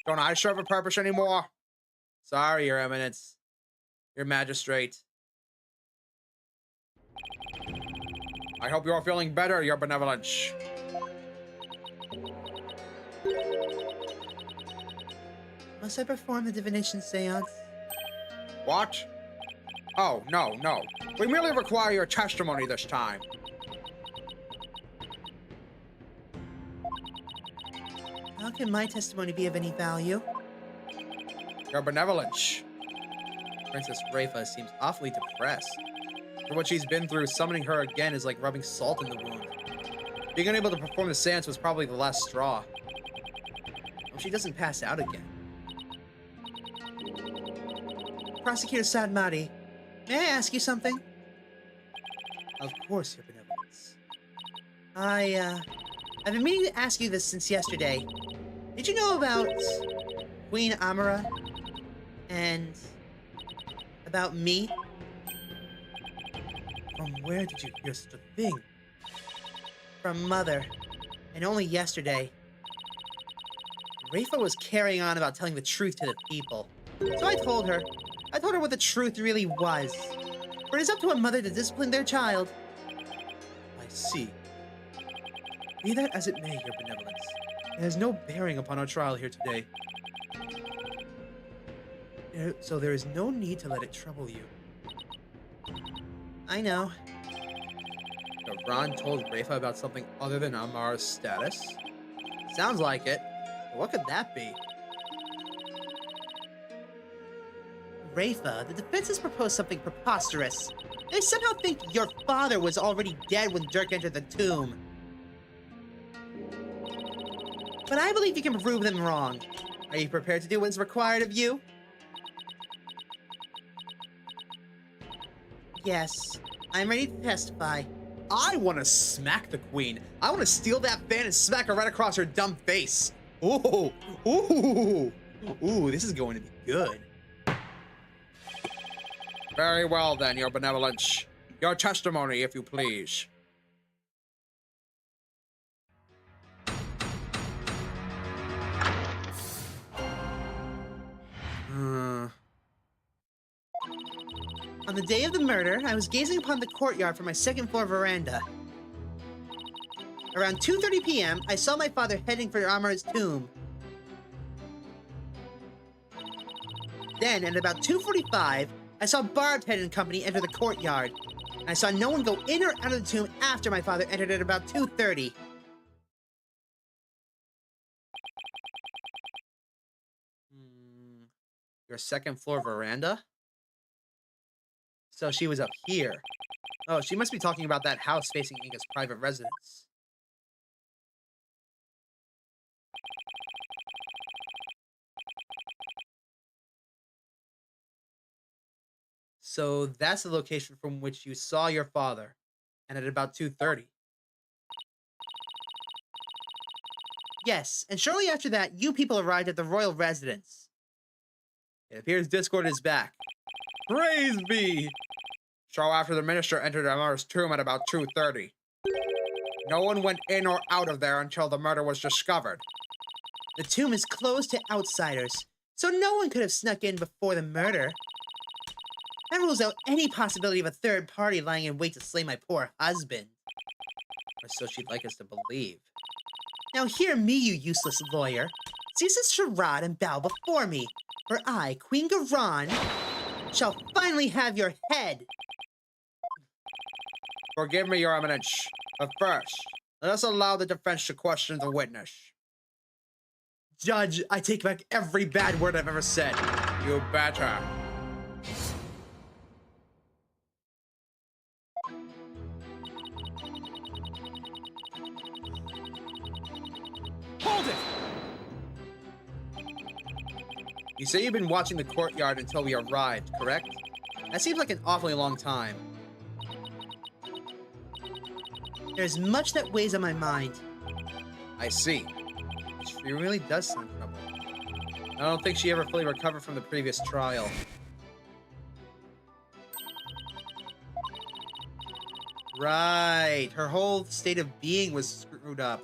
B: Don't I serve a purpose anymore? Sorry, Your Eminence. Your Magistrate. I hope you're feeling better, Your Benevolence.
D: Must I perform the divination seance?
B: What? Oh, no. We merely require your testimony this time.
D: How can my testimony be of any value?
B: Your Benevolence. Princess Rafa seems awfully depressed. For what she's been through, summoning her again is like rubbing salt in the wound. Being unable to perform the seance was probably the last straw. Hope she doesn't pass out again.
D: Prosecutor Sadmati, may I ask you something?
B: Of course, Your Benevolence.
D: I've been meaning to ask you this since yesterday. Did you know about Queen Amara and about me?
B: From where did you hear such a thing?
D: From Mother, and only yesterday. Rafa was carrying on about telling the truth to the people. So I told her what the truth really was. For it is up to a mother to discipline their child.
B: I see. Be that as it may, Your Benevolence, it has no bearing upon our trial here today. So there is no need to let it trouble you.
D: I know.
B: Ron told Rafa about something other than Amar's status? Sounds like it. But what could that be?
D: Rafa, the defense has proposed something preposterous. They somehow think your father was already dead when Dirk entered the tomb. But I believe you can prove them wrong. Are you prepared to do what is required of you? Yes, I'm ready to testify.
B: I want to smack the queen. I want to steal that fan and smack her right across her dumb face. Ooh, this is going to be good. Very well then, Your Benevolence. Your testimony, if you please.
D: On the day of the murder, I was gazing upon the courtyard from my second-floor veranda. Around 2:30 p.m., I saw my father heading for Amar's tomb. Then, at about 2:45, I saw Barbhead and company enter the courtyard. I saw no one go in or out of the tomb after my father entered at about 2:30.
B: Your second floor veranda? So she was up here. Oh, she must be talking about that house facing Inga's private residence. So that's the location from which you saw your father, and at about 2:30.
D: Yes, and shortly after that, you people arrived at the royal residence.
B: It appears Discord is back. Praise be! So after the minister entered Amar's tomb at about 2:30. No one went in or out of there until the murder was discovered.
D: The tomb is closed to outsiders, so no one could have snuck in before the murder. That rules out any possibility of a third party lying in wait to slay my poor husband.
B: Or so she'd like us to believe.
D: Now hear me, you useless lawyer. Cease this charade and bow before me, for I, Queen Khura'in, shall finally have your head.
B: Forgive me, Your Eminence. But first, let us allow the defense to question the witness.
D: Judge, I take back every bad word I've ever said.
B: You better.
E: Hold it!
B: You say you've been watching the courtyard until we arrived, correct? That seems like an awfully long time.
D: There's much that weighs on my mind.
B: I see. She really does sound troubled. I don't think she ever fully recovered from the previous trial. Right. Her whole state of being was screwed up.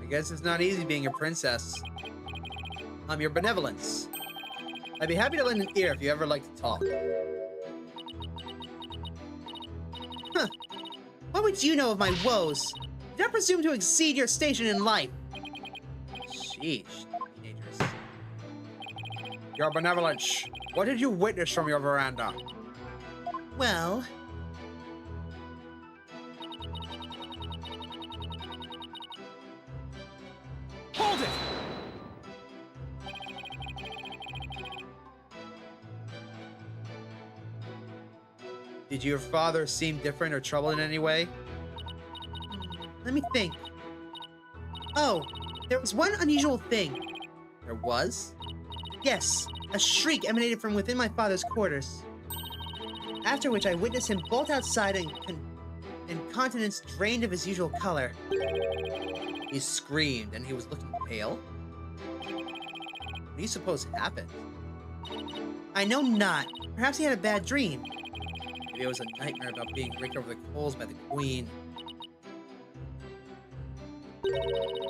B: I guess it's not easy being a princess. Your benevolence. I'd be happy to lend an ear if you ever like to talk.
D: Huh. What would you know of my woes? Do not presume to exceed your station in life.
B: Sheesh, teenagers. Your benevolence. What did you witness from your veranda?
D: Well...
E: Hold it!
B: Did your father seem different or troubled in any way?
D: Let me think. Oh, there was one unusual thing.
B: There was?
D: Yes, a shriek emanated from within my father's quarters. After which I witnessed him bolt outside and countenance drained of his usual color.
B: He screamed and he was looking pale? What do you suppose happened?
D: I know not. Perhaps he had a bad dream.
B: Maybe it was a nightmare about being raked over the coals by the queen.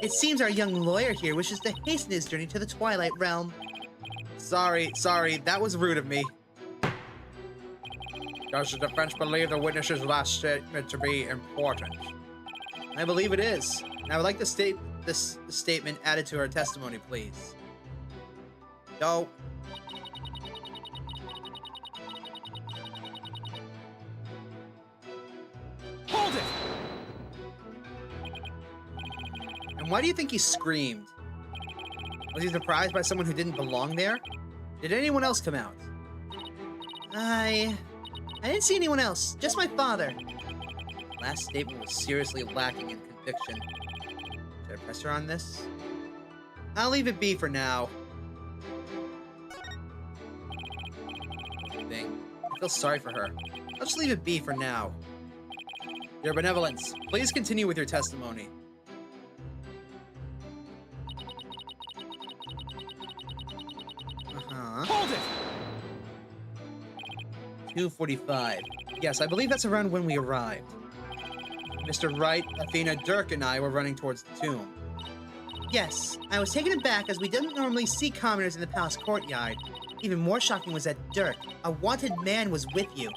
D: It seems our young lawyer here wishes to hasten his journey to the Twilight Realm.
B: Sorry, that was rude of me. Does the defense believe the witness's last statement to be important? I believe it is. And I would like to this statement added to her testimony, please. Go.
E: Hold it!
B: And why do you think he screamed? Was he surprised by someone who didn't belong there? Did anyone else come out?
D: I didn't see anyone else, just my father.
B: The last statement was seriously lacking in conviction. Should I press her on this? I'll leave it be for now. Thing. I feel sorry for her. I'll just leave it be for now. Your benevolence, please continue with your testimony.
E: Hold it!
B: 2:45. Yes, I believe that's around when we arrived. Mr. Wright, Athena, Dirk, and I were running towards the tomb.
D: Yes, I was taken aback as we didn't normally see commoners in the palace courtyard. Even more shocking was that Dirk, a wanted man, was with you.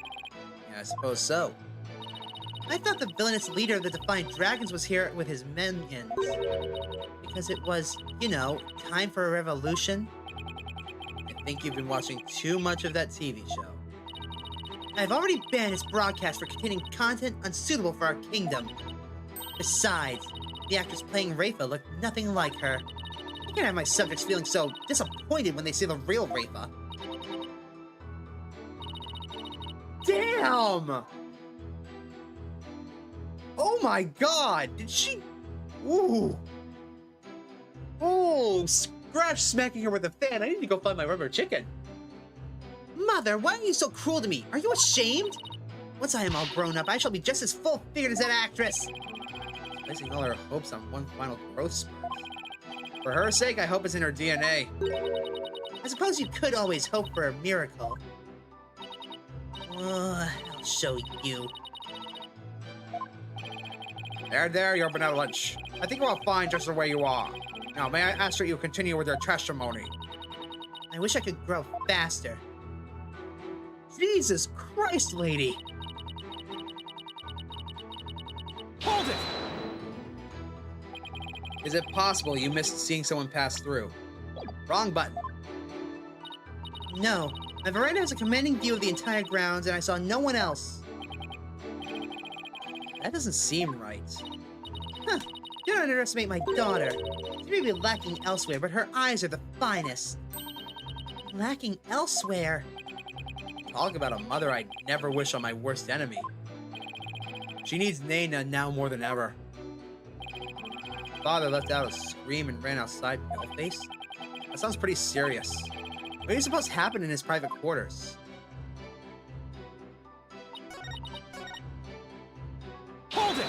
B: Yeah, I suppose so.
D: I thought the villainous leader of the Defiant Dragons was here with his minions. Because it was, you know, time for a revolution.
B: I think you've been watching too much of that TV show.
D: I've already banned its broadcast for containing content unsuitable for our kingdom. Besides, the actress playing Rafa looked nothing like her. I can't have my subjects feeling so disappointed when they see the real Rafa.
B: Damn! Oh my god! Did she... Ooh! Oh, scratch smacking her with a fan. I need to go find my rubber chicken.
D: Mother, why are you so cruel to me? Are you ashamed? Once I am all grown up, I shall be just as full-figured as that actress.
B: Placing all her hopes on one final growth spurt. For her sake, I hope it's in her DNA.
D: I suppose you could always hope for a miracle. I'll show you.
B: There, your benevolence. I think you're all fine just the way you are. Now, may I ask that you continue with your testimony?
D: I wish I could grow faster.
B: Jesus Christ, lady!
E: Hold it!
B: Is it possible you missed seeing someone pass through? Wrong button.
D: No, my veranda has a commanding view of the entire grounds, and I saw no one else.
B: That doesn't seem right.
D: Huh. Don't underestimate my daughter. She may be lacking elsewhere, but her eyes are the finest. Lacking elsewhere?
B: Talk about a mother I'd never wish on my worst enemy. She needs Nana now more than ever. Father let out a scream and ran outside, pale-face. That sounds pretty serious. What do you suppose happened in his private quarters?
E: Hold it!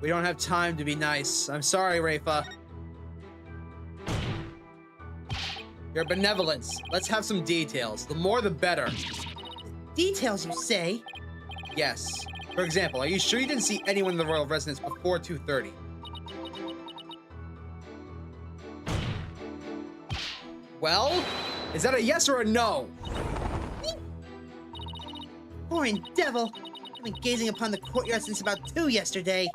B: We don't have time to be nice. I'm sorry, Rafa. Your benevolence. Let's have some details. The more, the better.
D: Details, you say?
B: Yes. For example, are you sure you didn't see anyone in the royal residence before 2:30? Well, is that a yes or a no?
D: Foreign devil! I've been gazing upon the courtyard since about 2 yesterday.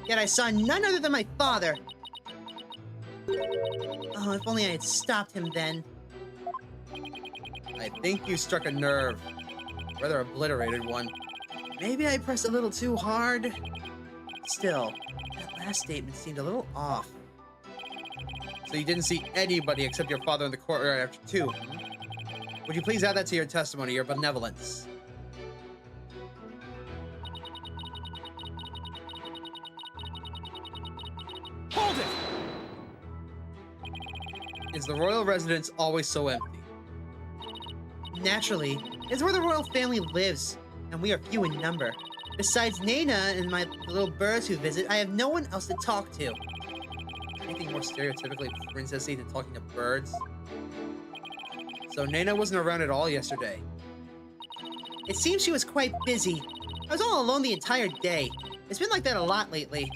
D: Yet I saw none other than my father. Oh, if only I had stopped him then.
B: I think you struck a nerve. Rather obliterated one.
D: Maybe I pressed a little too hard. Still, that last statement seemed a little off.
B: So you didn't see anybody except your father in the courtyard after 2, hmm? Would you please add that to your testimony, your benevolence?
E: Hold it!
B: Is the royal residence always so empty?
D: Naturally, it's where the royal family lives, and we are few in number. Besides Nana and my little birds who visit, I have no one else to talk to.
B: Anything more stereotypically princessy than talking to birds? So Nana wasn't around at all yesterday.
D: It seems she was quite busy. I was all alone the entire day. It's been like that a lot lately.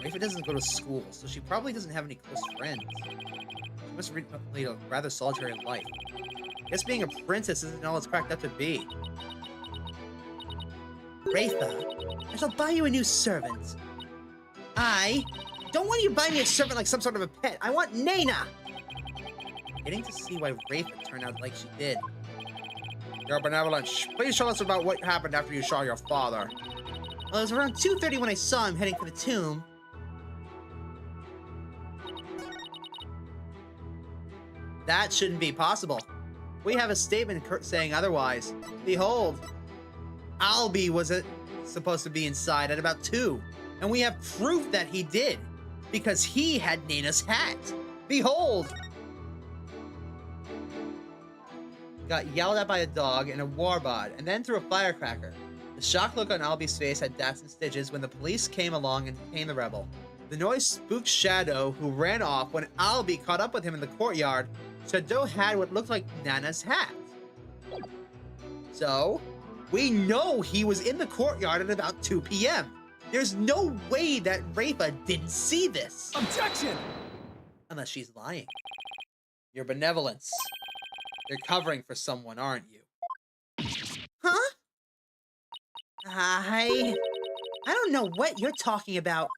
B: Rafa doesn't go to school, so she probably doesn't have any close friends. She must lead a rather solitary life. Guess being a princess isn't all it's cracked up to be.
D: Rafa, I shall buy you a new servant. I don't want you to buy me a servant like some sort of a pet. I want Nana!
B: Getting to see why Rafa turned out like she did. Your benevolence, please tell us about what happened after you saw your father.
D: Well, it was around 2:30 when I saw him heading for the tomb.
B: That shouldn't be possible. We have a statement saying otherwise. Behold, Albie wasn't supposed to be inside at about 2. And we have proof that he did. Because he had Nana's hat. Behold! Got yelled at by a dog and a warbod, and then threw a firecracker. The shocked look on Albie's face had dots and stitches when the police came along and detained the rebel. The noise spooked Shadow, who ran off when Albie caught up with him in the courtyard. Shadow had what looked like Nana's hat. So, we know he was in the courtyard at about 2 p.m.
D: There's no way that Rafa didn't see this.
E: Objection!
D: Unless she's lying.
B: Your benevolence. You're covering for someone, aren't you?
D: Huh? I don't know what you're talking about.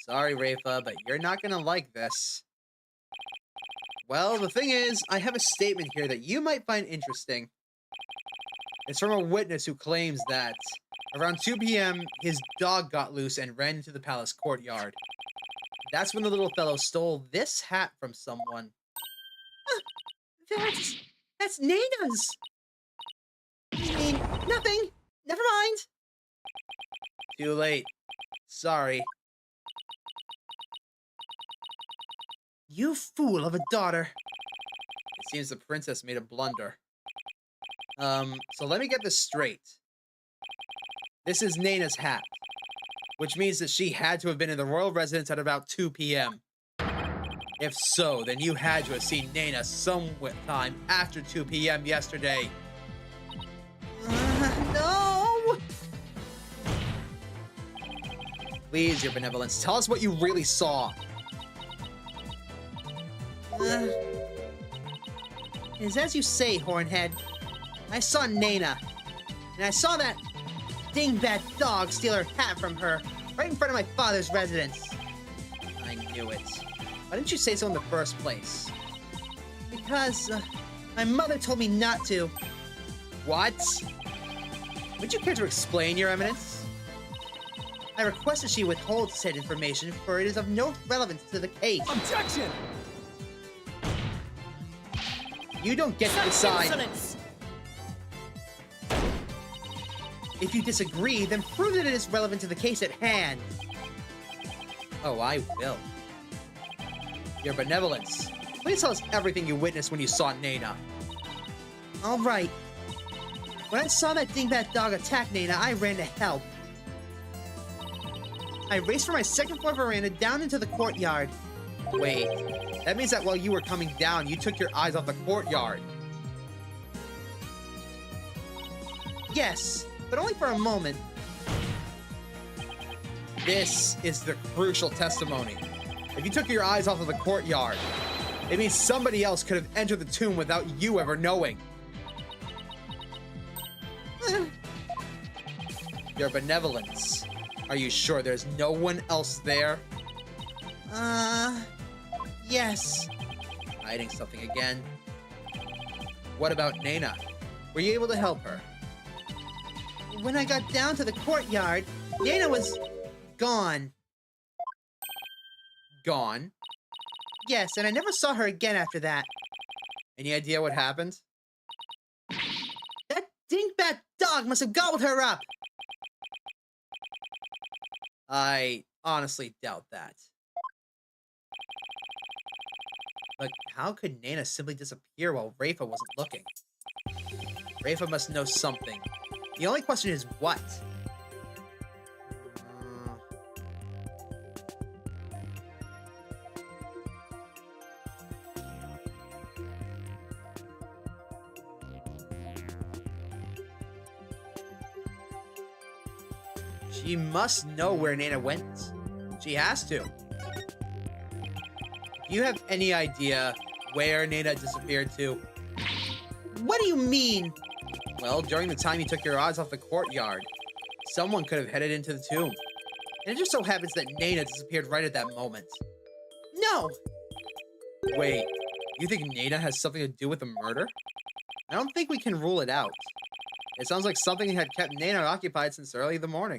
B: Sorry, Rafa, but you're not gonna like this. Well, the thing is, I have a statement here that you might find interesting. It's from a witness who claims that around 2 p.m., his dog got loose and ran into the palace courtyard. That's when the little fellow stole this hat from someone.
D: That's Nana's. I mean, nothing. Never mind.
B: Too late. Sorry.
D: You fool of a daughter.
B: It seems the princess made a blunder. So let me get this straight. This is Nana's hat, which means that she had to have been in the royal residence at about 2 p.m. If so, then you had to have seen Nana sometime after 2 p.m. yesterday.
D: No!
B: Please, your benevolence, tell us what you really saw.
D: It's as you say, Hornhead. I saw Nana, and I saw that dingbat dog steal her hat from her right in front of my father's residence.
B: I knew it. Why didn't you say so in the first place?
D: Because my mother told me not to.
B: What? Would you care to explain, Your Eminence?
D: I requested she withhold said information, for it is of no relevance to the case.
E: Objection!
B: You don't get to decide.
F: Insolence!
D: If you disagree, then prove that it is relevant to the case at hand.
B: Oh, I will. Your benevolence. Please tell us everything you witnessed when you saw Nana.
D: All right. When I saw that dingbat dog attack Nana, I ran to help. I raced from my second floor veranda down into the courtyard.
B: Wait, that means that while you were coming down, you took your eyes off the courtyard.
D: Yes, but only for a moment.
B: This is the crucial testimony. If you took your eyes off of the courtyard, it means somebody else could have entered the tomb without you ever knowing. Your benevolence. Are you sure there's no one else there?
D: Yes.
B: Hiding something again. What about Nana? Were you able to help her?
D: When I got down to the courtyard, Nana was gone.
B: Gone?
D: Yes, and I never saw her again after that.
B: Any idea what happened?
D: That dingbat dog must have gobbled her up.
B: I honestly doubt that. But how could Nana simply disappear while Rafa wasn't looking? Rafa must know something. The only question is what? She must know where Nana went. She has to. Do you have any idea where Nana disappeared to?
D: What do you mean?
B: Well, during the time you took your eyes off the courtyard, someone could have headed into the tomb. And it just so happens that Nana disappeared right at that moment.
D: No!
B: Wait, you think Nana has something to do with the murder? I don't think we can rule it out. It sounds like something had kept Nana occupied since early in the morning.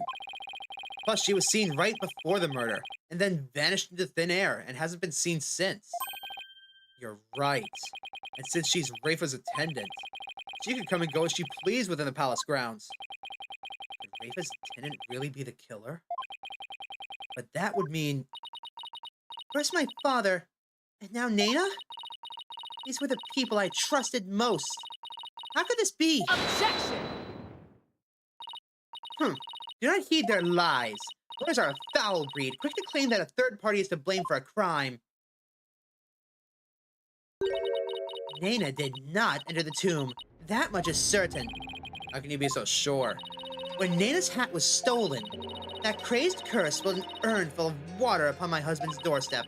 B: Plus, she was seen right before the murder, and then vanished into thin air, and hasn't been seen since. You're right. And since she's Rafa's attendant, she could come and go as she pleased within the palace grounds. Could Rafa's attendant really be the killer? But that would mean...
D: Where's my father? And now Nana? These were the people I trusted most. How could this be?
F: Objection!
D: Do not heed their lies. Lawyers are a foul breed, quick to claim that a third party is to blame for a crime. Nana did not enter the tomb. That much is certain.
B: How can you be so sure?
D: When Nana's hat was stolen, that crazed curse spilled an urn full of water upon my husband's doorstep.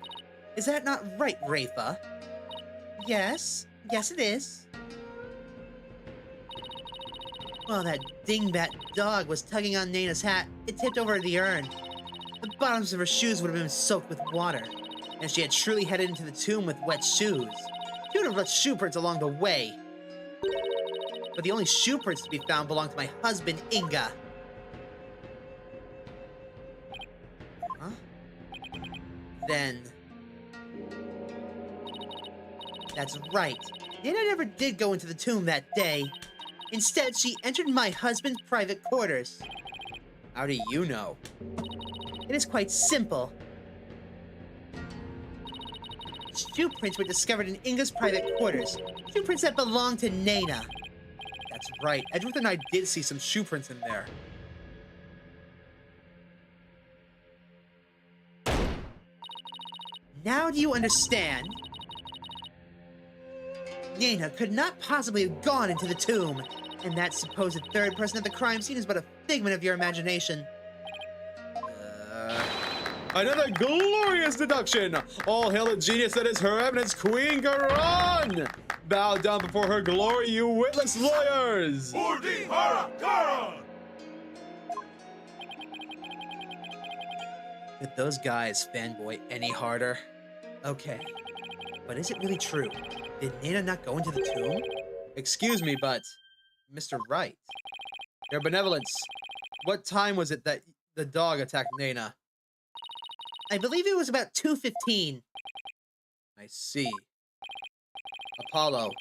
D: Is that not right, Rafa? Yes. Yes, it is. While that dingbat dog was tugging on Nana's hat, it tipped over the urn. The bottoms of her shoes would have been soaked with water, and she had truly headed into the tomb with wet shoes. She would have left shoe prints along the way. But the only shoe prints to be found belonged to my husband, Inga. Huh? Then... That's right. Nana never did go into the tomb that day. Instead, she entered my husband's private quarters.
B: How do you know?
D: It is quite simple. Shoe prints were discovered in Inga's private quarters. Shoe prints that belonged to Nana.
B: That's right. Edgeworth and I did see some shoe prints in there.
D: Now do you understand? Nana could not possibly have gone into the tomb, and that supposed third person at the crime scene is but a figment of your imagination.
B: Another glorious deduction! All hail the genius that is Her Eminence Queen Khura'in! Bow down before her glory, you witless lawyers!
D: Could those guys fanboy any harder? Okay, but is it really true? Did Nana not go into the tomb?
B: Excuse me, but... Mr. Wright. Your benevolence. What time was it that the dog attacked Nana?
D: I believe it was about 2:15.
B: I see. Apollo.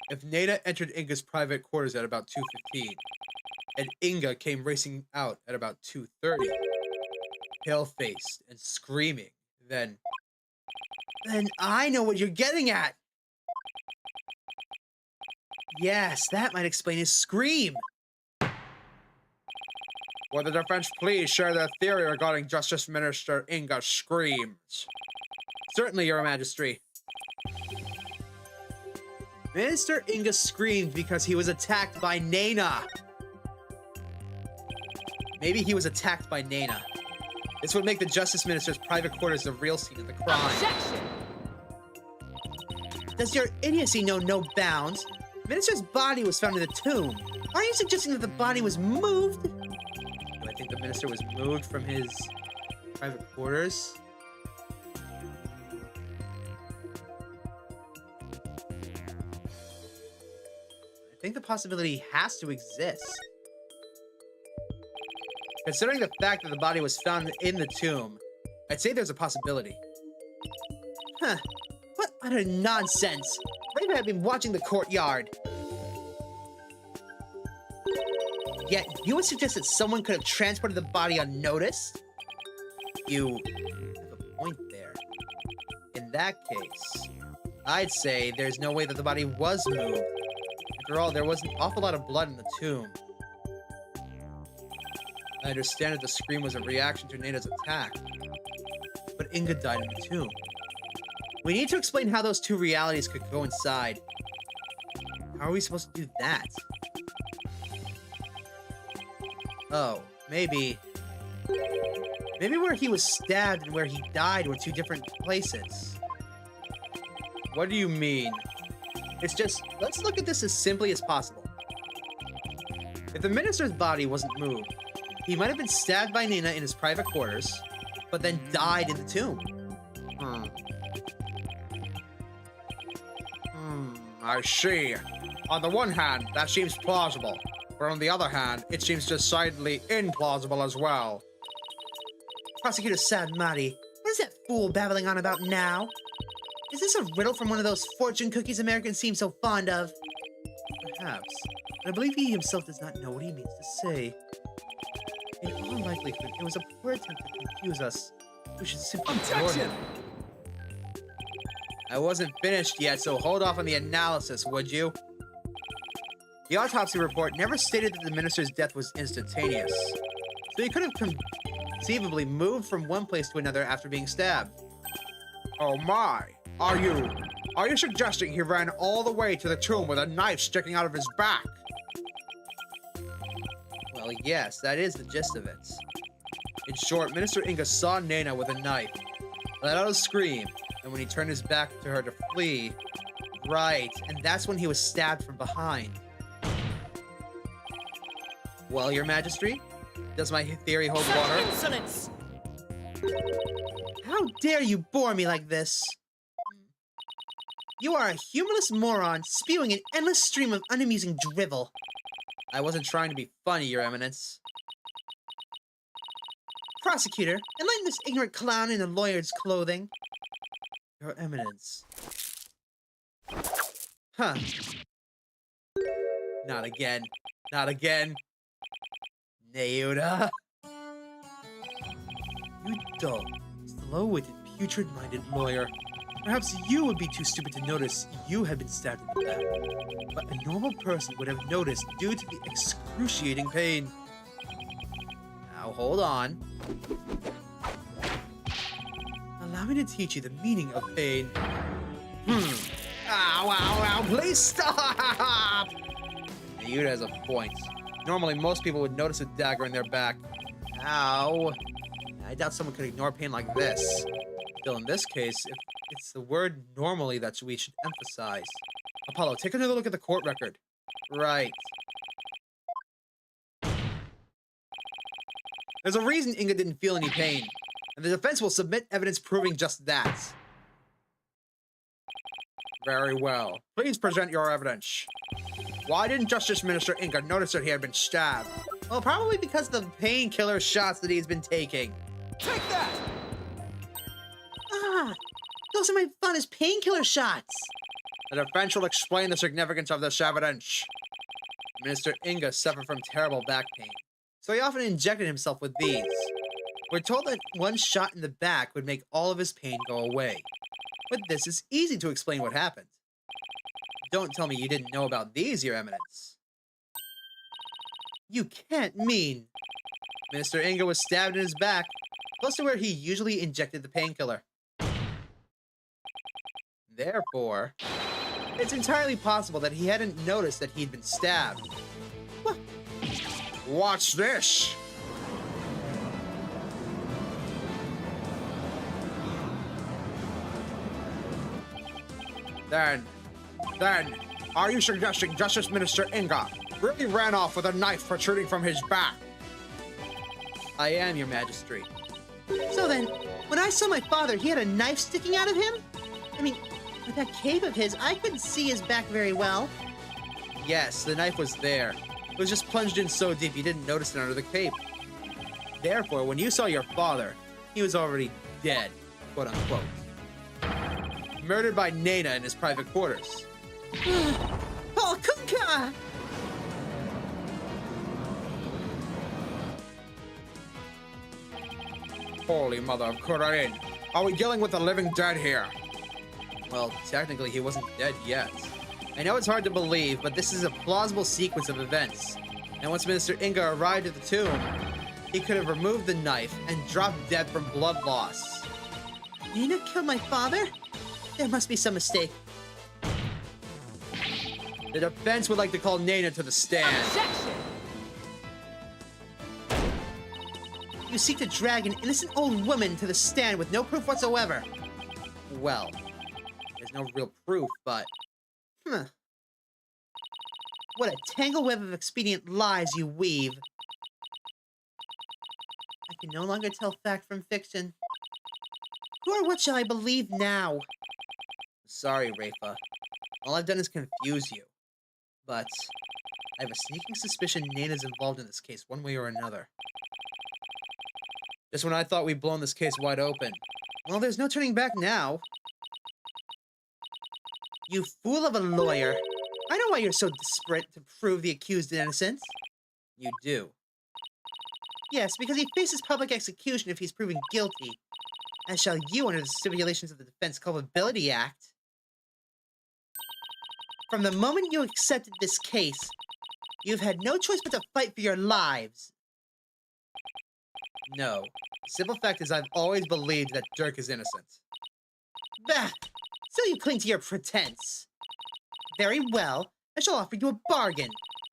B: If Nana entered Inga's private quarters at about 2:15, and Inga came racing out at about 2:30, pale-faced and screaming, then
D: I know what you're getting at! Yes, that might explain his scream.
B: will the defense please share their theory regarding Justice Minister Inga's screams? Certainly, Your Majesty.
D: Minister Inga screamed because he was attacked by Nana.
B: Maybe he was attacked by Nana. This would make the Justice Minister's private quarters the real scene of the crime.
F: Objection!
D: Does your idiocy know no bounds? The minister's body was found in the tomb. Are you suggesting that the body was moved?
B: Do I think the minister was moved from his private quarters?
D: I think the possibility has to exist.
B: Considering the fact that the body was found in the tomb, I'd say there's a possibility.
D: Huh. What utter nonsense! Raven had been watching the courtyard. Yet, you would suggest that someone could have transported the body unnoticed?
B: You have a point there. In that case, I'd say there's no way that the body was moved. After all, there was an awful lot of blood in the tomb. I understand that the scream was a reaction to Nana's attack, but Inga died in the tomb.
D: We need to explain how those two realities could coincide.
B: How are we supposed to do that? Oh, maybe where he was stabbed and where he died were two different places. What do you mean? It's just, let's look at this as simply as possible. If the minister's body wasn't moved, he might have been stabbed by Nana in his private quarters, but then died in the tomb. I see. On the one hand, that seems plausible, but on the other hand, it seems decidedly implausible as well.
D: Prosecutor Sadmati, what is that fool babbling on about now? Is this a riddle from one of those fortune cookies Americans seem so fond of?
B: Perhaps, but I believe he himself does not know what he means to say. In all likelihood, it was a poor attempt to confuse us. We should simply ignore him. I wasn't finished yet, so hold off on the analysis, would you? The autopsy report never stated that the minister's death was instantaneous, so he could have conceivably moved from one place to another after being stabbed. Oh my! Are you suggesting he ran all the way to the tomb with a knife sticking out of his back? Well, Well, yes, that is the gist of it. In short, Minister Inga saw Nena with a knife, let out a scream, and when he turned his back to her to flee, right, and that's when he was stabbed from behind. Well, Your Majesty, does my theory hold water?
F: Insolence!
D: How dare you bore me like this? You are a humorless moron spewing an endless stream of unamusing drivel.
B: I wasn't trying to be funny, Your Eminence.
D: Prosecutor, enlighten this ignorant clown in a lawyer's clothing.
B: Your Eminence.
D: Huh.
B: Not again. Not again. Neuda.
D: You dull, slow-witted, putrid-minded lawyer. Perhaps you would be too stupid to notice you had been stabbed in the back. But a normal person would have noticed due to the excruciating pain.
B: Now hold on.
D: Allow me to teach you the meaning of pain.
B: Ow, ow, ow, please stop! Neuda has a point. Normally, most people would notice a dagger in their back. Ow. I doubt someone could ignore pain like this. Still, in this case, if it's the word normally that we should emphasize. Apollo, take another look at the court record. Right. There's a reason Inga didn't feel any pain, and the defense will submit evidence proving just that. Very well. Please present your evidence. Why didn't Justice Minister Inga notice that he had been stabbed? Well, probably because of the painkiller shots that he's been taking.
E: Take that!
D: Ah, those are my funnest painkiller shots.
B: The defense will explain the significance of this evidence. Minister Inga suffered from terrible back pain, so he often injected himself with these. We're told that one shot in the back would make all of his pain go away. But this is easy to explain what happened. Don't tell me you didn't know about these, Your Eminence.
D: You can't mean.
B: Minister Inga was stabbed in his back, close to where he usually injected the painkiller. Therefore, it's entirely possible that he hadn't noticed that he'd been stabbed. What? Watch this! Then, are you suggesting Justice Minister Inga really ran off with a knife protruding from his back? I am, Your Majesty.
D: So then, when I saw my father, he had a knife sticking out of him? I mean, with that cape of his, I couldn't see his back very well.
B: Yes, the knife was there. It was just plunged in so deep you didn't notice it under the cape. Therefore, when you saw your father, he was already dead, quote unquote. Murdered by Nena in his private quarters.
D: Oh, Kunka!
B: Holy mother of Khura'in, are we dealing with the living dead here? Well, technically he wasn't dead yet. I know it's hard to believe, but this is a plausible sequence of events. And once Minister Inga arrived at the tomb, he could have removed the knife and dropped dead from blood loss.
D: Nina killed my father? There must be some mistake.
B: The defense would like to call Nena to the stand.
F: Objection!
D: You seek to drag an innocent old woman to the stand with no proof whatsoever.
B: Well, there's no real proof, but...
D: What a tangled web of expedient lies you weave. I can no longer tell fact from fiction. Who or what shall I believe now?
B: Sorry, Rafa. All I've done is confuse you. But I have a sneaking suspicion Nena's involved in this case, one way or another. Just when I thought we'd blown this case wide open. Well, there's no turning back now.
D: You fool of a lawyer. I know why you're so desperate to prove the accused innocent.
B: You do.
D: Yes, because he faces public execution if he's proven guilty. As shall you under the stipulations of the Defense Culpability Act. From the moment you accepted this case, you've had no choice but to fight for your lives.
B: No. The simple fact is I've always believed that Dirk is innocent.
D: Bah! Still you cling to your pretense. Very well, I shall offer you a bargain.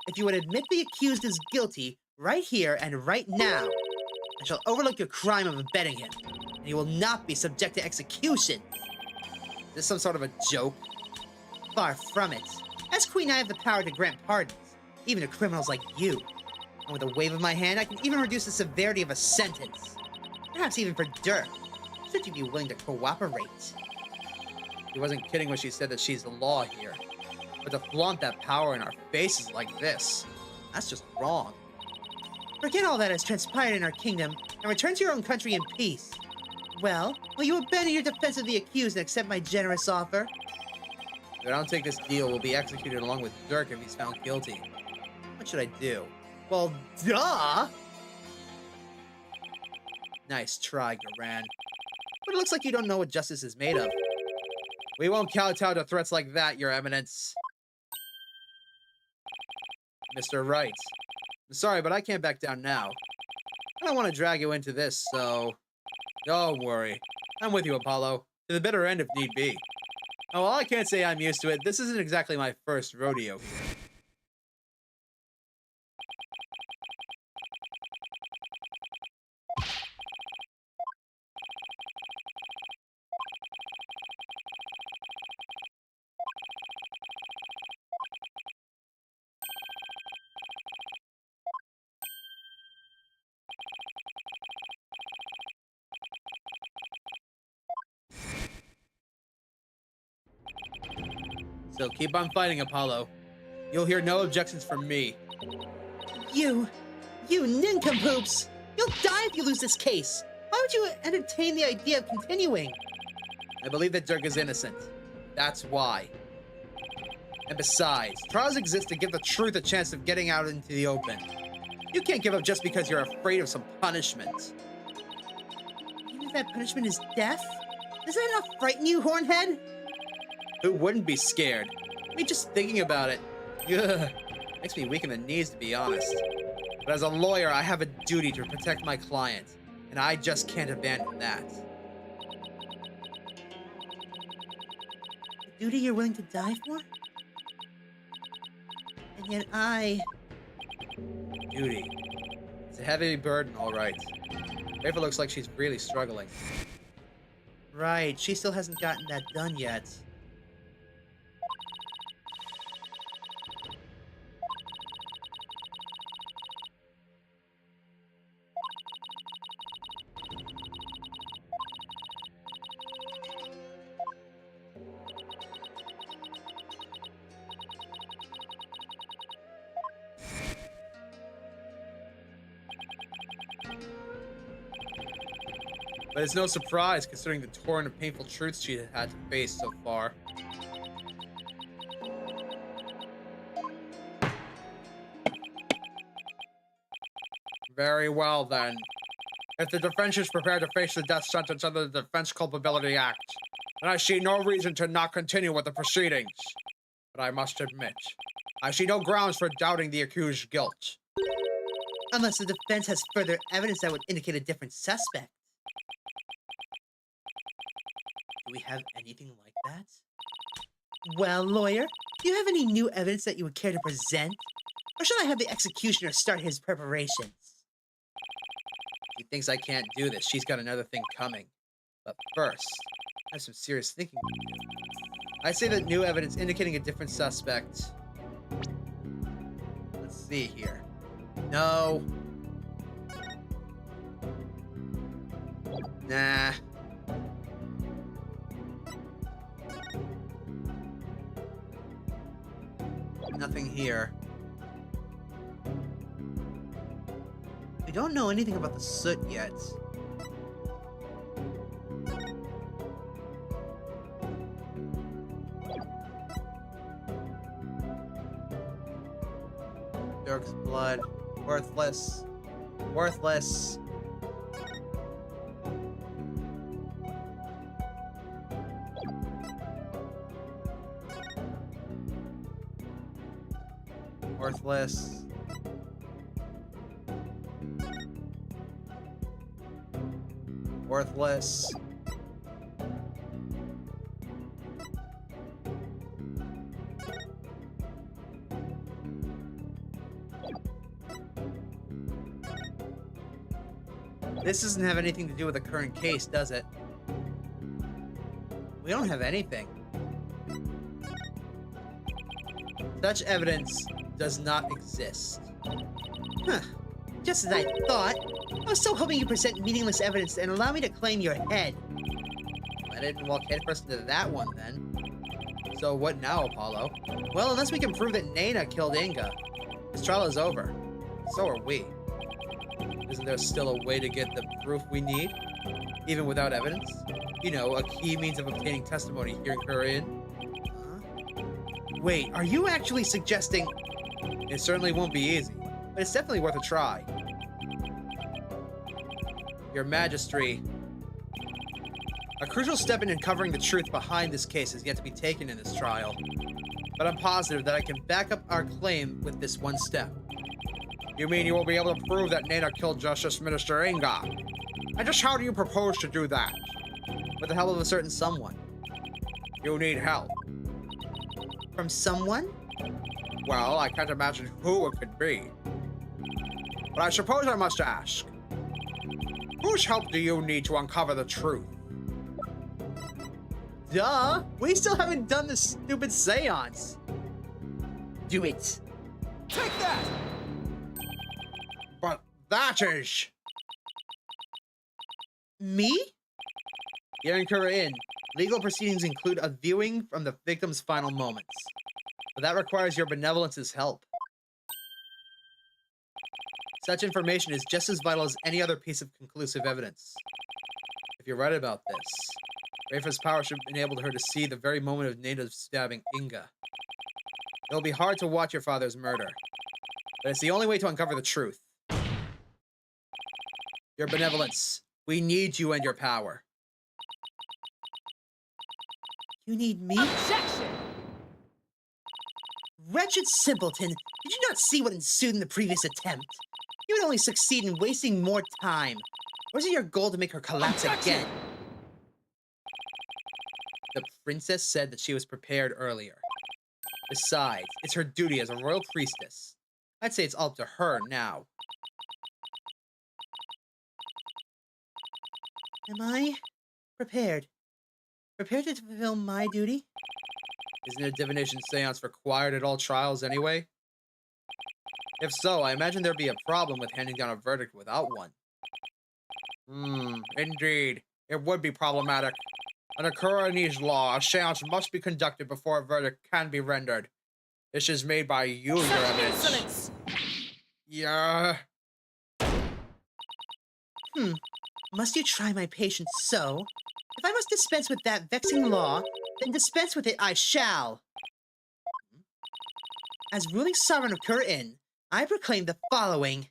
D: If you would admit the accused is guilty, Right here and right now, I shall overlook your crime of abetting him, and he will not be subject to execution.
B: Is this some sort of a joke?
D: Far from it. As queen, I have the power to grant pardons, even to criminals like you. And with a wave of my hand, I can even reduce the severity of a sentence. Perhaps even for Dirk, should you be willing to cooperate.
B: She wasn't kidding when she said that she's the law here. But to flaunt that power in our faces like this, that's just wrong.
D: Forget all that has transpired in our kingdom, and return to your own country in peace. Well, will you abandon your defense of the accused and accept my generous offer?
B: If I don't take this deal, we'll be executed along with Dirk if he's found guilty. What should I do?
D: Well, duh!
B: Nice try, Khura'in. But it looks like you don't know what justice is made of. We won't kowtow to threats like that, Your Eminence. Mr. Wright. I'm sorry, but I can't back down now. I don't want to drag you into this, so... Don't worry. I'm with you, Apollo. To the bitter end if need be. Oh, well, I can't say I'm used to it. This isn't exactly my first rodeo here. So keep on fighting, Apollo. You'll hear no objections from me.
D: You nincompoops! You'll die if you lose this case! Why would you entertain the idea of continuing?
B: I believe that Dirk is innocent. That's why. And besides, trials exist to give the truth a chance of getting out into the open. You can't give up just because you're afraid of some punishment.
D: Even if that punishment is death? Does that not frighten you, Hornhead?
B: Who wouldn't be scared? I mean, just thinking about it. Ugh. Makes me weak in the knees, to be honest. But as a lawyer, I have a duty to protect my client. And I just can't abandon that.
D: A duty you're willing to die for? And yet
B: Duty. It's a heavy burden, all right. Rafa looks like she's really struggling.
D: Right, she still hasn't gotten that done yet.
B: But it's no surprise, considering the torrent of painful truths she had to face so far. Very well, then. If the defense is prepared to face the death sentence under the Defense Culpability Act, then I see no reason to not continue with the proceedings. But I must admit, I see no grounds for doubting the accused's guilt.
D: Unless the defense has further evidence that would indicate a different suspect. Do we have anything like that? Well, lawyer, do you have any new evidence that you would care to present? Or should I have the executioner start his preparations?
B: She thinks I can't do this. She's got another thing coming. But first, I have some serious thinking to do. I say that new evidence indicating a different suspect. Let's see here. No. Nah. Nothing here.
D: We don't know anything about the soot yet.
B: Dirk's blood. Worthless. Worthless. Worthless. Worthless. This doesn't have anything to do with the current case, does it? We don't have anything. Such evidence does not exist.
D: Huh. Just as I thought. I was so hoping you'd present meaningless evidence and allow me to claim your head.
B: I didn't walk headfirst into that one, then. So what now, Apollo? Well, unless we can prove that Nana killed Inga, this trial is over. So are we. Isn't there still a way to get the proof we need? Even without evidence? You know, a key means of obtaining testimony here in Khura'in.
D: Wait, are you actually suggesting...
B: It certainly won't be easy, but it's definitely worth a try. Your Majesty, a crucial step in uncovering the truth behind this case has yet to be taken in this trial, but I'm positive that I can back up our claim with this one step. You mean you will be able to prove that Nana killed Justice Minister Inga? And just how do you propose to do that? With the help of a certain someone. You need help.
D: From someone?
B: Well, I can't imagine who it could be. But I suppose I must ask. Whose help do you need to uncover the truth?
D: Duh!
B: We still haven't done this stupid seance.
D: Do it!
E: Take that!
B: But that is...
D: Me?
B: Here in Khura'in, legal proceedings include a viewing from the victim's final moments. But that requires your benevolence's help. Such information is just as vital as any other piece of conclusive evidence. If you're right about this, Rafa's power should enable her to see the very moment of Nana's stabbing Inga. It'll be hard to watch your father's murder, but it's the only way to uncover the truth. Your benevolence. We need you and your power.
D: You need me?
F: Objection!
D: Wretched simpleton, did you not see what ensued in the previous attempt? You would only succeed in wasting more time. Or is it your goal to make her collapse again?
B: The princess said that she was prepared earlier. Besides, it's her duty as a royal priestess. I'd say it's all up to her now.
D: Am I prepared? Prepared to fulfill my duty?
B: Isn't a divination seance required at all trials anyway? If so, I imagine there'd be a problem with handing down a verdict without one. Indeed. It would be problematic. Under Khura'in's law, a seance must be conducted before a verdict can be rendered. This is made by you, Your Eminence.
F: Insolence!
B: Yeah.
D: Must you try my patience so? If I must dispense with that vexing law, then dispense with it I shall. As ruling sovereign of Khura'in, I proclaim the following.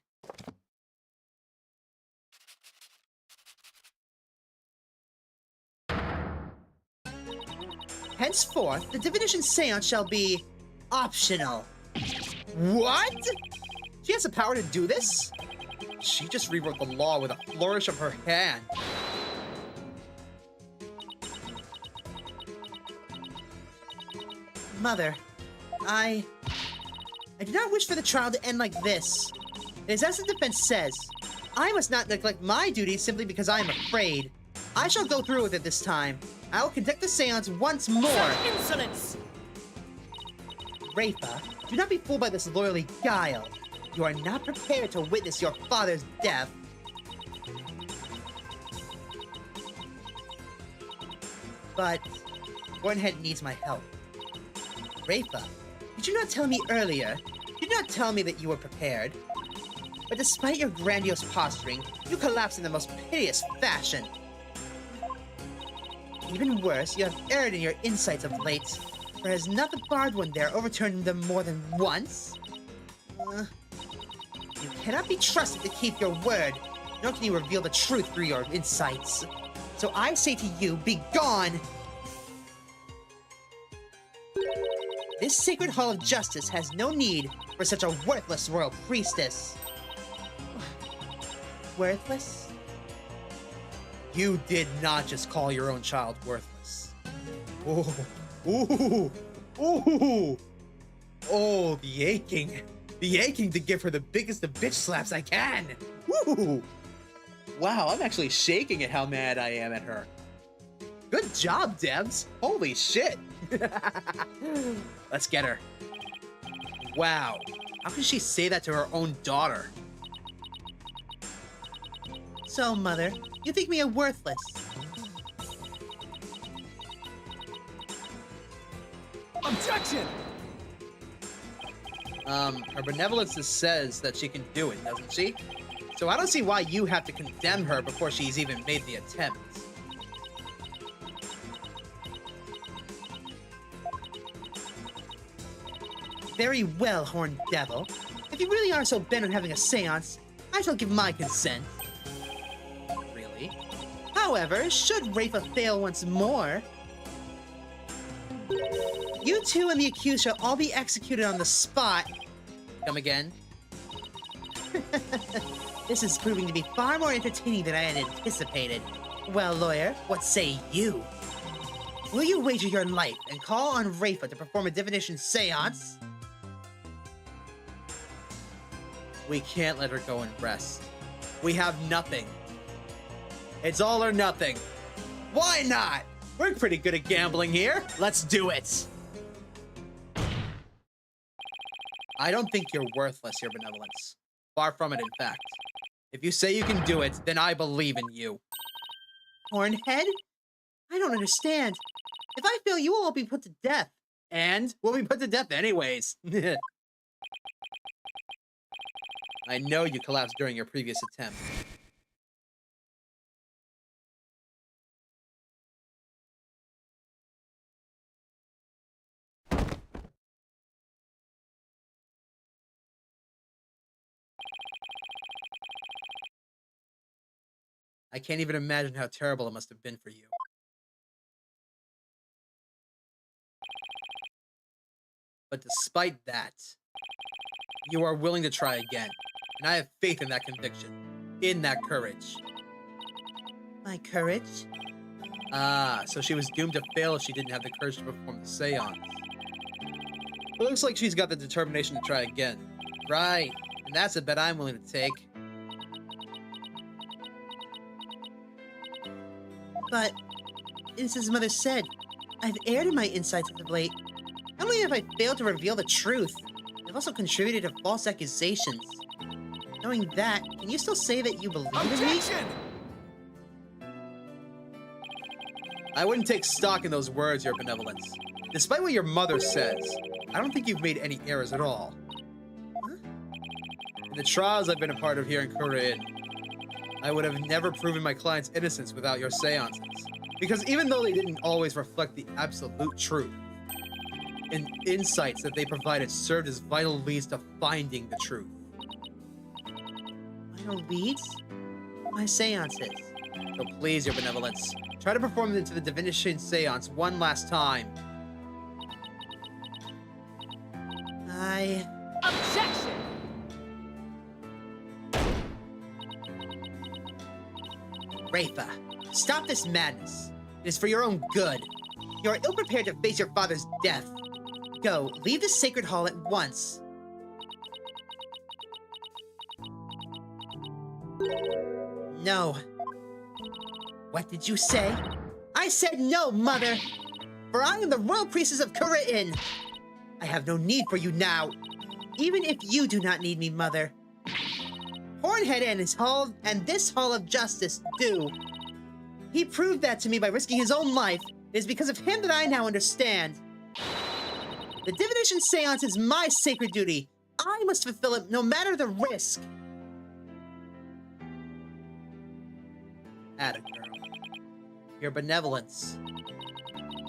D: Henceforth, the divination seance shall be optional.
B: What? She has the power to do this? She just rewrote the law with a flourish of her hand.
D: Mother, I do not wish for the trial to end like this. It is as the defense says. I must not neglect my duties simply because I am afraid. I shall go through with it this time. I will conduct the seance once more.
F: Insolence!
D: Rafa, do not be fooled by this loyally guile. You are not prepared to witness your father's death. But Bornhead needs my help. Rafa, did you not tell me earlier? Did you not tell me that you were prepared? But despite your grandiose posturing, you collapsed in the most piteous fashion. Even worse, you have erred in your insights of late. For has not the barred one there overturned them more than once? You cannot be trusted to keep your word, nor can you reveal the truth through your insights. So I say to you, be gone! This sacred hall of justice has no need for such a worthless royal priestess. Worthless?
B: You did not just call your own child worthless. Ooh, ooh, ooh. Oh, the aching. The aching to give her the biggest of bitch slaps I can. Woo! Wow, I'm actually shaking at how mad I am at her. Good job, Debs. Holy shit. Let's get her. Wow. How can she say that to her own daughter?
D: So, Mother, you think me a worthless?
E: Objection!
B: Her benevolence says that she can do it, doesn't she? So I don't see why you have to condemn her before she's even made the attempt.
D: Very well, Horned Devil. If you really are so bent on having a seance, I shall give my consent.
B: Really?
D: However, should Rafa fail once more, you two and the accused shall all be executed on the spot.
B: Come again?
D: This is proving to be far more entertaining than I had anticipated. Well, lawyer, what say you? Will you wager your life and call on Rafa to perform a divination seance?
B: We can't let her go and rest. We have nothing. It's all or nothing. Why not? We're pretty good at gambling here. Let's do it. I don't think you're worthless, Your Benevolence. Far from it, in fact. If you say you can do it, then I believe in you.
D: Hornhead? I don't understand. If I fail, you will all be put to death.
B: And we'll be put to death anyways. I know you collapsed during your previous attempt. I can't even imagine how terrible it must have been for you. But despite that, you are willing to try again. And I have faith in that conviction, in that courage.
D: My courage?
B: Ah, so she was doomed to fail if she didn't have the courage to perform the seance. It looks like she's got the determination to try again. Right, and that's a bet I'm willing to take.
D: But, as his mother said, I've erred in my insights as of late. Not only have I failed to reveal the truth, I've also contributed to false accusations. Knowing that, can you still say that you believe in me?
E: Objection!
B: I wouldn't take stock in those words, Your Benevolence. Despite what your mother says, I don't think you've made any errors at all.
D: Huh?
B: In the trials I've been a part of here in Khura'in, I would have never proven my client's innocence without your seances. Because even though they didn't always reflect the absolute truth, and insights that they provided served as vital leads to finding the truth.
D: Vital leads? My seances.
B: So please, Your Benevolence, try to perform into the divination seance one last time.
F: Objection!
D: Rafa, stop this madness. It is for your own good. You are ill-prepared to face your father's death. Go, leave the sacred hall at once. No. What did you say? I said no, Mother! For I am the royal priestess of Khura'in! I have no need for you now, even if you do not need me, Mother. Hornhead and his hall and this Hall of Justice do. He proved that to me by risking his own life. It is because of him that I now understand. The divination seance is my sacred duty. I must fulfill it no matter the risk.
B: Atta girl. Your Benevolence.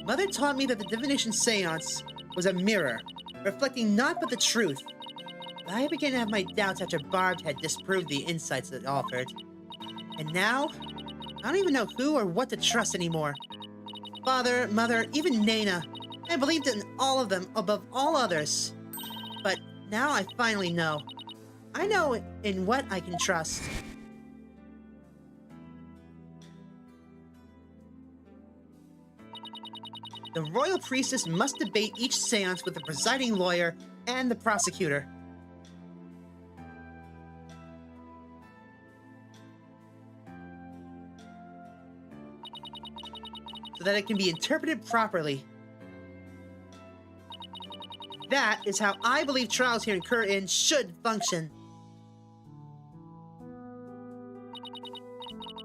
D: Mother taught me that the divination seance was a mirror, reflecting naught but the truth. But I began to have my doubts after Barbed had disproved the insights it offered. And now, I don't even know who or what to trust anymore. Father, Mother, even Nana. I believed in all of them above all others. But now I finally know. I know in what I can trust. The royal priestess must debate each seance with the presiding lawyer and the prosecutor. so that it can be interpreted properly. That is how I believe trials here in Khura'in should function.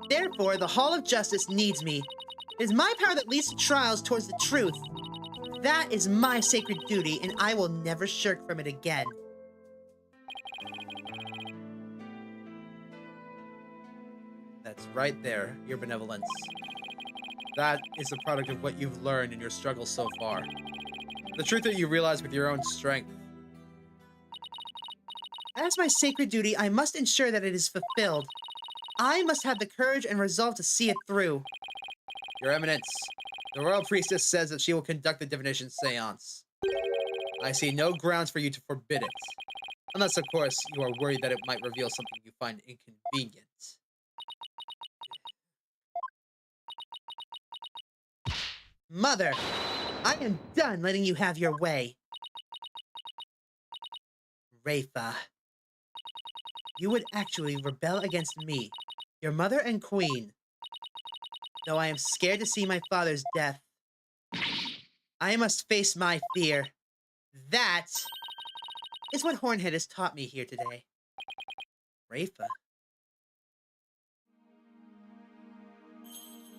D: Therefore, the Hall of Justice needs me. It is my power that leads to trials towards the truth. That is my sacred duty, and I will never shirk from it again.
B: That's right there, your benevolence. That is a product of what you've learned in your struggles so far. The truth that you realize with your own strength.
D: As my sacred duty, I must ensure that it is fulfilled. I must have the courage and resolve to see it through.
B: Your Eminence, the Royal Priestess says that she will conduct the divination seance. I see no grounds for you to forbid it. Unless, of course, you are worried that it might reveal something you find inconvenient.
D: Mother, I am done letting you have your way. Rafa, you would actually rebel against me, your mother and queen. Though I am scared to see my father's death, I must face my fear. That is what Hornhead has taught me here today. Rafa.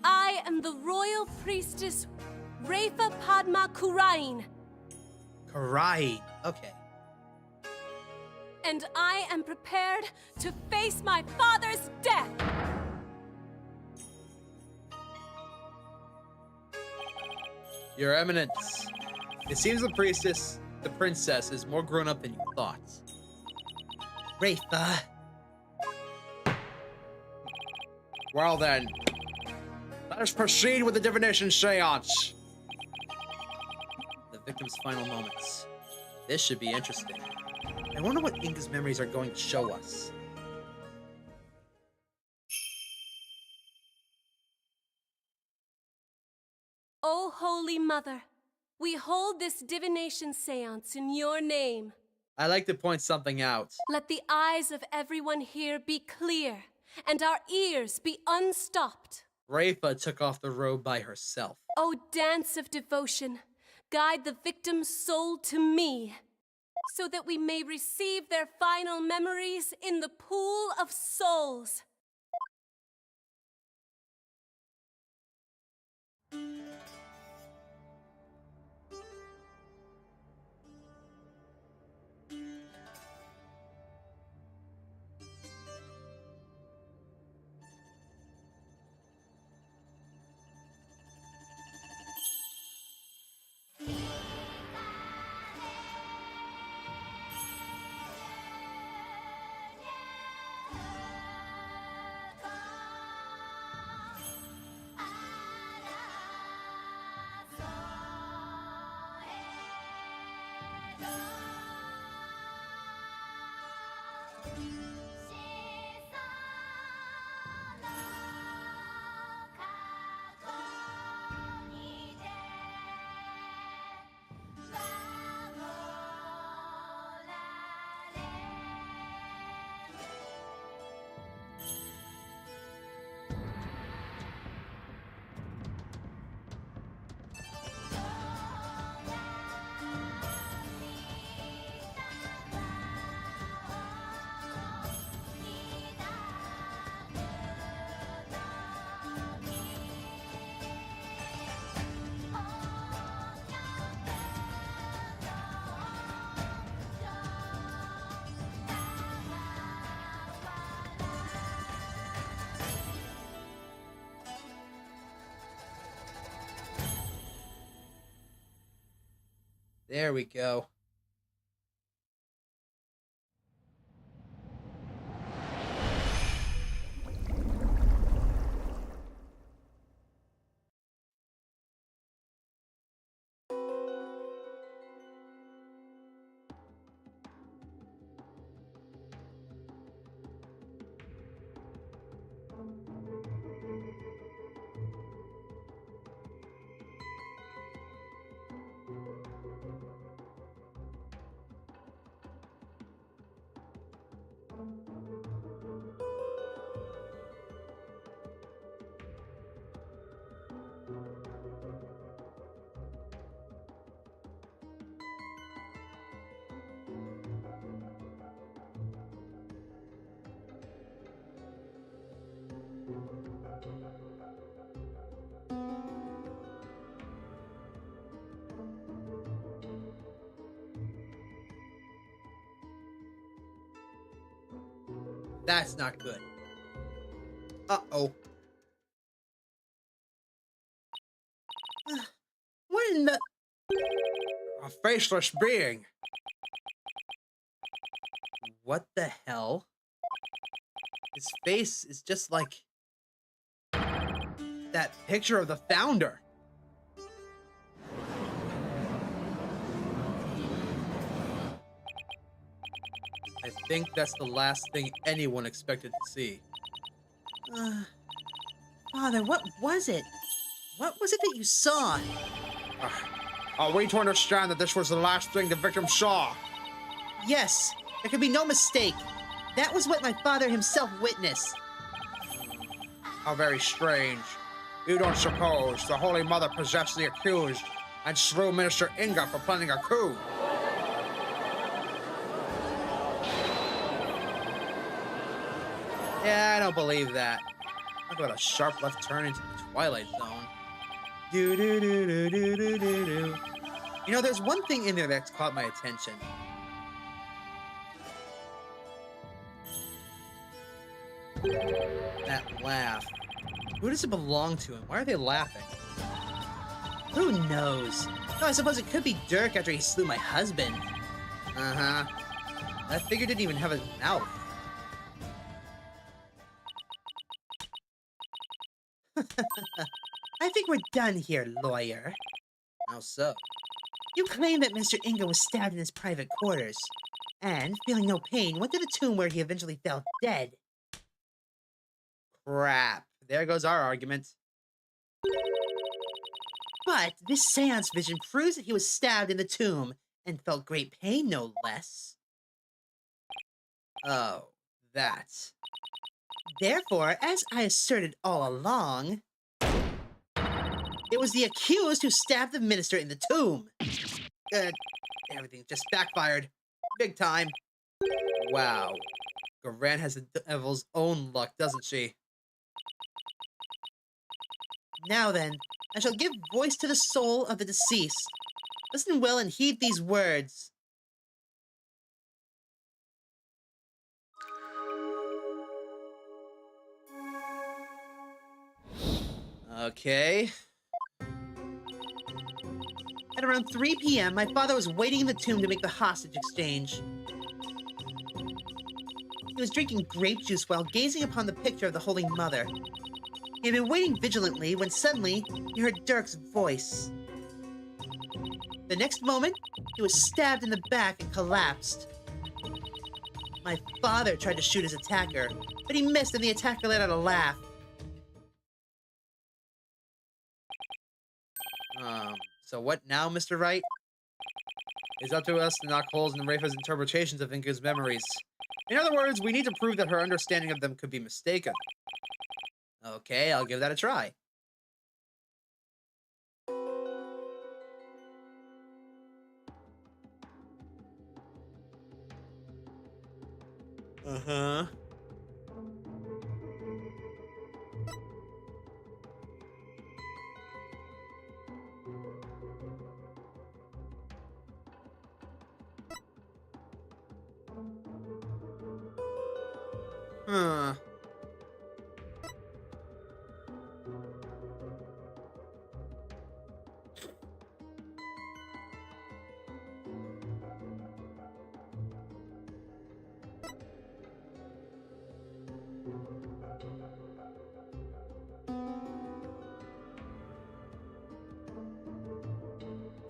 F: I am the Royal Priestess Rafa Padma Khura'in,
D: Khura'in. Okay.
F: and I am prepared to face my father's death.
B: Your Eminence, it seems the princess, is more grown up than you thought.
D: Rafa.
B: Well then, let us proceed with the divination seance. The victim's final moments. This should be interesting. I wonder what Inga's memories are going to show us.
F: O Holy Mother, we hold this divination seance in your name.
B: I like to point something out.
F: Let the eyes of everyone here be clear, and our ears be unstopped.
B: Rafa took off the robe by herself.
F: O dance of devotion, guide the victim's soul to me, so that we may receive their final memories in the pool of souls.
B: There we go. That's not good. Uh-oh.
D: What in the...
B: A faceless being. What the hell? His face is just like that picture of the founder. I think that's the last thing anyone expected to see.
D: Father, what was it? What was it that you saw?
B: Are we to understand that this was the last thing the victim saw?
D: Yes, there could be no mistake. That was what my father himself witnessed.
B: How very strange. You don't suppose the Holy Mother possessed the accused and slew Minister Inga for planning a coup? Yeah, I don't believe that. Talk about a sharp left turn into the Twilight Zone. Do do do do do do do do. You know, there's one thing in there that's caught my attention. That laugh. Who does it belong to and why are they laughing?
D: Who knows? No, I suppose it could be Dirk after he slew my husband.
B: Uh-huh. That figure didn't even have a mouth.
D: I think we're done here, lawyer.
B: How so?
D: You claim that Mr. Inga was stabbed in his private quarters, and, feeling no pain, went to the tomb where he eventually fell dead.
B: Crap. There goes our argument.
D: But this seance vision proves that he was stabbed in the tomb, and felt great pain, no less.
B: Oh, that.
D: Therefore, as I asserted all along, it was the accused who stabbed the minister in the tomb.
B: Everything just backfired. Big time. Wow. Khura'in has the devil's own luck, doesn't she?
D: Now then, I shall give voice to the soul of the deceased. Listen well and heed these words.
B: Okay.
D: At around 3 p.m., my father was waiting in the tomb to make the hostage exchange. He was drinking grape juice while gazing upon the picture of the Holy Mother. He had been waiting vigilantly when suddenly he heard Dirk's voice. The next moment, he was stabbed in the back and collapsed. My father tried to shoot his attacker, but he missed and the attacker let out a laugh.
B: So what now, Mr. Wright? It's up to us to knock holes in Rafa's interpretations of Inga's memories. In other words, we need to prove that her understanding of them could be mistaken. Okay, I'll give that a try. Uh-huh. Huh.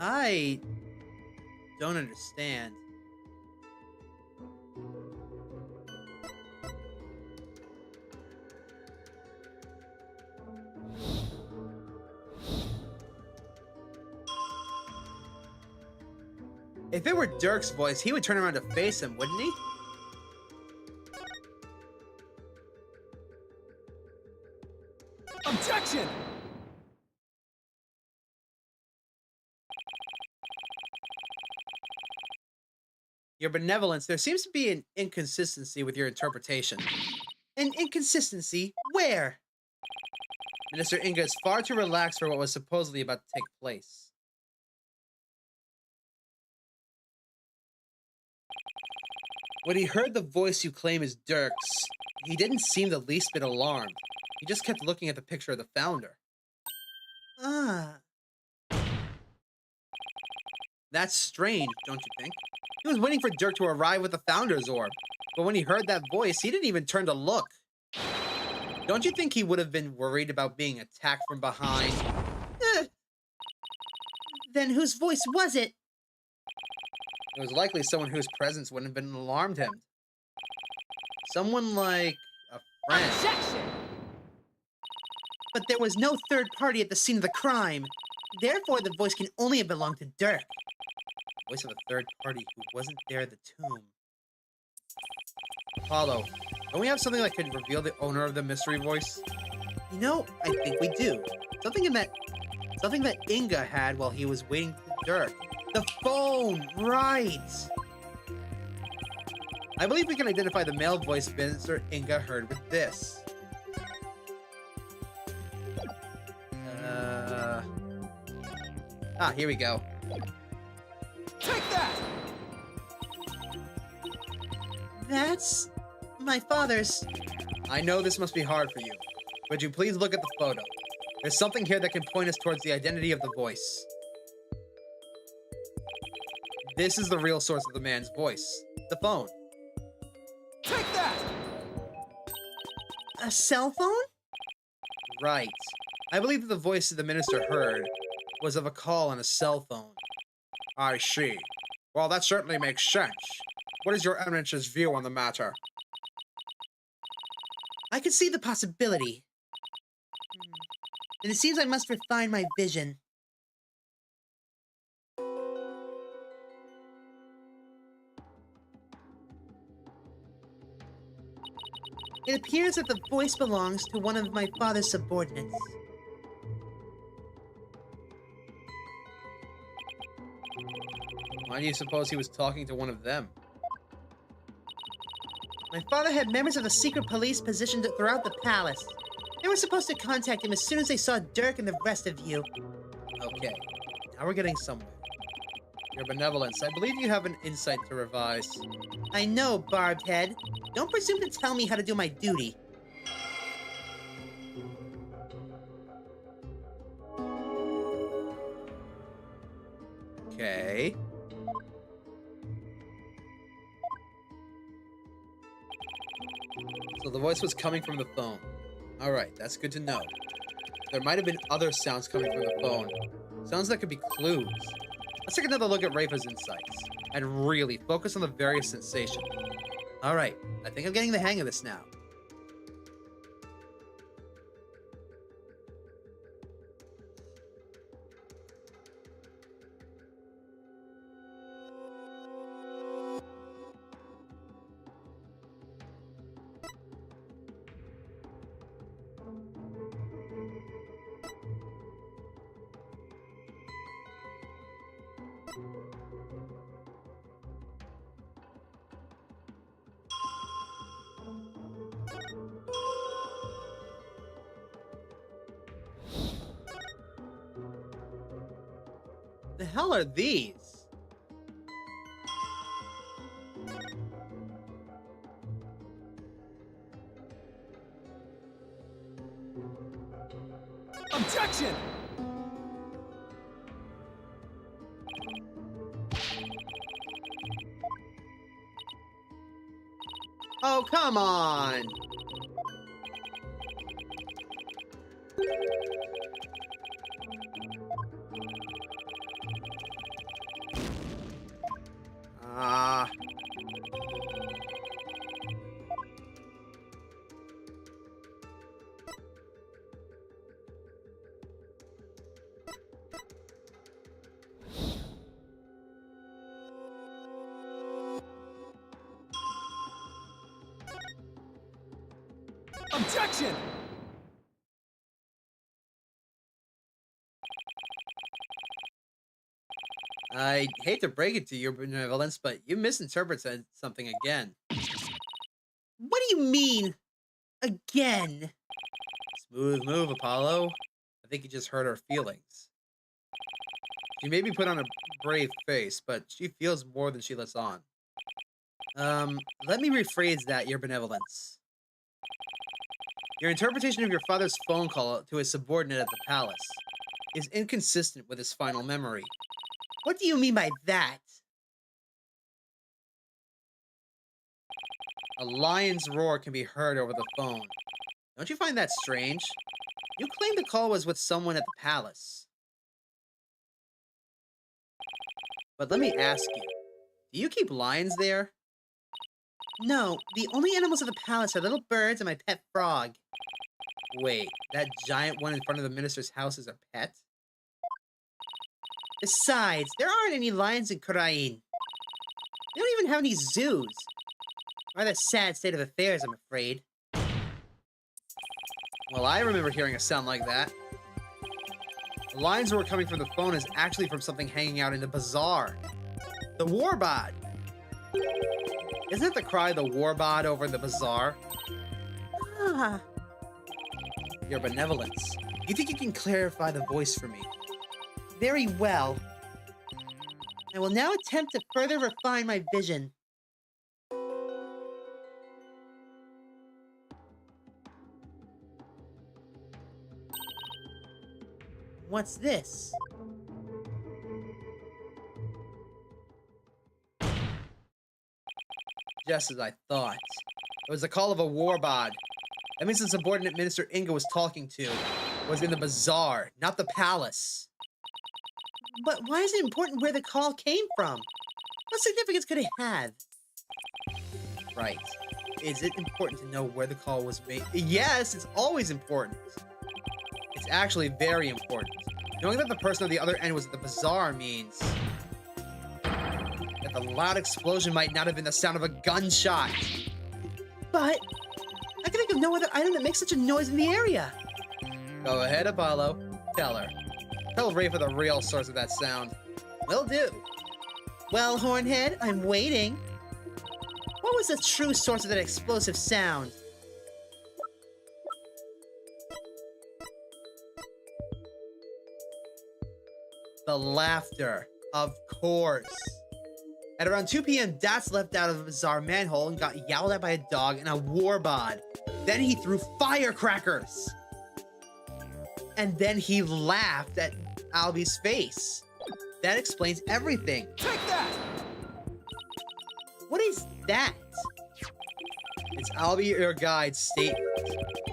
B: I don't understand. If it were Dirk's voice, he would turn around to face him, wouldn't he?
E: Objection!
B: Your benevolence, there seems to be an inconsistency with your interpretation.
D: An inconsistency? Where?
B: Minister Inga is far too relaxed for what was supposedly about to take place. When he heard the voice you claim is Dirk's, he didn't seem the least bit alarmed. He just kept looking at the picture of the founder.
C: Ah,
B: That's strange, don't you think? He was waiting for Dirk to arrive with the Founder's Orb, but when he heard that voice, he didn't even turn to look. Don't you think he would have been worried about being attacked from behind?
C: then whose voice was it?
B: It was likely someone whose presence wouldn't have been alarmed him. Someone like a friend.
F: Objection!
C: But there was no third party at the scene of the crime. Therefore, the voice can only have belonged to Dirk.
B: Voice of a third party who wasn't there at the tomb. Apollo, don't we have something that could reveal the owner of the mystery voice?
C: You know, I think we do. Something that Inga had while he was waiting for Dirk. The phone, right?
B: I believe we can identify the male voice Minister Inga heard with this. Here we go.
E: Take that!
C: That's my father's.
B: I know this must be hard for you. Would you please look at the photo? There's something here that can point us towards the identity of the voice. This is the real source of the man's voice. The phone.
E: Take that!
C: A cell phone?
B: Right. I believe that the voice the minister heard was of a call on a cell phone. I see. Well, that certainly makes sense. What is your eminence's view on the matter?
C: I could see the possibility. And it seems I must refine my vision. It appears that the voice belongs to one of my father's subordinates.
B: Why do you suppose he was talking to one of them?
C: My father had members of the secret police positioned throughout the palace. They were supposed to contact him as soon as they saw Dirk and the rest of you.
B: Okay, now we're getting somewhere. Your benevolence, I believe you have an insight to revise.
C: I know, Barbed Head. Don't presume to tell me how to do my duty.
B: Okay. So the voice was coming from the phone. Alright, that's good to know. There might have been other sounds coming from the phone. Sounds that could be clues. Let's take another look at Rafa's insights. And really focus on the various sensations. Alright, I think I'm getting the hang of this now. The hell are these?
E: Objection!
B: Oh, come on! Ah.
E: Objection!
B: I hate to break it to you, Your Benevolence, but you misinterpreted something again.
C: What do you mean? Again?
B: Smooth move, Apollo. I think you just hurt her feelings. She maybe put on a brave face, but she feels more than she lets on. Let me rephrase that, your benevolence. Your interpretation of your father's phone call to his subordinate at the palace is inconsistent with his final memory.
D: What do you mean by that?
B: A lion's roar can be heard over the phone. Don't you find that strange? You claim the call was with someone at the palace. But let me ask you, do you keep lions there?
D: No, the only animals at the palace are little birds and my pet frog.
B: Wait, that giant one in front of the minister's house is a pet?
D: Besides, there aren't any lions in Khura'in. They don't even have any zoos. Rather sad state of affairs, I'm afraid.
B: Well, I remember hearing a sound like that. The lines that were coming from the phone is actually from something hanging out in the bazaar. The warbod! Isn't it the cry of the warbod over in the bazaar?
D: Ah,
B: Your benevolence. You think you can clarify the voice for me?
D: very well. I will now attempt to further refine my vision. What's this?
B: Just as I thought. It was the call of a warbod. That means the subordinate Minister Inga was talking to was in the bazaar, not the palace.
D: But why is it important where the call came from? What significance could it have?
B: Right. Is it important to know where the call was made? Yes, it's always important. It's actually very important. Knowing that the person on the other end was at the bazaar means that the loud explosion might not have been the sound of a gunshot.
D: But I can think of no other item that makes such a noise in the area.
B: Go ahead, Apollo. Tell her. Tell Rafa the real source of that sound. Will do.
D: Well, Hornhead, I'm waiting. What was the true source of that explosive sound?
B: The laughter. Of course. At around 2 p.m., Dats leapt out of a bazaar manhole and got yelled at by a dog and a warbod. Then he threw firecrackers. And then he laughed at Albie's face. That explains everything.
E: Take that!
D: What is that?
B: It's Albie, your guide's statement.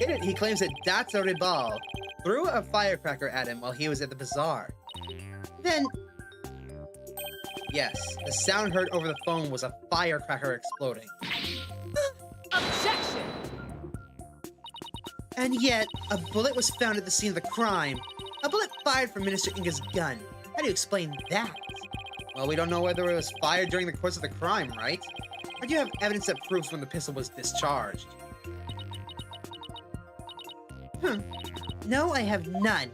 B: In it, he claims that Dats Re-Revolts threw a firecracker at him while he was at the bazaar.
D: Then,
B: Yes, the sound heard over the phone was a firecracker exploding.
F: Objection!
D: and yet, a bullet was found at the scene of the crime. A bullet fired from Minister Inga's gun. How do you explain that?
B: Well, we don't know whether it was fired during the course of the crime, right? Or do you have evidence that proves when the pistol was discharged?
D: No, I have none.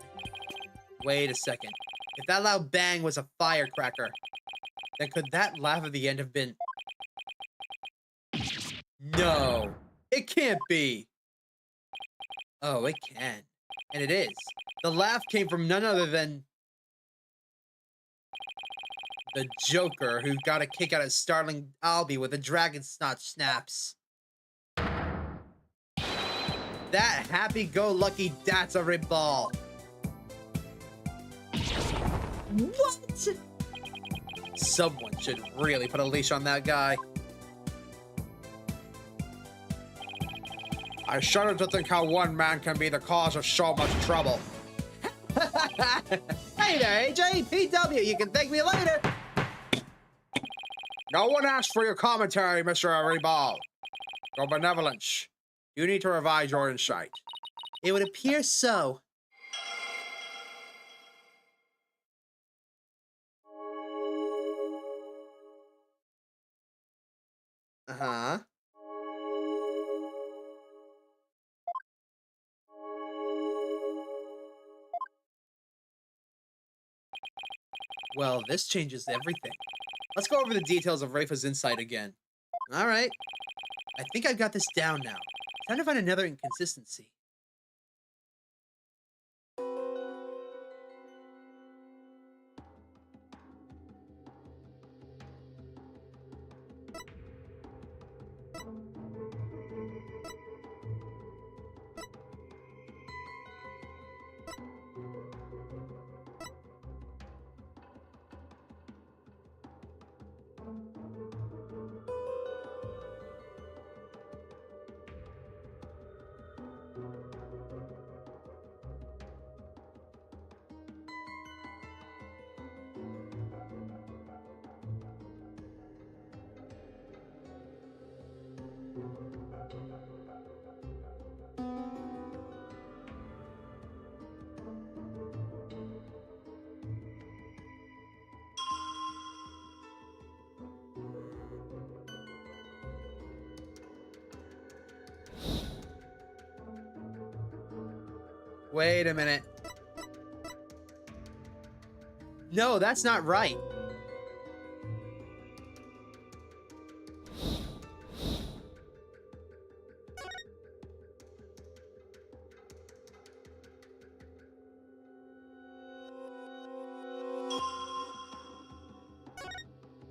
B: Wait a second. If that loud bang was a firecracker, then could that laugh at the end have been... No! It can't be! Oh, it can. And it is. The laugh came from none other than... the Joker, who got a kick out of startling Albie with a dragon snot snaps. That happy-go-lucky Dats Re-Revolts.
D: What?
B: Someone should really put a leash on that guy. I shudder to think how one man can be the cause of so much trouble. Hey there, AJ! PW, you can thank me later! No one asked for your commentary, Mr. Re-Revolts. Your benevolence. You need to revise your insight.
D: It would appear so.
B: Uh-huh. Well, this changes everything. Let's go over the details of Rafa's insight again. All right. I think I've got this down now. Time to find another inconsistency. Wait a minute. No, that's not right.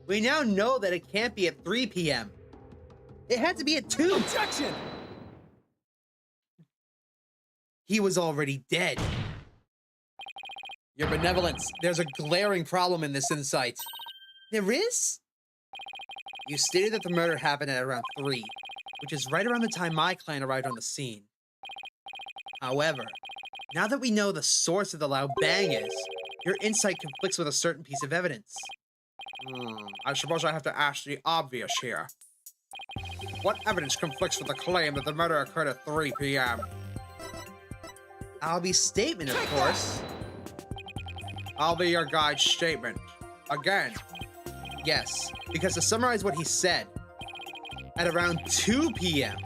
B: We now know that it can't be at 3 p.m. It had to be at 2.
E: Objection!
B: He was already dead. Your benevolence, there's a glaring problem in this insight.
D: There is?
B: You stated that the murder happened at around 3, which is right around the time my client arrived on the scene. However, now that we know the source of the loud bang is, your insight conflicts with a certain piece of evidence. I suppose I have to ask the obvious here. What evidence conflicts with the claim that the murder occurred at 3 p.m.?
D: Albie's statement, of course.
B: I'll be your guide's statement. Again. Yes, because to summarize what he said, at around 2 p.m.,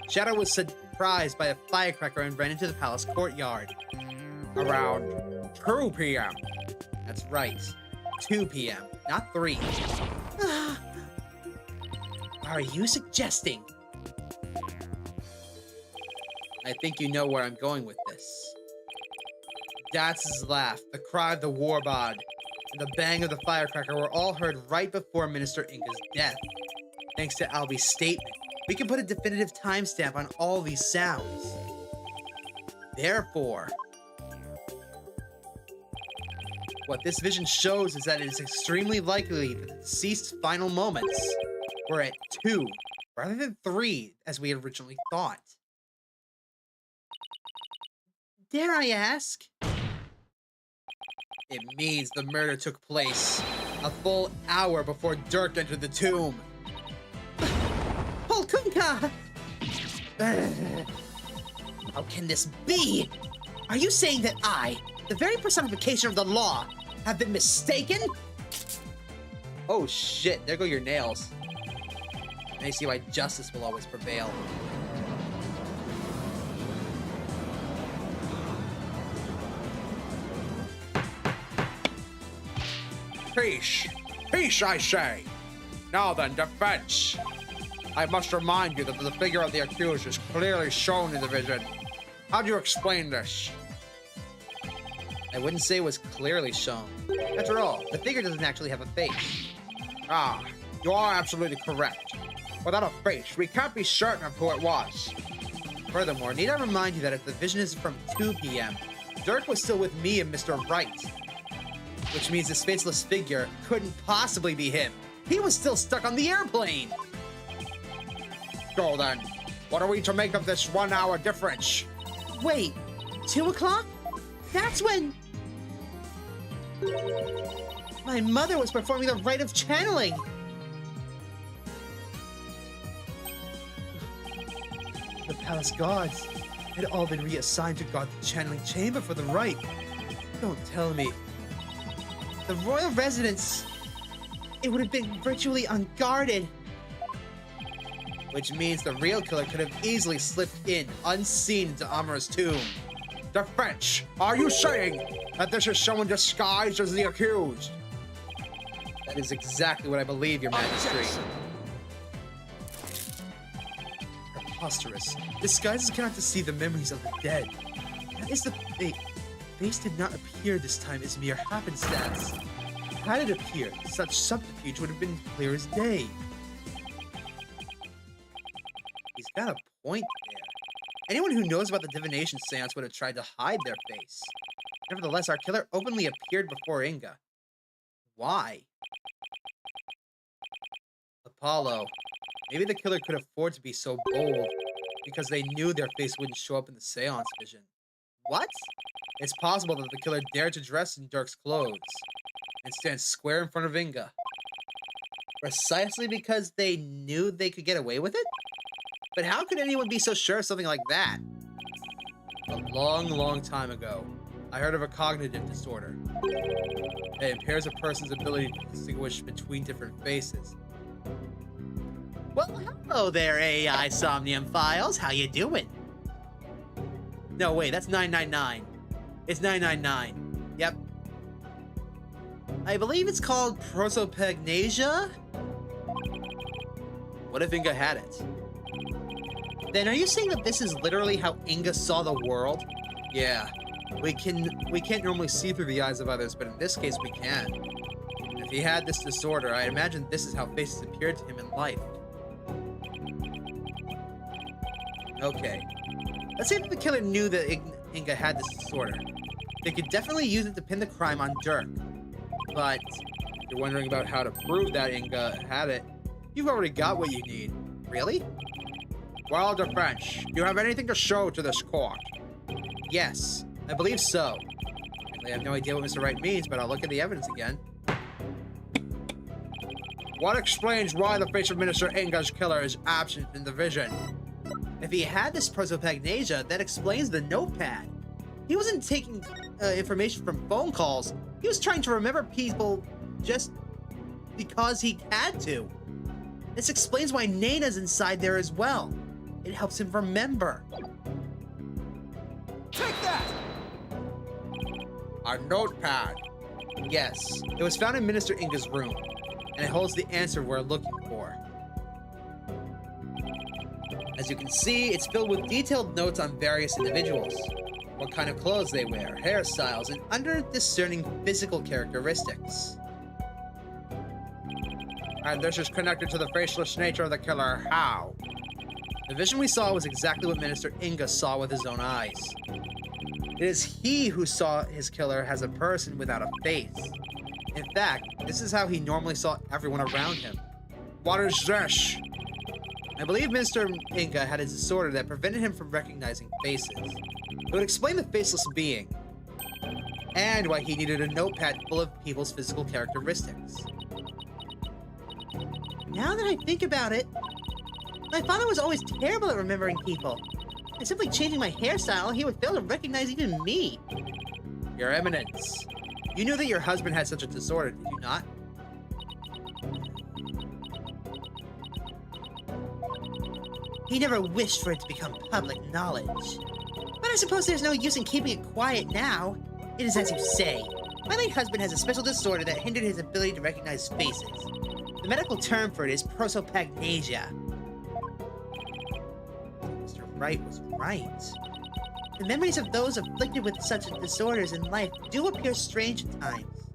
B: Shadow was surprised by a firecracker and ran into the palace courtyard. Around 2 p.m. That's right. 2 p.m., not 3.
D: Are you suggesting?
B: I think you know where I'm going with this. Datz's laugh, the cry of the warbod, and the bang of the firecracker were all heard right before Minister Inga's death. Thanks to Albie's statement, we can put a definitive timestamp on all these sounds. Therefore, what this vision shows is that it is extremely likely that the deceased's final moments were at 2, rather than 3, as we had originally thought.
D: Dare I ask?
B: It means the murder took place a full hour before Dirk entered the tomb.
D: Polkunka! How can this be? Are you saying that I, the very personification of the law, have been mistaken?
B: Oh shit, there go your nails. Now you see why justice will always prevail. Peace! Peace, I say! Now then, defense! I must remind you that the figure of the accused is clearly shown in the vision. How do you explain this? I wouldn't say it was clearly shown. After all, the figure doesn't actually have a face. Ah, you are absolutely correct. Without a face, we can't be certain of who it was. Furthermore, need I remind you that if the vision is from 2 p.m., Dirk was still with me and Mr. Wright. Which means this faceless figure couldn't possibly be him. He was still stuck on the airplane. So then, what are we to make of this 1 hour difference?
D: Wait, 2 o'clock? That's when... my mother was performing the rite of channeling.
B: The palace guards had all been reassigned to guard the channeling chamber for the rite. Don't tell me.
D: The royal residence, it would have been virtually unguarded.
B: Which means the real killer could have easily slipped in, unseen, into Amura's tomb. Defense, are you saying that this is someone disguised as the accused? That is exactly what I believe, Your Majesty. Preposterous. Disguises cannot deceive the memories of the dead. That is the fate. Face did not appear this time as mere happenstance. Had it appeared, such subterfuge would have been clear as day. He's got a point there. Anyone who knows about the divination seance would have tried to hide their face. Nevertheless, our killer openly appeared before Inga. Why? Apollo. Maybe the killer could afford to be so bold because they knew their face wouldn't show up in the seance vision. What? It's possible that the killer dared to dress in Dirk's clothes and stand square in front of Inga. Precisely because they knew they could get away with it? But how could anyone be so sure of something like that? A long, long time ago, I heard of a cognitive disorder. It impairs a person's ability to distinguish between different faces.
C: Well, hello there, AI Somnium Files. How you doing?
B: No, wait, that's 999. It's 999. Yep.
C: I believe it's called prosopagnosia.
B: What if Inga had it?
C: Then are you saying that this is literally how Inga saw the world?
B: Yeah. We can't normally see through the eyes of others, but in this case we can. If he had this disorder, I imagine this is how faces appeared to him in life. Okay. Let's say that the killer knew that Inga had this disorder. They could definitely use it to pin the crime on Dirk. But if you're wondering about how to prove that Inga had it, you've already got what you need.
C: Really?
B: Well, the French, do you have anything to show to this court? Yes, I believe so. I have no idea what Mr. Wright means, but I'll look at the evidence again. What explains why the face of Minister Inga's killer is absent in the vision?
C: If he had this prosopagnosia, that explains the notepad. He wasn't taking information from phone calls. He was trying to remember people just because he had to. This explains why Nana's inside there as well. It helps him remember.
E: Take that!
B: A notepad. Yes, it was found in Minister Inga's room, and it holds the answer we're looking for. As you can see, it's filled with detailed notes on various individuals, what kind of clothes they wear, hairstyles, and under-discerning physical characteristics. And this is connected to the faceless nature of the killer. How? The vision we saw was exactly what Minister Inga saw with his own eyes. It is he who saw his killer as a person without a face. In fact, this is how he normally saw everyone around him. What is this? I believe Minister Inga had a disorder that prevented him from recognizing faces. It would explain the faceless being, and why he needed a notepad full of people's physical characteristics.
C: Now that I think about it, my father was always terrible at remembering people. By simply changing my hairstyle, he would fail to recognize even me.
B: Your Eminence, you knew that your husband had such a disorder, did you not?
C: He never wished for it to become public knowledge. But I suppose there's no use in keeping it quiet now. It is as you say. My late husband has a special disorder that hindered his ability to recognize faces. The medical term for it is prosopagnosia. Mr. Wright was right. The memories of those afflicted with such disorders in life do appear strange at times.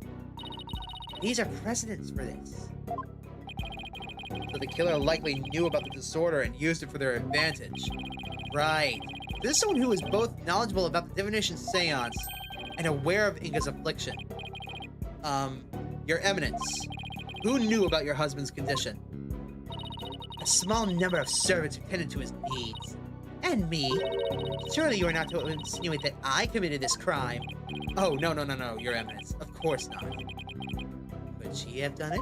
C: These are precedents for this.
B: So the killer likely knew about the disorder and used it for their advantage. Right. This is someone who is both knowledgeable about the divination seance and aware of Inga's affliction. Your Eminence, who knew about your husband's condition?
C: A small number of servants who tended to his needs. And me. Surely you are not to insinuate that I committed this crime.
B: Oh, no, Your Eminence. Of course not.
C: Could she have done it?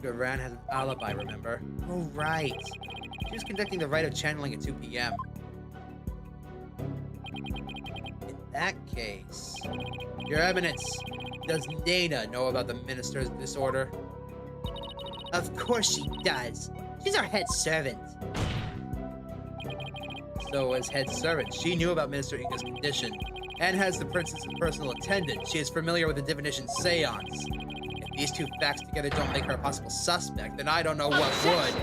B: Khura'in has an alibi, remember?
C: Oh, right.
B: She was conducting the rite of channeling at 2 p.m. In that case, Your Eminence, does Nana know about the minister's disorder?
C: Of course she does. She's our head servant.
B: So as head servant, she knew about Minister Inga's condition, and has the princess's personal attendant. She is familiar with the divination seance. If these two facts together don't make her a possible suspect, then I don't know what would.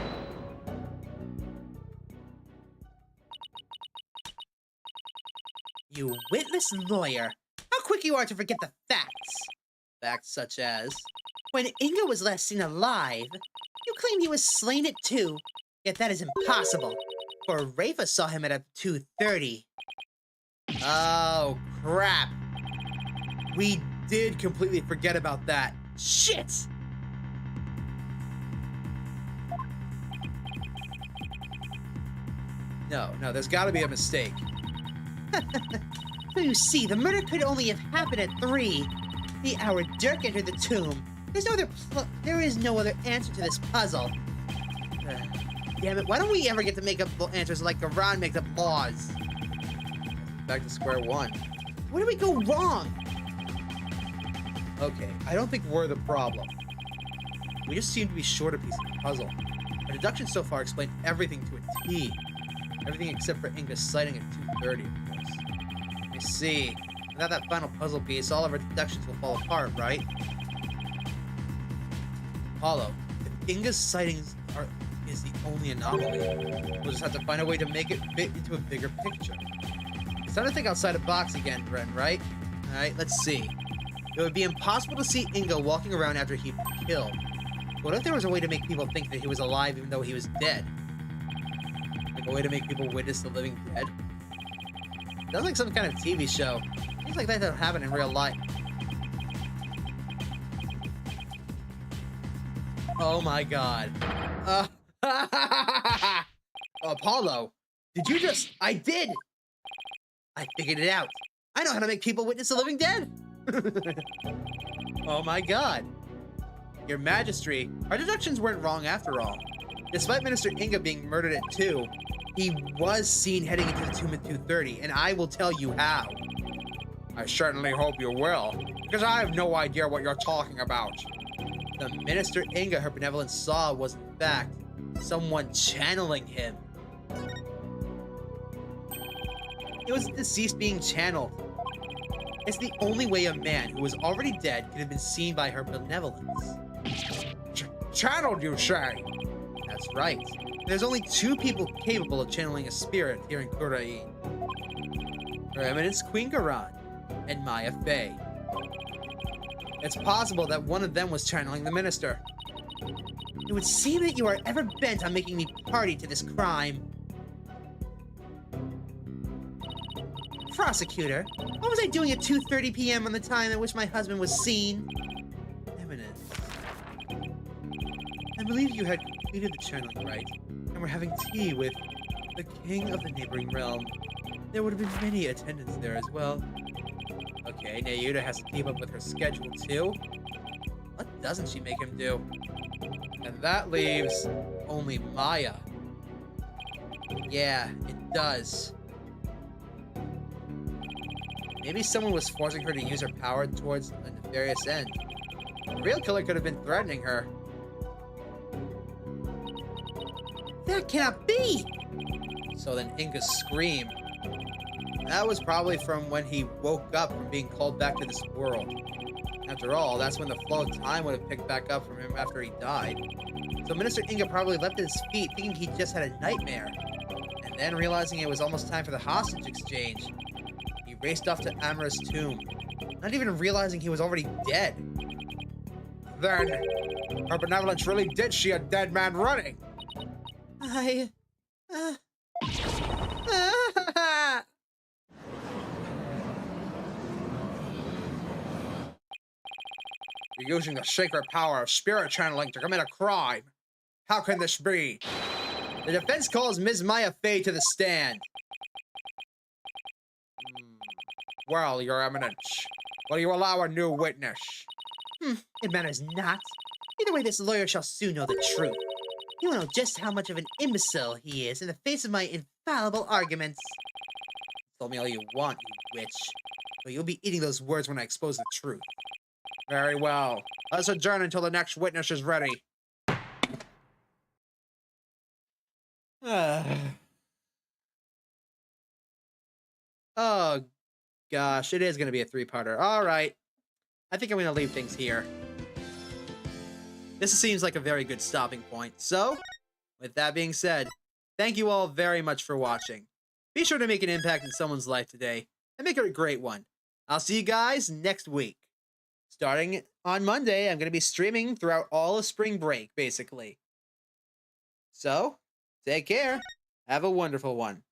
C: You witless lawyer. How quick you are to forget the facts.
B: Facts such as...
C: When Inga was last seen alive, you claim he was slain at 2, yet that is impossible, for Rafa saw him at 2:30.
B: Oh, crap. We did completely forget about that.
C: Shit!
B: No, there's gotta be a mistake.
C: So you see, the murder could only have happened at 3. The hour Dirk entered the tomb. There is no other answer to this puzzle.
D: damn it. Why don't we ever get to make up answers like Khura'in makes up laws?
B: Back to square one.
D: Where do we go wrong?
B: Okay, I don't think we're the problem.
D: We just seem to be short a piece of the puzzle. Our deductions so far explain everything to a T.
B: Everything except for Inga's sighting at 2:30, of course.
D: I see. Without that final puzzle piece, all of our deductions will fall apart, right?
B: Apollo, if Inga's sightings is the only anomaly, we'll just have to find a way to make it fit into a bigger picture. It's time to think outside the box again, Ren, right?
D: Alright, let's see. It would be impossible to see Inga walking around after he'd been killed. What if there was a way to make people think that he was alive even though he was dead?
B: Like a way to make people witness the living dead?
D: Sounds like some kind of TV show. Things like that don't happen in real life.
B: Oh my god. Apollo, did you just...
D: I did! I figured it out. I know how to make people witness the living dead!
B: Oh my god.
D: Your Majesty, our deductions weren't wrong after all. Despite Minister Inga being murdered at 2, he was seen heading into the tomb at 2:30, and I will tell you how.
B: I certainly hope you will, because I have no idea what you're talking about.
D: The Minister Inga her benevolence saw was, in fact, someone channeling him. It was the deceased being channeled. It's the only way a man who was already dead could have been seen by her benevolence.
B: Channeled, you say?
D: That's right. There's only 2 people capable of channeling a spirit here in Khura'in. Her Eminence Queen Khura'in and Maya Fey. It's possible that one of them was channeling the minister. It would seem that you are ever bent on making me party to this crime. Prosecutor, what was I doing at 2:30 p.m. on the time at which my husband was seen? Eminence. I believe you had completed the channeling right, and were having tea with the king of the neighboring realm. There would have been many attendants there as well. Okay, Nayuta has to keep up with her schedule too. What doesn't she make him do?
B: And that leaves
D: Only Maya. Yeah, it does. Maybe someone was forcing her to use her power towards a nefarious end. The real killer could have been threatening her. That cannot be! So then Inga's scream. That was probably from when he woke up from being called back to this world. After all, that's when the flow of time would have picked back up from him after he died. So Minister Inga probably leapt at his feet thinking he just had a nightmare. And then realizing it was almost time for the hostage exchange, he raced off to Amara's tomb, not even realizing he was already dead.
B: then her benevolence really did see a dead man running. You're using the sacred power of spirit channeling to commit a crime. How can this be?
D: The defense calls Ms. Maya Fey to the stand.
B: Well, Your Eminence, will you allow a new witness?
D: It matters not. Either way, this lawyer shall soon know the truth. He will know just how much of an imbecile he is in the face of my infallible arguments. Tell me all you want, you witch. But you'll be eating those words when I expose the truth.
B: Very well. Let's adjourn until the next witness is ready.
D: Oh, gosh. It is going to be a 3-parter. All right. I think I'm going to leave things here. This seems like a very good stopping point. So, with that being said, thank you all very much for watching. Be sure to make an impact in someone's life today, and make it a great one. I'll see you guys next week. Starting on Monday, I'm going to be streaming throughout all of spring break, basically. So, take care. Have a wonderful one.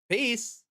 D: Peace.